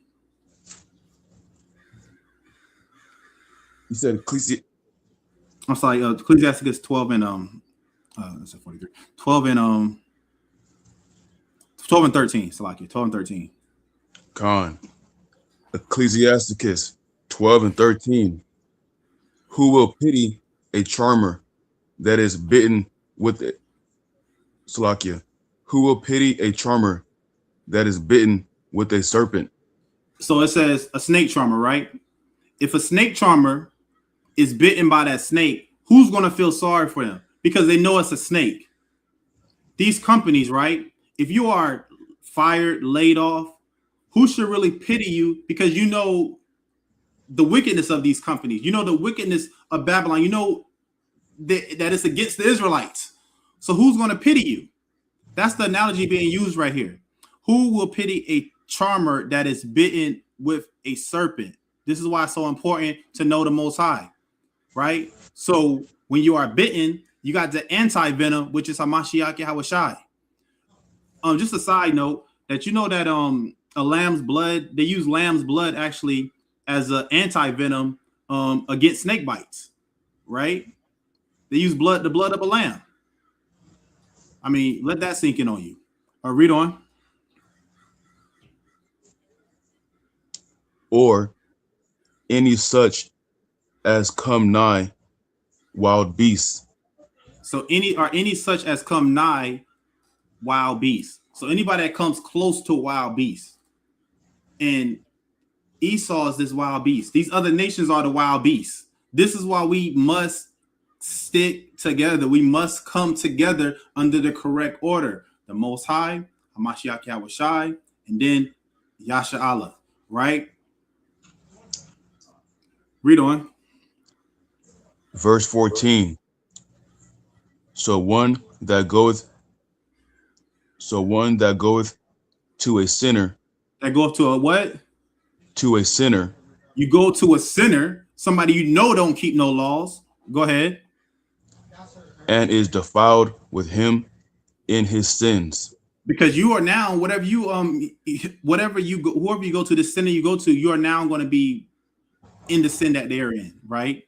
You said I'm sorry, Ecclesiasticus 12 and 43. 12 and 13. Salakia, 12 and 13. Khan. Ecclesiasticus 12 and 13. Who will pity a charmer that is bitten with it? Salakia. Who will pity a charmer that is bitten with a serpent? So it says a snake charmer, right? If a snake charmer is bitten by that snake, who's going to feel sorry for them? Because they know it's a snake. These companies, right? If you are fired, laid off, who should really pity you? Because you know the wickedness of these companies. You know the wickedness of Babylon. You know that it's against the Israelites. So who's going to pity you? That's the analogy being used right here. Who will pity a charmer that is bitten with a serpent? This is why it's so important to know the Most High, right? So when you are bitten, you got the anti-venom, which is Hamashiach Yahushai. Just a side note that you know that a lamb's blood, they use lamb's blood actually as an anti-venom against snake bites, right? They use the blood of a lamb. I mean, let that sink in on you. Read on. Or any such as come nigh wild beasts. So any such as come nigh wild beasts. So anybody that comes close to a wild beast. And Esau is this wild beast. These other nations are the wild beasts. This is why we must stick together. We must come together under the correct order. The Most High, Hamashiach Yahushai, and then Yasharahla, right? Read on. Verse 14. So one that goeth to a sinner. That goeth to a what? To a sinner. You go to a sinner, somebody you know don't keep no laws. Go ahead. And is defiled with him in his sins. Because you are now, whoever you go to, the sinner you go to, you are now going to be in the sin that they're in, right?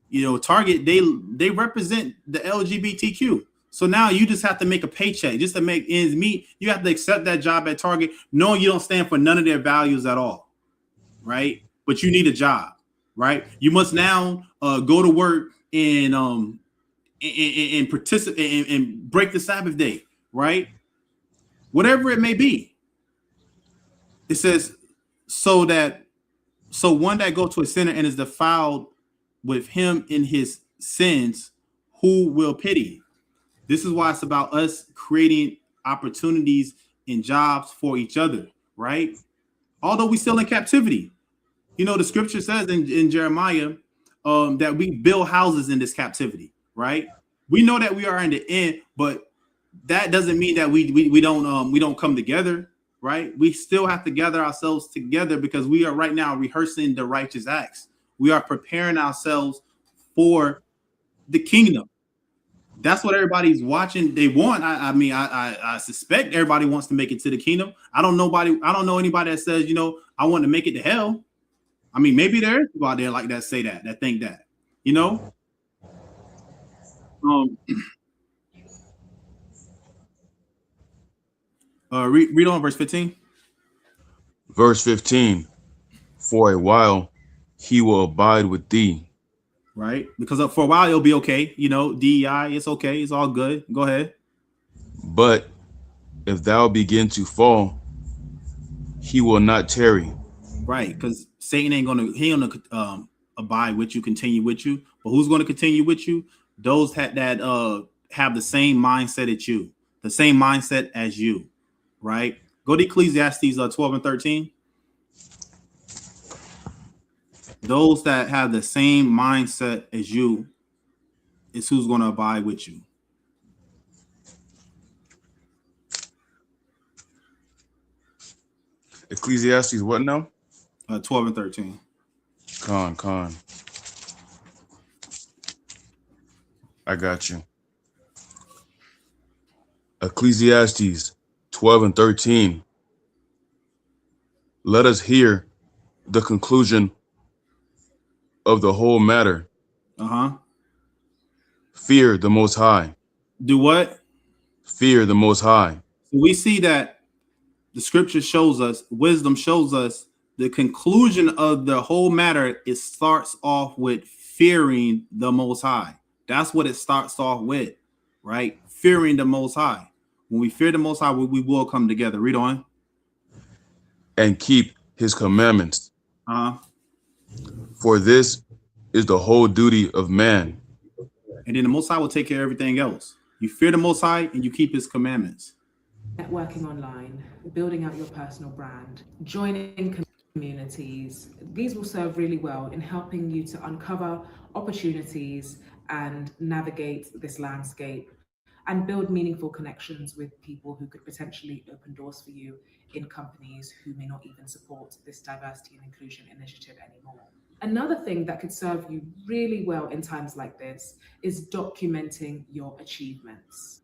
You know, Target, they represent the LGBTQ. So now you just have to make a paycheck just to make ends meet. You have to accept that job at Target, knowing you don't stand for none of their values at all, right? But you need a job, right? You must now go to work and participate and break the Sabbath day, right? Whatever it may be. It says, so one that go to a sinner and is defiled with him in his sins, who will pity? This is why it's about us creating opportunities and jobs for each other, right? Although we still in captivity. You know, the scripture says in Jeremiah that we build houses in this captivity, right? We know that we are in the end, but that doesn't mean that we don't come together, right? We still have to gather ourselves together because we are right now rehearsing the righteous acts. We are preparing ourselves for the kingdom. That's what everybody's watching. They want. I suspect everybody wants to make it to the kingdom. I don't know anybody that says, you know, I want to make it to hell. I mean, maybe there is people out there like that, say that think that, you know. Read on verse 15. Verse 15. For a while he will abide with thee. Right? Because for a while it'll be okay. You know, DEI, it's okay. It's all good. Go ahead. But if thou begin to fall, he will not tarry. Right, because Satan ain't gonna abide with you, continue with you. But who's going to continue with you? Those that have the same mindset as you, the same mindset as you, right? Go to Ecclesiastes 12 and 13. Those that have the same mindset as you is who's going to abide with you. Ecclesiastes what now? 12 and 13. Con. I got you. Ecclesiastes 12 and 13. Let us hear the conclusion of the whole matter. Fear the Most High. Do what? Fear the Most High. So we see that the scripture shows us, wisdom shows us the conclusion of the whole matter. It starts off with fearing the Most High. That's what it starts off with, right? Fearing the Most High. When we fear the Most High, we will come together. Read on. And keep his commandments. For this is the whole duty of man. And then the Most High will take care of everything else. You fear the Most High and you keep his commandments. Networking online, building out your personal brand, joining communities. These will serve really well in helping you to uncover opportunities and navigate this landscape and build meaningful connections with people who could potentially open doors for you in companies who may not even support this diversity and inclusion initiative anymore. Another thing that could serve you really well in times like this is documenting your achievements.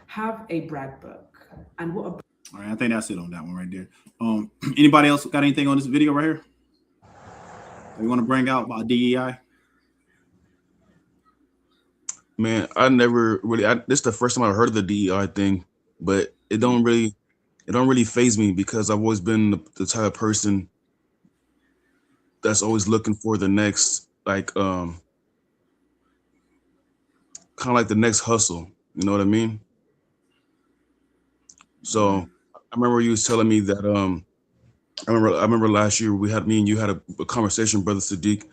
Have a brag book. And what a... All right, I think that's it on that one right there. Anybody else got anything on this video right here that we want to bring out about DEI? Man, I never really. This is the first time I heard of the DEI thing, but it don't really faze me because I've always been the type of person that's always looking for the next, like, kind of like the next hustle. You know what I mean? So I remember you was telling me that. I remember last year me and you had a conversation, Brother Sadiq,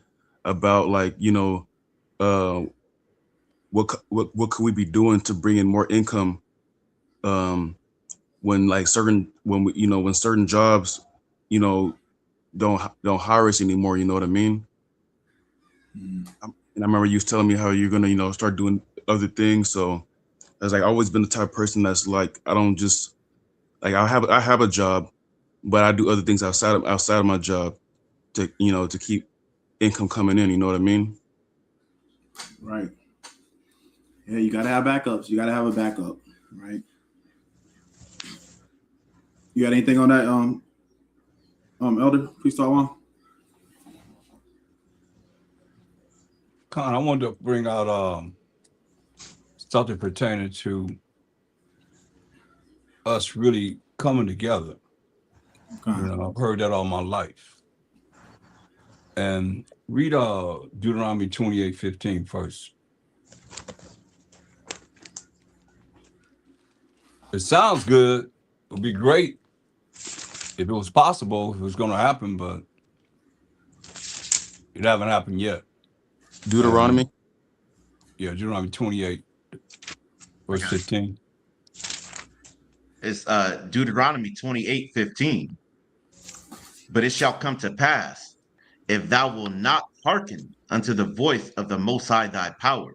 about like, you know, what could we be doing to bring in more income when certain jobs, you know, don't hire us anymore, you know what I mean? And I remember you was telling me how you're gonna, you know, start doing other things. So I was like, I've always been the type of person that's like, I don't just like, I have a job, but I do other things outside of my job to, you know, to keep income coming in, you know what I mean? Right. Yeah, you gotta have backups. You gotta have a backup, right? You got anything on that, Elder? Please talk on. Con, I wanted to bring out something pertaining to us really coming together. You know, I've heard that all my life. And read Deuteronomy 28:15 first. It sounds good. It would be great if it was possible, if it was going to happen, but it haven't happened yet. Deuteronomy? Yeah, Deuteronomy 28, verse 15. It's Deuteronomy 28:15. But it shall come to pass, if thou wilt not hearken unto the voice of the Most High thy power,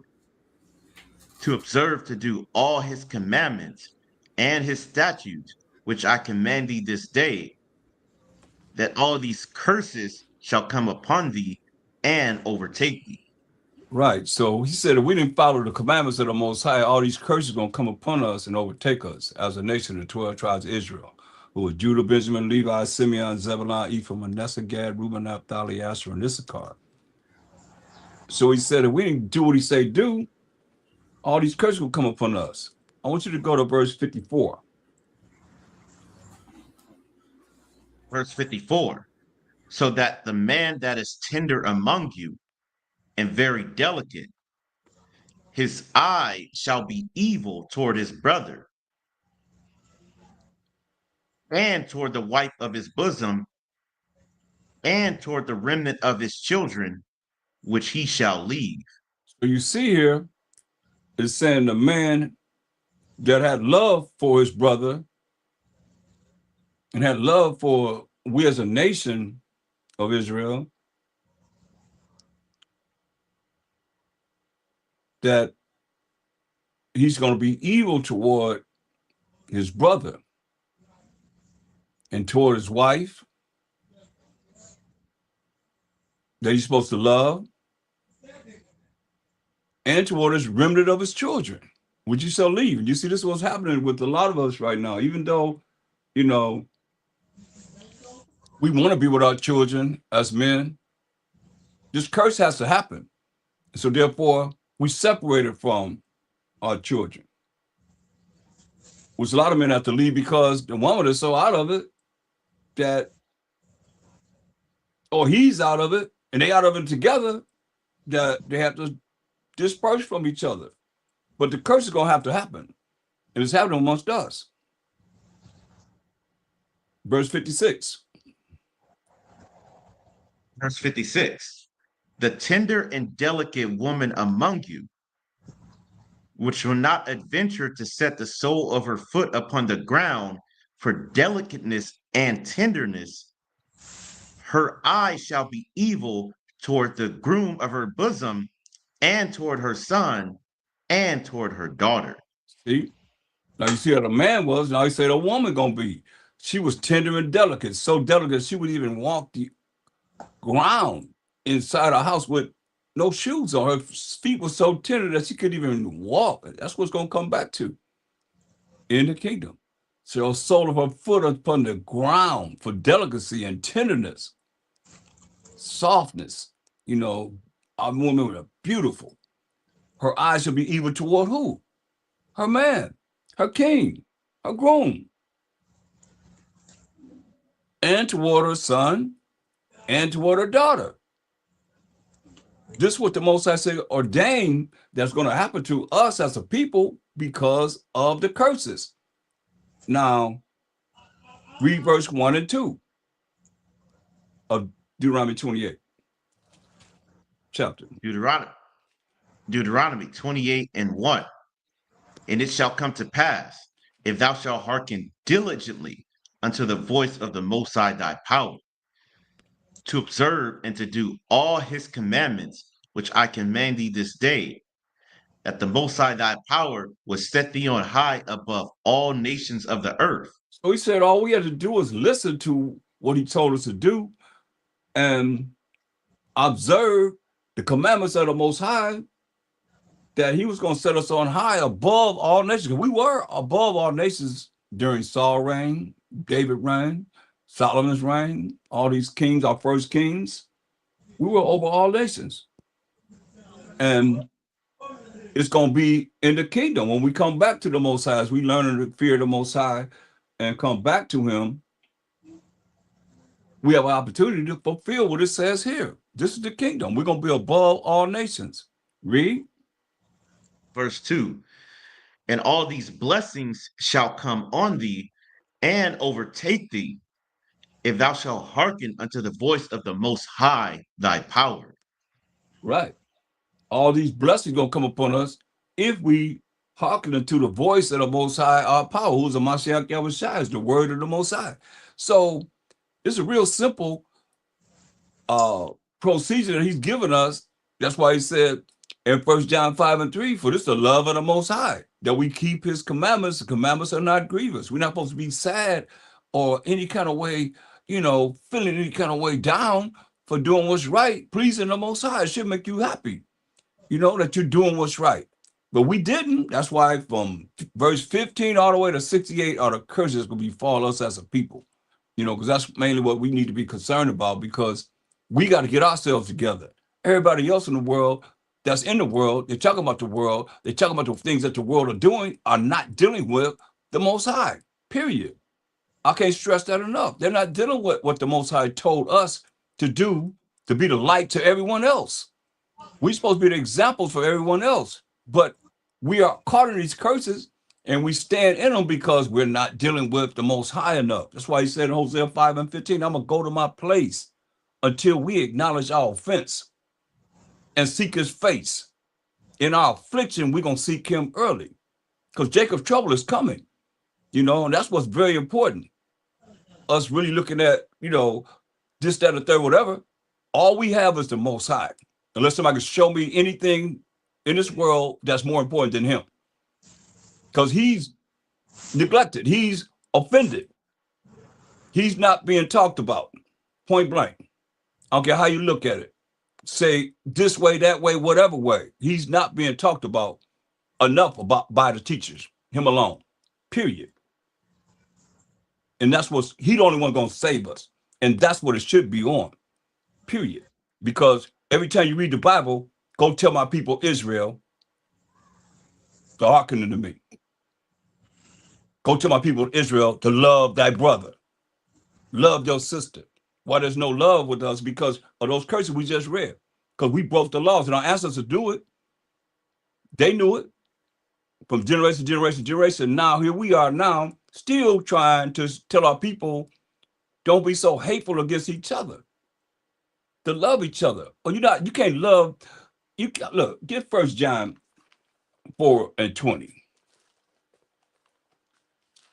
to observe to do all his commandments and his statutes, which I command thee this day, that all these curses shall come upon thee and overtake thee. Right. So he said, if we didn't follow the commandments of the Most High, all these curses are going to come upon us and overtake us as a nation of the 12 tribes of Israel, who are Judah, Benjamin, Levi, Simeon, Zebulun, Ephraim, Manasseh, Gad, Reuben, Naphtali, Asher, and Issachar. So he said, if we didn't do what he said do, all these curses will come upon us. I want you to go to verse 54. Verse 54. So that the man that is tender among you and very delicate, his eye shall be evil toward his brother, and toward the wife of his bosom, and toward the remnant of his children, which he shall leave. So you see here, it's saying the man that had love for his brother and had love for we as a nation of Israel, that he's going to be evil toward his brother and toward his wife that he's supposed to love, and toward his remnant of his children, which you shall leave. And you see, this is what's happening with a lot of us right now. Even though, you know, we want to be with our children as men, this curse has to happen. So therefore, we separated from our children, which a lot of men have to leave because the woman is so out of it that, or he's out of it, and they out of it together, that they have to disperse from each other. But the curse is going to have to happen. And it's happening amongst us. Verse 56. Verse 56. The tender and delicate woman among you, which will not adventure to set the sole of her foot upon the ground for delicateness and tenderness, her eye shall be evil toward the groom of her bosom, and toward her son, and toward her daughter. See? Now you see how the man was, now you say the woman gonna be. She was tender and delicate, so delicate she would even walk the ground inside her house with no shoes on. Her feet were so tender that she couldn't even walk. That's what's gonna come back to in the kingdom. So the sole of her foot upon the ground for delicacy and tenderness, softness. You know, our women are beautiful. Her eyes shall be evil toward who? Her man, her king, her groom, and toward her son, and toward her daughter. This is what the Most High say ordained that's going to happen to us as a people because of the curses. Now, read verse 1 and 2 of Deuteronomy 28 chapter. Deuteronomy 28 and 1. And it shall come to pass, if thou shalt hearken diligently unto the voice of the Most High thy power, to observe and to do all his commandments, which I command thee this day, that the Most High thy power will set thee on high above all nations of the earth. So he said all we had to do was listen to what he told us to do and observe the commandments of the Most High, that he was going to set us on high above all nations. We were above all nations during Saul's reign, David's reign, Solomon's reign, all these kings, our first kings. We were over all nations. And it's going to be in the kingdom. When we come back to the Most High, as we learn to fear the Most High and come back to him, we have an opportunity to fulfill what it says here. This is the kingdom. We're going to be above all nations. Read. Verse 2. And all these blessings shall come on thee and overtake thee, if thou shalt hearken unto the voice of the Most High thy power. Right. All these blessings going to come upon us if we hearken unto the voice of the Most High our power, who's the Mashiach Yahushua, is the word of the Most High. So it's a real simple procedure that he's given us. That's why he said in 1 John 5 and 3, for this is the love of the Most High, that we keep his commandments. The commandments are not grievous. We're not supposed to be sad or any kind of way, you know, feeling any kind of way down for doing what's right. Pleasing the Most High, it should make you happy, you know, that you're doing what's right. But we didn't. That's why from verse 15 all the way to 68 are the curses going to befall us as a people, you know, because that's mainly what we need to be concerned about, because we got to get ourselves together. Everybody else in the world that's in the world, they're talking about the world, they're talking about the things that the world are doing, are not dealing with the Most High, period. I can't stress that enough. They're not dealing with what the Most High told us to do, to be the light to everyone else. We're supposed to be the examples for everyone else, but we are caught in these curses and we stand in them because we're not dealing with the Most High enough. That's why he said in Hosea 5 and 15, I'm going to go to my place until we acknowledge our offense and seek his face. In our affliction, we're going to seek him early because Jacob's trouble is coming, you know, and that's what's very important. Us really looking at, you know, this, that, or third, whatever. All we have is the Most High. Unless somebody can show me anything in this world that's more important than him. Because he's neglected. He's offended. He's not being talked about, point blank. I don't care how you look at it. Say this way, that way, whatever way. He's not being talked about enough by the teachers, him alone, period. And that's what's, he the only one going to save us. And that's what it should be on, period. Because every time you read the Bible, go tell my people Israel to hearken unto me. Go tell my people Israel to love thy brother. Love your sister. Why there's no love with us? Because of those curses we just read. Because we broke the laws and our ancestors do it. They knew it from generation to generation to generation. Now here we are now still trying to tell our people, don't be so hateful against each other. To love each other. Or you can't love, look, get 1 John 4:20.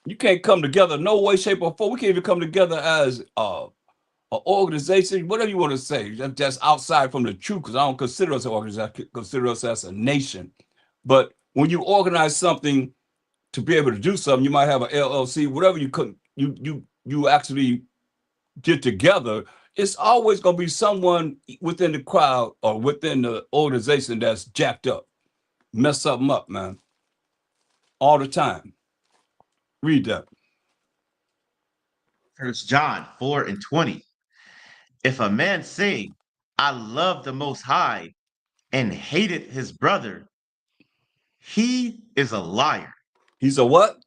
You can't come together no way, shape, or form. We can't even come together as an organization, whatever you want to say, that's outside from the truth, because I don't consider us an organization, I consider us as a nation. But when you organize something to be able to do something, you might have an LLC, whatever you actually get together, it's always going to be someone within the crowd or within the organization that's jacked up, mess something up, man, all the time. Read that. 1 John 4:20. If a man say, I love the Most High, and hated his brother, he is a liar. He's a what?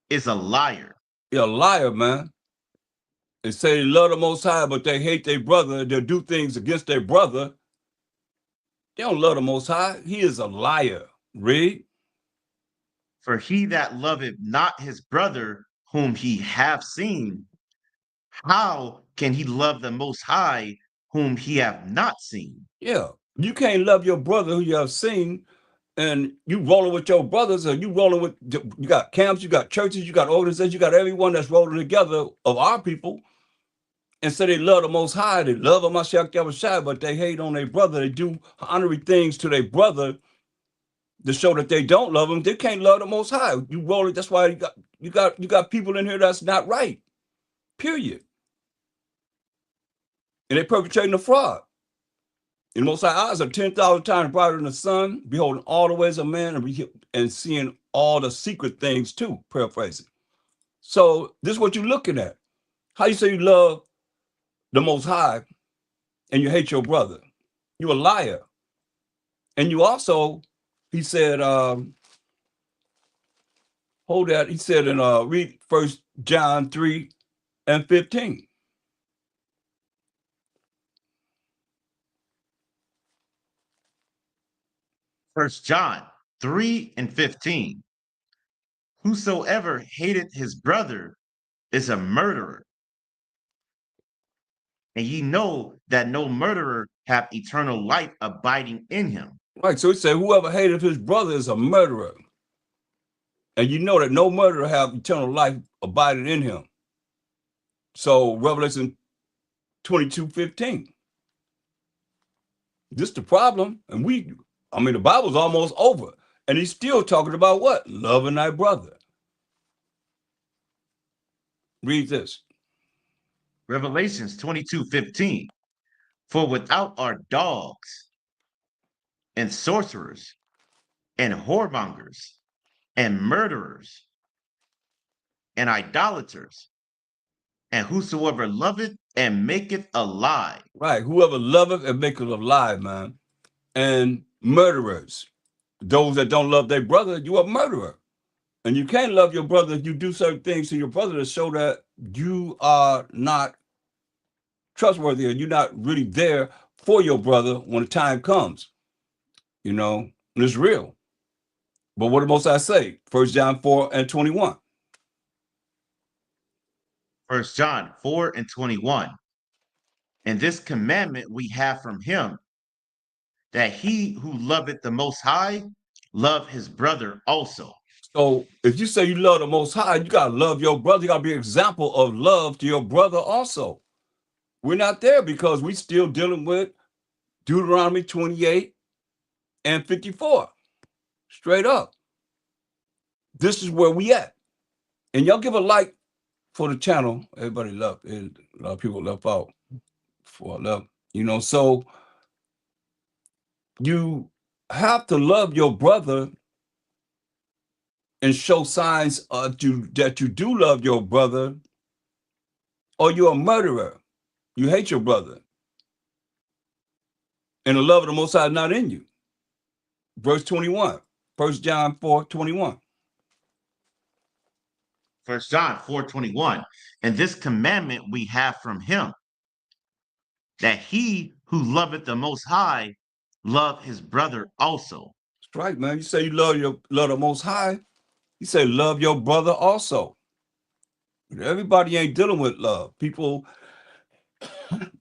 Is a liar. You're a liar, man. They say they love the Most High, but they hate their brother. They'll do things against their brother. They don't love the Most High. He is a liar. Read. For he that loveth not his brother whom he hath seen, how can he love the Most High whom he have not seen? Yeah. You can't love your brother who you have seen, and you rolling with your brothers, or you rolling with, you got camps, you got churches, you got organizations, you got everyone that's rolling together of our people, and say they love the Most High, they love Mashiach Yahushua, but they hate on their brother. They do honoring things to their brother to show that they don't love him. They can't love the Most High. You roll it. That's why you got people in here that's not right. Period. And they're perpetrating a fraud. In the Most High eyes are 10,000 times brighter than the sun, beholding all the ways of man and seeing all the secret things too, paraphrasing. So this is what you're looking at. How you say you love the Most High and you hate your brother? You're a liar. And you also, he said, hold that. He said in read 1 John 3:15. 1 John 3:15. Whosoever hateth his brother is a murderer. And ye know that no murderer hath eternal life abiding in him. Right. So he said, whoever hateth his brother is a murderer. And you know that no murderer have eternal life abiding in him. So Revelation 22:15. This is the problem. And the Bible's almost over. And he's still talking about what? Loving thy brother. Read this. Revelations 22:15. For without are dogs and sorcerers and whoremongers and murderers and idolaters, and whosoever loveth and maketh a lie. Right. Whoever loveth and maketh a lie, man. And murderers. Those that don't love their brother, you are a murderer. And you can't love your brother if you do certain things to your brother to show that you are not trustworthy and you're not really there for your brother when the time comes. You know, and it's real. But what did Most High say? 1 John 4:21. 1 John 4:21. And this commandment we have from him, that he who loveth the Most High love his brother also. So if you say you love the Most High, you got to love your brother. You got to be an example of love to your brother also. We're not there because we're still dealing with Deuteronomy 28 and 54. Straight up. This is where we at. And y'all give a like for the channel. Everybody love it. A lot of people left out for love. You know, so you have to love your brother and show signs that you do love your brother, or you're a murderer. You hate your brother. And the love of the Most High is not in you. Verse 21, 1 John 4:21. 1 John 4:21. And this commandment we have from him, that he who loveth the Most High love his brother also. That's right, man. You say you love the Most High. You say love your brother also. Everybody ain't dealing with love. People don't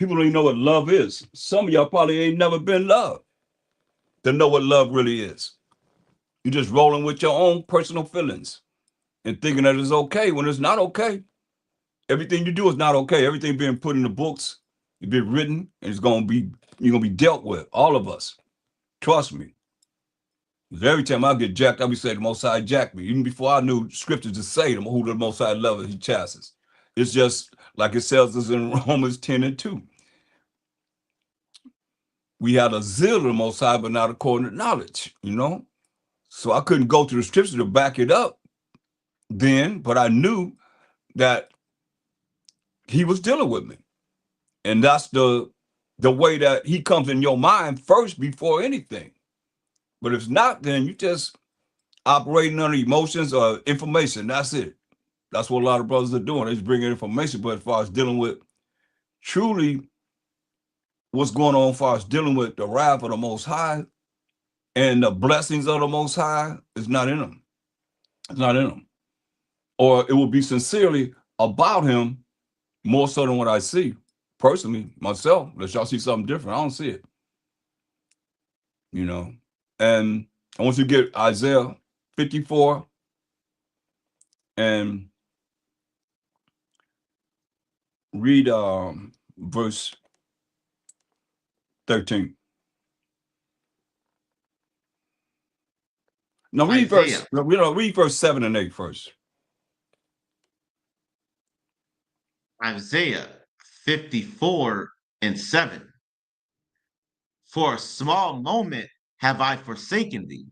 even know what love is. Some of y'all probably ain't never been loved to know what love really is. You're just rolling with your own personal feelings and thinking that it's okay when it's not okay. Everything you do is not okay. Everything being put in the books, it's been written, and you're gonna be dealt with. All of us. Trust me. Because every time I get jacked, I be saying the Most High jacked me. Even before I knew scriptures to say them, who the Most High loveth, he chasts. It's just like it says us in Romans 10:2. We had a zeal of the Most High, but not according to knowledge, you know? So I couldn't go to the scripture to back it up then, but I knew that he was dealing with me. And that's the way that he comes in your mind first before anything. But if not, then you just operating under emotions or information. That's it. That's what a lot of brothers are doing. They're just bringing information. But as far as dealing with truly what's going on, as far as dealing with the wrath of the Most High and the blessings of the Most High, it's not in them. It's not in them. Or it will be sincerely about him more so than what I see. Personally, myself, unless y'all see something different, I don't see it. You know? And I want you to get Isaiah 54 and read verse 13. No, read verse 7 and 8 first. Isaiah 54:7. For a small moment have I forsaken thee,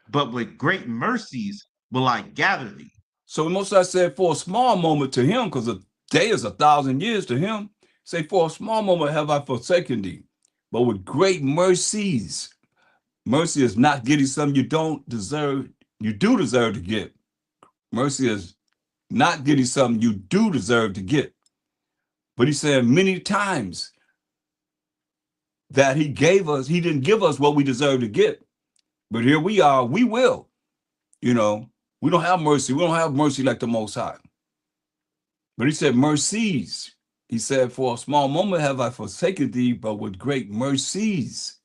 but with great mercies will I gather thee. So most I said for a small moment to him, because a day is 1,000 years to him. Say for a small moment have I forsaken thee, but with great mercies. Mercy is not getting something you don't deserve. You do deserve to get. Mercy is not getting something you do deserve to get. But he said many times that he didn't give us what we deserve to get. But here we are, we will. You know, we don't have mercy. We don't have mercy like the Most High. But he said mercies. He said, for a small moment have I forsaken thee, but with great mercies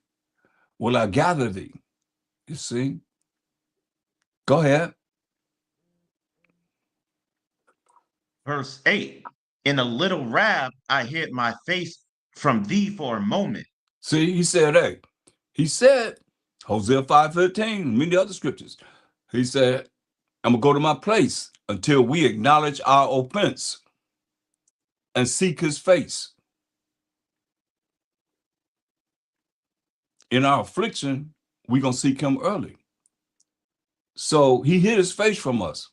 will I gather thee. You see? Go ahead. Verse 8. In a little wrath I hid my face from thee for a moment. See, he said, hey, he said, Hosea 5:13, many other scriptures. He said, I'm gonna go to my place until we acknowledge our offense and seek his face. In our affliction, we're gonna seek him early. So he hid his face from us.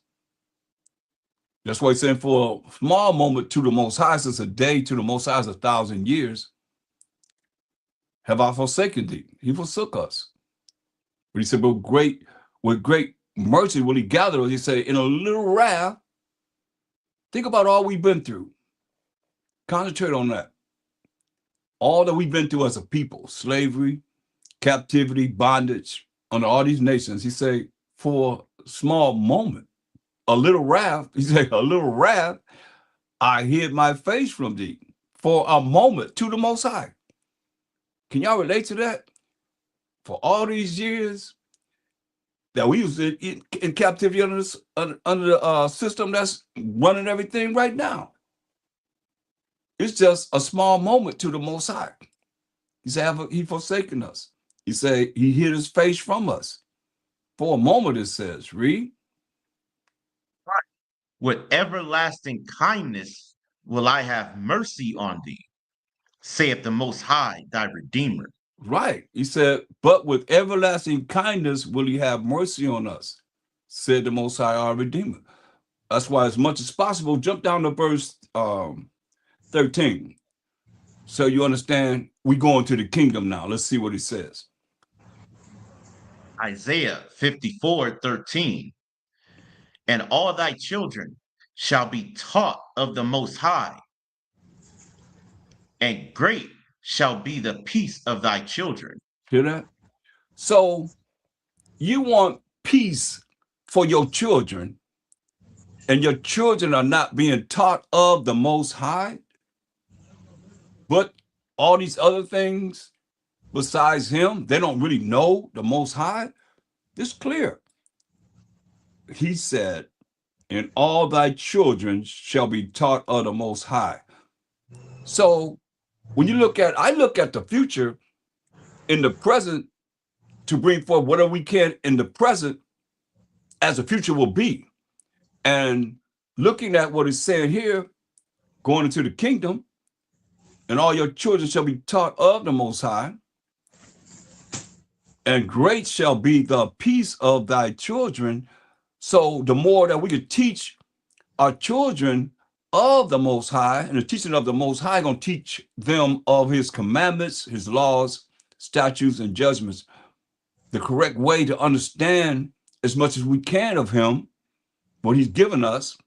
That's why he's saying for a small moment to the Most High, since a day to the Most High is 1,000 years, have I forsaken thee. He forsook us. But he said, but with great mercy will he gather us. He said, in a little wrath, think about all we've been through. Concentrate on that. All that we've been through as a people, slavery, captivity, bondage, under all these nations. He said, for a small moment, a little wrath, he said, a little wrath, I hid my face from thee for a moment to the Most High. Can y'all relate to that? For all these years that we was in captivity under the system that's running everything right now. It's just a small moment to the Most High. He said, he forsaken us. He said he hid his face from us. For a moment, it says, read. With everlasting kindness will I have mercy on thee, saith the Most High, thy Redeemer. Right. He said, but with everlasting kindness will he have mercy on us, said the Most High, our Redeemer. That's why, as much as possible, jump down to verse 13. So you understand, we go into the kingdom now. Let's see what he says. Isaiah 54:13. And all thy children shall be taught of the Most High, and great shall be the peace of thy children. Hear that? So you want peace for your children, and your children are not being taught of the Most High, but all these other things besides him, they don't really know the Most High. This is clear. He said, and all thy children shall be taught of the Most High. So when you look at, I look at the future in the present to bring forth whatever we can in the present as the future will be. And looking at what it's saying here, going into the kingdom, and all your children shall be taught of the Most High, and great shall be the peace of thy children. So the more that we could teach our children of the Most High, and the teaching of the Most High going to teach them of his commandments, his laws, statutes, and judgments, the correct way to understand as much as we can of him, what he's given us.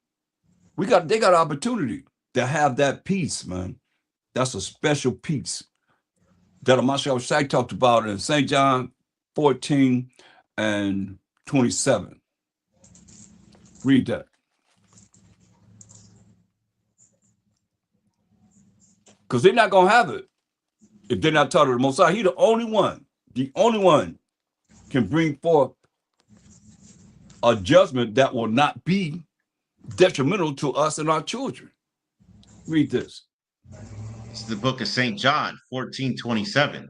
They got opportunity to have that peace, man. That's a special peace that Mashiach Shai talked about in St. John 14 and 27. Read that. Because they're not going to have it if they're not taught of the Most High. He's the only one can bring forth a judgment that will not be detrimental to us and our children. Read this. It's the book of St. John 14:27.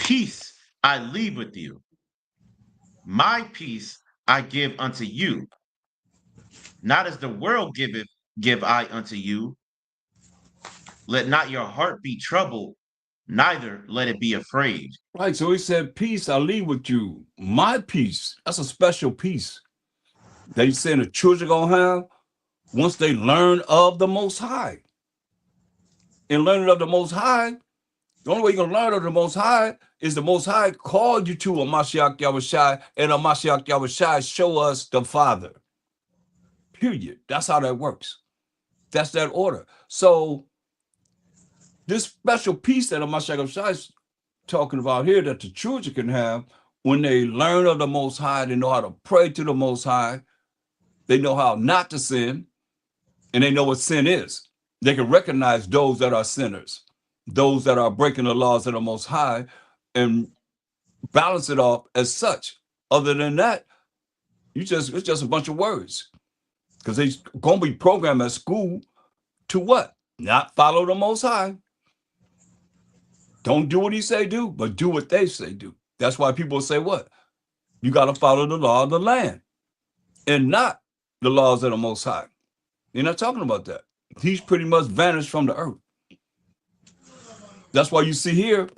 Peace I leave with you. My peace I give unto you. Not as the world giveth, give I unto you. Let not your heart be troubled, neither let it be afraid. Right, so he said, peace I leave with you. My peace, that's a special peace that he's saying the children are going to have once they learn of the Most High. In learning of the Most High, the only way you're going to learn of the Most High is the Most High called you to a Mashiach Yahushai, and a Mashiach Yahushai show us the Father. Period. That's how that works. That's that order. So this special peace that a Mashiach Yahushai is talking about here that the children can have when they learn of the Most High, they know how to pray to the Most High, they know how not to sin, and they know what sin is. They can recognize those that are sinners, those that are breaking the laws of the Most High, and balance it off as such. Other than that, it's just a bunch of words, because they're going to be programmed at school to what? Not follow the Most High. Don't do what he say do, but do what they say do. That's why people say what? You got to follow the law of the land and not the laws of the Most High. You're not talking about that. He's pretty much vanished from the earth. That's why you see here,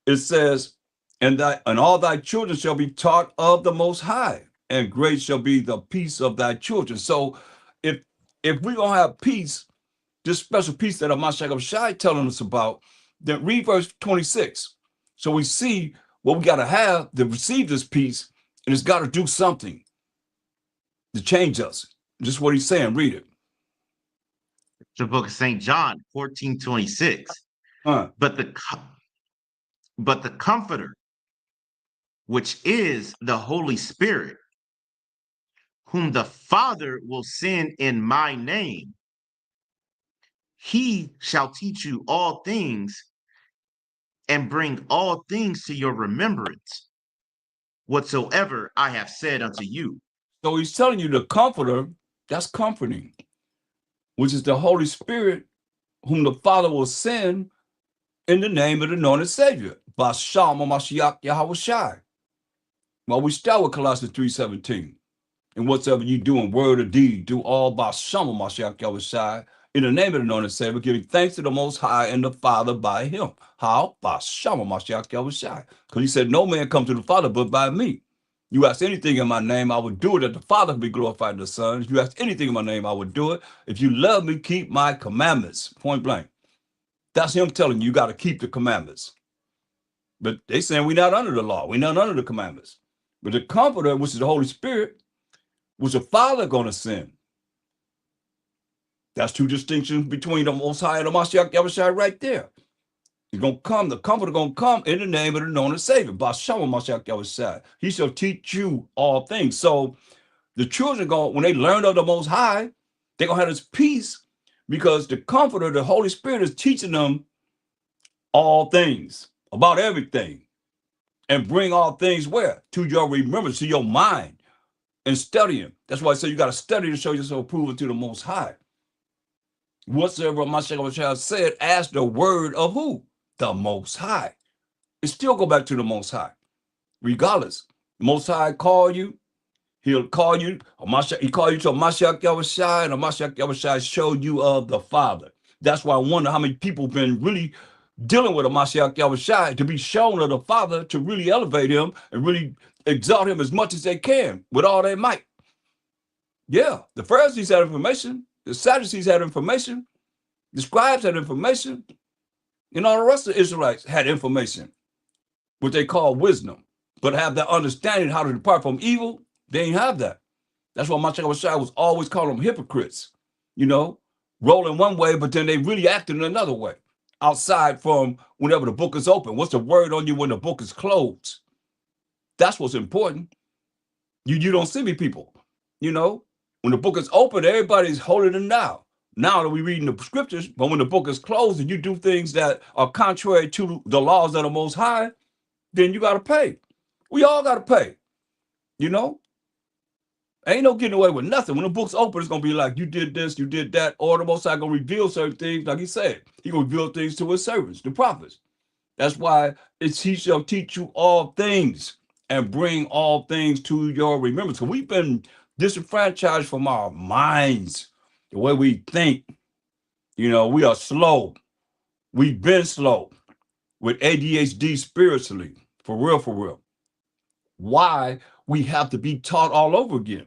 it says, and all thy children shall be taught of the Most High, and great shall be the peace of thy children. So if we're going to have peace, this special peace that Mashiach Shai telling us about, then read verse 26. So we see what we got to have to receive this peace, and it's got to do something to change us. Just what he's saying. Read it. The book of St. John 14:26. But the Comforter, which is the Holy Spirit, whom the Father will send in my name, he shall teach you all things and bring all things to your remembrance, whatsoever I have said unto you. So he's telling you the Comforter, that's comforting, which is the Holy Spirit, whom the Father will send in the name of the anointed Savior, Basham Mashiach Yahushai. Well, we start with Colossians 3:17. And whatsoever you do in word or deed, do all by Shama Mashiach Yahushai, in the name of the anointed Savior, giving thanks to the Most High and the Father by him. How? By Shama Mashiach Yahushai. Because he said, no man come to the Father but by me. You ask anything in my name, I would do it, that the Father be glorified in the Son. If you ask anything in my name, I would do it. If you love me, keep my commandments. Point blank. That's him telling you, you got to keep the commandments. But they saying we're not under the law. We're not under the commandments. But the Comforter, which is the Holy Spirit, was the Father going to send. That's two distinctions between the Most High and the Mashiach Yahushua right there. He's going to come, the Comforter going to come in the name of the anointed Savior, Bashama Mashiach Yahushua. He shall teach you all things. So the children, when they learn of the Most High, they're going to have this peace because the Comforter, the Holy Spirit, is teaching them all things, about everything, and bring all things where? To your remembrance, to your mind, and studying. That's why I say you got to study to show yourself approved to the Most High. Whatsoever Mashiach said, ask the word of who? The Most High. It still go back to the Most High. Regardless, Most High call you, he'll call you, he call you to a Mashiach Yahushai, and a Mashiach Yahushai showed you of the Father. That's why I wonder how many people been really dealing with a Mashiach Yahushai to be shown of the Father, to really elevate him and really exalt him as much as they can with all their might. Yeah, the Pharisees had information, the Sadducees had information, the scribes had information, and all the rest of the Israelites had information, what they call wisdom, but have that understanding how to depart from evil. They ain't have that. That's why Mashiach was always calling them hypocrites, rolling one way, but then they really acting another way. Outside from whenever the book is open, what's the word on you when the book is closed? That's what's important. You don't see me, people. When the book is open, everybody's holding it now. Now that we're reading the scriptures, but when the book is closed and you do things that are contrary to the laws of the Most High, then you got to pay. We all got to pay. Ain't no getting away with nothing. When the book's open, it's going to be like, you did this, you did that, or the Most High going to reveal certain things. Like he said, he going to reveal things to his servants, the prophets. That's why he shall teach you all things and bring all things to your remembrance. So we've been disenfranchised from our minds, the way we think. We are slow. We've been slow with ADHD spiritually, for real, for real. Why we have to be taught all over again?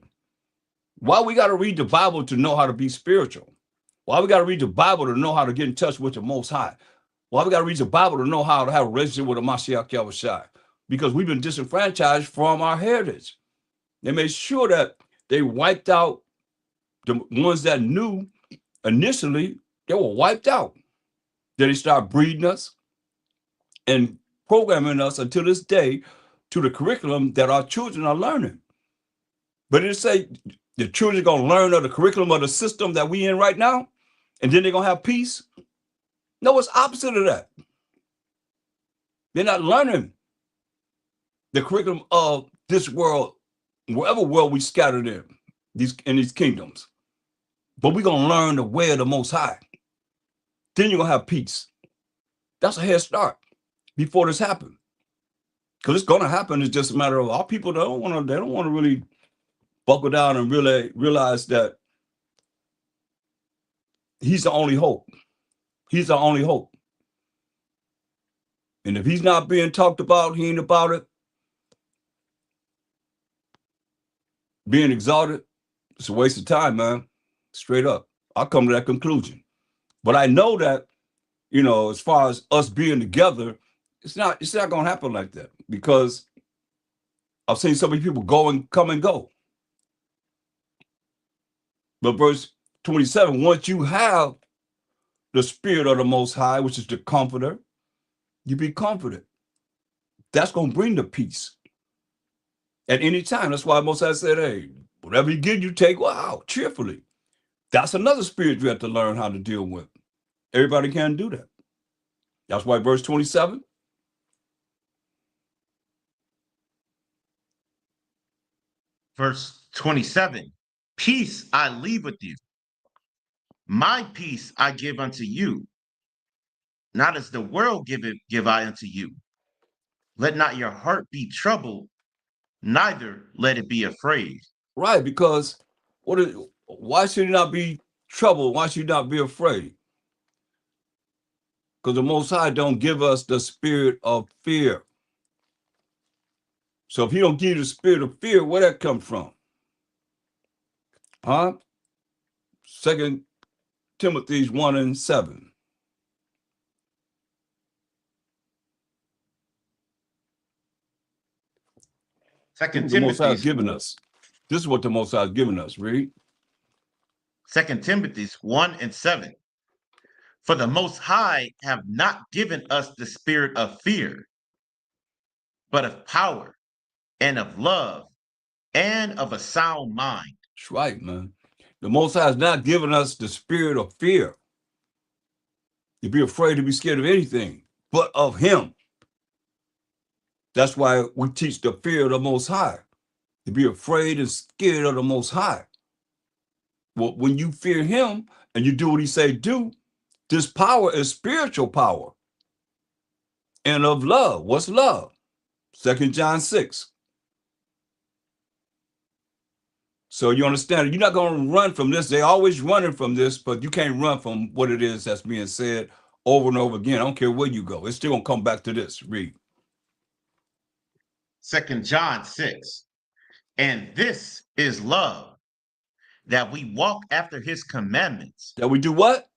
Why we got to read the Bible to know how to be spiritual? Why we got to read the Bible to know how to get in touch with the Most High? Why we got to read the Bible to know how to have a relationship with the Mashiach Yahushai? Because we've been disenfranchised from our heritage. They made sure that they wiped out the ones that knew initially. They were wiped out. Then they started breeding us and programming us until this day to the curriculum that our children are learning. But it say the children are going to learn of the curriculum of the system that we in right now, and then they're going to have peace. No, it's opposite of that. They're not learning the curriculum of this world, wherever world we scattered in these kingdoms. But we're going to learn the way of the Most High. Then you're going to have peace. That's a head start before this happens. Because it's going to happen. It's just a matter of our people they don't want to really buckle down and really realize that he's the only hope. He's the only hope. And if he's not being talked about, he ain't about it, being exalted, it's a waste of time, man. Straight up. I'll come to that conclusion. But I know that, as far as us being together, it's not going to happen like that, because I've seen so many people come and go. But verse 27, once you have the Spirit of the Most High, which is the Comforter, you be comforted. That's going to bring the peace at any time. That's why Most High said, hey, whatever you get, you take out cheerfully. That's another spirit you have to learn how to deal with. Everybody can't do that. That's why verse 27. Verse 27, peace I leave with you. My peace I give unto you. not as the world give I unto you. Let not your heart be troubled, neither let it be afraid. Right, because why should you not be troubled? Why should you not be afraid? Because the Most High don't give us the spirit of fear. So if he don't give you the spirit of fear, where that come from? Huh? 2 Timothy 1:7. Second The Most High has Timothy's given us. This is what the Most High has given us. Read. 2 Timothy 1:7. For the Most High have not given us the spirit of fear, but of power and of love and of a sound mind. That's right, man. The Most High has not given us the spirit of fear. To be afraid, to be scared of anything, but of him. That's why we teach the fear of the Most High. To be afraid and scared of the Most High. Well, when you fear him and you do what he say do, this power is spiritual power and of love. What's love? 2 John 6. So you understand, you're not going to run from this. They're always running from this, but you can't run from what it is that's being said over and over again. I don't care where you go. It's still going to come back to this. Read. 2 John 6. And this is love, that we walk after his commandments. That we do what?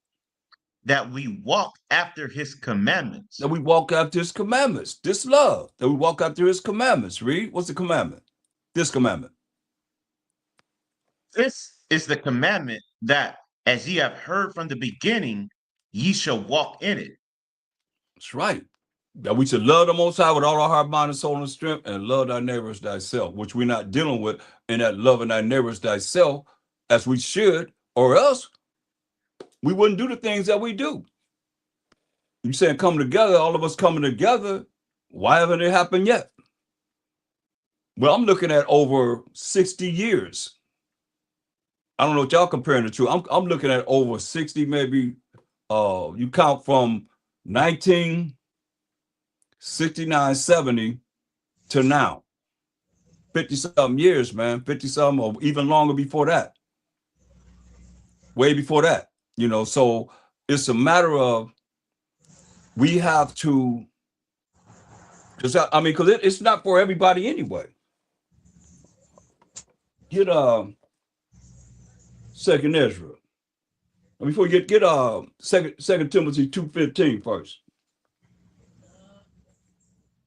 That we walk after his commandments. That we walk after his commandments. This love. That we walk after his commandments. Read. What's the commandment? This commandment. This is the commandment that, as ye have heard from the beginning, ye shall walk in it. That's right. That we should love the Most High with all our heart, mind, and soul, and strength, and love thy neighbors thyself, which we're not dealing with in that loving thy neighbors thyself as we should, or else we wouldn't do the things that we do. You saying come together, all of us coming together, why haven't it happened yet? Well, I'm looking at over 60 years. I don't know what y'all comparing it to. I'm looking at over 60, maybe, you count from 1969, 70 to now. 50-something years, man, 50-something or even longer before that. Way before that, you know, so it's a matter of we have to, because it's not for everybody anyway. Get Second Ezra. Before you get Second Timothy 2:15 first.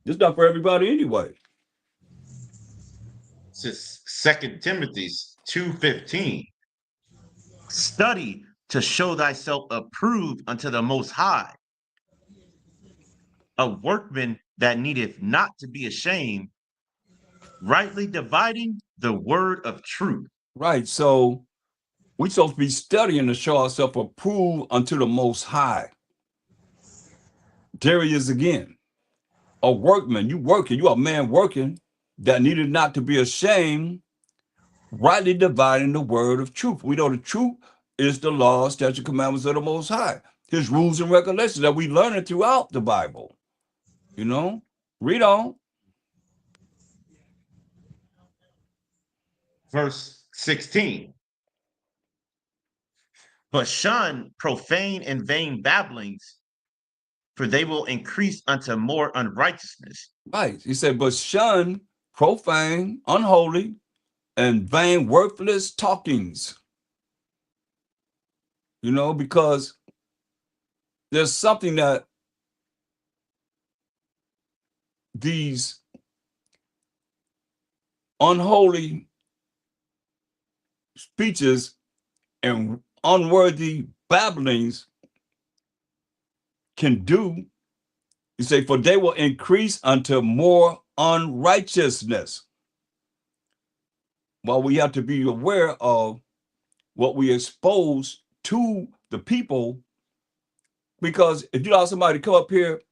It's not for everybody anyway. It's 2 Timothy 2:15. Study to show thyself approved unto the Most High, a workman that needeth not to be ashamed, rightly dividing the word of truth. Right. So we're supposed to be studying to show ourselves approved unto the Most High. There he is again. A workman, you working, you a man working that needed not to be ashamed, rightly dividing the word of truth. We know the truth is the law, statute, commandments of the Most High, his rules and regulations that we learn it throughout the Bible. You know, read on. Verse 16. But shun profane and vain babblings, for they will increase unto more unrighteousness. Right. He said, but shun profane, unholy, and vain, worthless talkings. You know, because there's something that these unholy speeches and unworthy babblings can do. You say, for they will increase unto more unrighteousness. Well, we have to be aware of what we expose to the people, because if you allow somebody to come up here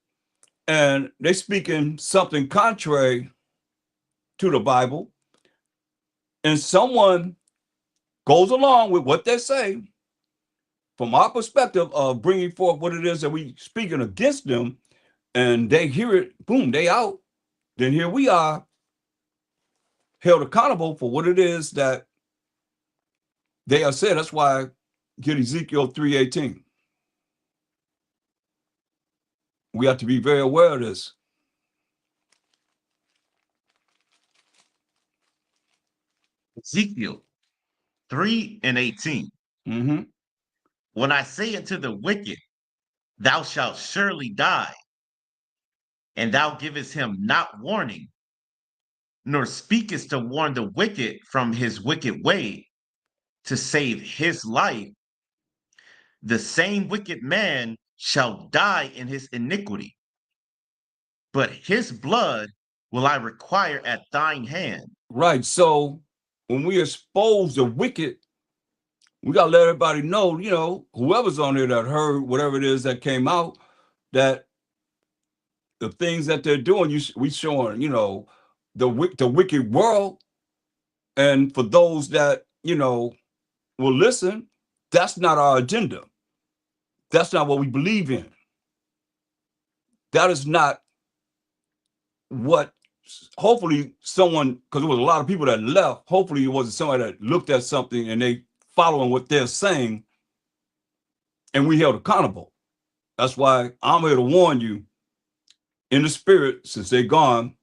and they're speaking something contrary to the Bible, and someone goes along with what they say from our perspective of bringing forth what it is that we speaking against them, and they hear it, boom, they out. Then here we are, held accountable for what it is that they are said. That's why I get Ezekiel 3:18. We have to be very aware of this. Ezekiel 3:18. Mm-hmm. When I say unto the wicked, thou shalt surely die, and thou givest him not warning, nor speakest to warn the wicked from his wicked way, to save his life, the same wicked man shall die in his iniquity, but his blood will I require at thine hand. Right. So when we expose the wicked, we got to let everybody know, you know, whoever's on there that heard whatever it is that came out, that the things that they're doing, we showing, you know, the wicked world. And for those that, you know, will listen, that's not our agenda. That's not what we believe in. That is not what, hopefully someone, because there was a lot of people that left, hopefully it wasn't somebody that looked at something and they following what they're saying and we held accountable. That's why I'm here to warn you in the spirit, since they're gone,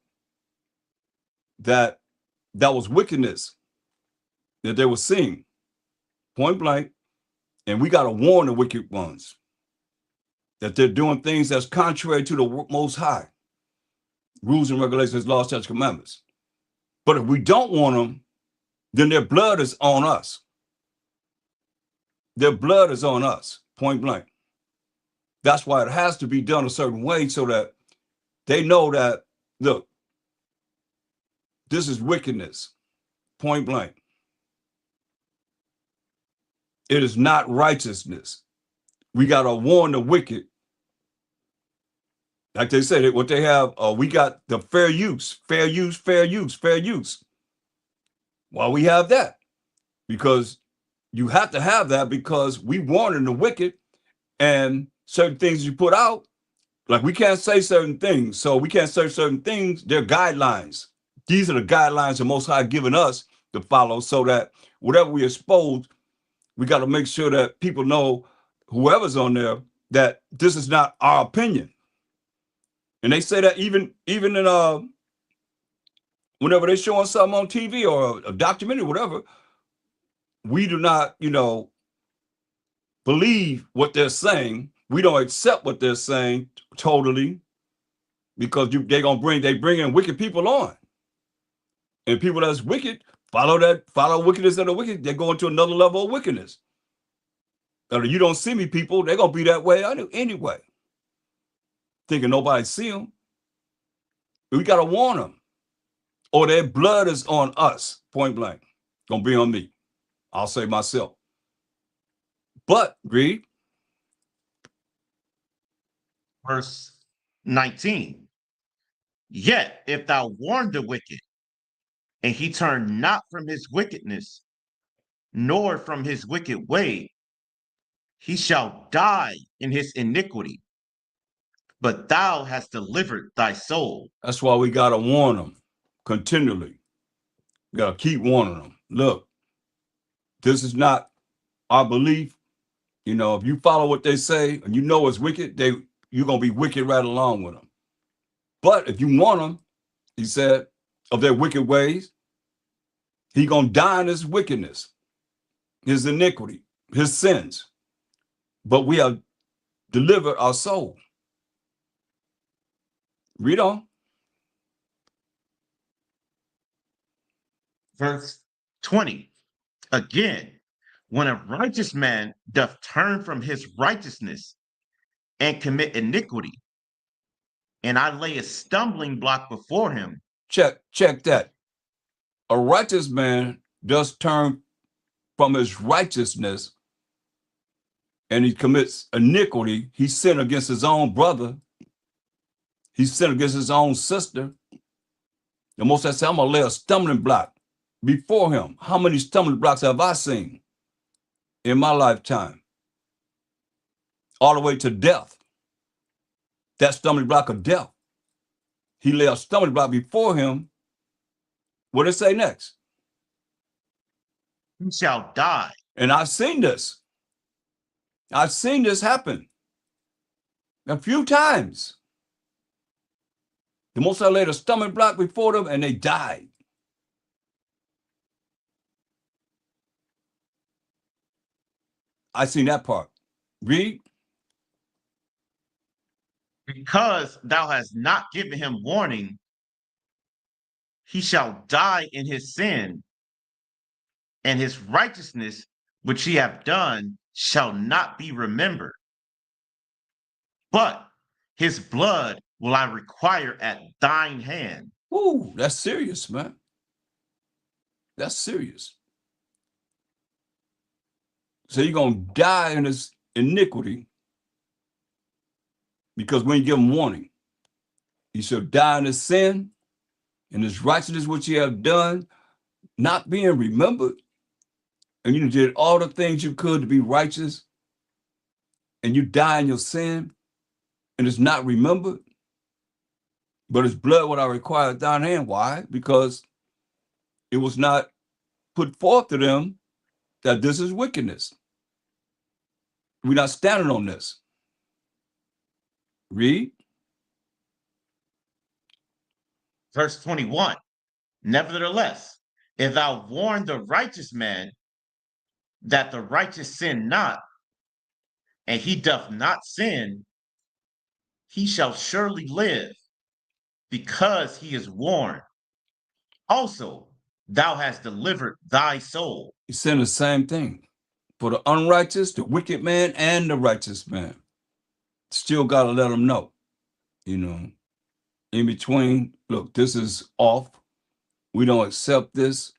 that was wickedness that they were seeing, point blank. And we got to warn the wicked ones that they're doing things that's contrary to the Most High rules and regulations, laws, statutes, commandments. But if we don't warn them, then their blood is on us. Their blood is on us, point blank. That's why it has to be done a certain way so that they know that, look, this is wickedness, point blank. It is not righteousness. We got to warn the wicked. Like they said, what they have, we got the fair use. Well, we have that because you have to have that because we warning the wicked, and certain things you put out, like we can't say certain things. So we can't say certain things. They're guidelines. These are the guidelines the Most High given us to follow so that whatever we expose, we got to make sure that people know, whoever's on there, that this is not our opinion. And they say that even in whenever they're showing something on TV or a documentary, whatever, we do not, you know, believe what they're saying. We don't accept what they're saying totally, because they bring in wicked people on, and people that's wicked follow wickedness of the wicked. They're going to another level of wickedness. You don't see me, people. They're gonna be that way anyway, thinking nobody see them. We gotta warn them, or their blood is on us, point blank. Gonna be on me. I'll say myself. But read Verse 19. Yet if thou warn the wicked, and he turn not from his wickedness, nor from his wicked way, he shall die in his iniquity, but thou hast delivered thy soul. That's why we gotta warn them continually. We gotta keep warning them. Look, this is not our belief. You know, if you follow what they say and you know it's wicked, you're gonna be wicked right along with them. But if you warn them, he said, of their wicked ways, he gonna die in his wickedness, his iniquity, his sins. But we have delivered our soul. Read on. Verse 20. Again, when a righteous man doth turn from his righteousness and commit iniquity, and I lay a stumbling block before him. Check that. A righteous man does turn from his righteousness and he commits iniquity. He sinned against his own brother. He sinned against his own sister. The Most High said, I'm gonna lay a stumbling block before him. How many stumbling blocks have I seen in my lifetime? all the way to death. That stumbling block of death. He lay a stumbling block before him. What did it say next? He shall die. And I've seen this. I've seen this happen a few times. The Most High laid a stumbling block before them and they died. I seen that part. Read. Because thou hast not given him warning, he shall die in his sin, and his righteousness which he hath done shall not be remembered. But his blood will I require at thine hand. Ooh, that's serious, man. That's serious. So you're going to die in this iniquity because when you give him warning, he shall die in his sin and his righteousness which you have done, not being remembered. And you did all the things you could to be righteous, and you die in your sin, and it's not remembered. But his blood what I require at thine hand. Why? Because it was not put forth to them that this is wickedness. We're not standing on this. Read. Verse 21. Nevertheless, if thou warn the righteous man that the righteous sin not, and he doth not sin, he shall surely live, because he is warned. Also, thou hast delivered thy soul. He's saying the same thing. For the unrighteous, the wicked man, and the righteous man. Still got to let them know, you know, in between, look, this is off. We don't accept this.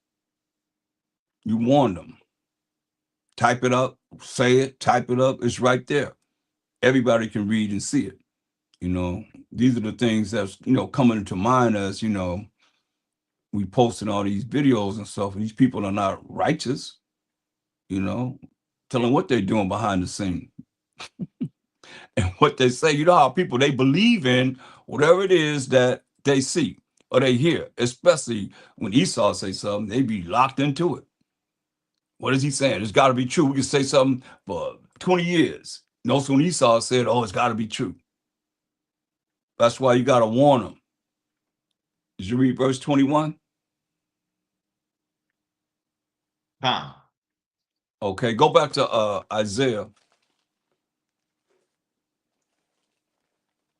You warn them. Type it up, say it, type it up. It's right there. Everybody can read and see it. You know, these are the things that's, you know, coming into mind as, you know, we posting all these videos and stuff. And these people are not righteous, you know, telling what they're doing behind the scene. And what they say, you know how people, they believe in whatever it is that they see or they hear, especially when Esau say something, they be locked into it. What is he saying? It's got to be true. We can say something for 20 years. Notice when Esau said, oh, it's got to be true. That's why you got to warn them. Did you read verse 21? Okay, go back to Isaiah.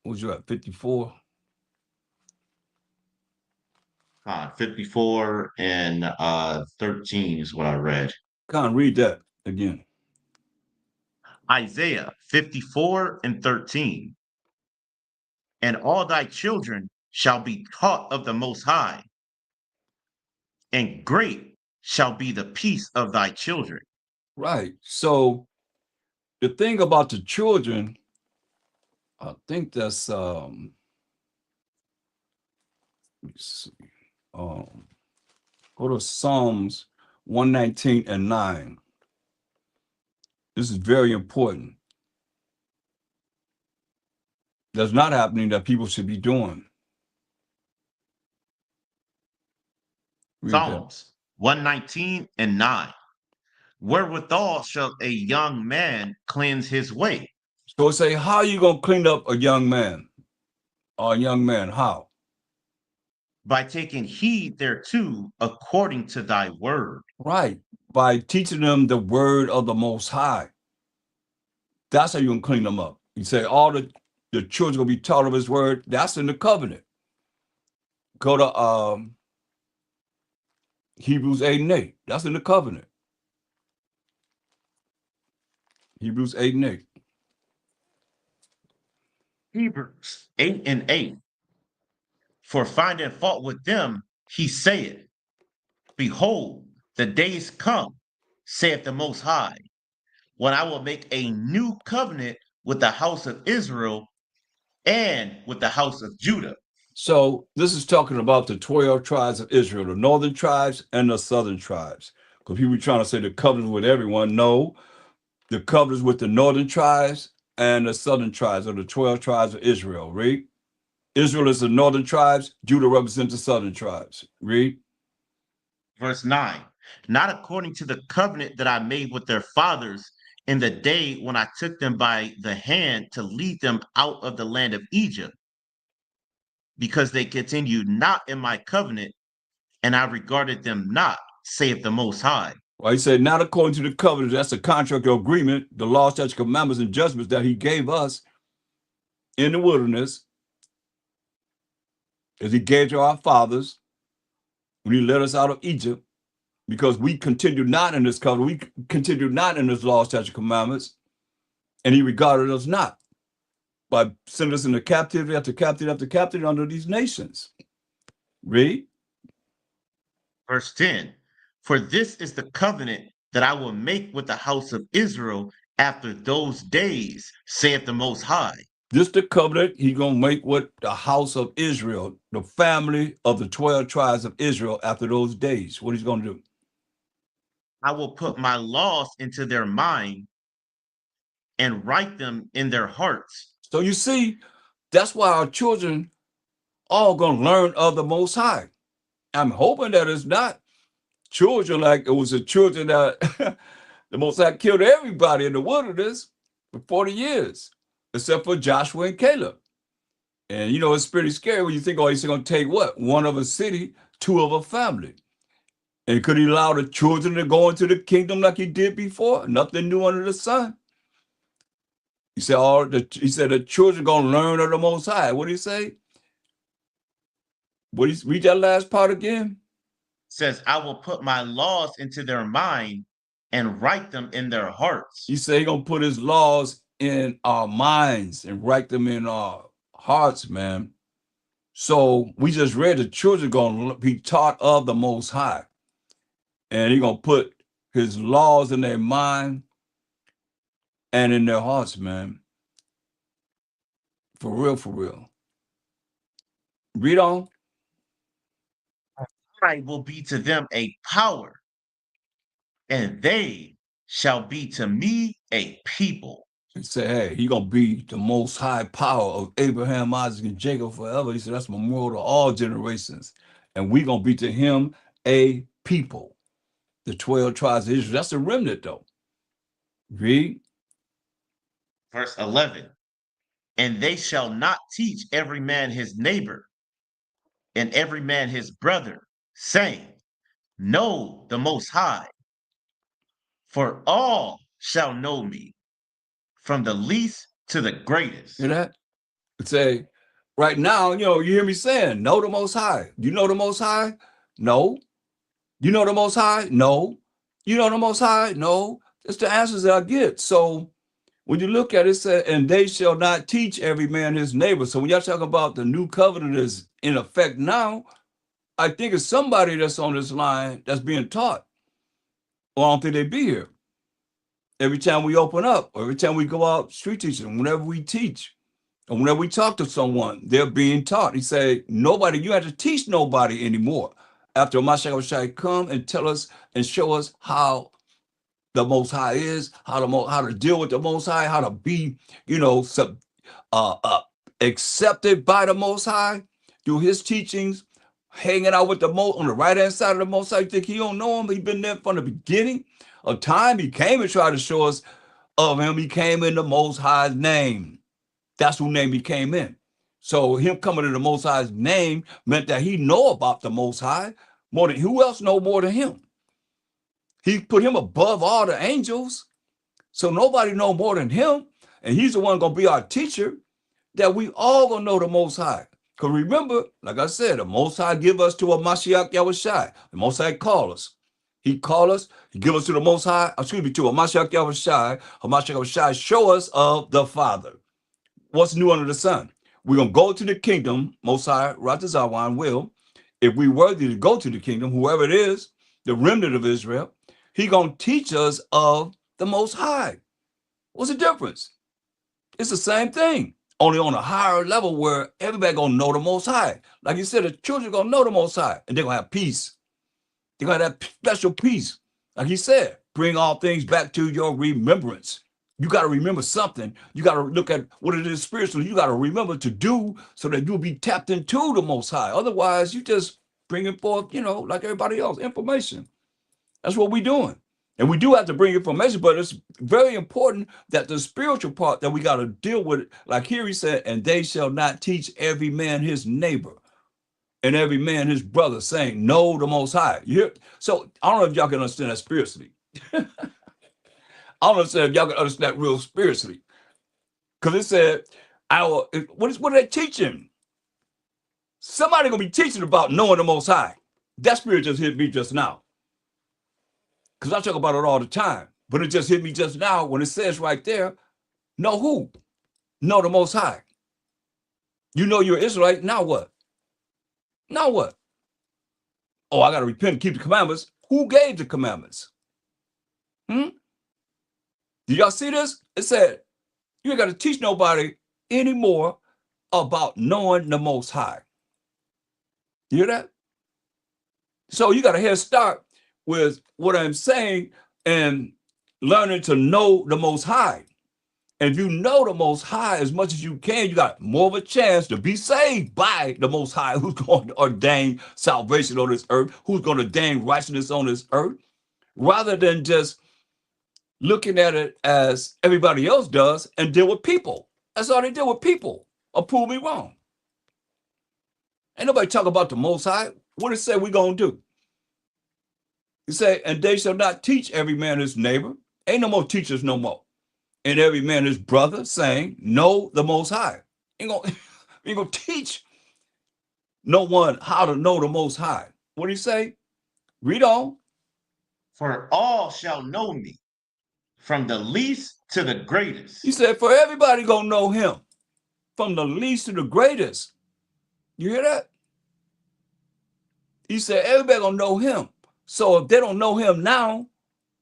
What was you at, 54? 54 and 13 is what I read. Kind of read that again. Isaiah 54 and 13. And all thy children shall be taught of the Most High, and great shall be the peace of thy children. Right. So the thing about the children, I think that's let me see. Go to Psalms 119 and 9. This is very important. That's not happening that people should be doing. Read Psalms 119 and 9. Wherewithal shall a young man cleanse his way? So it say, how are you going to clean up a young man? Or a young man, how? By taking heed thereto according to thy word. Right. By teaching them the word of the Most High. That's how you can clean them up. You say all the children will be taught of his word. That's in the covenant. Go to Hebrews 8 and 8. That's in the covenant. Hebrews 8 and 8. Hebrews 8 and 8. For finding fault with them, he saith, behold, the days come, saith the Most High, when I will make a new covenant with the house of Israel and with the house of Judah. So this is talking about the 12 tribes of Israel, the northern tribes and the southern tribes. Because people are trying to say the covenant with everyone. No, the covenant with the northern tribes and the southern tribes, or the 12 tribes of Israel. Read. Israel is the northern tribes. Judah represents the southern tribes. Read. Verse 9. Not according to the covenant that I made with their fathers in the day when I took them by the hand to lead them out of the land of Egypt, because they continued not in my covenant, and I regarded them not, saith the Most High. Well, he said, not according to the covenant. That's a contract or agreement, the law, statutes, commandments, and judgments that he gave us in the wilderness, as he gave to our fathers when he led us out of Egypt, because we continued not in this covenant, we continued not in this law, statutes, commandments, and he regarded us not, by sending us into captivity after captivity after captivity under these nations. Read. Verse 10. For this is the covenant that I will make with the house of Israel after those days, saith the Most High. This the covenant he's going to make with the house of Israel, the family of the 12 tribes of Israel after those days. What he's going to do? I will put my laws into their mind and write them in their hearts. So you see, that's why our children all going to learn of the Most High. I'm hoping that it's not children like it was the children that the Most High killed everybody in the wilderness for 40 years, except for Joshua and Caleb. And you know, it's pretty scary when you think, oh, he's going to take what? One of a city, two of a family. And could he allow the children to go into the kingdom like he did before? Nothing new under the sun. He said, the children going to learn of the Most High. What did he say? Read that last part again. Says, I will put my laws into their mind and write them in their hearts. He said he's going to put his laws in our minds and write them in our hearts, man. So we just read the children going to be taught of the Most High. And he's going to put his laws in their mind and in their hearts, man. For real, for real. Read on. I will be to them a power, and they shall be to me a people. He said, hey, he's going to be the most high power of Abraham, Isaac, and Jacob forever. He said, that's memorial to all generations. And we're going to be to him a people. The 12 tribes of Israel. That's a remnant, though. Read. Verse 11. And they shall not teach every man his neighbor and every man his brother, saying, know the Most High, for all shall know me, from the least to the greatest. Hear that? Say, right now, you know, you hear me saying, know the Most High. You know the Most High? No. You know the Most High? No. You know the Most High? No. That's the answers that I get. So when you look at it, it says, and they shall not teach every man his neighbor. So when y'all talk about the new covenant is in effect now, I think it's somebody that's on this line that's being taught. Or I don't think they'd be here. Every time we open up, or every time we go out street teaching, whenever we teach, and whenever we talk to someone, they're being taught. He said, nobody, you have to teach nobody anymore. After Mashiach come and tell us and show us how the Most High is, how to deal with the Most High, how to be, you know, accepted by the Most High through his teachings, hanging out with the Most on the right hand side of the Most High. You think he don't know him? He's been there from the beginning of time. He came and tried to show us of him. He came in the Most High's name. That's who name he came in. So him coming in the Most High's name meant that he know about the Most High more than who else know more than him. He put him above all the angels, so nobody know more than him. And he's the one gonna be our teacher, that we all gonna know the Most High. Because remember, like I said, the Most High give us to a Mashiach Yahushai. The Most High call us. He call us, he give us to the Most High, excuse me, to a Mashiach Yahushai. A Mashiach Yahushai show us of the Father. What's new under the sun? We're gonna go to the kingdom, Most High, Ratazawan will, if we worthy to go to the kingdom, whoever it is, the remnant of Israel, he gonna teach us of the Most High. What's the difference? It's the same thing, only on a higher level where everybody gonna know the Most High. Like you said, the children gonna know the Most High, and they're gonna have peace. They're gonna have that special peace. Like he said, bring all things back to your remembrance. You got to remember something. You got to look at what it is spiritually. You got to remember to do so that you'll be tapped into the Most High. Otherwise, you just bringing forth, like everybody else, information. That's what we're doing. And we do have to bring information, but it's very important that the spiritual part that we got to deal with, like here he said, and they shall not teach every man his neighbor and every man his brother, saying, know the Most High. You hear? So I don't know if y'all can understand that spiritually. I don't understand if y'all can understand that real spiritually. Because it said, what are they teaching? Somebody going to be teaching about knowing the Most High. That spirit just hit me just now. Because I talk about it all the time. But it just hit me just now when it says right there, know who? Know the Most High. You know you're Israelite, now what? Now what? Oh, I got to repent and keep the commandments. Who gave the commandments? Do y'all see this? It said, you ain't got to teach nobody anymore about knowing the Most High. You hear that? So you got a head start with what I'm saying and learning to know the Most High. And if you know the Most High as much as you can, you got more of a chance to be saved by the Most High, who's going to ordain salvation on this earth, who's going to ordain righteousness on this earth, rather than just looking at it as everybody else does and deal with people. That's all they deal with people. Or prove me wrong. Ain't nobody talk about the Most High. What it say we gonna do? It say, and they shall not teach every man his neighbor. Ain't no more teachers no more. And every man his brother, saying, know the Most High. Ain't gonna teach no one how to know the Most High. What do you say? Read on. For all shall know me, from the least to the greatest. He said, for everybody gonna know him, from the least to the greatest. You hear that? He said, everybody gonna know him. So if they don't know him now,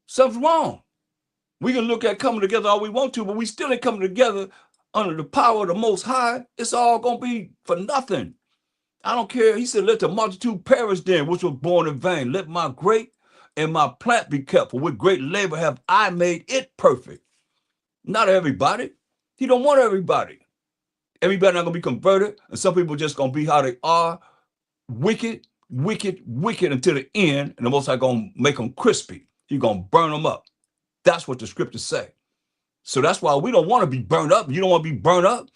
something's wrong. We can look at coming together all we want to, but we still ain't coming together under the power of the Most High. It's all gonna be for nothing. I don't care. He said, let the multitude perish then, which was born in vain. Let my grape and my plant be kept, for with great labor have I made it perfect. Not everybody. He don't want everybody. Everybody not gonna be converted, and some people just gonna be how they are, wicked, wicked, wicked until the end, and the Most High gonna make them crispy. He's gonna burn them up. That's what the scriptures say. So that's why we don't want to be burned up. You don't want to be burned up.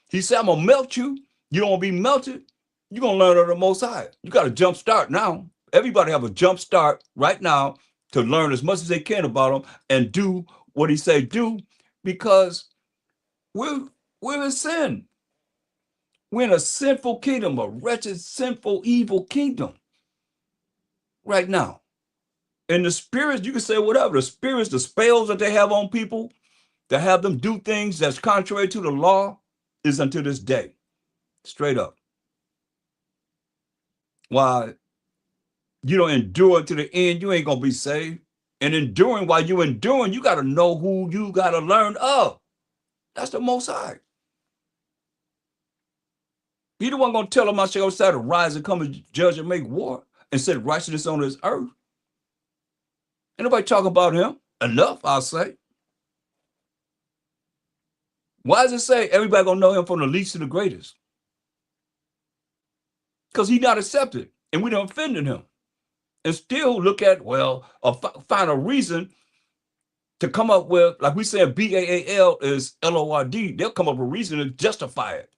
He said, I'm gonna melt you. You don't want to be melted. You're gonna learn of the Most High. You got a jump start now. Everybody have a jump start right now to learn as much as they can about him and do what he say do, because we're in sin. We're in a sinful kingdom, a wretched, sinful, evil kingdom right now. And the spirits, you can say whatever, the spirits, the spells that they have on people, that have them do things that's contrary to the law, is unto this day. Straight up. Why you don't endure to the end, you ain't gonna be saved. And enduring, while you enduring, you gotta know who you gotta learn of. That's the Most High. He the one gonna tell them I shall outside to rise and come and judge and make war and set righteousness on this earth. Ain't nobody talk about him enough, I'll say. Why does it say everybody gonna know him from the least to the greatest? Because he's not accepted, and we don't offended him. And still look at, find a reason to come up with, like we said, BAAL is LORD. They'll come up with a reason to justify it.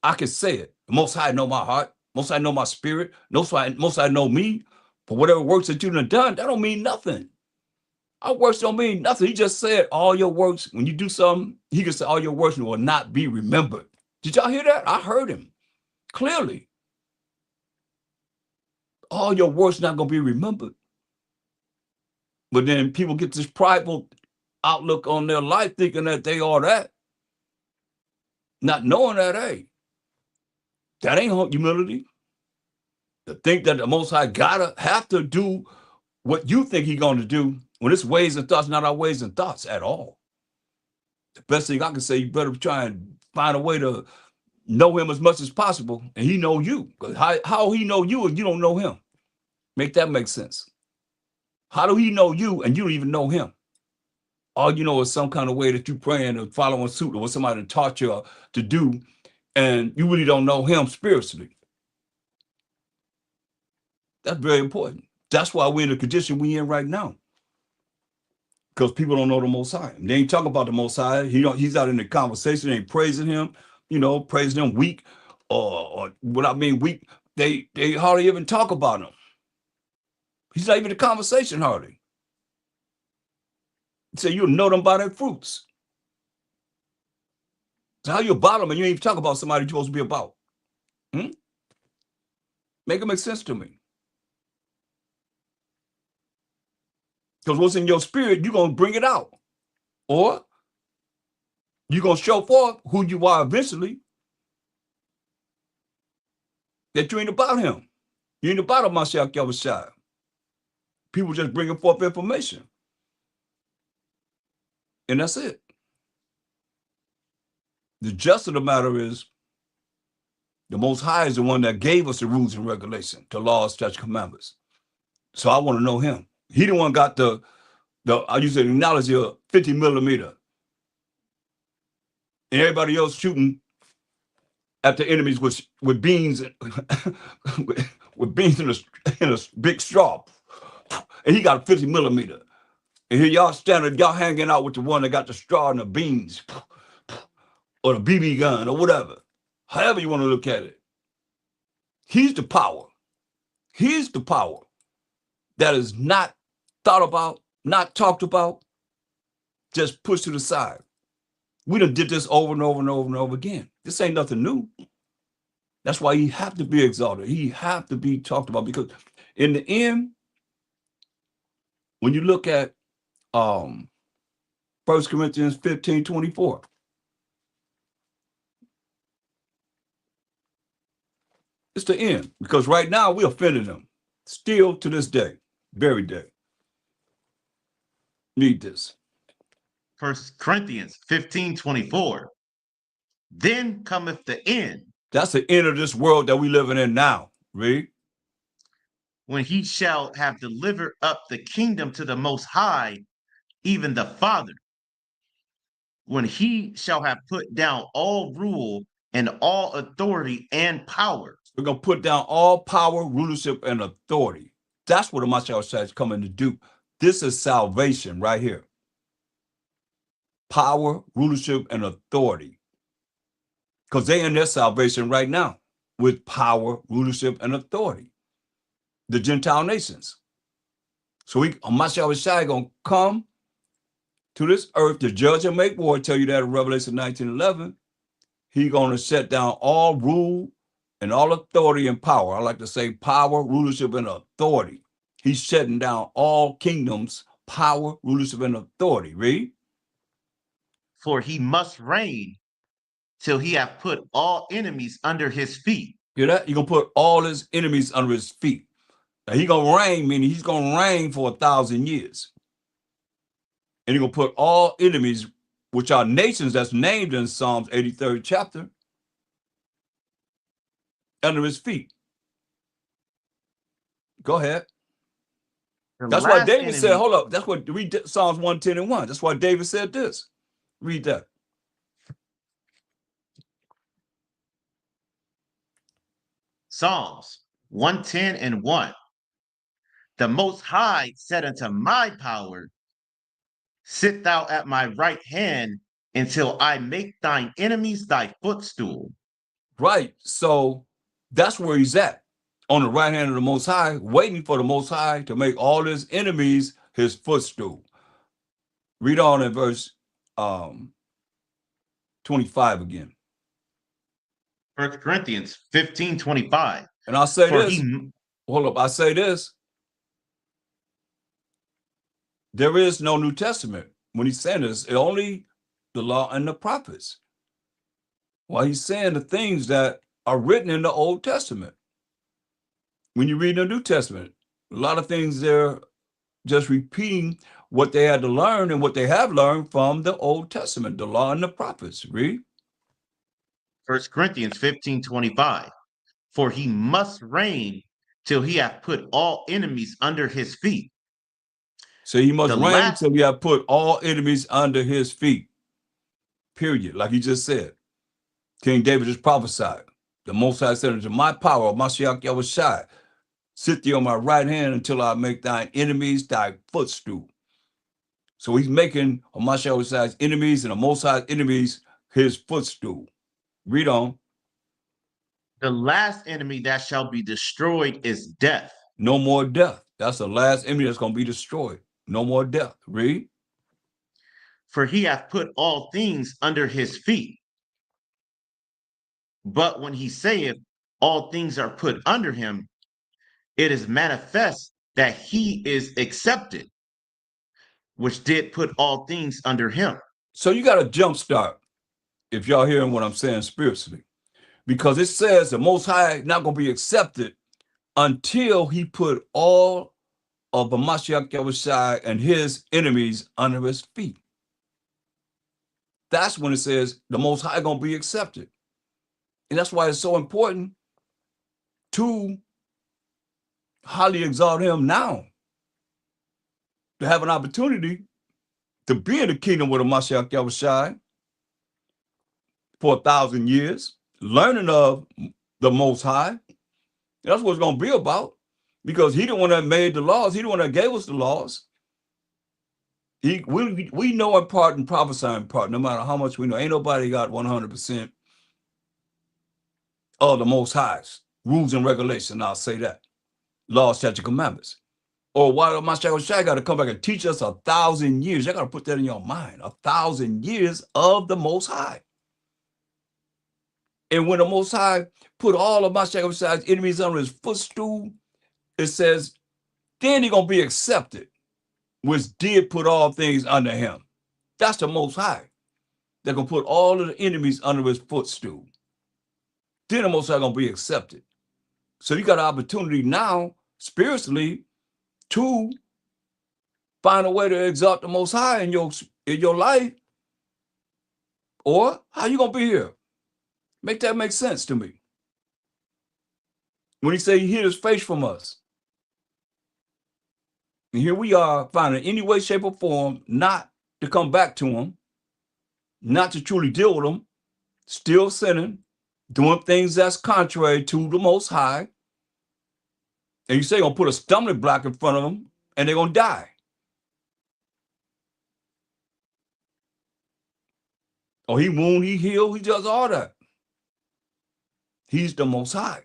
I can say it. The Most High know my heart. Most High know my spirit. Most High know me. For whatever works that you done done, that don't mean nothing. Our works don't mean nothing. He just said all your works, when you do something, he can say all your works will not be remembered. Did y'all hear that? I heard him clearly. All your works not going to be remembered. But then people get this prideful outlook on their life, thinking that they are that. Not knowing that, hey, that ain't humility. To think that the Most High gotta have to do what you think he's going to do when it's ways and thoughts, not our ways and thoughts at all. The best thing I can say, you better try and find a way to know him as much as possible, and he know you. How he know you if you don't know him? Make that make sense. How do he know you and you don't even know him? all you know is some kind of way that you praying or following suit or what somebody taught you to do, and you really don't know him spiritually. That's very important. That's why we're in the condition we're in right now. Because people don't know the Most High. They ain't talking about the Most High. He's out in the conversation, they ain't praising him, praising him weak, or what I mean weak, they hardly even talk about him. He's not even in the conversation hardly. So you'll know them by their fruits. So how you about them and you ain't even talk about somebody you're supposed to be about? Make it make sense to me. Because what's in your spirit, you're going to bring it out. Or you're going to show forth who you are eventually, that you ain't about him. You ain't about a Mashiach Yahushua. People just bringing forth information. And that's it. The gist of the matter is, the Most High is the one that gave us the rules and regulations, the laws, statutes, commandments. So I want to know him. He the one got the I use the analogy of 50 millimeter. And everybody else shooting at the enemies with beans with beans in a big straw. And he got a 50 millimeter. And here y'all standing, y'all hanging out with the one that got the straw and the beans, or the BB gun, or whatever. However you want to look at it. He's the power. He's the power that is not thought about, not talked about, just pushed to the side. We done did this over and over and over and over again. This ain't nothing new. That's why he have to be exalted. He have to be talked about, because in the end, when you look at 1 Corinthians 15:24, it's the end, because right now we offended him. Still to this day, very day. Need this. 1 Corinthians 15:24. Then cometh the end. That's the end of this world that we living in now. Read. When he shall have delivered up the kingdom to the Most High, even the Father. When he shall have put down all rule and all authority and power. We're going to put down all power, rulership, and authority. That's what the Mashiach is coming to do. This is salvation right here. Power, rulership, and authority. Because they're in their salvation right now with power, rulership, and authority. The Gentile nations. So Mashiach is going to come to this earth to judge and make war. I tell you that in Revelation 19:11. He's going to set down all rule and all authority and power. I like to say power, rulership, and authority. He's shutting down all kingdoms, power, rulership, and authority. Read. For he must reign till he have put all enemies under his feet. Hear that? He's going to put all his enemies under his feet. Now he's going to reign, meaning he's going to reign for 1,000 years. And he's going to put all enemies, which are nations that's named in Psalms 83rd chapter, under his feet. Go ahead. That's why David said, hold up. That's what, read Psalms 110 and 1. That's why David said this. Read that. Psalms 110 and 1. The Most High said unto my power, sit thou at my right hand until I make thine enemies thy footstool. Right. So that's where he's at, on the right hand of the Most High, waiting for the Most High to make all his enemies his footstool. Read on in verse 25 again. 1 Corinthians 15:25. And I'll say this. Hold up. I say this. There is no New Testament. When he's saying this, it's only the law and the prophets. While he's saying the things that are written in the Old Testament. When you read the New Testament, a lot of things they're just repeating what they had to learn and what they have learned from the Old Testament, the law and the prophets. Read. 1 Corinthians 15:25. For he must reign till he hath put all enemies under his feet. So he must The reign last till he have put all enemies under his feet. Period. Like he just said. King David just prophesied. The Most High said unto my power, Mashiach Yahushai, sit thee on my right hand until I make thine enemies thy footstool. So he's making Mashiach Yahushai's enemies and the Most High's enemies his footstool. Read on. the last enemy that shall be destroyed is death. No more death. That's the last enemy that's going to be destroyed. No more death. Read. For he hath put all things under his feet. But when he saith, all things are put under him, it is manifest that he is accepted, which did put all things under him. So you got a jump start, if y'all hearing what I'm saying spiritually. Because it says the Most High not going to be accepted until he put all of the Mashiach Yahushai and his enemies under his feet. That's when it says the Most High going to be accepted. And that's why it's so important to highly exalt him now, to have an opportunity to be in the kingdom with a Mashiach Yahushai for 1,000 years, learning of the Most High. That's what it's going to be about, because he the one that made the laws. He the one that gave us the laws. We know in part and prophesy in part, no matter how much we know. Ain't nobody got 100% of the Most High's rules and regulations, I'll say that. Laws, statutes, commandments. Or why the Mashiach got to come back and teach us 1,000 years? You got to put that in your mind. 1,000 years of the Most High. And when the Most High put all of Mashiach's enemies under his footstool, it says, then he's going to be accepted, which did put all things under him. That's the Most High. They're going to put all of the enemies under his footstool. Then the Most High going to be accepted. So you got an opportunity now, spiritually, to find a way to exalt the Most High in your life. Or how you going to be here? Make that make sense to me. When he say he hid his face from us. And here we are finding any way, shape, or form not to come back to him, not to truly deal with him, still sinning, doing things that's contrary to the Most High. And you say you're going to put a stumbling block in front of them and they're going to die. Or he wound, he healed, he does all that. He's the Most High.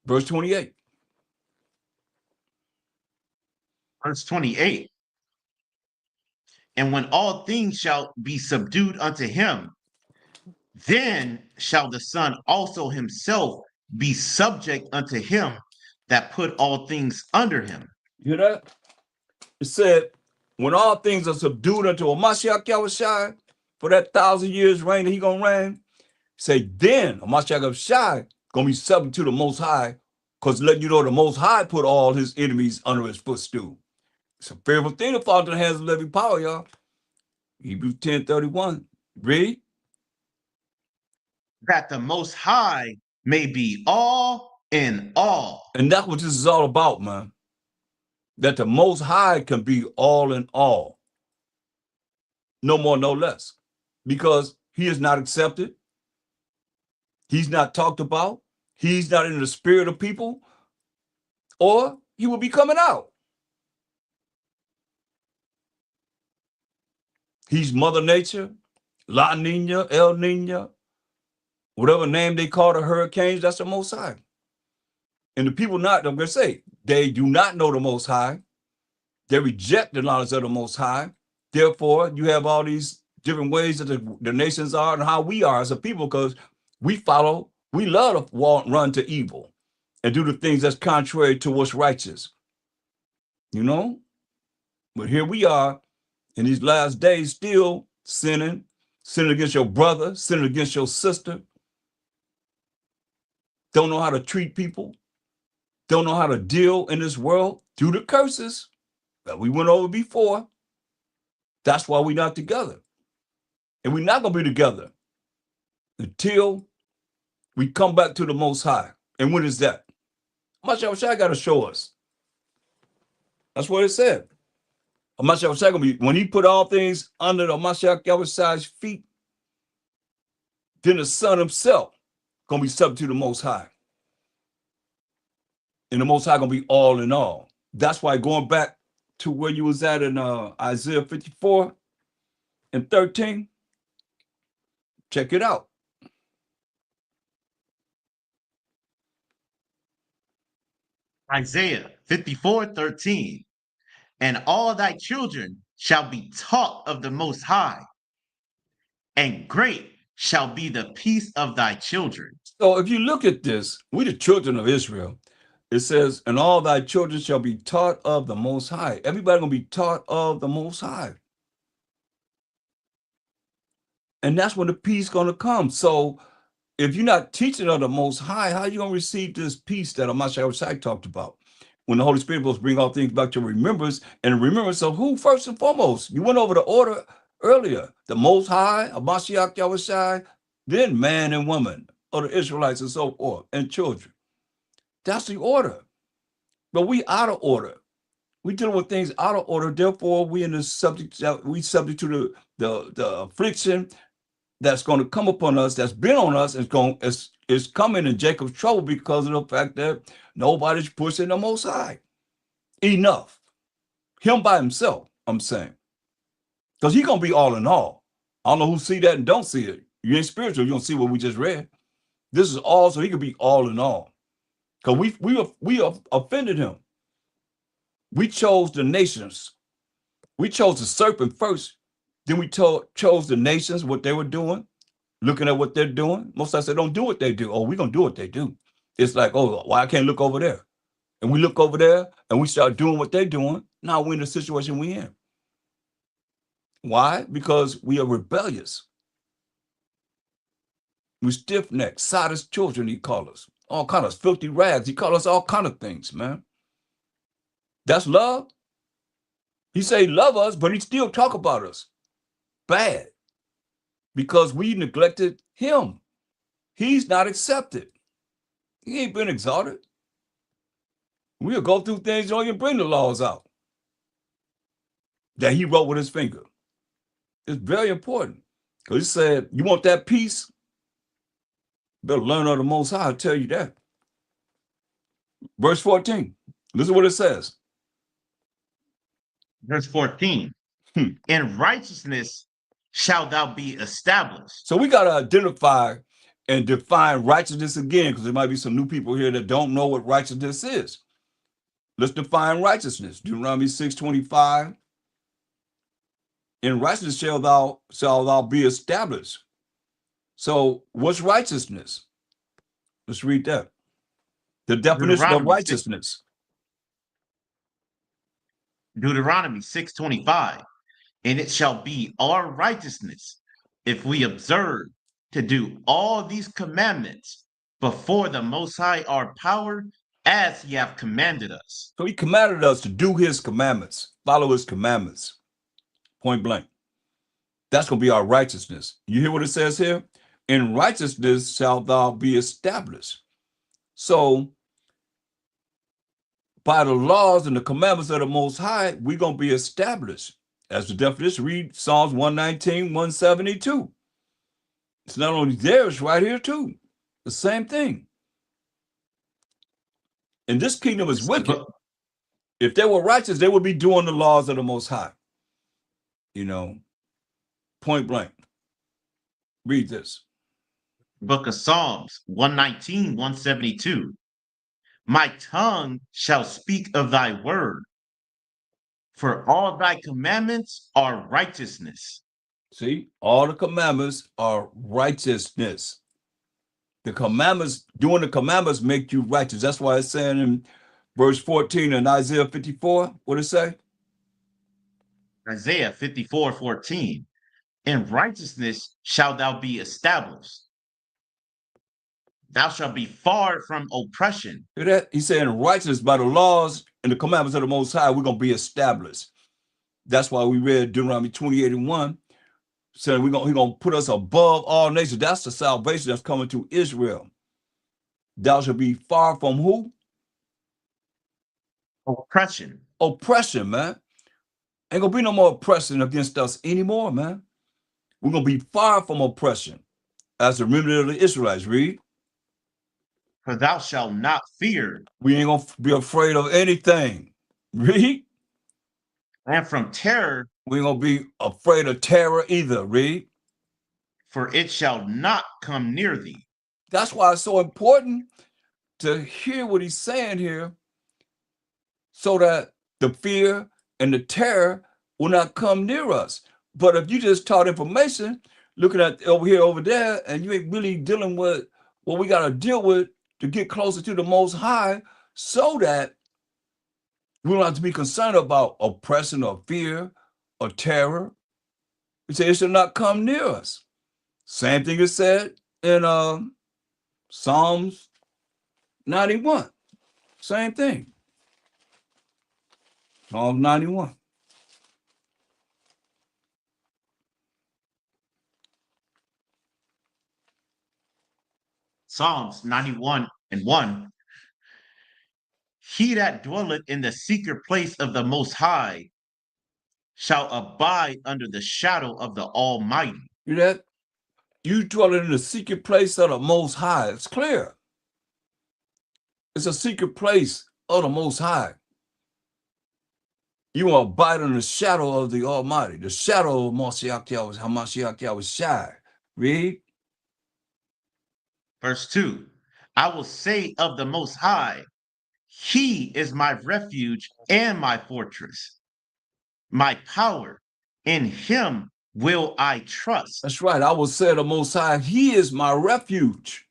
Verse 28. Verse 28. And when all things shall be subdued unto him, then shall the Son also himself be subject unto him that put all things under him. You hear that? It said, when all things are subdued unto a Mashiach Yahushai, for that 1,000 years reign that he going to reign, say, then a Mashiach Yahushai going to be subject to the Most High, because letting you know the Most High put all his enemies under his footstool. It's a fearful thing to fall into the hands of living power, y'all. Hebrews 10:31. Read. That the Most High may be all in all. And that's what this is all about, man. That the Most High can be all in all. No more, no less. Because he is not accepted. He's not talked about. He's not in the spirit of people. Or he will be coming out. He's Mother Nature, La Nina, El Nina, whatever name they call the hurricanes, that's the Most High. And the people I'm going to say, they do not know the Most High. They reject the knowledge of the Most High. Therefore, you have all these different ways that the nations are and how we are as a people, because we love to run to evil and do the things that's contrary to what's righteous. You know? But here we are in these last days still sinning against your brother, sinning against your sister. Don't know how to treat people. Don't know how to deal in this world due to curses that we went over before. That's why we're not together. And we're not going to be together until we come back to the Most High. And when is that? Mashiach got to show us. That's what it said. Mashiach gonna be, when he put all things under the Mashiach Yahweh's feet, then the Son himself gonna be subject to the Most High. And the Most High gonna be all in all. That's why going back to where you was at in Isaiah 54 and 13, check it out. Isaiah 54:13. And all thy children shall be taught of the Most High, and great shall be the peace of thy children. So if you look at this, we the children of Israel. It says, and all thy children shall be taught of the Most High. Everybody gonna be taught of the Most High. And that's when the peace gonna come. So if you're not teaching of the Most High, how are you gonna receive this peace that Mashiach talked about? When the Holy Spirit will bring all things back to remembrance, and remembrance of who first and foremost? You went over the order earlier. The Most High, Mashiach Yahweh, then man and woman, or the Israelites and so forth, and children. That's the order. But we out of order. We dealing with things out of order. Therefore, we in the subject, we subject to the affliction that's going to come upon us, that's been on us, is coming in Jacob's trouble because of the fact that nobody's pushing the Most High enough. Him by himself, I'm saying. Because he's going to be all in all. I don't know who see that and don't see it. You ain't spiritual, you don't see what we just read. This is all so he could be all in all. Because we offended him. We chose the nations. We chose the serpent first. Then we chose the nations, what they were doing, looking at what they're doing. Most of us say, don't do what they do. Oh, we're going to do what they do. It's like, oh, why I can't look over there? And we look over there and we start doing what they're doing. Now we're in the situation we're in. Why? Because we are rebellious. We stiff-necked, sodist children, he called us. All kind of filthy rags. He called us all kind of things, man. That's love. He say he love us, but he still talk about us bad because we neglected him. He's not accepted. He ain't been exalted. We'll go through things, don't even bring the laws out that he wrote with his finger. It's very important because he said, you want that peace? Better learn of the Most High, I'll tell you that. Verse 14, listen to what it says. Verse 14. In righteousness shalt thou be established. So we got to identify and define righteousness again, because there might be some new people here that don't know what righteousness is. Let's define righteousness. Deuteronomy 6:25. In righteousness shall thou be established. So what's righteousness? Let's read that. The definition of righteousness. Deuteronomy 6:25. And it shall be our righteousness if we observe to do all these commandments before the Most High our power, as he hath commanded us. So he commanded us to do his commandments, follow his commandments, point blank. That's going to be our righteousness. You hear what it says here? In righteousness shalt thou be established. So by the laws and the commandments of the Most High, we're going to be established. As the definition, read Psalms 119, 172. It's not only there, it's right here too. The same thing. And this kingdom is wicked. If they were righteous, they would be doing the laws of the Most High. You know, point blank. Read this. Book of Psalms 119, 172. My tongue shall speak of thy word, for all thy commandments are righteousness. See, all the commandments are righteousness. The commandments, doing the commandments make you righteous. That's why it's saying in verse 14 in Isaiah 54, what it say? Isaiah 54:14. In righteousness shalt thou be established. Thou shalt be far from oppression. Hear that? He said in righteousness by the laws and the commandments of the Most High, we're going to be established. That's why we read Deuteronomy 28:1, saying he's going to put us above all nations. That's the salvation that's coming to Israel. Thou shalt be far from who? Oppression. Oppression, man. Ain't gonna be no more oppression against us anymore, man. We're gonna be far from oppression as the remnant of the Israelites. Read. For thou shalt not fear. We ain't gonna be afraid of anything. Read. And from terror. We ain't gonna be afraid of terror either. Read. For it shall not come near thee. That's why it's so important to hear what he's saying here, so that the fear and the terror will not come near us. But if you just taught information, looking at over here, over there, and you ain't really dealing with what we got to deal with to get closer to the Most High, so that we don't have to be concerned about oppression or fear or terror. He said it shall not come near us. Same thing is said in Psalms 91. Same thing. Psalm 91. Psalms 91:1. He that dwelleth in the secret place of the Most High shall abide under the shadow of the Almighty. You that? You dwelling in the secret place of the Most High. It's clear. It's a secret place of the Most High. You will abide in the shadow of the Almighty. The shadow of Mashiach Yahushai. Read. Verse 2. I will say of the Most High, He is my refuge and my fortress, my power. In Him will I trust. That's right. I will say of the Most High, He is my refuge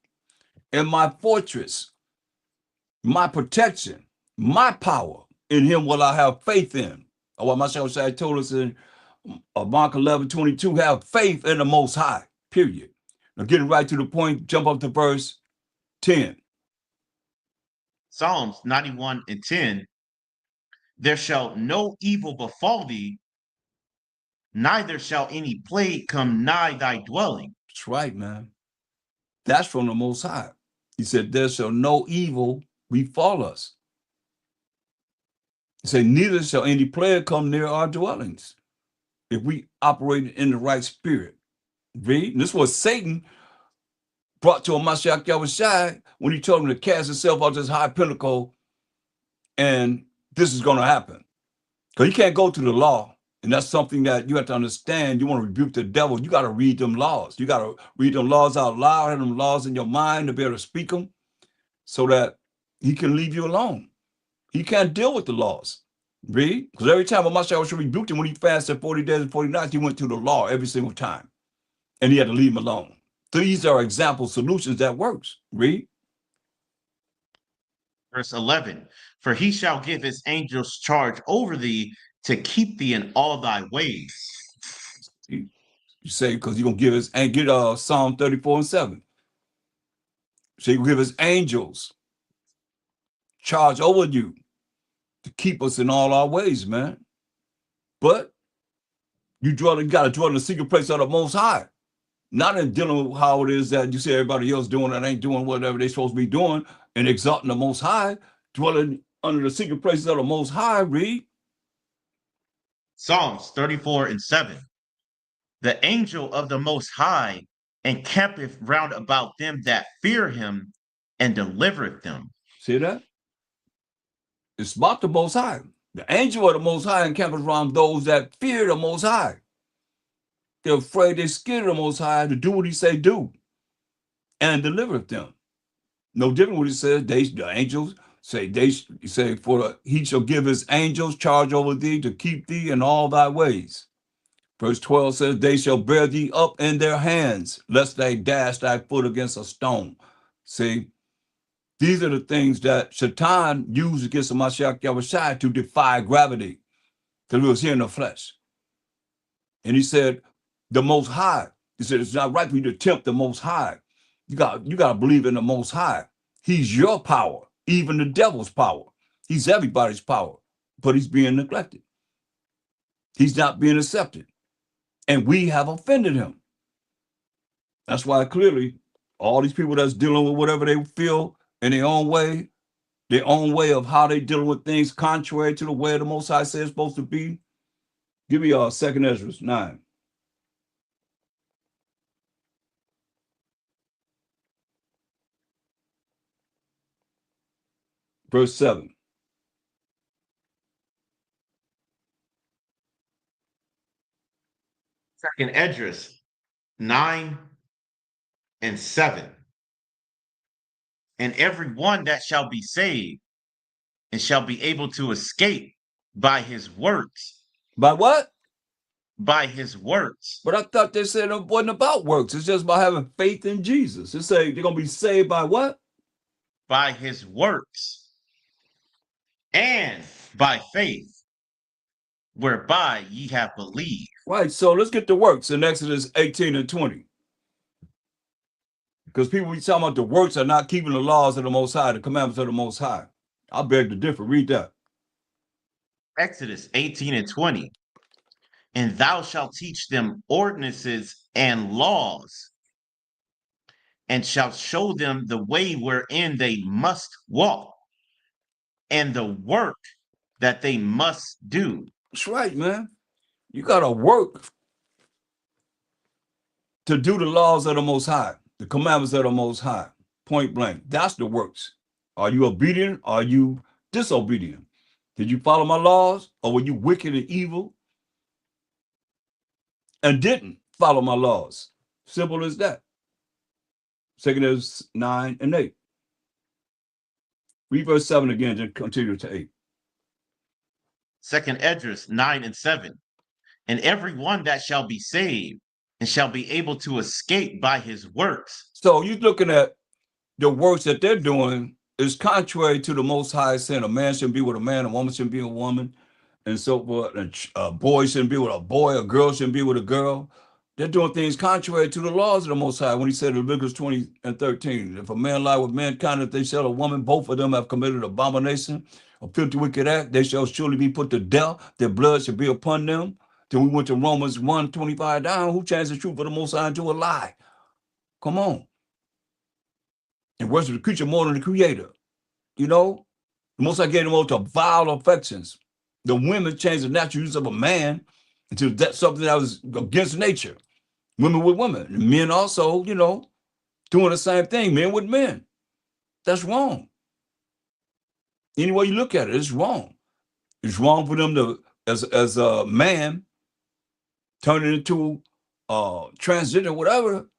and my fortress, my protection, my power. In Him will I have faith in. Or what Mashiach told us in Mark 11:22, have faith in the Most High, period. Now getting right to the point, jump up to verse 10. Psalms 91:10. There shall no evil befall thee, neither shall any plague come nigh thy dwelling. That's right, man. That's from the Most High. He said, there shall no evil befall us. He said, neither shall any plague come near our dwellings if we operate in the right spirit. Read. And this was Satan brought to a Mashiach Yahushai when he told him to cast himself off this high pinnacle, and this is going to happen. Because you can't go to the law, and that's something that you have to understand. You want to rebuke the devil, you got to read them laws. You got to read them laws out loud, have them laws in your mind to be able to speak them, so that he can leave you alone. He can't deal with the laws. Read. Because every time Mashiach rebuked him when he fasted 40 days and 40 nights, he went to the law every single time. And he had to leave him alone. These are example solutions that works. Read. Verse 11. For he shall give his angels charge over thee to keep thee in all thy ways. You say, because you're going to give his, and get Psalm 34:7. So he will give his angels charge over you to keep us in all our ways, man. But you got to dwell in the secret place of the Most High. Not in dealing with how it is that you see everybody else doing that ain't doing whatever they're supposed to be doing, and exalting the Most High, dwelling under the secret places of the Most High. Read. Psalms 34:7. The angel of the Most High encampeth round about them that fear him and delivereth them. See that? It's about the Most High. The angel of the Most High encampeth around those that fear the Most High. They're afraid, they're scared of the Most High to do what he say do and delivereth them. No different what he says. The angels say, he shall give his angels charge over thee to keep thee in all thy ways. Verse 12 says, they shall bear thee up in their hands, lest they dash thy foot against a stone. See, these are the things that Shaitan used against the Mashiach Yahushai to defy gravity, because we was here in the flesh. And he said, the Most High, he said, it's not right for you to tempt the Most High. You got to believe in the Most High. He's your power, even the devil's power. He's everybody's power, but he's being neglected. He's not being accepted. And we have offended him. That's why clearly all these people that's dealing with whatever they feel in their own way, their own way of how they dealing with things contrary to the way the Most High says it's supposed to be. Give me 2nd Ezra 9. Verse 7. Second Esdras 9 and 7. And every one that shall be saved and shall be able to escape by his works. By what? By his works. But I thought they said it wasn't about works. It's just about having faith in Jesus. It say they're going to be saved by what? By his works and by faith, whereby ye have believed. Right. So let's get to works in Exodus 18 and 20. Because people be talking about the works are not keeping the laws of the Most High, the commandments of the Most High. I beg to differ. Read that. Exodus 18 and 20. And thou shalt teach them ordinances and laws, and shalt show them the way wherein they must walk, and the work that they must do. That's right, man. You got to work to do the laws of the Most High, the commandments of the Most High, point blank. That's the works. Are you obedient? Are you disobedient? Did you follow my laws, or were you wicked and evil and didn't follow my laws? Simple as that. 2nd is 9 and 8. Read verse 7 again, then continue to 8. 2nd Esdras 9 and 7. And every one that shall be saved and shall be able to escape by his works. So you're looking at the works that they're doing is contrary to the Most High saying a man shouldn't be with a man, a woman shouldn't be with a woman, and so forth. And a boy shouldn't be with a boy, a girl shouldn't be with a girl. They're doing things contrary to the laws of the Most High. When he said in Leviticus 20 and 13, if a man lie with mankind, if they shall a woman, both of them have committed abomination, a filthy wicked act, they shall surely be put to death. Their blood shall be upon them. Then we went to Romans 1:25 down. Who changed the truth for the Most High into a lie? Come on. And worship the creature more than the creator. You know, the Most High gave them over to vile affections. The women changed the natural use of a man into that something that was against nature. Women with women. And men also, you know, doing the same thing, men with men. That's wrong. Any way you look at it, it's wrong. It's wrong for them to, as a man, turn it into transgender, whatever.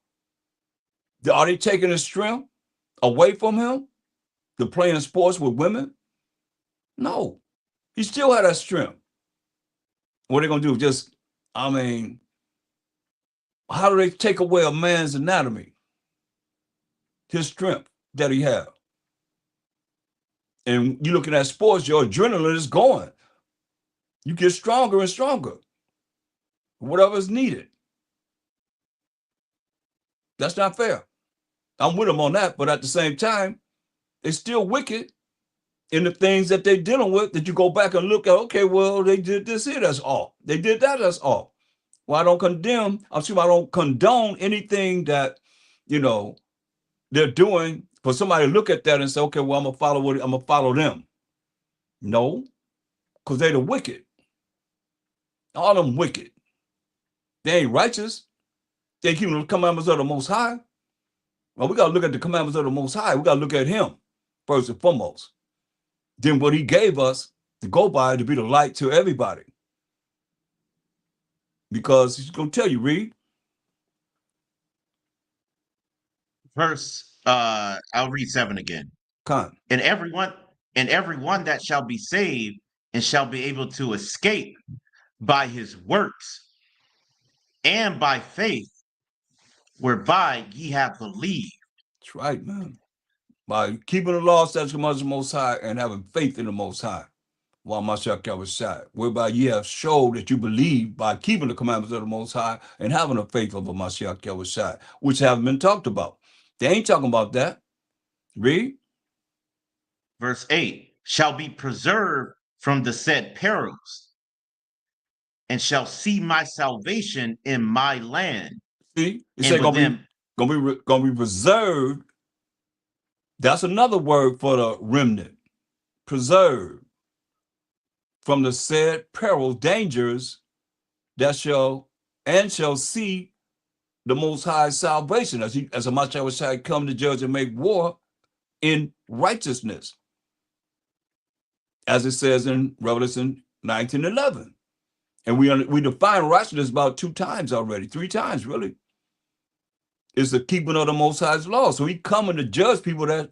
Are they taking his strength away from him to playing sports with women? No. He still had that strength. What are they going to do? Just, I mean, how do they take away a man's anatomy? His strength that he had. And you're looking at sports, your adrenaline is going. You get stronger and stronger. Whatever is needed. That's not fair. I'm with them on that, but at the same time, it's still wicked in the things that they're dealing with that you go back and look at, okay, well, they did this here, that's all. They did that, that's all. Well, I don't condone anything that, you know, they're doing for somebody to look at that and say, okay, well, I'm gonna follow them. No, because they're the wicked. All them wicked. They ain't righteous. They keep the commandments of the Most High. Well, we got to look at the commandments of the Most High. We got to look at him first and foremost. Then what he gave us to go by to be the light to everybody. Because he's going to tell you, read. I'll read 7 again. Come. And everyone that shall be saved and shall be able to escape by his works and by faith, whereby ye have believed. That's right, man. By keeping the law, statutes, commandments of the Most High, and having faith in the Most High, while Qam Yasharahla, whereby ye have showed that you believe by keeping the commandments of the Most High and having a faith of a Qam Yasharahla, which haven't been talked about. They ain't talking about that. Read. Verse 8, shall be preserved from the said perils, and shall see my salvation in my land. See, it said gonna be reserved. That's another word for the remnant. preserved from the said peril, dangers that shall see the Most High salvation, as a Mashiach shall come to judge and make war in righteousness, as it says in Revelation 19:11. And we define righteousness about 2 times already, 3 times really. It's the keeping of the Most High's law. So he coming to judge people that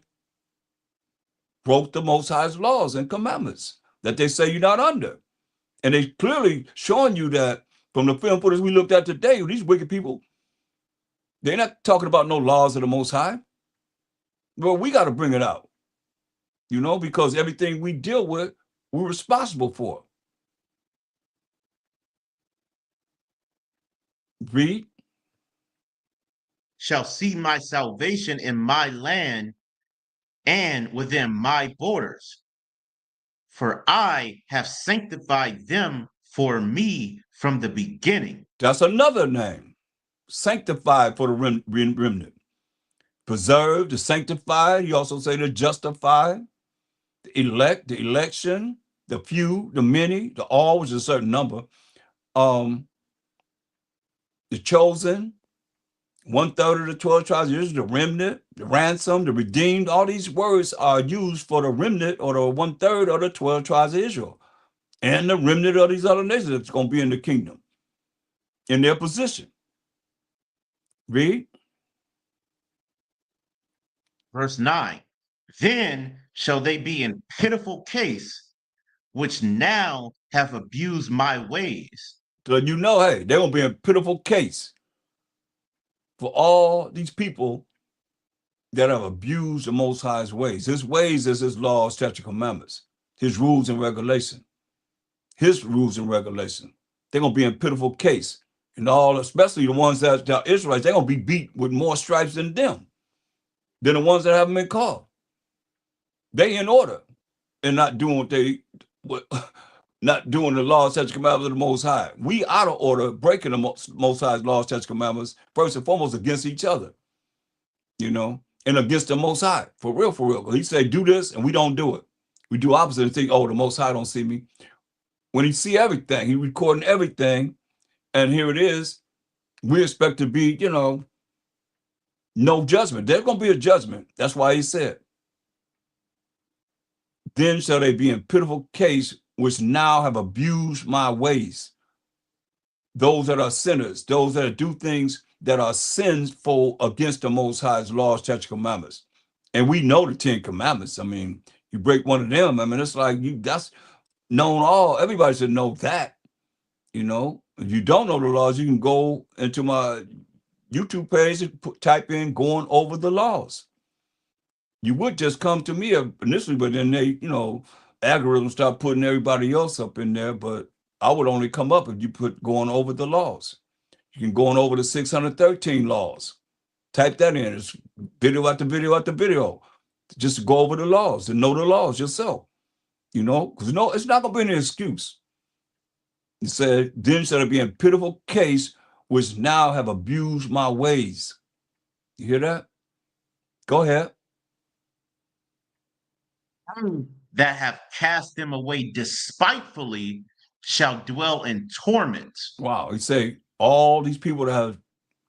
broke the Most High's laws and commandments that they say you're not under. And they clearly showing you that from the film footage we looked at today, these wicked people, they're not talking about no laws of the Most High. Well, we got to bring it out, because everything we deal with, we're responsible for. Read. Shall see my salvation in my land and within my borders. For I have sanctified them for me from the beginning. That's another name. Sanctified for the remnant. Preserved, the sanctified. You also say the justified, the elect, the election, the few, the many, the all, which is a certain number. The chosen, 1/3 of the 12 tribes of Israel, the remnant, the ransom, the redeemed. All these words are used for the remnant or the 1/3 of the 12 tribes of Israel. And the remnant of these other nations that's going to be in the kingdom, in their position. Read. Verse 9. Then shall they be in pitiful case, which now have abused my ways. So hey, they're going to be in pitiful case for all these people that have abused the Most High's ways. His ways is his laws, statutes, commandments, his rules and regulation. His rules and regulation. They're going to be in pitiful case. And all, especially the ones that are Israelites, they're going to be beat with more stripes than them, than the ones that haven't been called. They in order and not doing not doing the laws, statutes, commandments of the Most High. We out of order, breaking the Most High's laws, statutes, commandments, first and foremost against each other, and against the Most High, for real. He said, do this, and we don't do it. We do opposite and think, oh, the Most High don't see me. When he see everything, he recording everything, and here it is. We expect to be, no judgment. There's going to be a judgment. That's why he said, then shall they be in pitiful case, which now have abused my ways. Those that are sinners, those that do things that are sinful against the Most High's laws, statutes, commandments. And we know the 10 commandments. I mean, you break one of them, it's like that's known everybody should know that, If you don't know the laws, you can go into my YouTube page and type in going over the laws. You would just come to me initially, but then they, algorithms start putting everybody else up in there, but I would only come up if you put going over the laws. You can go on over the 613 laws. Type that in. It's video after video after video. Just to go over the laws and know the laws yourself. Because it's not going to be any excuse. He said, then shall it be in pitiful case, which now have abused my ways. You hear that? Go ahead. That have cast them away despitefully shall dwell in torment. Wow. He say, all these people that have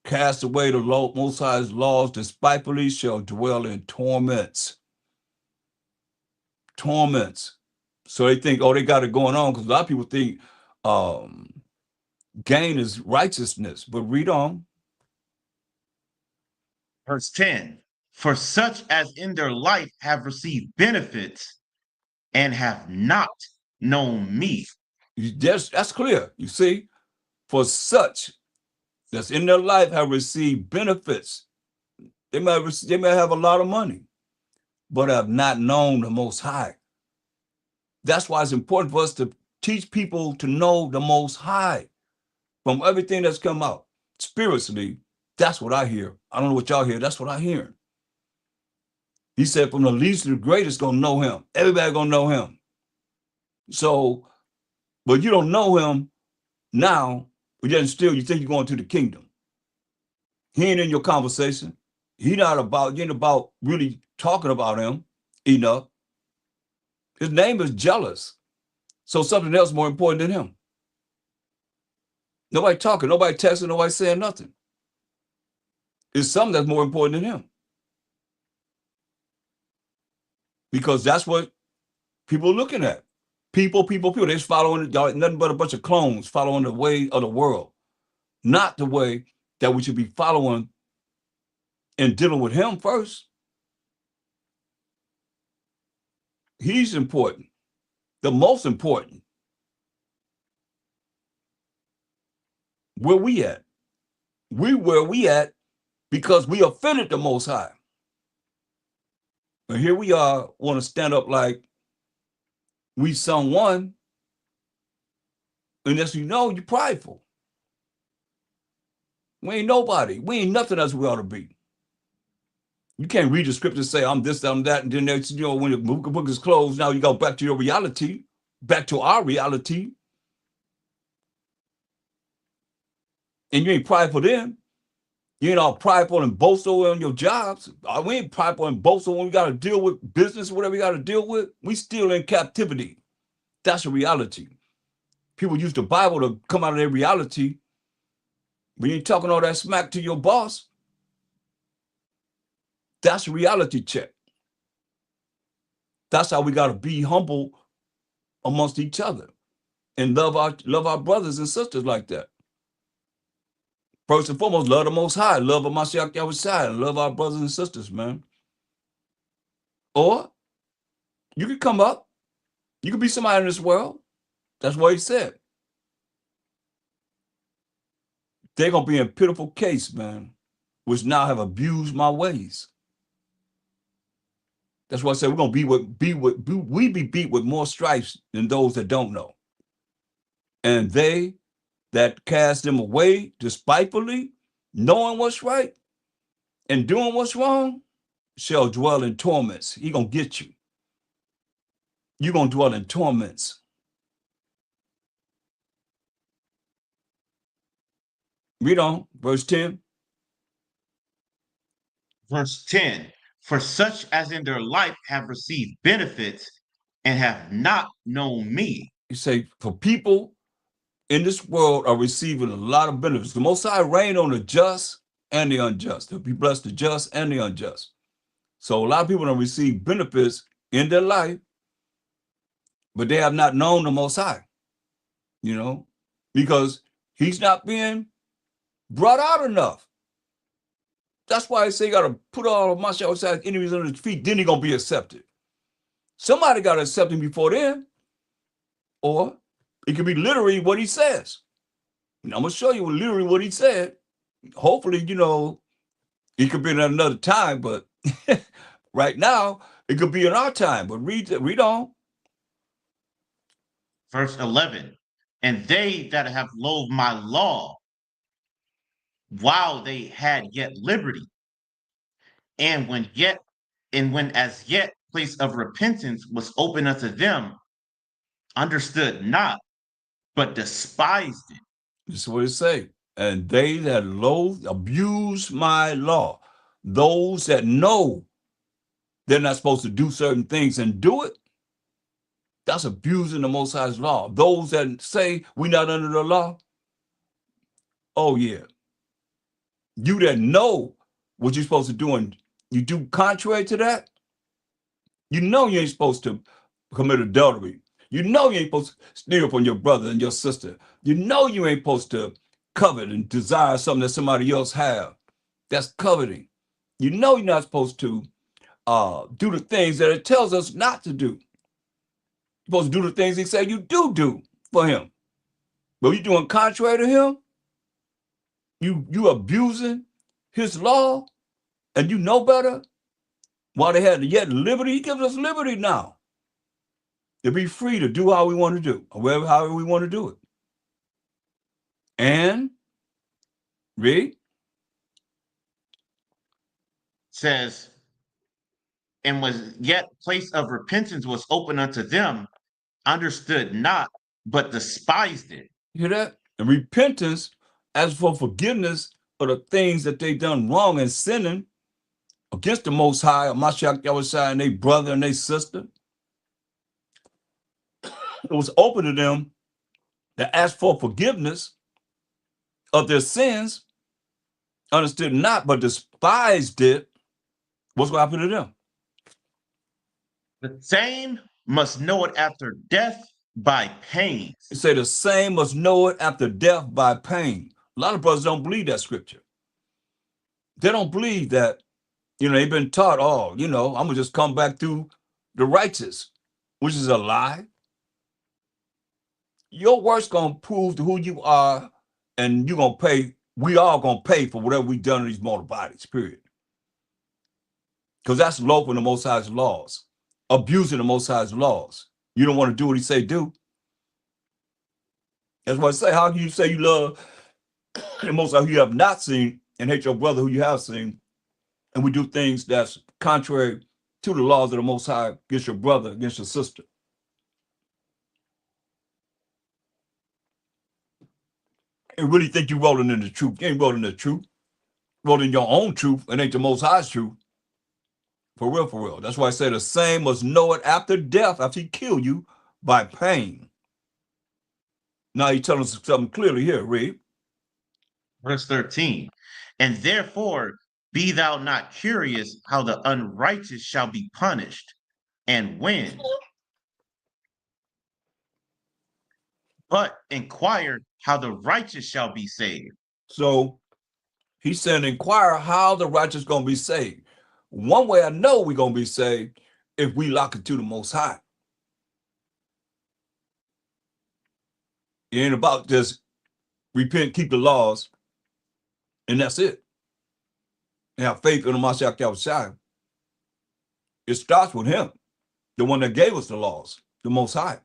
cast away the Most High's laws despitefully shall dwell in torments. Torments. So they think, they got it going on, because a lot of people think gain is righteousness. But read on. Verse 10. For such as in their life have received benefits and have not known me. That's clear. You see, for such that's in their life have received benefits. They may have a lot of money, but have not known the Most High. That's why it's important for us to teach people to know the Most High from everything that's come out. Spiritually, that's what I hear. I don't know what y'all hear. That's what I hear. He said from the least to the greatest gonna know him. Everybody gonna know him. So, but you don't know him now, but yet still you think you're going to the kingdom. He ain't in your conversation. You ain't about really talking about him enough. His name is jealous. So something else more important than him. Nobody talking, nobody texting, nobody saying nothing. It's something that's more important than him. Because that's what people are looking at. People. They're just following nothing but a bunch of clones following the way of the world. Not the way that we should be following and dealing with him first. He's important. The most important. Where we at? Where we at because we offended the Most High. And here we are, want to stand up like we someone, unless you know you're prideful. We ain't nobody. We ain't nothing else we ought to be. You can't read the scripture and say, I'm this, I'm that, and then next, when the book is closed, now you go back to your reality, back to our reality. And you ain't prideful then. You ain't all prideful and boastful on your jobs. We ain't prideful and boastful when we got to deal with business, whatever we got to deal with. We still in captivity. That's a reality. People use the Bible to come out of their reality. When you ain't talking all that smack to your boss, that's a reality check. That's how we got to be humble amongst each other and love our brothers and sisters like that. First and foremost, love the Most High, love of Mashiach Yahushua, and love our brothers and sisters, man. Or you could come up, you could be somebody in this world. That's what he said. They're gonna be in a pitiful case, man, which now have abused my ways. That's why I said we're gonna be beat with more stripes than those that don't know. And they that cast them away despitefully, knowing what's right and doing what's wrong, shall dwell in torments. He gonna get you. You're gonna dwell in torments. Read on, verse 10. Verse 10, for such as in their life have received benefits and have not known me. You say, for people in this world are receiving a lot of benefits. The Most High reign on the just and the unjust. He'll be blessed the just and the unjust. So a lot of people don't receive benefits in their life, but they have not known the Most High, because he's not being brought out enough. That's why I say you got to put all of Mashiach's enemies under his feet, then he's going to be accepted. Somebody got to accept him before then, or it could be literally what he says. And I'm going to show you literally what he said. Hopefully, it could be in another time, but right now, it could be in our time. But read on. Verse 11, and they that have loathed my law, while they had yet liberty, and when as yet place of repentance was open unto them, understood not, but despised it. This is what it say. And they that abuse my law, those that know they're not supposed to do certain things and do it, that's abusing the Most High's law. Those that say we're not under the law, oh yeah. You that know what you're supposed to do and you do contrary to that, you know you ain't supposed to commit adultery. You know you ain't supposed to steal from your brother and your sister. You know you ain't supposed to covet and desire something that somebody else have. That's coveting. You know you're not supposed to do the things that it tells us not to do. You're supposed to do the things he said you do for him. But you're doing contrary to him, you abusing his law, and you know better. While they had yet liberty, he gives us liberty now to be free to do how we want to do, or however we want to do it. And read. Says, and was yet place of repentance was open unto them, understood not, but despised it. You hear that? And repentance, as for forgiveness of the things that they done wrong and sinning against the Most High, or Mashiach Yahushua and their brother and their sister. it was open to them to ask for forgiveness of their sins, understood not, but despised it, what's going to happen to them? The same must know it after death by pains. It say the same must know it after death by pain. A lot of brothers don't believe that scripture. They don't believe that, they've been taught, I'm going to just come back through the righteous, which is a lie. Your work's going to prove to who you are, and you're going to pay. We all going to pay for whatever we've done in these mortal bodies, period. Because that's loafing the Most High's laws, abusing the Most High's laws. You don't want to do what he say do. That's why I say, how can you say you love the Most High who you have not seen and hate your brother who you have seen, and we do things that's contrary to the laws of the Most High against your brother, against your sister? And really think you rolling in the truth. You ain't rolling in the truth. Rolling your own truth and ain't the Most High's truth. For real, for real. That's why I say the same must know it after death, after he kill you, by pain. Now he's telling us something clearly here, read. Verse 13. And therefore be thou not curious how the unrighteous shall be punished, and when. But inquire how the righteous shall be saved. So he said, inquire how the righteous going to be saved. One way I know we're going to be saved if we lock it to the Most High. It ain't about just repent, keep the laws, and that's it. And have faith in the Mashiach Yahushua. It starts with him, the one that gave us the laws, the Most High.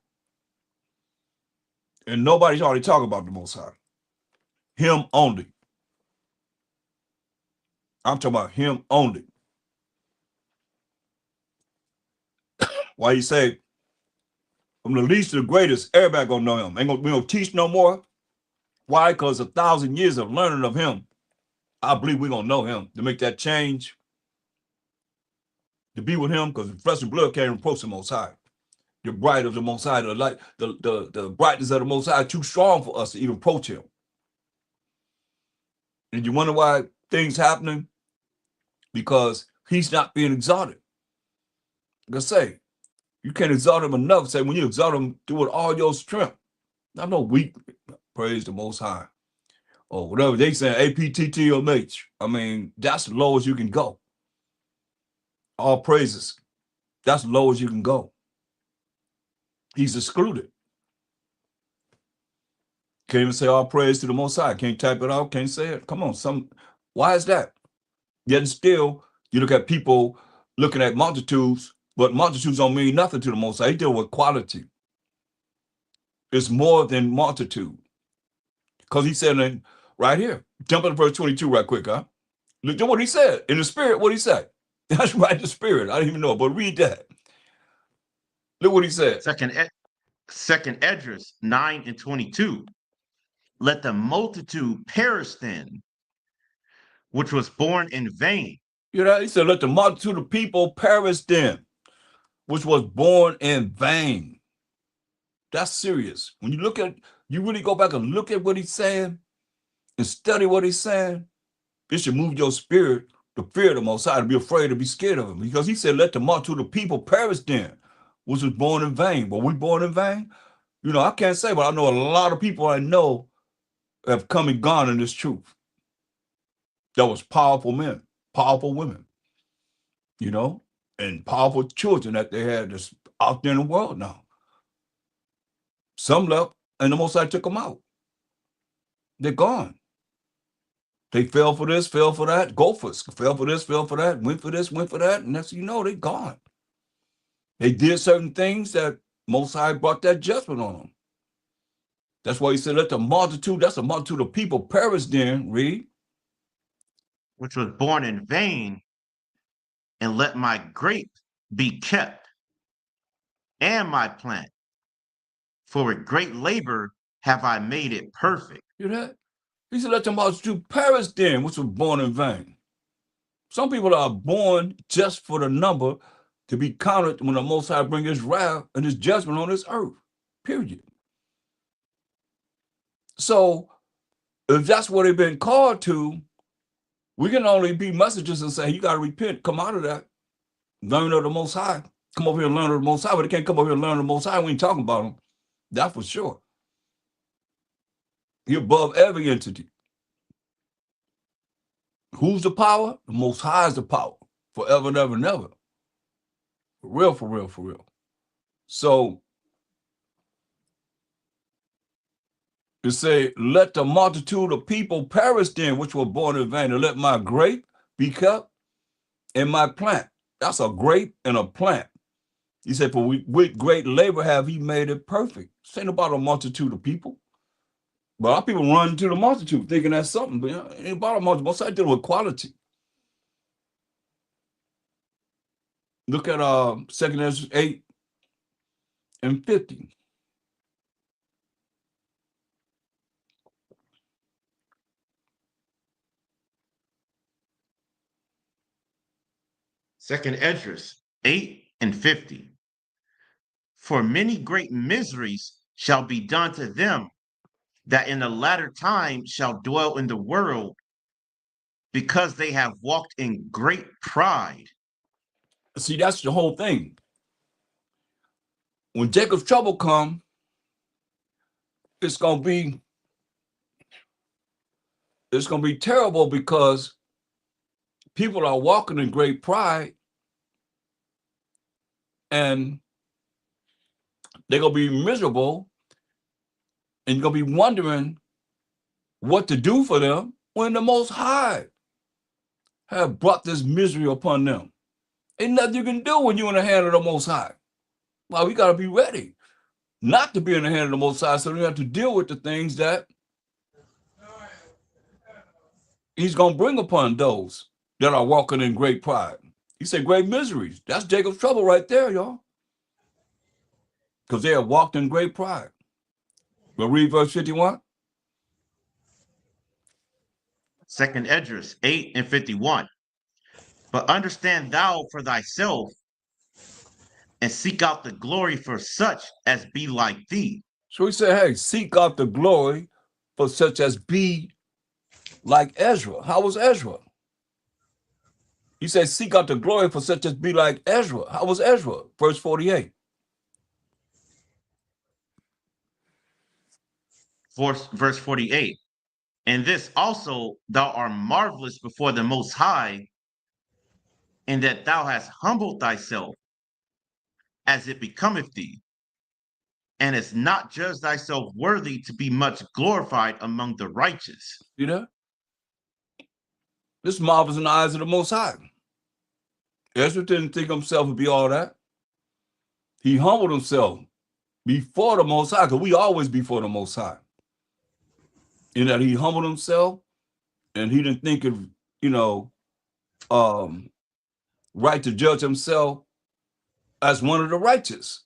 And nobody's already talking about the Most High. Him only. I'm talking about him only. Why he say, from the least to the greatest, everybody gonna know him. We gonna teach no more. Why? Because 1,000 years of learning of him, I believe we're gonna know him to make that change, to be with him, because the flesh and blood can't approach the Most High. The bright of the Most High, the light, the brightness of the Most High, too strong for us to even approach him. And you wonder why things happening? Because he's not being exalted. Like I say, you can't exalt him enough. Say when you exalt him, do it all your strength. Not no weak. Praise the Most High. Or whatever they say, APTTOMH. I mean, that's the lowest you can go. All praises. That's the lowest you can go. He's excluded. Can't even say all praise to the Most High. Can't type it out. Can't say it. Come on. Why is that? Yet still, you look at people looking at multitudes, but multitudes don't mean nothing to the Most High. They deal with quality. It's more than multitude. Because he said right here, jump into verse 22 right quick, huh? Look at what he said. In the spirit, what he said. That's right, the spirit. I didn't even know, but read that. Look what he said. Second Esdras 9 and 22. Let the multitude perish then, which was born in vain. You know, he said, let the multitude of people perish then, which was born in vain. That's serious. When you really go back and look at what he's saying and study what he's saying, it should move your spirit to fear the Most High, to be afraid, to be scared of him. Because he said, let the multitude of people perish then, which was born in vain. Were we born in vain? You know, I can't say, but I know a lot of people I know have come and gone in this truth. That was powerful men, powerful women, you know, and powerful children that they had that's out there in the world now. Some left, and the Most High took them out. They're gone. They fell for this, fell for that, gophers, fell for this, fell for that, went for this, went for that, and that's, they're gone. They did certain things that Most High brought that judgment on them. That's why he said, let the multitude, that's a multitude of people perish then, read. Which was born in vain, and let my grape be kept, and my plant. For with great labor have I made it perfect. You hear that? He said, let the multitude perish then, which was born in vain. Some people are born just for the number to be counted when the Most High bring his wrath and his judgment on this earth. period. So if that's what they've been called to, we can only be messengers and say, you got to repent, come out of that, learn of the Most High. Come over here and learn of the Most High, but they can't come over here and learn of the Most High. We ain't talking about them. That's for sure. You're above every entity. Who's the power? The Most High is the power, forever and ever and ever. For real, for real, for real. So it say, let the multitude of people perish then, which were born in vain, and let my grape be kept and my plant. That's a grape and a plant. He said, for with great labor have he made it perfect. This ain't about a multitude of people. But a lot of people run to the multitude thinking that's something, but it ain't about a multitude. Most I deal with quality. Look at 2 Ezra 8 and 50. Second Esdras 8 and 50. For many great miseries shall be done to them that in the latter time shall dwell in the world, because they have walked in great pride. See, that's the whole thing. When Jacob's trouble come, it's gonna be terrible, because people are walking in great pride, and they're gonna be miserable, and you're gonna be wondering what to do for them when the Most High have brought this misery upon them. Ain't nothing you can do when you're in the hand of the Most High. Well, we gotta be ready not to be in the hand of the Most High, so we have to deal with the things that he's gonna bring upon those that are walking in great pride. He said great miseries. That's Jacob's trouble right there, y'all. Because they have walked in great pride. We'll read verse 51. Second Esdras 8 and 51. But understand thou for thyself, and seek out the glory for such as be like thee. So he said, hey, seek out the glory for such as be like Ezra. How was Ezra? He said, seek out the glory for such as be like Ezra. How was Ezra? Verse 48. Verse 48. And this also thou art marvelous before the Most High, in that thou hast humbled thyself as it becometh thee, and hast not judged thyself worthy to be much glorified among the righteous. See that? This marvelous in the eyes of the Most High. Ezra didn't think himself would be all that. He humbled himself before the Most High, because we always before the Most High. In that he humbled himself, and he didn't think of, right to judge himself as one of the righteous.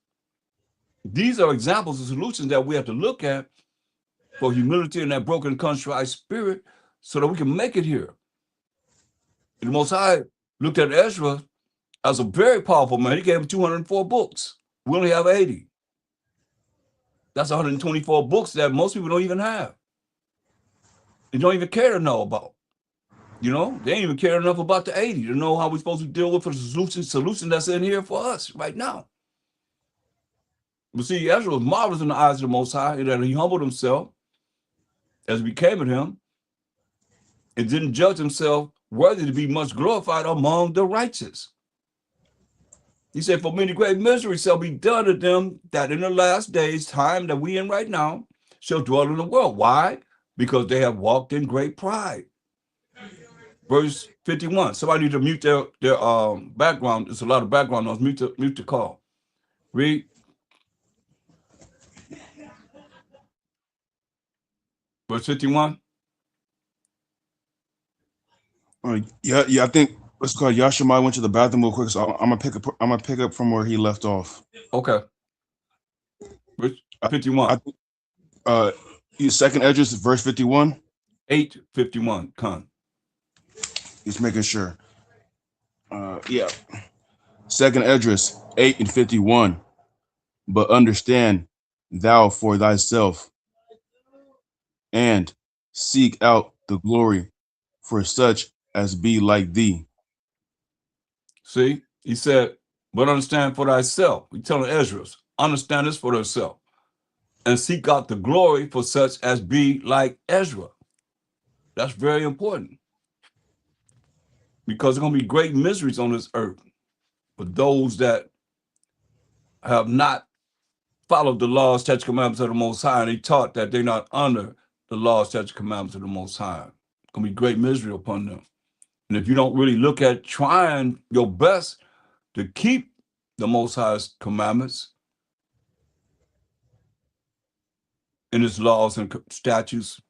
These are examples of solutions that we have to look at for humility and that broken, contrite spirit, so that we can make it here. And the Most High looked at Ezra as a very powerful man. He gave him 204 books. We only have 80. That's 124 books that most people don't even have. They don't even care to know about. They ain't even care enough about the 80 to know how we're supposed to deal with the solution that's in here for us right now. But see, Ezra was marvelous in the eyes of the Most High, in that he humbled himself as became of him, and didn't judge himself worthy to be much glorified among the righteous. He said, for many great miseries shall be done to them that in the last days, time that we in right now, shall dwell in the world. Why? Because they have walked in great pride. Verse 51. Somebody need to mute their background. There's a lot of background noise. Mute the call. Read. Verse 51. Yeah. I think let's call Yashima went to the bathroom real quick, so I'm gonna pick up from where he left off. Okay. Verse 51. Second Esdras, verse 51. 8:51. Con. He's making sure. Yeah. Second Esdras 8 and 51. But understand thou for thyself, and seek out the glory for such as be like thee. See, he said, but understand for thyself. He's telling Ezra, understand this for thyself, and seek out the glory for such as be like Ezra. That's very important, because there's going to be great miseries on this earth for those that have not followed the laws, statutes, commandments of the Most High, and they taught that they're not under the laws, statutes, commandments of the Most High. It's going to be great misery upon them. And if you don't really look at trying your best to keep the Most High's commandments and his laws and statutes,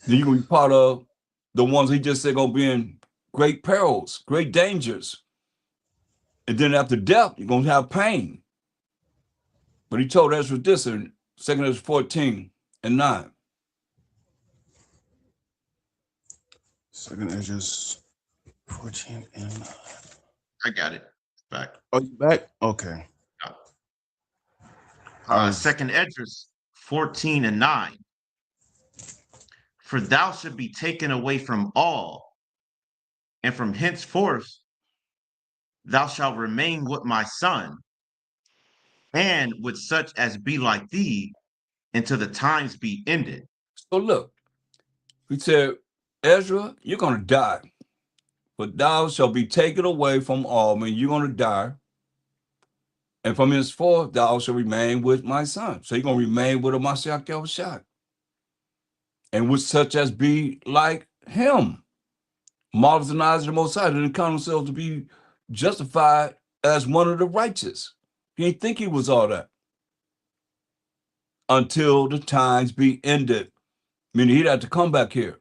then you're going to be part of the ones he just said going to be in great perils, great dangers. And then after death, you're going to have pain. But he told Ezra this in 2 Ezra 14:9. 2 Ezra 14:9. I got it back. Oh, you back? Okay. 2 Ezra 14:9. For thou should be taken away from all, and from henceforth thou shalt remain with my son, and with such as be like thee, until the times be ended. So look, he said, Ezra, you're going to die, but thou shalt be taken away from all men. You're going to die. And from henceforth, thou shalt remain with my son. So you're going to remain with a Mashiach Yahushua. And with such as be like him, marvelous in the eyes of the Most High, didn't count himself to be justified as one of the righteous. He didn't think he was all that. Until the times be ended. Meaning he'd have to come back here.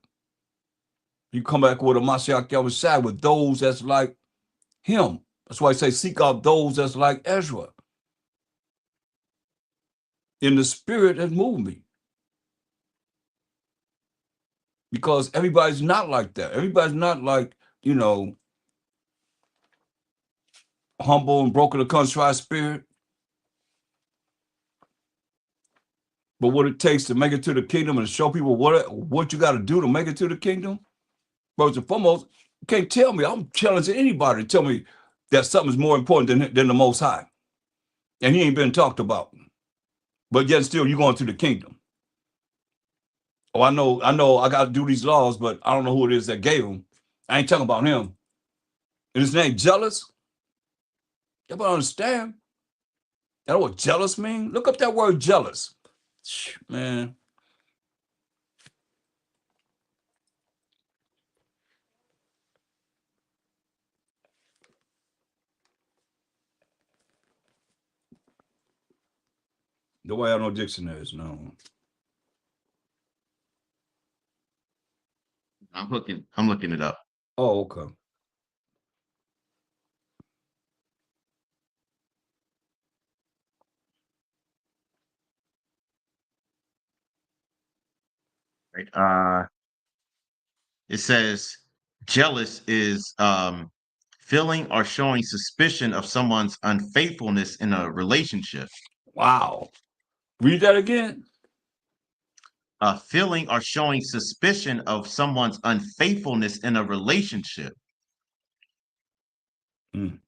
You come back with a Mashiach Yahushua, with those that's like him. That's why I say seek out those that's like Ezra. In the spirit that moved me. Because everybody's not like that. Everybody's not like, humble and broken, a contrite spirit. But what it takes to make it to the kingdom and to show people what you got to do to make it to the kingdom, first and foremost, you can't tell me. I'm challenging anybody to tell me that something's more important than the Most High. And he ain't been talked about. But yet still, you're going to the kingdom. Oh, I know I got to do these laws, but I don't know who it is that gave them. I ain't talking about him. And his name jealous. Everybody understand? You know what jealous mean? Look up that word jealous. Man. Nobody have no dictionaries, no. I'm looking it up. Oh, okay. Right. It says jealous is feeling or showing suspicion of someone's unfaithfulness in a relationship. Wow. Read that again. Feeling or showing suspicion of someone's unfaithfulness in a relationship. And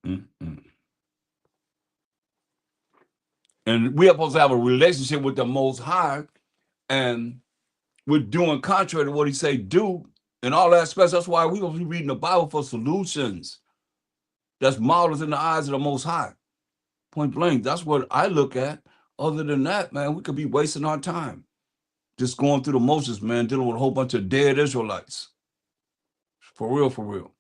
we are supposed to have a relationship with the Most High, and we're doing contrary to what he say do in all aspects. That's why we're going to be reading the Bible for solutions. That's marvelous in the eyes of the Most High. Point blank. That's what I look at. Other than that, man, we could be wasting our time. Just going through the motions, man, dealing with a whole bunch of dead Israelites. For real, for real.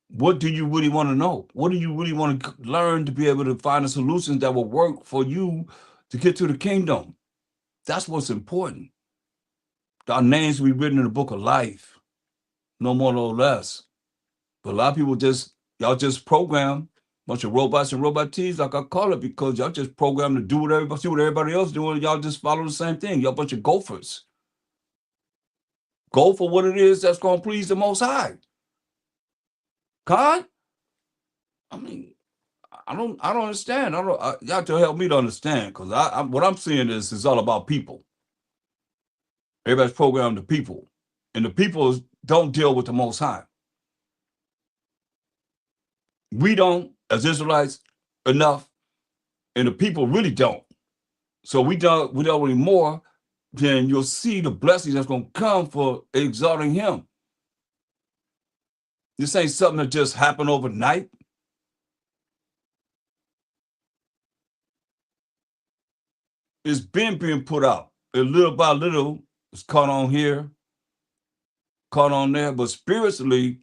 What do you really want to know? What do you really want to learn to be able to find the solutions that will work for you to get to the kingdom? That's what's important. Our names will be written in the book of life. No more, no less. But a lot of people y'all just program a bunch of robots and robotees, like I call it, because y'all just program to do see what everybody else doing. Y'all just follow the same thing. Y'all a bunch of gophers. Go for what it is that's going to please the Most High. God, I mean, I don't understand. You have to help me to understand, because what I'm seeing is all about people. Everybody's programmed to people, and the people don't deal with the Most High. We don't, as Israelites, enough, and the people really don't. So we don't any more, then you'll see the blessings that's going to come for exalting him. This ain't something that just happened overnight. It's been being put out. And little by little, it's caught on here, caught on there. But spiritually,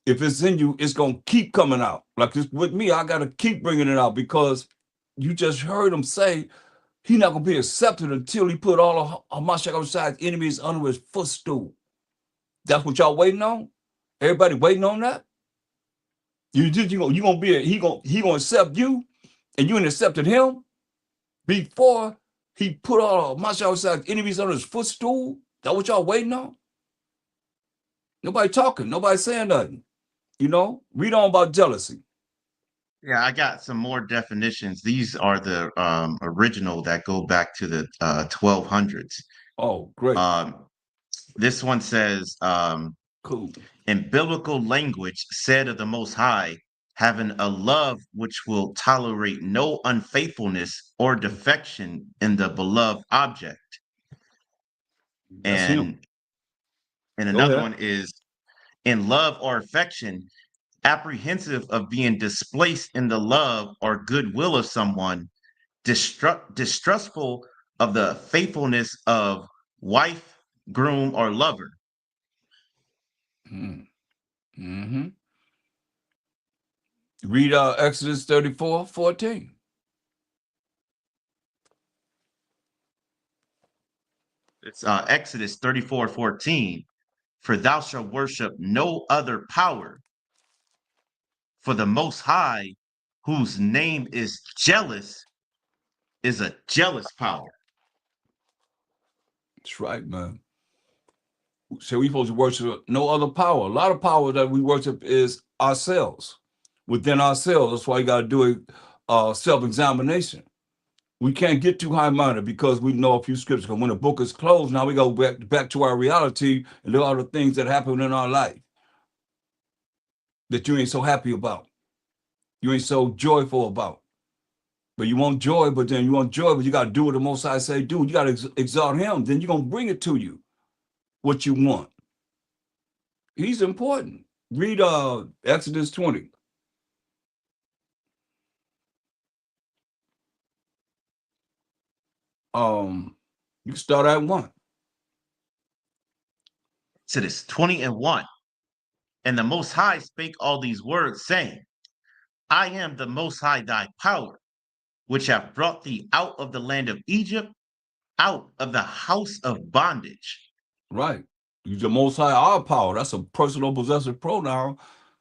if it's in you, it's going to keep coming out. Like it's with me, I got to keep bringing it out, because you just heard him say he's not going to be accepted until he put all of Hamashiach's enemies under his footstool. That's what y'all waiting on? Everybody waiting on that? He gonna accept you, and you ain't accepted him before he put all of Hamashiach's enemies under his footstool? That what y'all waiting on? Nobody talking, nobody saying nothing. Read on about jealousy. Yeah, I got some more definitions. These are the original that go back to the 1200s. Oh, great. This one says, cool. In biblical language, said of the Most High, having a love which will tolerate no unfaithfulness or defection in the beloved object. That's him. And another one is, in love or affection, apprehensive of being displaced in the love or goodwill of someone, distrustful of the faithfulness of wife, groom, or lover. Mm-hmm. Read Exodus 34:14. It's Exodus 34:14. For thou shalt worship no other power, for the Most High, whose name is jealous, is a jealous power. That's right, man. So we supposed to worship no other power. A lot of power that we worship is ourselves, within ourselves. That's why you got to do a self-examination. We can't get too high-minded because we know a few scriptures. Because when the book is closed, now we go back to our reality and look at all the things that happen in our life that you ain't so happy about. You ain't so joyful about. But you want joy, but you got to do what the Most High say do. You got to exalt him. Then you're going to bring it to you, what you want. He's important. Read Exodus 20. You can start at 1. Exodus 20:1. And the Most High spake all these words, saying, I am the Most High thy power, which have brought thee out of the land of Egypt, out of the house of bondage. Right. You're the Most High, our power. That's a personal possessive pronoun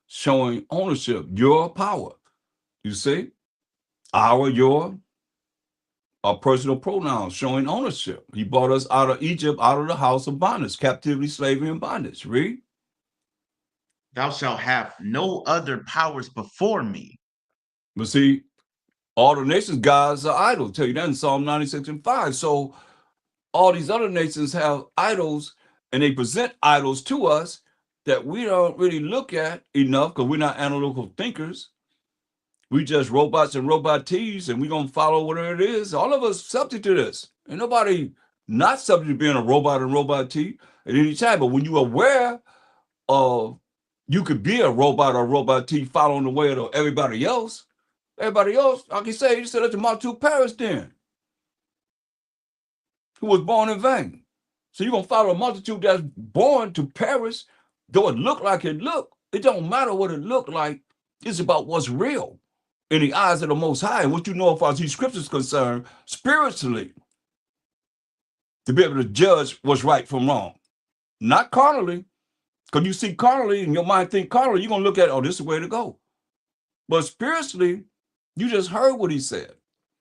showing ownership, your power. You see? Your personal pronouns showing ownership. He brought us out of Egypt, out of the house of bondage, captivity, slavery, and bondage. Read. Thou shalt have no other powers before me. But see, all the nations' gods are idols. Tell you that in Psalm 96:5. So all these other nations have idols, and they present idols to us that we don't really look at enough because we're not analytical thinkers. We just robots and robotees, and we're going to follow whatever it is. All of us subject to this. Ain't nobody not subject to being a robot and robotee at any time. But when you're aware of you could be a robot or robotee following the way of everybody else, like you say, you said that's the Martu Paris then, who was born in vain. So you're going to follow a multitude that's born to perish, though it look like it look. It don't matter what it look like. It's about what's real in the eyes of the Most High, and what you know as far as these scriptures concerned, spiritually, to be able to judge what's right from wrong. Not carnally, because you see carnally and your mind think carnally, you're going to look at, oh, this is the way to go. But spiritually, you just heard what he said.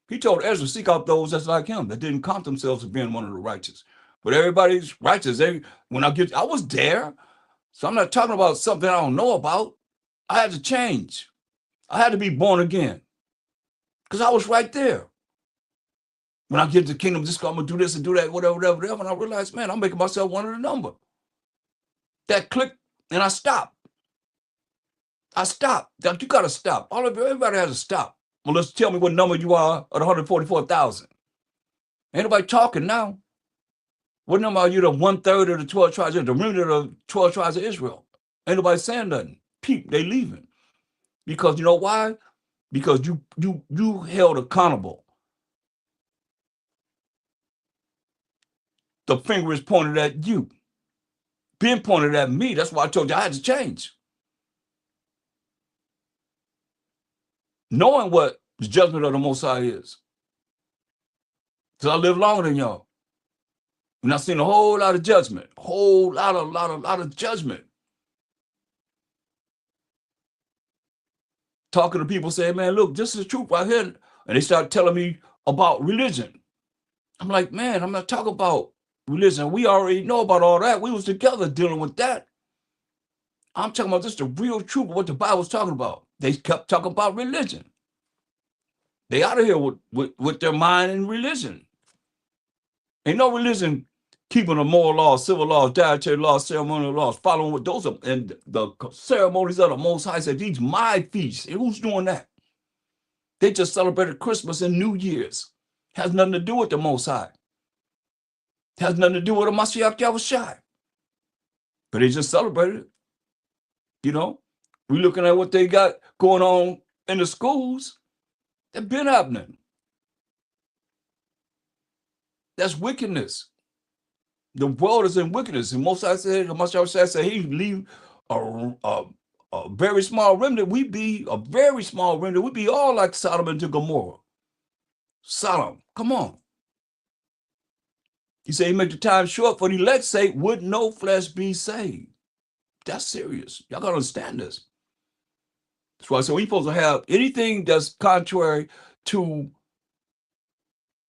He told Ezra, seek out those that's like him, that didn't count themselves as being one of the righteous. But everybody's righteous. I was there. So I'm not talking about something I don't know about. I had to change. I had to be born again. Because I was right there. When I get to the kingdom, just I'm going to do this and do that, whatever, whatever, whatever. And I realized, man, I'm making myself one of the number. That click, and I stopped. I stopped. You got to stop. Everybody has to stop. Well, let's tell me what number you are at 144,000. Ain't nobody talking now. What number are you? The 1/3 of the 12 tribes, the remnant of the 12 tribes of Israel. Ain't nobody saying nothing. Peep, they leaving. Because you know why? Because you held accountable. The finger is pointed at you. Been pointed at me. That's why I told you I had to change. Knowing what the judgment of the Most High is. Because I live longer than y'all. And I've seen a whole lot of judgment. A whole lot of judgment. Talking to people saying, man, look, this is the truth right here. And they start telling me about religion. I'm like, man, I'm not talking about religion. We already know about all that. We was together dealing with that. I'm talking about just the real truth of what the Bible was talking about. They kept talking about religion. They out of here with their mind and religion. Ain't no religion keeping the moral laws, civil laws, dietary laws, ceremonial laws, following what those are. And the ceremonies of the Most High said, these my feasts. And who's doing that? They just celebrated Christmas and New Year's. Has nothing to do with the Most High. Has nothing to do with the Mashiach Yahushai. But they just celebrated it. You know, we're looking at what they got going on in the schools. That's been happening. That's wickedness. The world is in wickedness. And most I said, Mashiach said he leave a very small remnant. We be a very small remnant. We be all like Sodom and Gomorrah. Sodom, come on. He said he make the time short for the elect's sake, would no flesh be saved. That's serious. Y'all gotta understand this. That's why I said we supposed to have anything that's contrary to,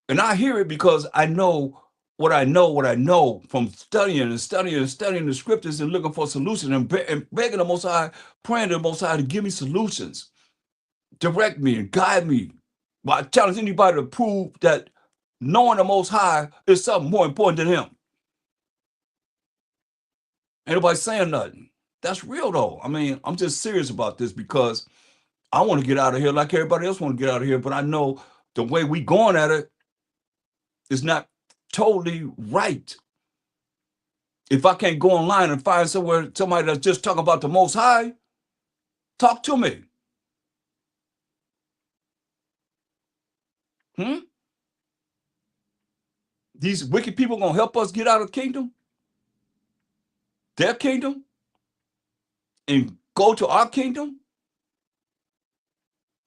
and I hear it because I know what I know from studying the scriptures and looking for solutions and begging the Most High, praying to the Most High to give me solutions, direct me and guide me. But I challenge anybody to prove that knowing the Most High is something more important than him. Ain't nobody saying nothing. That's real though. I mean, I'm just serious about this because I want to get out of here like everybody else want to get out of here, but I know the way we going at it is not totally right. If I can't go online and find somebody that's just talking about the Most High, talk to me. These wicked people gonna help us get out of the kingdom, their kingdom, and go to our kingdom?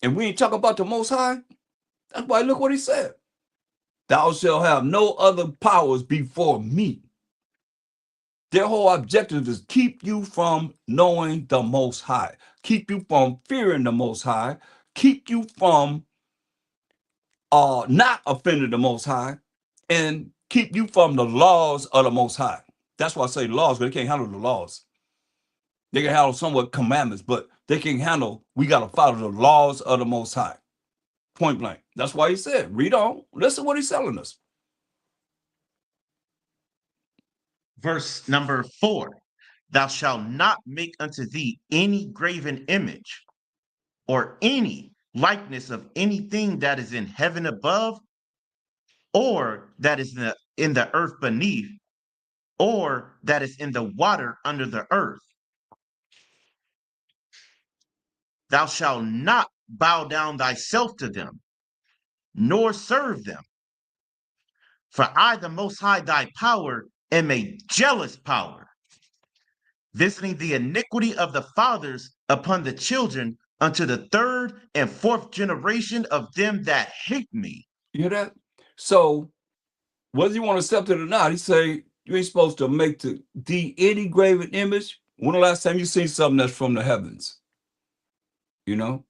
And we ain't talking about the Most High? That's why look what he said. Thou shalt have no other powers before me. Their whole objective is keep you from knowing the Most High, keep you from fearing the Most High, keep you from not offending the Most High, and keep you from the laws of the Most High. That's why I say laws, but they can't handle the laws. They can handle somewhat commandments, but they can handle, we got to follow the laws of the Most High. Point blank. That's why he said, read on, listen what he's telling us. Verse number 4, thou shalt not make unto thee any graven image or any likeness of anything that is in heaven above, or that is in the earth beneath, or that is in the water under the earth. Thou shalt not bow down thyself to them, nor serve them. For I, the Most High, thy power, am a jealous power, visiting the iniquity of the fathers upon the children unto the third and fourth generation of them that hate me. You hear that? So whether you want to accept it or not, he say you ain't supposed to make the any graven image. When the last time you seen something that's from the heavens? You know?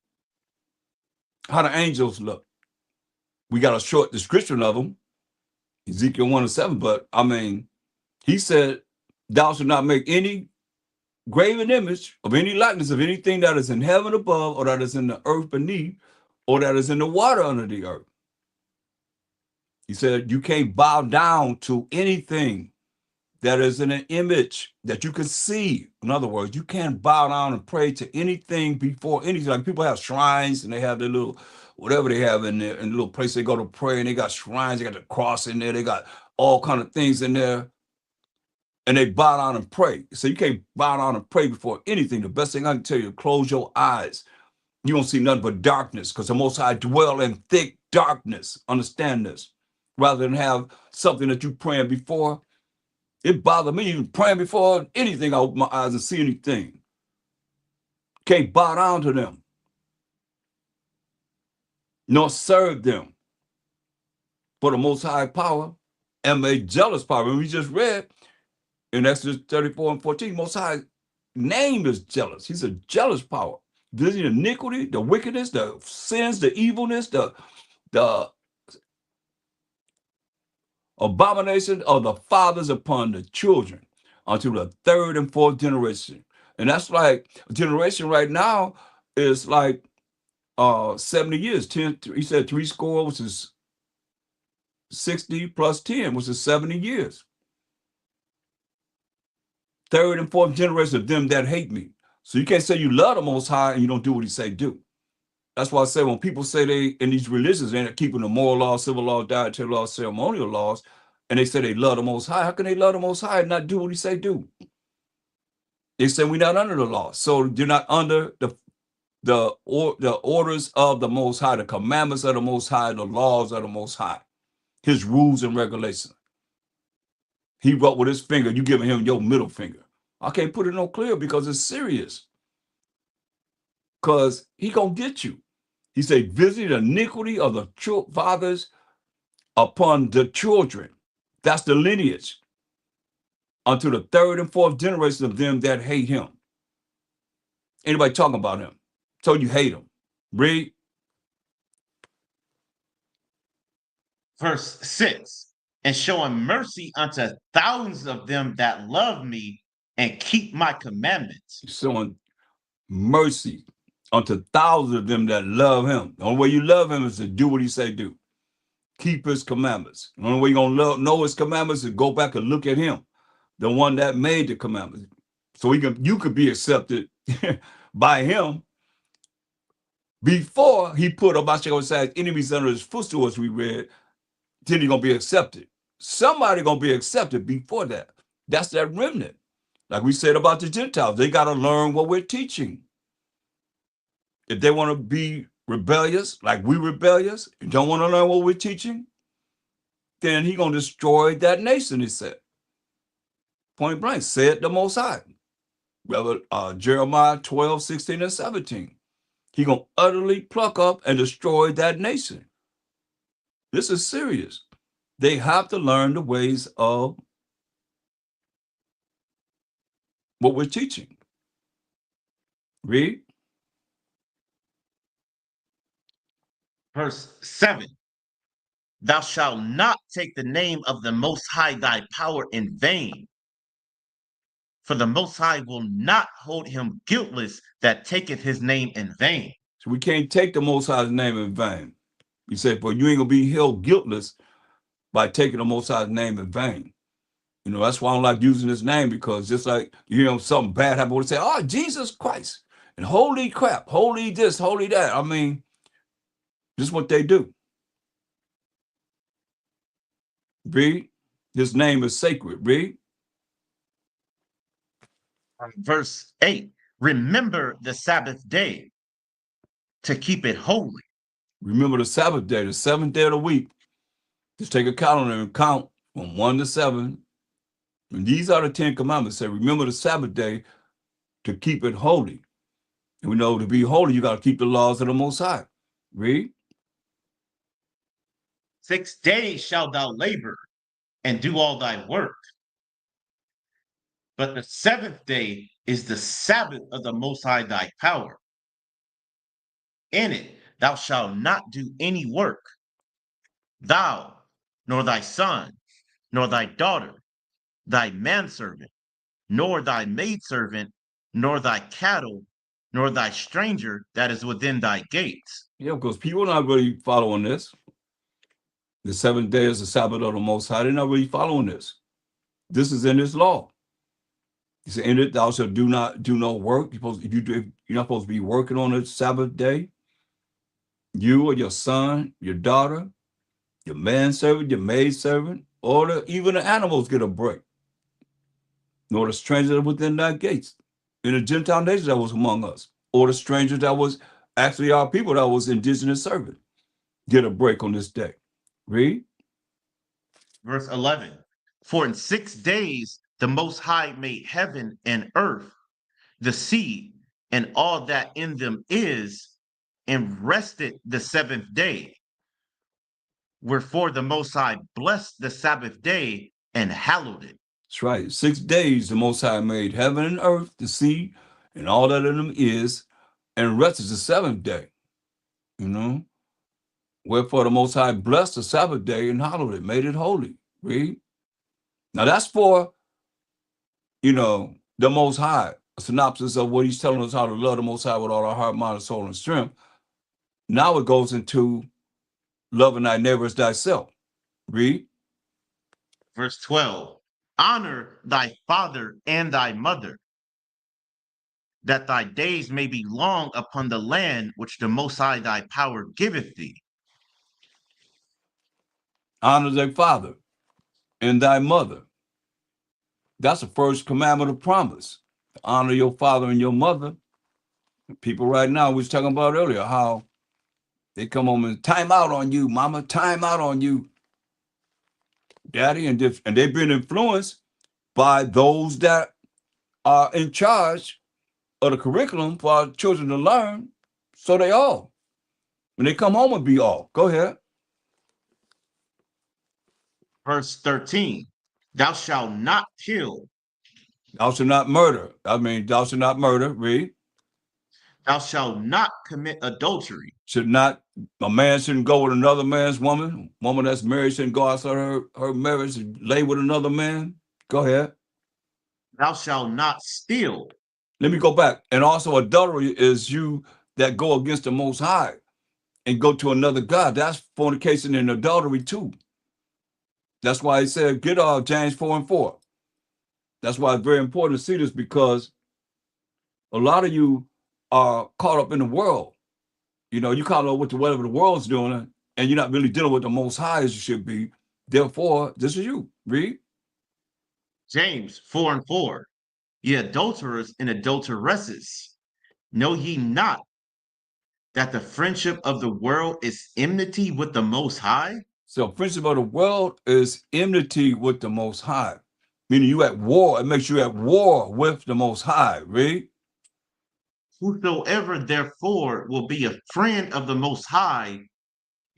How the angels look. We got a short description of them, Ezekiel 1:7, but I mean, he said, thou shalt not make any graven image of any likeness of anything that is in heaven above or that is in the earth beneath or that is in the water under the earth. He said, you can't bow down to anything that is in an image that you can see. In other words, you can't bow down and pray to anything before anything. Like people have shrines and they have their little, whatever they have in there, in the little place they go to pray, and they got shrines, they got the cross in there, they got all kind of things in there, and they bow down and pray. So you can't bow down and pray before anything. The best thing I can tell you, close your eyes. You won't see nothing but darkness, because the Most High dwell in thick darkness. Understand this. Rather than have something that you praying before, it bothered me even praying before anything. I open my eyes and see anything. Can't bow down to them, nor serve them. For the Most High power and a jealous power. And we just read in Exodus 34 and 14, Most High name is jealous. He's a jealous power. Visiting iniquity, the wickedness, the sins, the evilness, the abomination of the fathers upon the children unto the third and fourth generation. And that's like a generation right now is like 70 years. 10, he said 3 score, which is 60 plus 10, which is 70 years. Third and fourth generation of them that hate me. So you can't say you love the Most High and you don't do what he say do. That's why I say when people say they in these religions, they're not keeping the moral laws, civil laws, dietary laws, ceremonial laws, and they say they love the Most High. How can they love the Most High and not do what he say do? They say we're not under the law. So you're not under the orders of the Most High, the commandments of the Most High, the laws of the Most High, his rules and regulations. He wrote with his finger, you giving him your middle finger. I can't put it no clearer because it's serious. Because he gonna get you. He said, visit the iniquity of the fathers upon the children. That's the lineage. Unto the third and fourth generation of them that hate him. Anybody talking about him? So you hate him. Read. Verse 6, and showing mercy unto thousands of them that love me and keep my commandments. Showing mercy unto thousands of them that love him. The only way you love him is to do what he say do. Keep his commandments. The only way you're going to know his commandments is go back and look at him, the one that made the commandments. So you could be accepted by him before he put Abashai enemies under his footstool, as we read. Then he's going to be accepted. Somebody going to be accepted before that. That's that remnant. Like we said about the Gentiles, they got to learn what we're teaching. If they want to be rebellious, like we rebellious, and don't want to learn what we're teaching, then he's going to destroy that nation, he said. Point blank, said the Most High. Jeremiah 12, 16, and 17. He's going to utterly pluck up and destroy that nation. This is serious. They have to learn the ways of what we're teaching. Read. Verse 7, thou shalt not take the name of the Most High thy power in vain. For the Most High will not hold him guiltless that taketh his name in vain. So we can't take the Most High's name in vain. He said, but you ain't going to be held guiltless by taking the Most High's name in vain. You know, that's why I don't like using his name, because just like, you know, something bad happened, we say, oh, Jesus Christ, and holy crap, holy this, holy that. I mean, this is what they do. Read. His name is sacred. Read. Verse 8, remember the Sabbath day to keep it holy. Remember the Sabbath day, the seventh day of the week. Just take a calendar and count from 1 to 7. And these are the 10 commandments. Say, remember the Sabbath day to keep it holy. And we know to be holy, you got to keep the laws of the Most High. Read. 6 days shalt thou labor and do all thy work. But the seventh day is the Sabbath of the Most High thy power. In it thou shalt not do any work, thou, nor thy son, nor thy daughter, thy manservant, nor thy maidservant, nor thy cattle, nor thy stranger that is within thy gates. Yeah, because people are not really following this. The seventh day is the Sabbath of the Most High. They're not really following this. This is in this law. He said, "In it thou shalt do no work." You're not supposed to be working on the Sabbath day. You or your son, your daughter, your manservant, your maidservant, or even the animals get a break. Nor the stranger within thy gates. In the Gentile nations that was among us, or the strangers that was actually our people that was indigenous servant, get a break on this day. Read. Verse 11. For in 6 days the Most High made heaven and earth, the sea, and all that in them is, and rested the seventh day. Wherefore the Most High blessed the Sabbath day and hallowed it. That's right. 6 days the Most High made heaven and earth, the sea, and all that in them is, and rested the seventh day. You know? Wherefore the Most High blessed the Sabbath day and hallowed it, made it holy. Read. Now that's for, the Most High. A synopsis of what he's telling us how to love the Most High with all our heart, mind, soul, and strength. Now it goes into loving thy neighbor as thyself. Read. Verse 12. Honor thy father and thy mother, that thy days may be long upon the land which the Most High thy power giveth thee. Honor thy father and thy mother. That's the first commandment of promise. Honor your father and your mother. People right now, we was talking about earlier, how they come home and time out on you, mama, time out on you, daddy, and they've been influenced by those that are in charge of the curriculum for our children to learn. So they all, when they come home, and be all. Go ahead. Verse 13. Thou shalt not kill. Thou shalt not murder. Thou shalt not murder. Read. Thou shalt not commit adultery. A man shouldn't go with another man's woman. Woman that's married shouldn't go outside her marriage and lay with another man. Go ahead. Thou shalt not steal. Let me go back. And also adultery is you that go against the Most High and go to another God. That's fornication and adultery too. That's why he said, get James 4:4. That's why it's very important to see this, because a lot of you are caught up in the world. You caught up with whatever the world's doing, and you're not really dealing with the Most High as you should be. Therefore, this is you. Read. James 4:4. Ye adulterers and adulteresses, know ye not that the friendship of the world is enmity with the Most High? So friendship of the world is enmity with the Most High. Meaning you at war. It makes you at war with the Most High. Read. Whosoever therefore will be a friend of the Most High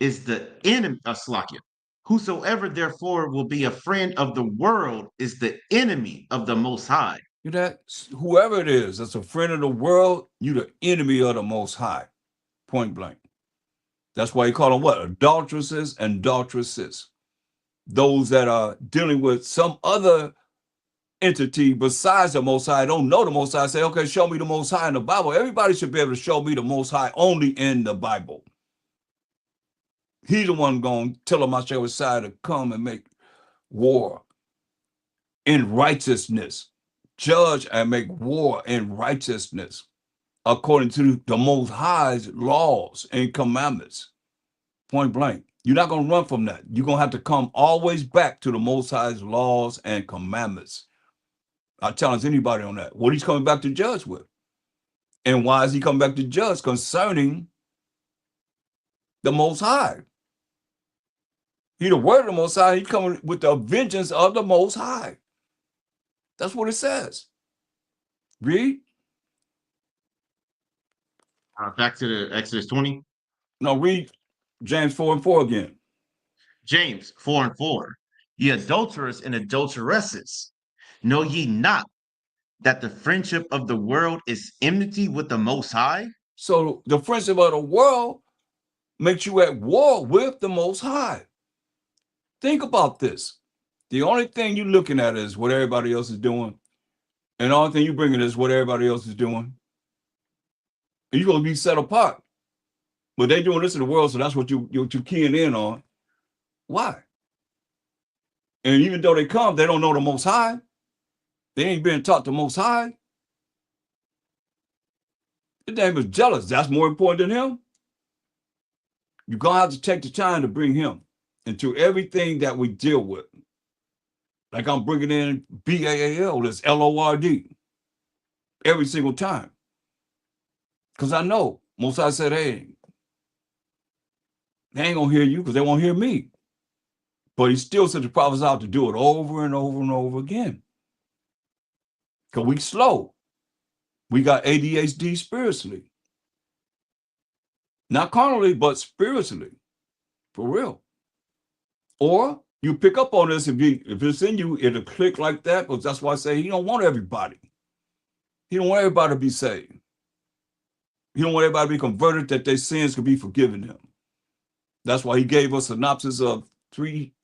is the enemy of Slakia. Whosoever therefore will be a friend of the world is the enemy of the Most High. Whoever it is that's a friend of the world, you the enemy of the Most High. Point blank. That's why you call them what? Adulteresses and adulteresses. Those that are dealing with some other entity besides the Most High, don't know the Most High, say, okay, show me the Most High in the Bible. Everybody should be able to show me the Most High only in the Bible. He's the one going to tell him I shall decide to come and make war in righteousness, judge and make war in righteousness, according to the Most High's laws and commandments. Point blank. You're not going to run from that. You're going to have to come always back to the Most High's laws and commandments. I challenge anybody on that. What he's coming back to judge with. And why is he coming back to judge? Concerning the Most High. He the word of the Most High. He's coming with the vengeance of the Most High. That's what it says. Read. Back to the Exodus 20. No, read James 4:4 again. James 4:4. Ye adulterers and adulteresses, know ye not that the friendship of the world is enmity with the Most High? So the friendship of the world makes you at war with the Most High. Think about this. The only thing you're looking at is what everybody else is doing. And the only thing you bringing is what everybody else is doing. And you're going to be set apart. But they're doing this in the world, so that's what you're keying in on. Why? And even though they come, they don't know the Most High. They ain't been taught the Most High. The name is jealous. That's more important than him. You're going to have to take the time to bring him into everything that we deal with. Like I'm bringing in BAAL, that's LORD, every single time. Because I know, Most High said, hey, they ain't going to hear you because they won't hear me. But he still sent the prophets out to do it over and over and over again. Because we slow. We got ADHD spiritually. Not carnally, but spiritually. For real. Or you pick up on this, if it's in you, it'll click like that, because that's why I say he don't want everybody. He don't want everybody to be saved. He don't want everybody to be converted, that their sins could be forgiven them. That's why he gave us a synopsis of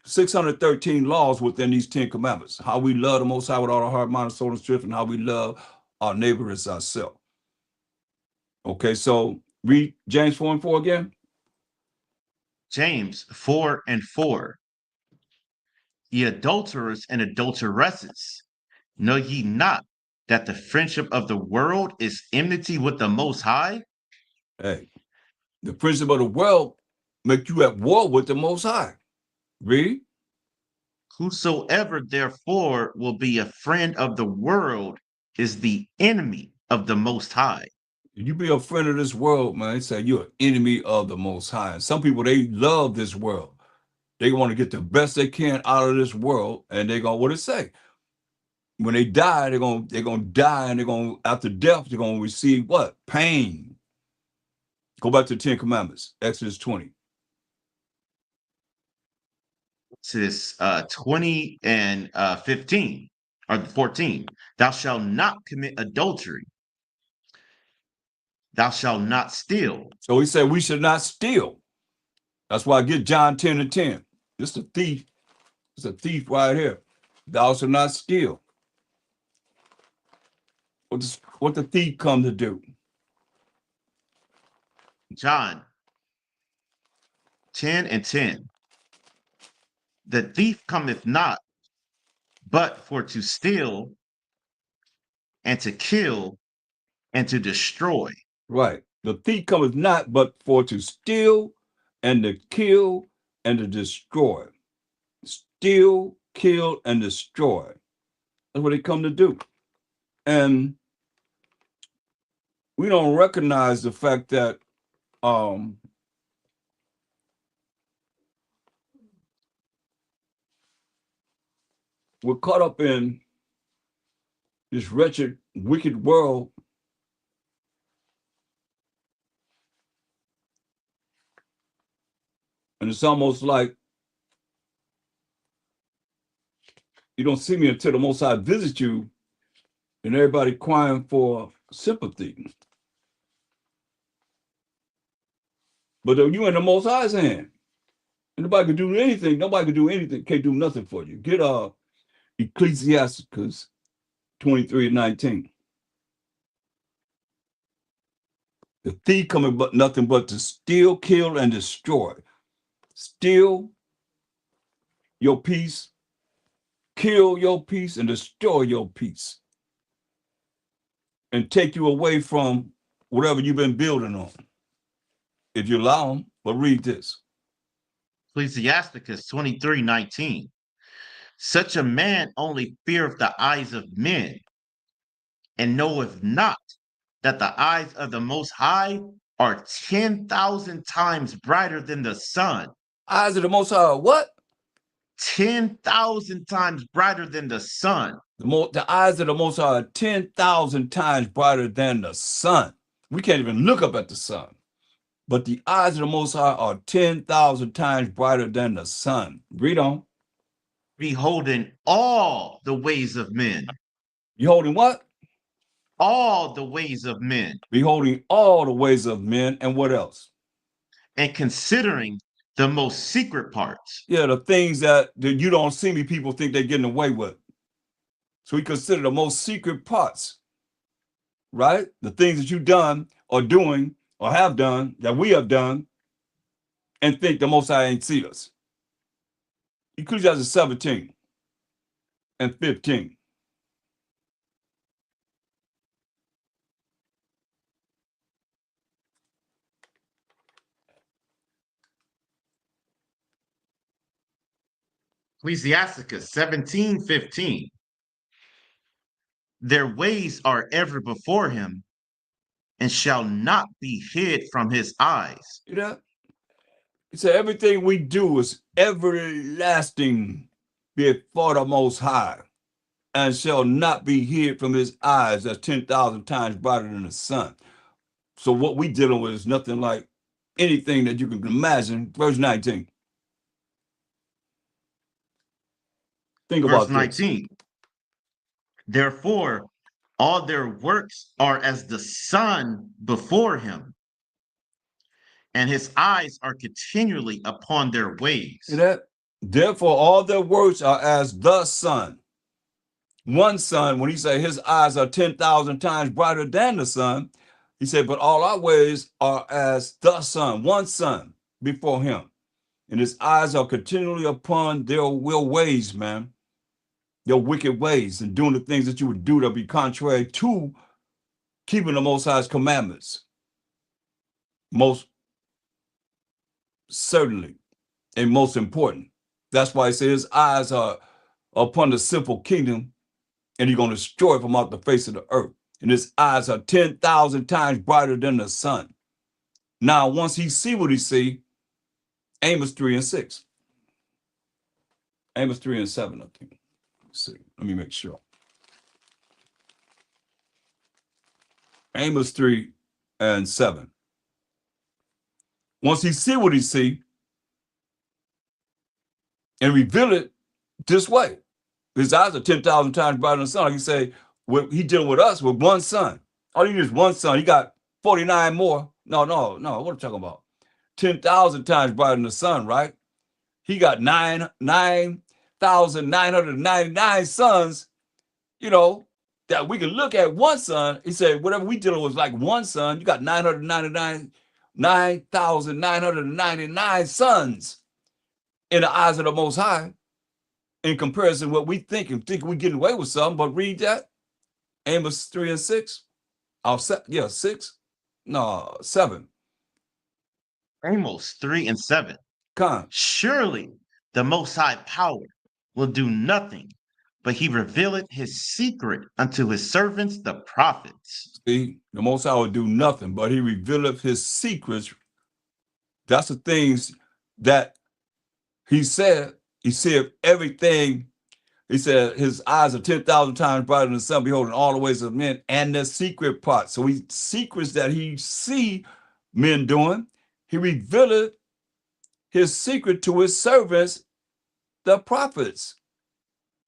613 laws within these 10 commandments. How we love the Most High with all our heart, mind, soul, and strength, and how we love our neighbor as ourselves. Okay, so read James 4:4 again. James 4:4. Ye adulterers and adulteresses, know ye not that the friendship of the world is enmity with the Most High? Hey, the friendship of the world make you at war with the Most High. Read. Whosoever therefore will be a friend of the world is the enemy of the Most High. You be a friend of this world, man. They say you're an enemy of the Most High. And some people, they love this world. They want to get the best they can out of this world, and they're going, what it say? When they die, they're gonna die, and they're gonna, after death, they're gonna receive what? Pain. Go back to the 10 Commandments, Exodus 20. Exodus 20 and 15 or 14. Thou shalt not commit adultery. Thou shalt not steal. So he said we should not steal. That's why I get John 10 and 10. This is a thief. It's a thief right here. Thou shalt not steal. What the thief come to do? John 10 and 10. The thief cometh not, but for to steal and to kill and to destroy. Right. The thief cometh not, but for to steal and to kill and to destroy. Steal, kill, and destroy. That's what they come to do. And we don't recognize the fact that we're caught up in this wretched, wicked world. And it's almost like you don't see me until the Most High visits you, and everybody crying for sympathy. But you in the Most High's hand. And nobody can do anything. Nobody can do anything. Can't do nothing for you. Get Ecclesiasticus 23 and 19. The thief coming but nothing but to steal, kill, and destroy. Steal your peace, kill your peace, and destroy your peace. And take you away from whatever you've been building on. If you allow them, but read this. Ecclesiasticus 23:19. Such a man only feareth the eyes of men, and knoweth not that the eyes of the Most High are 10,000 times brighter than the sun. Eyes of the Most High are what? 10,000 times brighter than the sun. The eyes of the Most High are 10,000 times brighter than the sun. We can't even look up at the sun. But the eyes of the Most High are 10,000 times brighter than the sun. Read on. Beholding all the ways of men. Beholding what? All the ways of men. Beholding all the ways of men, and what else? And considering the most secret parts. Yeah, the things that you don't see me, people think they're getting away with. So we consider the most secret parts, right? The things that you've done or doing or have done that we have done and think the Most High ain't see us. Ecclesiastes 17 and 15. Ecclesiasticus 17:15. Their ways are ever before him and shall not be hid from his eyes. You know? He said, everything we do is everlasting before the Most High and shall not be hid from his eyes. That's 10,000 times brighter than the sun. So what we dealing with is nothing like anything that you can imagine. Verse 19. Think Verse about 19. this. Therefore, all their works are as the sun before him, and his eyes are continually upon their ways. See that? Therefore, all their works are as the sun. One sun, when he said his eyes are 10,000 times brighter than the sun, he said, but all our ways are as the sun, one sun before him. And his eyes are continually upon their will ways, man. Their wicked ways and doing the things that you would do that be contrary to keeping the Most High's commandments. Most certainly and most important. That's why he says his eyes are upon the simple kingdom and he's going to destroy it from out the face of the earth. And his eyes are 10,000 times brighter than the sun. Now, once he see what he see, Amos 3 and 6. Amos 3 and 7, I think. Let's see. Let me make sure. Amos 3 and 7. Once he see what he see and reveal it this way. His eyes are 10,000 times brighter than the sun. Like he say, he dealing with us with one son. All you need is one son. He got 49 more. No. What are you talking about? 10,000 times brighter than the sun, right? He got 9,999 sons, that we can look at one son. He said, whatever we dealing with is like one son. You got 9,999 sons in the eyes of the Most High. In comparison to what we think we're getting away with something, but read that. Amos 3 and 6. 6. No, 7. Amos 3 and 7. Qam. Surely the Most High power will do nothing, but he revealeth his secret unto his servants, the prophets. See, the Most High will do nothing, but he revealeth his secrets. That's the things that he said. He said everything. He said his eyes are 10,000 times brighter than the sun, beholding all the ways of men and the secret parts. So he secrets that he see men doing. He revealed his secret to his servants, the prophets.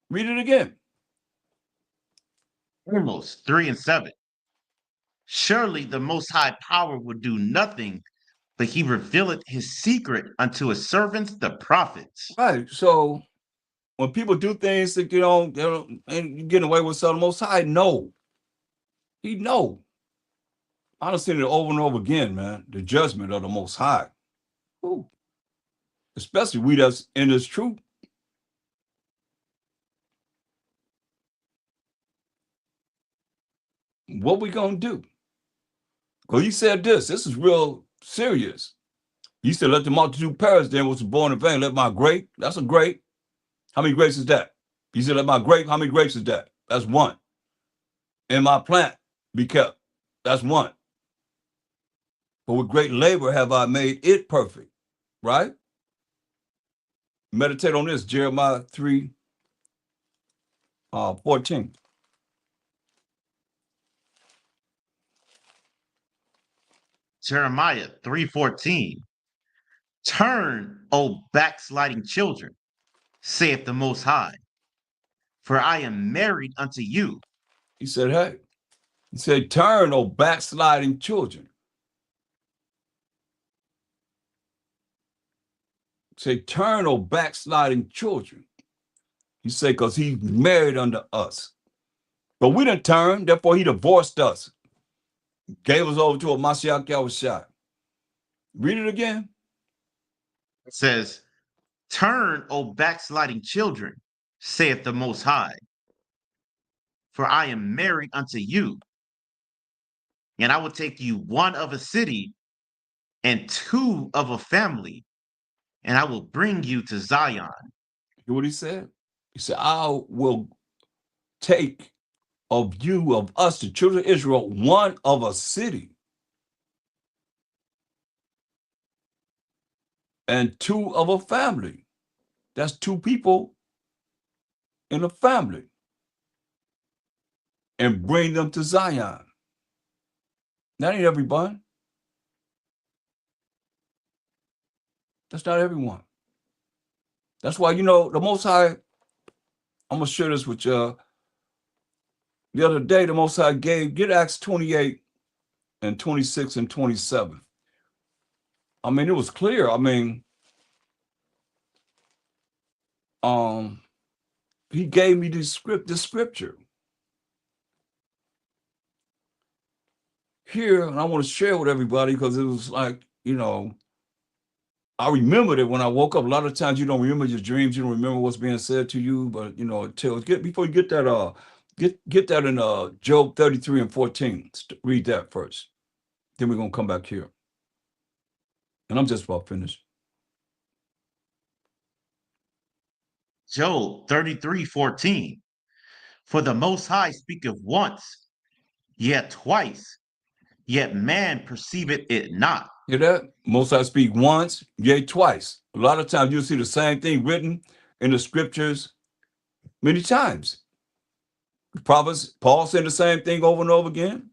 Read it again. Amos 3 and 7. Surely the Most High power will do nothing, but he revealeth his secret unto his servants, the prophets. Right. So when people do things that and getting away with something, the Most High know. He know. I done seen it over and over again, man. The judgment of the Most High. Ooh. Especially we that's in this truth. What we gonna do? Because he said this is real serious. He said, let the multitude perish, then was born in vain. Let my grape, that's a grape. How many grapes is that? He said, let my grape, how many grapes is that? That's one. And my plant be kept. That's one. But with great labor have I made it perfect. Right? Meditate on this, Jeremiah 3, 14. Jeremiah 3:14. Turn, O backsliding children, saith the Most High, for I am married unto you. He said, hey, he said, turn, O backsliding children. Say, turn, O backsliding children. He said, because he's married unto us. But we didn't turn, therefore he divorced us. Gave us over to a Mashiach Yahusha. Read it again. It says, "Turn, O backsliding children, saith the Most High, for I am married unto you, and I will take you one of a city and two of a family, and I will bring you to Zion." Hear what he said? He said, I will take of you, of us, the children of Israel, one of a city and two of a family. That's two people in a family. And bring them to Zion. That ain't everybody. That's not everyone. That's why, you know, the Most High, I'm going to share this with you. The other day, the Most High get Acts 28 and 26 and 27. I mean, it was clear. I mean, he gave me this scripture here, and I want to share with everybody because it was like, you know, I remembered it when I woke up. A lot of times you don't remember your dreams, you don't remember what's being said to you, but you know, before you get that, get that in Job 33 and 14. Read that first. Then we're gonna come back here. And I'm just about finished. Job 33:14. "For the Most High speaketh once, yet twice, yet man perceiveth it not." Hear that? Most High speak once, yea, twice. A lot of times you'll see the same thing written in the scriptures many times. The prophets, Paul said the same thing over and over again.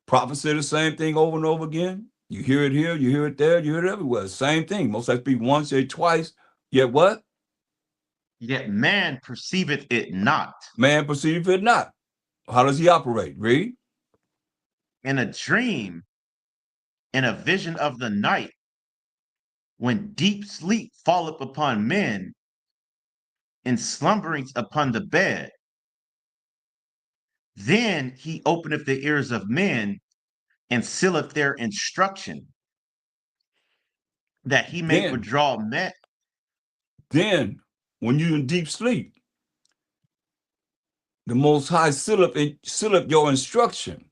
Prophets say the same thing over and over again. You hear it here, you hear it there, you hear it everywhere. Same thing. Most High speak once, yea, twice, yet what? Yet man perceiveth it not. Man perceiveth it not. How does he operate? Read. In a dream, in a vision of the night, when deep sleep falleth upon men, in slumberings upon the bed, then he openeth the ears of men and sealeth their instruction, that he may withdraw men. Then, when you're in deep sleep, the Most High seal up your instruction.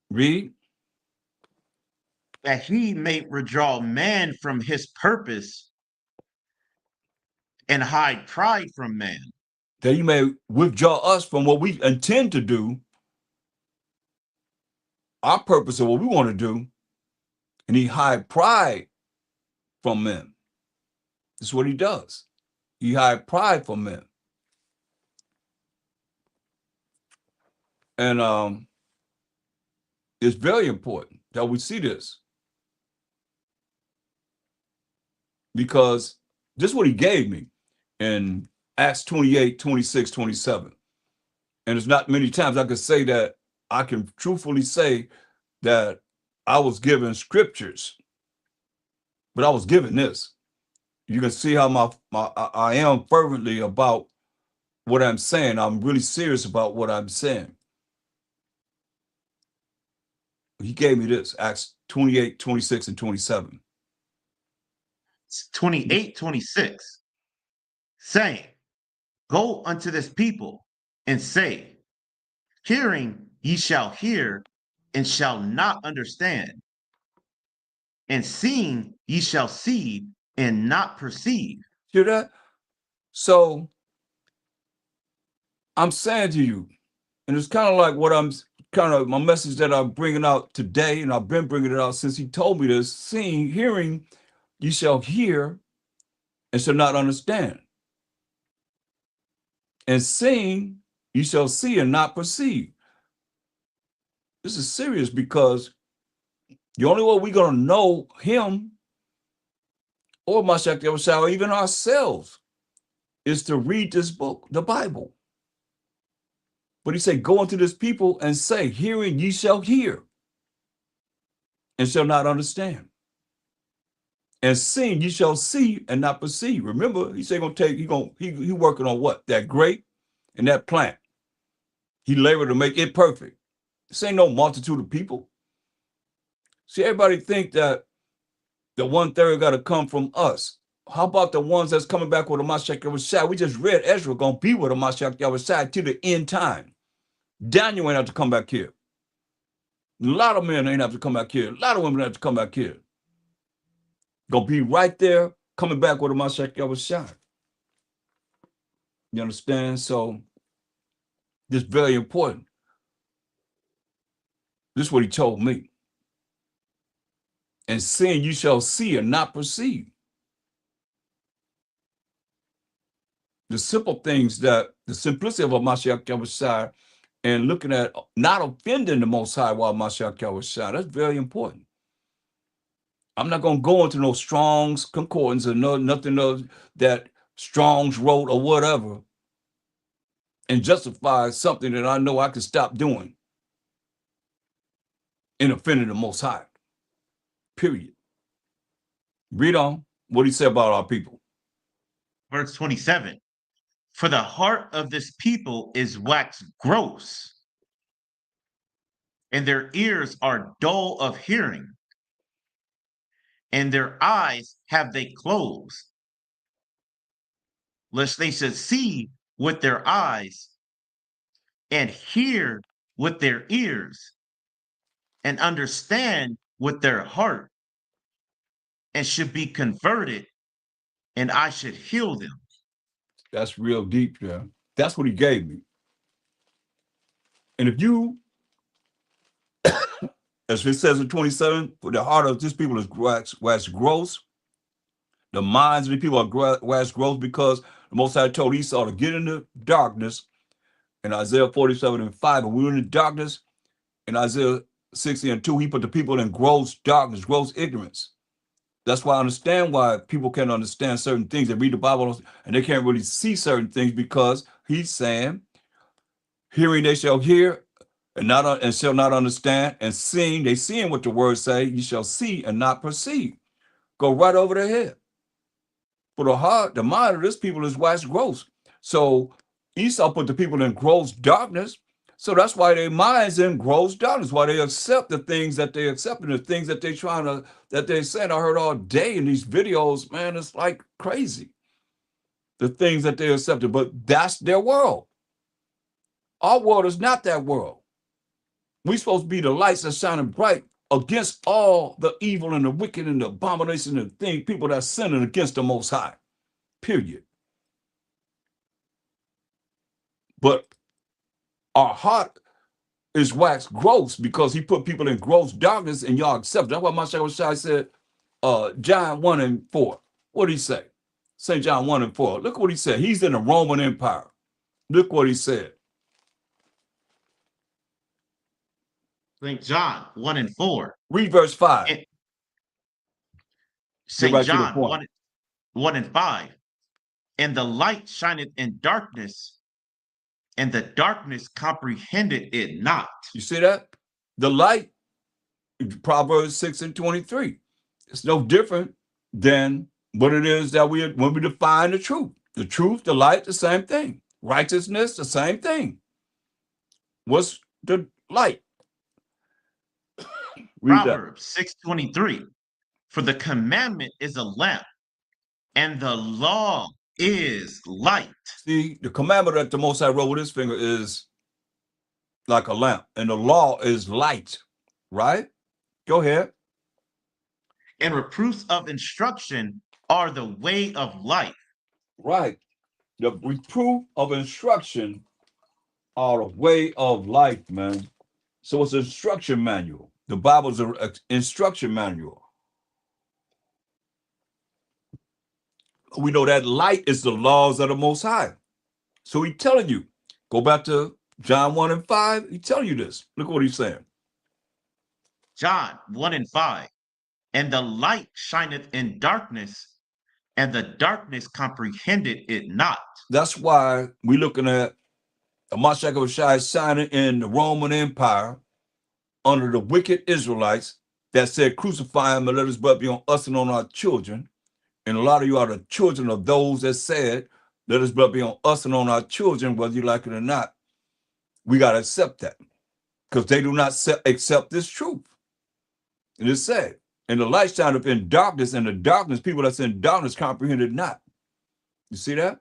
Read. That he may withdraw man from his purpose and hide pride from man. That he may withdraw us from what we intend to do, our purpose of what we want to do, and he hide pride from men. That's what he does. He hide pride from men. And it's very important that we see this, because this is what he gave me in Acts 28, 26, 27. And it's not many times I could say that I can truthfully say that I was given scriptures, but I was given this. You can see how I am fervently about what I'm saying. I'm really serious about what I'm saying. He gave me this, Acts 28, 26, and 27. 28, 26, saying, "Go unto this people and say, hearing ye shall hear and shall not understand, and seeing ye shall see and not perceive." Hear that? So I'm saying to you, and it's kind of like what my message that I'm bringing out today, and I've been bringing it out since he told me this: seeing, hearing, you shall hear and shall not understand. And seeing, you shall see and not perceive. This is serious, because the only way we're going to know him or Mashiach Yahusha, or even ourselves, is to read this book, the Bible. But he said, go unto this people and say, hearing ye shall hear and shall not understand. And seeing ye shall see and not perceive. Remember, he said he working on what? That grape and that plant. He labored to make it perfect. This ain't no multitude of people. See, everybody think that the 1/3 got to come from us. How about the ones that's coming back with a Mashiach Yahushua? We just read Ezra gonna be with a Mashiach Yahushua to the end time. Daniel ain't have to come back here. A lot of men ain't have to come back here. A lot of women have to come back here. Gonna be right there, coming back with a Mashiach Yahushua. You understand? So this is very important. This is what he told me. And seeing you shall see and not perceive. The simple things that the simplicity of a Mashiach Yahushua and looking at not offending the Most High while Mashiach Yahushua, that's very important. I'm not going to go into no Strong's concordance or nothing of that Strong's wrote or whatever and justify something that I know I can stop doing in offending the Most High. Period. Read on what he said about our people. Verse 27. For the heart of this people is waxed gross, and their ears are dull of hearing, and their eyes have they closed, lest they should see with their eyes and hear with their ears and understand with their heart and should be converted, and I should heal them. That's real deep, yeah. That's what he gave me. And if you, as it says in 27, for the heart of this people is waxed gross, the minds of the people are waxed gross, because the Most High told Esau to get into darkness in Isaiah 47:5. And we were in the darkness in Isaiah 60:2. He put the people in gross darkness, gross ignorance. That's why I understand why people can't understand certain things. They read the Bible and they can't really see certain things, because he's saying, hearing they shall hear and shall not understand, and seeing they seeing what the words say, you shall see and not perceive. Go right over their head. For the heart, the mind of this people is waxed gross. So Esau put the people in gross darkness. So that's why their minds in gross darkness, why they accept the things that they accept and the things that they're saying. I heard all day in these videos, man, it's like crazy. The things that they accepted, but that's their world. Our world is not that world. We're supposed to be the lights that shining bright against all the evil and the wicked and the abomination and the people that are sinning against the Most High. Period. But our heart is waxed gross because he put people in gross darkness, and y'all accept. That's why Mashiach said, John 1:4. What did he say? St. John 1:4. Look what he said. He's in the Roman Empire. Look what he said. St. John 1:4. Read verse 5. St. John 1:5. And the light shineth in darkness, and the darkness comprehended it not. You see that? The light, Proverbs 6:23. It's no different than what it is that when we define the truth. The truth, the light, the same thing. Righteousness, the same thing. What's the light? Proverbs 6:23. For the commandment is a lamp, and the law is light. See, the commandment that the Most High wrote with his finger is like a lamp, and the law is light, right? Go ahead. And reproofs of instruction are the way of life. Right. The reproof of instruction are the way of life, man. So it's an instruction manual. The Bible is an instruction manual. We know that light is the laws of the Most High. So he's telling you, go back to John 1:5. He's telling you this. Look what he's saying. John 1:5. And the light shineth in darkness, and the darkness comprehended it not. That's why we're looking at Mashiach Yahushua shining in the Roman Empire under the wicked Israelites that said, crucify him and let his blood be on us and on our children. And a lot of you are the children of those that said, let his blood be on us and on our children, whether you like it or not. We got to accept that. because they do not accept this truth. And it's sad. And the light shineth in darkness, and the darkness, people that's in darkness comprehended not. You see that?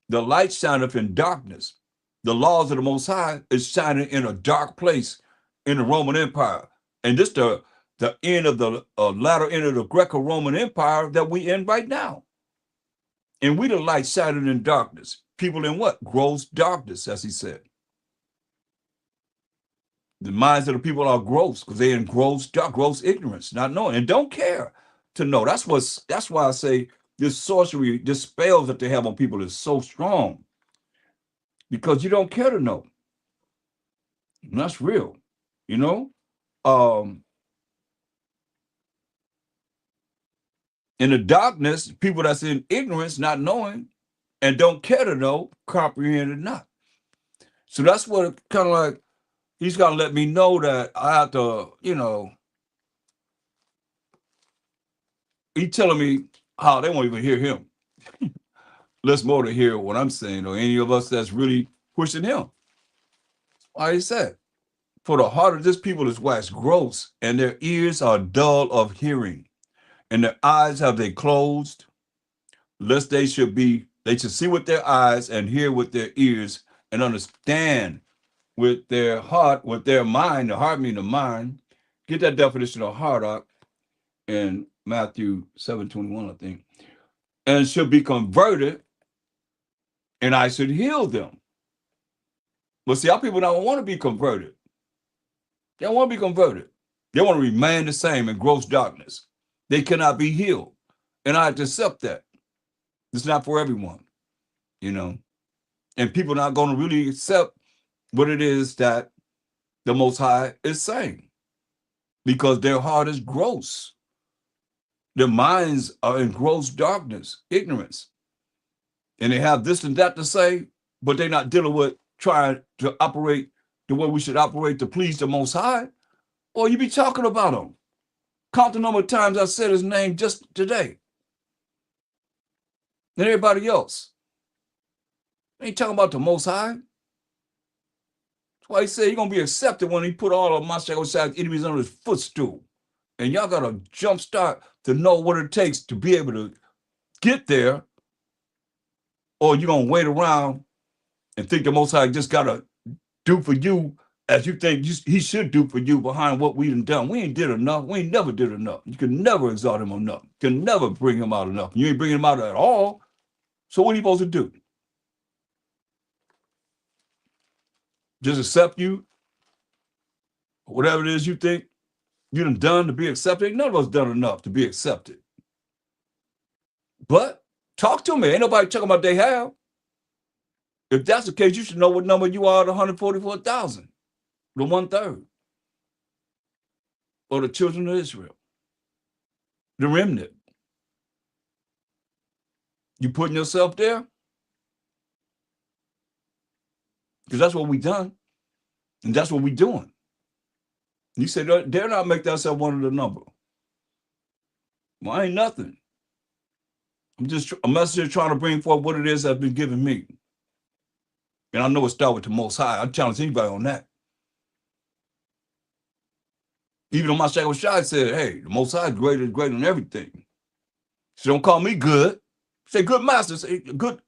The light shineth in darkness. The laws of the Most High is shining in a dark place in the Roman Empire. And this the end of the latter end of the Greco-Roman Empire that we in right now. And we the light shining in darkness. People in what? Gross darkness, as he said. The minds of the people are gross because they're in gross dark, gross ignorance, not knowing, and don't care to know. That's why I say this sorcery, this spells that they have on people is so strong. Because you don't care to know. And that's real, you know? In the darkness, people that's in ignorance, not knowing, and don't care to know, comprehend it not. So that's what kind of like, he's got to let me know that I have to, you know, he's telling me how they won't even hear him. Less more to hear what I'm saying, or any of us that's really pushing him. Why he said, for the heart of this people is waxed gross, and their ears are dull of hearing, and their eyes have they closed, lest they should see with their eyes and hear with their ears and understand with their heart, with their mind. The heart means the mind. Get that definition of heart up in Matthew 7:21, I think. And should be converted, and I should heal them. But see, our people don't want to be converted. They don't want to be converted. They want to remain the same in gross darkness. They cannot be healed. And I have to accept that. It's not for everyone, you know. And people are not going to really accept what it is that the Most High is saying, because their heart is gross. Their minds are in gross darkness, ignorance. And they have this and that to say, but they're not dealing with trying to operate the way we should operate to please the Most High. Or you be talking about him. Count the number of times I said his name just today. And everybody else. They ain't talking about the Most High. That's why he said he's going to be accepted when he put all of my enemies under his footstool. And y'all got to jumpstart to know what it takes to be able to get there, or you're going to wait around and think the Most High just got to do for you as you think he should do for you behind what we done. We ain't did enough. We ain't never did enough. You can never exalt him enough. You can never bring him out enough. You ain't bringing him out at all. So what are you supposed to do? Just accept you? Whatever it is you think you done to be accepted? None of us done enough to be accepted. But talk to me. Ain't nobody talking about they have. If that's the case, you should know what number you are at 144,000, the 1/3, or the children of Israel, the remnant. You putting yourself there? Because that's what we done, and that's what we doing. You say dare not make thyself one of the number. Well, I ain't nothing. I'm just a messenger trying to bring forth what it is that's been given me. And I know it starts with the Most High. I challenge anybody on that. Even though my Shai said, hey, the Most High is greater than everything. So don't call me good. Say good master. Say good.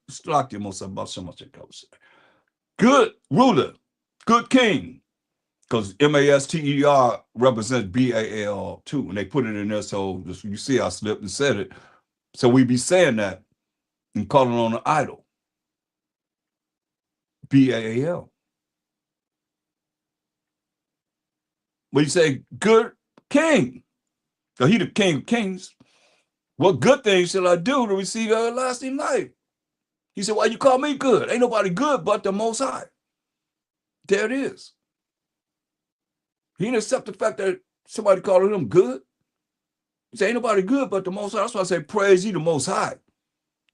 Good ruler. Good king. Because MASTER represents BAL too. And they put it in there. So you see I slipped and said it. So we be saying that and calling on an idol. BAL. But you say good king. So he the king of kings. What good things shall I do to receive everlasting life? He said, why you call me good? Ain't nobody good but the Most High. There it is. He didn't accept the fact that somebody calling him good. He said, ain't nobody good but the Most High. That's why I say, praise ye the Most High.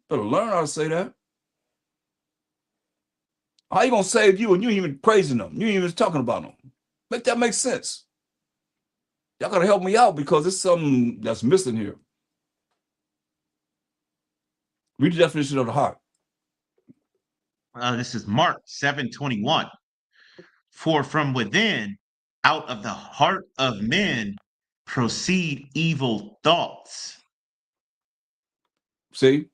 Better learn how to say that. How you going to save you and you ain't even praising them? You ain't even talking about them. Make that make sense. Y'all got to help me out because there's something that's missing here. Read the definition of the heart. This is Mark 7:21. For from within, out of the heart of men, proceed evil thoughts. See?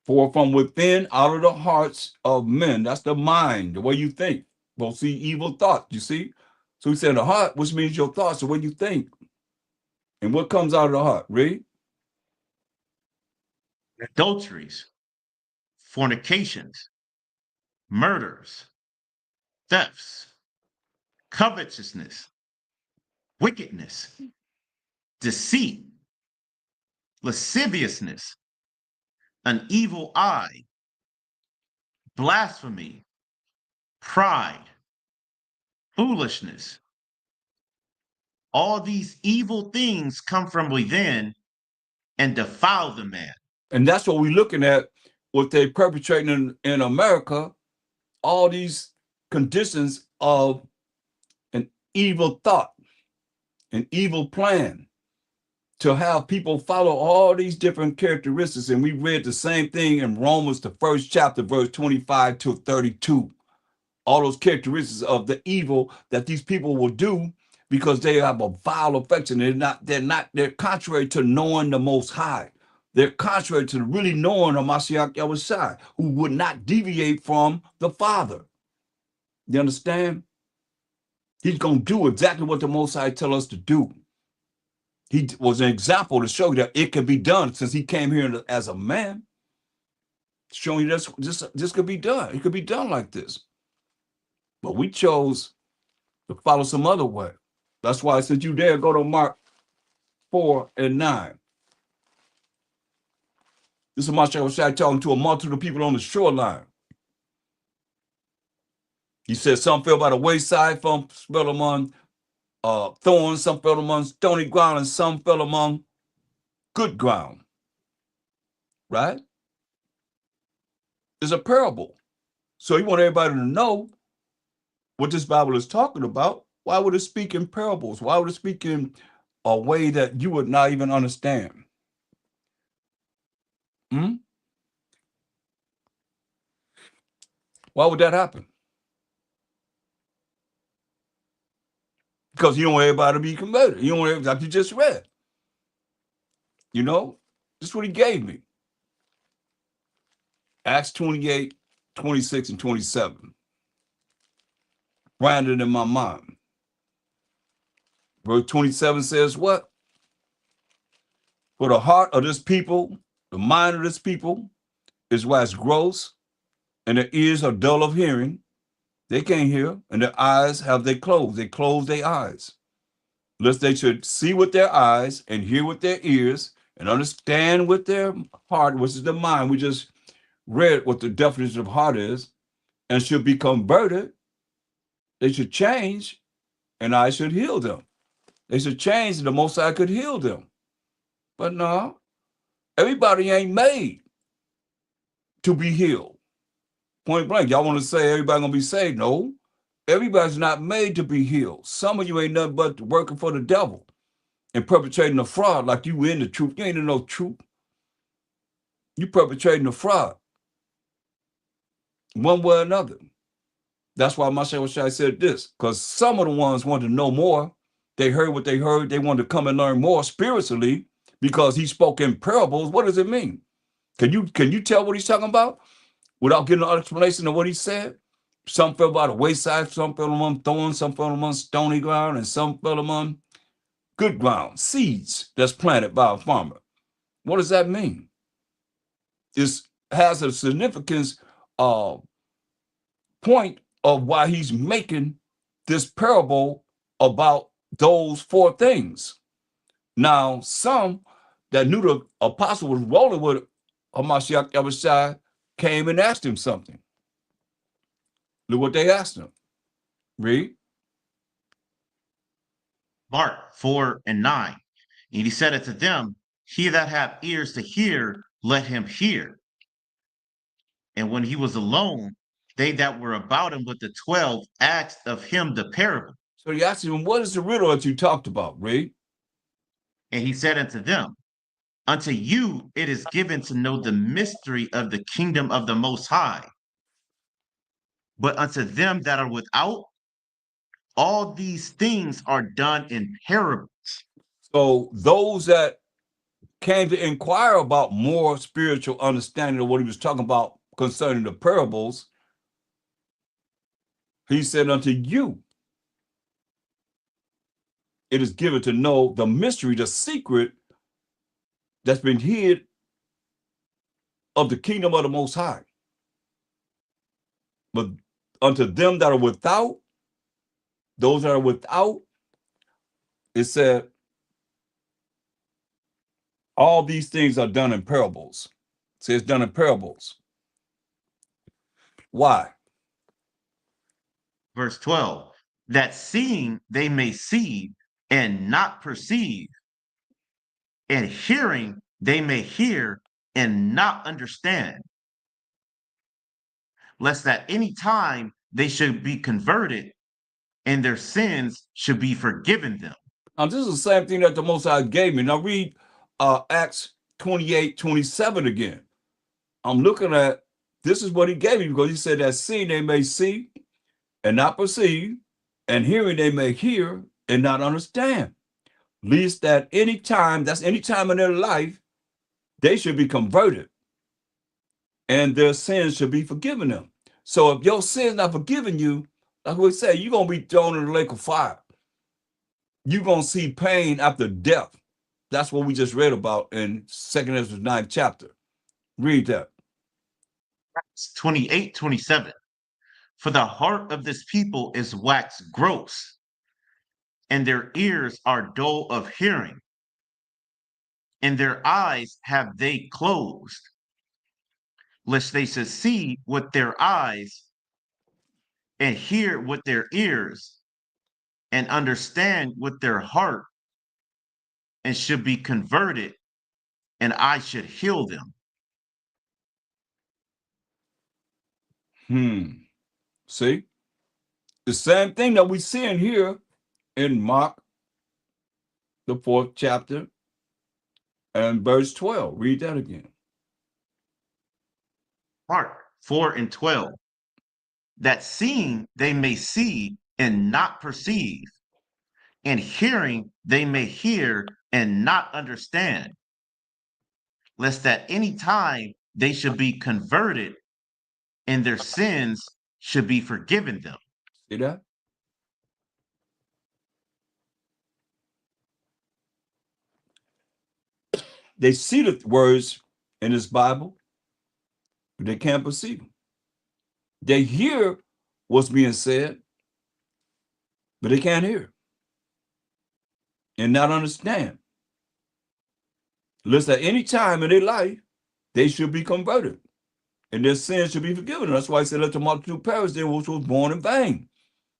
For from within, out of the hearts of men, that's the mind, the way you think, will see evil thoughts, you see? So he said the heart, which means your thoughts, the way you think. And what comes out of the heart? Read. Adulteries, fornications, murders, thefts, covetousness, wickedness, deceit, lasciviousness, an evil eye, blasphemy, pride, foolishness. All these evil things come from within and defile the man. And that's what we're looking at, what they're perpetrating in America, all these conditions of an evil thought, an evil plan, to have people follow all these different characteristics. And we read the same thing in Romans, the 1st chapter, verse 25 to 32. All those characteristics of the evil that these people will do because they have a vile affection. They're contrary to knowing the Most High. They're contrary to really knowing the Mashiach Yahushua, who would not deviate from the Father. You understand? He's going to do exactly what the Most High tell us to do. He was an example to show you that it can be done, since he came here as a man, showing you this could be done. It could be done like this. But we chose to follow some other way. That's why I said you dare go to Mark 4 and 9. This is Mashiach talking to a multitude of people on the shoreline. He said some fell by the wayside, some fell among thorns, some fell among stony ground, and some fell among good ground. Right? It's a parable. So you want everybody to know what this Bible is talking about. Why would it speak in parables? Why would it speak in a way that you would not even understand? Why would that happen? Because you don't want everybody to be converted. You don't want everybody, like you just read. You know, this is what he gave me. Acts 28, 26, and 27. Branded in my mind. Verse 27 says what? For the heart of this people, the mind of this people, is wax gross, and their ears are dull of hearing. They can't hear, and their eyes have they closed. They close their eyes, lest they should see with their eyes and hear with their ears and understand with their heart, which is the mind. We just read what the definition of heart is, and should be converted. They should change, and I should heal them. They should change, and the Most High could heal them. But no, everybody ain't made to be healed. Point blank. Y'all want to say everybody gonna be saved? No, everybody's not made to be healed. Some of you ain't nothing but working for the devil and perpetrating a fraud like you in the truth. You ain't in no truth. You perpetrating a fraud one way or another. That's why Mashiach said this, because some of the ones wanted to know more. They heard what they heard. They wanted to come and learn more spiritually because he spoke in parables. What does it mean? Can you tell what he's talking about without getting an explanation of what he said? Some fell by the wayside, some fell among thorns, some fell among stony ground, and some fell among good ground, seeds that's planted by a farmer. What does that mean? This has a significance point of why he's making this parable about those four things. Now, some that knew the apostle was rolling with Hamashiach Yahushua came and asked him something. Look what they asked him. Read. Mark 4 and 9. And he said unto them, he that hath ears to hear, let him hear. And when he was alone, they that were about him with the 12 asked of him the parable. So he asked him, what is the riddle that you talked about? Read. And he said unto them, unto you it is given to know the mystery of the kingdom of the Most High. But unto them that are without, All these things are done in parables. So those that came to inquire about more spiritual understanding of what he was talking about concerning the parables, he said unto you, it is given to know the mystery, the secret that's been hid of the kingdom of the Most High. But unto them that are without, those that are without, it said, all these things are done in parables. It says done in parables. Why? Verse 12, that seeing they may see and not perceive, and hearing they may hear and not understand, lest at any time they should be converted and their sins should be forgiven them. Now, this is the same thing that the Most High gave me. Now, read Acts 28:27 again. I'm looking at, this is what he gave me, because he said that seeing they may see and not perceive, and hearing they may hear and not understand. Least that any time, that's any time in their life, they should be converted and their sins should be forgiven them. So if your sins not forgiven you, like we say, you're going to be thrown in the lake of fire. You're going to see pain after death. That's what we just read about in 2 Ezra 9th chapter. Read that. 28:27. For the heart of this people is waxed gross, and their ears are dull of hearing, and their eyes have they closed, lest they should see with their eyes, and hear with their ears, and understand with their heart, and should be converted, and I should heal them. See? The same thing that we see in here in Mark, the 4th chapter, and verse 12. Read that again. Mark 4:12. That seeing they may see and not perceive, and hearing they may hear and not understand, lest at any time they should be converted and their sins should be forgiven them. See that? They see the words in this Bible, but they can't perceive them. They hear what's being said, but they can't hear and not understand. Lest at any time in their life, they should be converted and their sins should be forgiven. That's why he said, let the multitude perish there which was born in vain.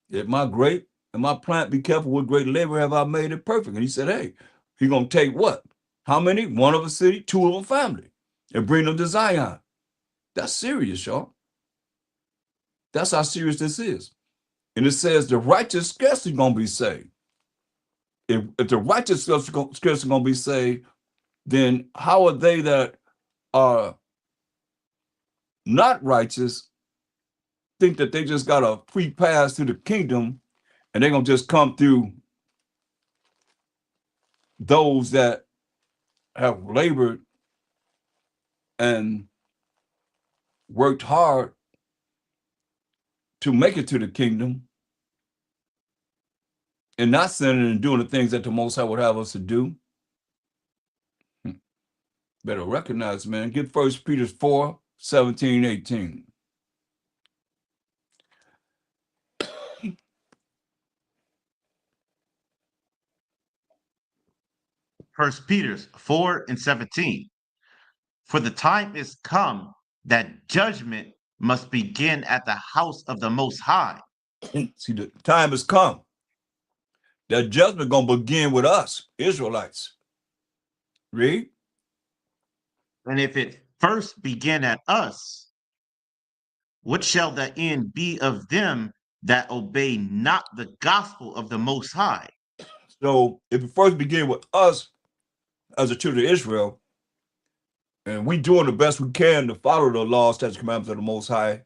If my grape and my plant be careful, with great labor have I made it perfect. And he said, hey, he's going to take what? How many? One of a city, two of a family, and bring them to Zion. That's serious, y'all. That's how serious this is. And it says the righteous scarcely going to be saved. If the righteous scarcely going to be saved, then how are they that are not righteous think that they just got a free pass to the kingdom and they're going to just come through those that have labored and worked hard to make it to the kingdom and not sinning and doing the things that the Most High would have us to do? Better recognize, man. Get 1 Peter 4:17-18. First Peter 4:17. For the time is come that judgment must begin at the house of the Most High. See, the time has come. That judgment going to begin with us, Israelites. Read. And if it first begin at us, what shall the end be of them that obey not the gospel of the Most High? So if it first begin with us as a children of Israel, and we doing the best we can to follow the laws, statutes, commandments of the Most High,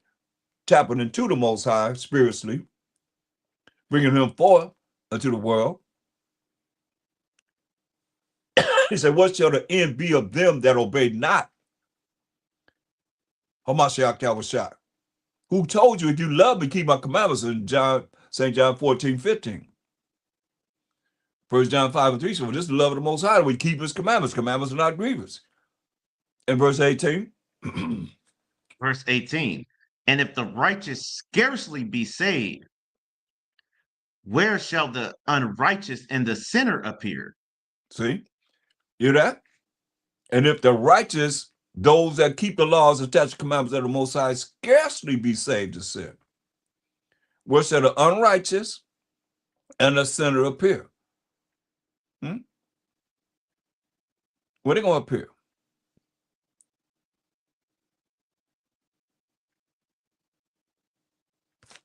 tapping into the Most High spiritually, bringing him forth into the world. He said, what shall the end be of them that obey not? Hamashiach Yahweh. Who told you if you love me, keep my commandments in St. John 14:15. 1 John 5:3. So this is the love of the Most High. We keep his commandments. Commandments are not grievous. In verse 18. Verse 18. And if the righteous scarcely be saved, where shall the unrighteous and the sinner appear? See? Hear that? And if the righteous, those that keep the laws, attached commandments of the Most High, scarcely be saved to sin, where shall the unrighteous and the sinner appear? Where they going to appear?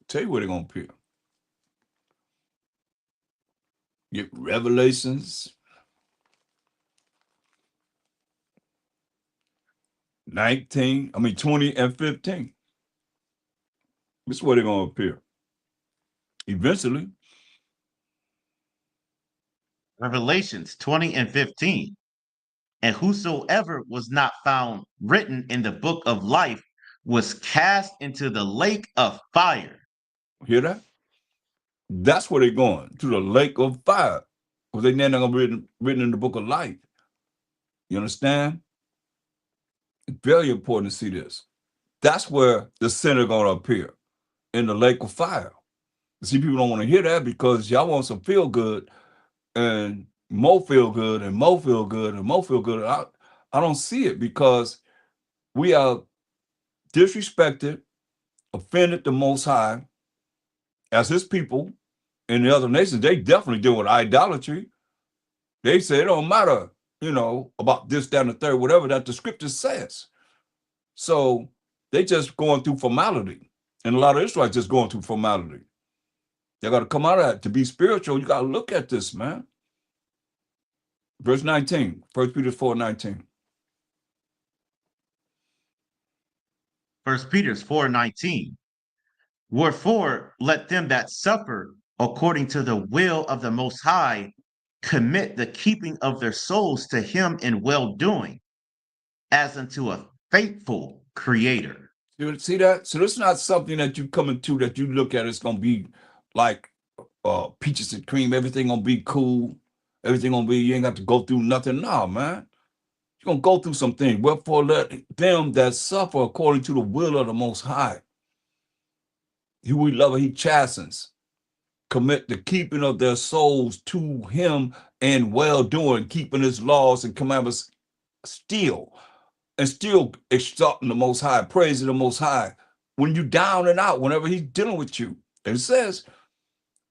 Tell you where they're going to appear. Get Revelations 20 and 15. This is where they're going to appear. Eventually. Revelations 20 and 15. And whosoever was not found written in the book of life was cast into the lake of fire. Hear that? That's where they're going, to the lake of fire. Because they're not going to be written in the book of life. You understand? It's very important to see this. That's where the sinner going to appear, in the lake of fire. See, people don't want to hear that because y'all want some feel good and more feel good and more feel good and more feel good. I don't see it because we are disrespected, offended the Most High as his people in the other nations. They definitely deal with idolatry. They say it don't matter, about this, that, and the third, whatever that the scripture says. So they just going through formality. And a lot of Israelites just going through formality. They got to come out of that. To be spiritual, you got to look at this, man. Verse 19, 1 Peter 4:19. 1 Peter 4:19. Wherefore, let them that suffer according to the will of the Most High commit the keeping of their souls to him in well-doing, as unto a faithful creator. You see that? So this is not something that you come into that you look at, it's going to be like peaches and cream. Everything going to be cool. Everything going to be, you ain't got to go through nothing. No, man. You're going to go through some things. Wherefore, let them that suffer according to the will of the Most High, who we love, he chastens, commit the keeping of their souls to him and well-doing, keeping his laws and commandments still exalting the Most High, praising the Most High. When you down and out, whenever he's dealing with you. And it says,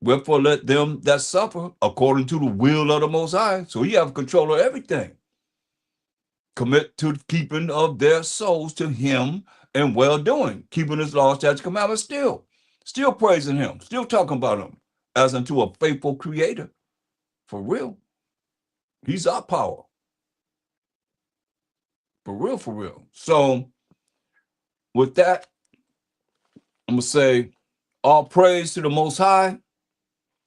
wherefore let them that suffer according to the will of the Most High. So he have control of everything. Commit to the keeping of their souls to him and well-doing, keeping his laws, statutes, commandments still praising him, still talking about him as unto a faithful creator. For real. He's our power. For real, for real. So with that, I'm going to say all praise to the Most High.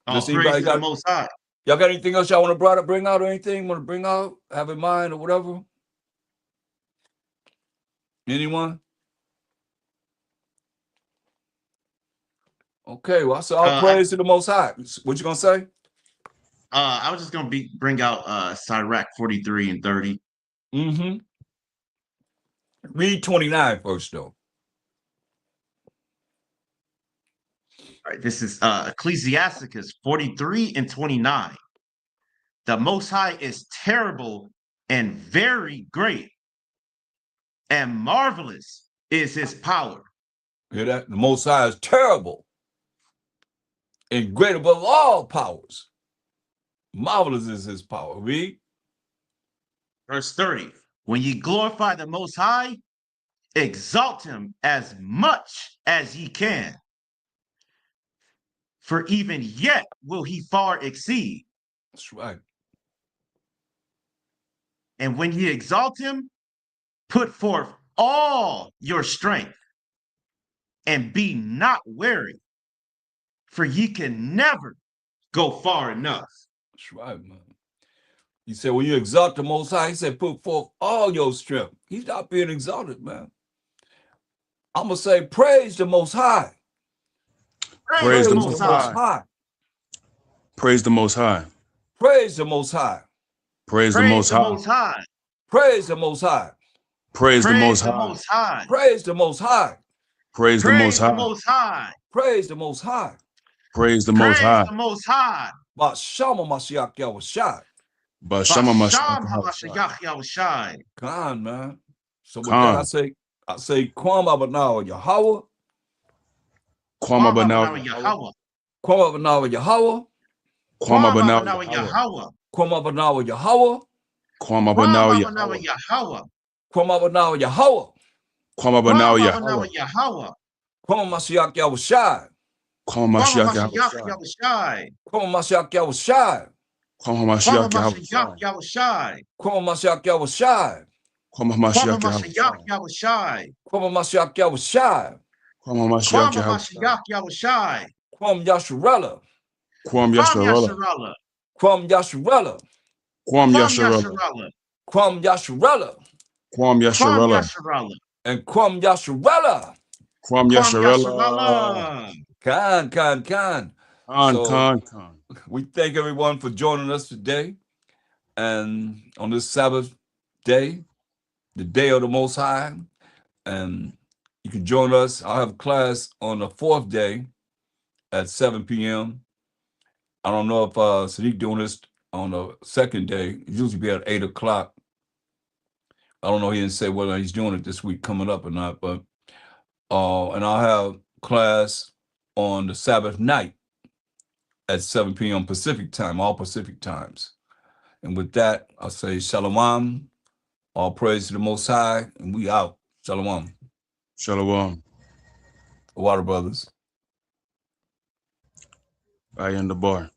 All praise to the Most High. Y'all got anything else y'all want to bring out or anything want to bring out, have in mind or whatever? Anyone? Okay, well, I said all praise to the Most High. What you going to say? I was just going to bring out Sirach 43 and 30. Mm-hmm. Read 29 first, though. All right, this is Ecclesiasticus 43 and 29. The Most High is terrible and very great, and marvelous is his power. Hear that? The Most High is terrible and great above all powers. Marvelous is his power. Read. Verse 30. When ye glorify the Most High, exalt him as much as ye can. For even yet will he far exceed. That's right. And when ye exalt him, put forth all your strength and be not weary. for ye can never go far enough. That's right, man. He said, when you exalt the Most High, he said, put forth all your strength. He's not being exalted, man. I'm going to say, praise the Most High. Praise the Most High. Praise the Most High. Praise the Most High. Praise the Most High. Praise the Most High. Praise the Most High. Praise the Most High. Praise the Most High. Praise the Most High. Praise the Most High. Praise the Most High. Bashama Mashiach Yahushai. Bashama Mashiach Yahushai. Khan, man. So with that, I say, Qam Abanawa Yahweh. Qam Abanawa Yahweh. Qam Abanawa Yahweh. Qam Abanawa Yahweh. Qam Abanawa Yahweh. Qam Abanawa Yahweh. Qam Abanawa Yahweh. Qam Abanawa Yahweh. Qam Mashiach Yahushai. Qam Mashiach Yahushai. Qam Mashiach Yahushai. Qam Mashiach Yahushai. Qam Mashiach Yahushai. Qam Mashiach Yahushai. Qam Mashiach Yahushai. Qam Mashiach Yahushai. Qam Yasharahla. Qam Yasharahla. Qam Yasharahla. Qam Yasharahla. Qam Yasharahla. Qam Yasharahla. And Qam Yasharahla. Qam Yasharahla. Khan. Khan. We thank everyone for joining us today. And on this Sabbath day, the day of the Most High. And you can join us. I'll have class on the 4th day at 7 p.m. I don't know if Sadiq doing this on the 2nd day. It usually be at 8 o'clock. I don't know. He didn't say whether he's doing it this week coming up or not. But and I'll have class on the Sabbath night at 7 p.m. Pacific time, all Pacific times. And with that, I'll say Shalom. All praise to the Most High. And we out. Shalom. Shalom. Water brothers. I am the bar.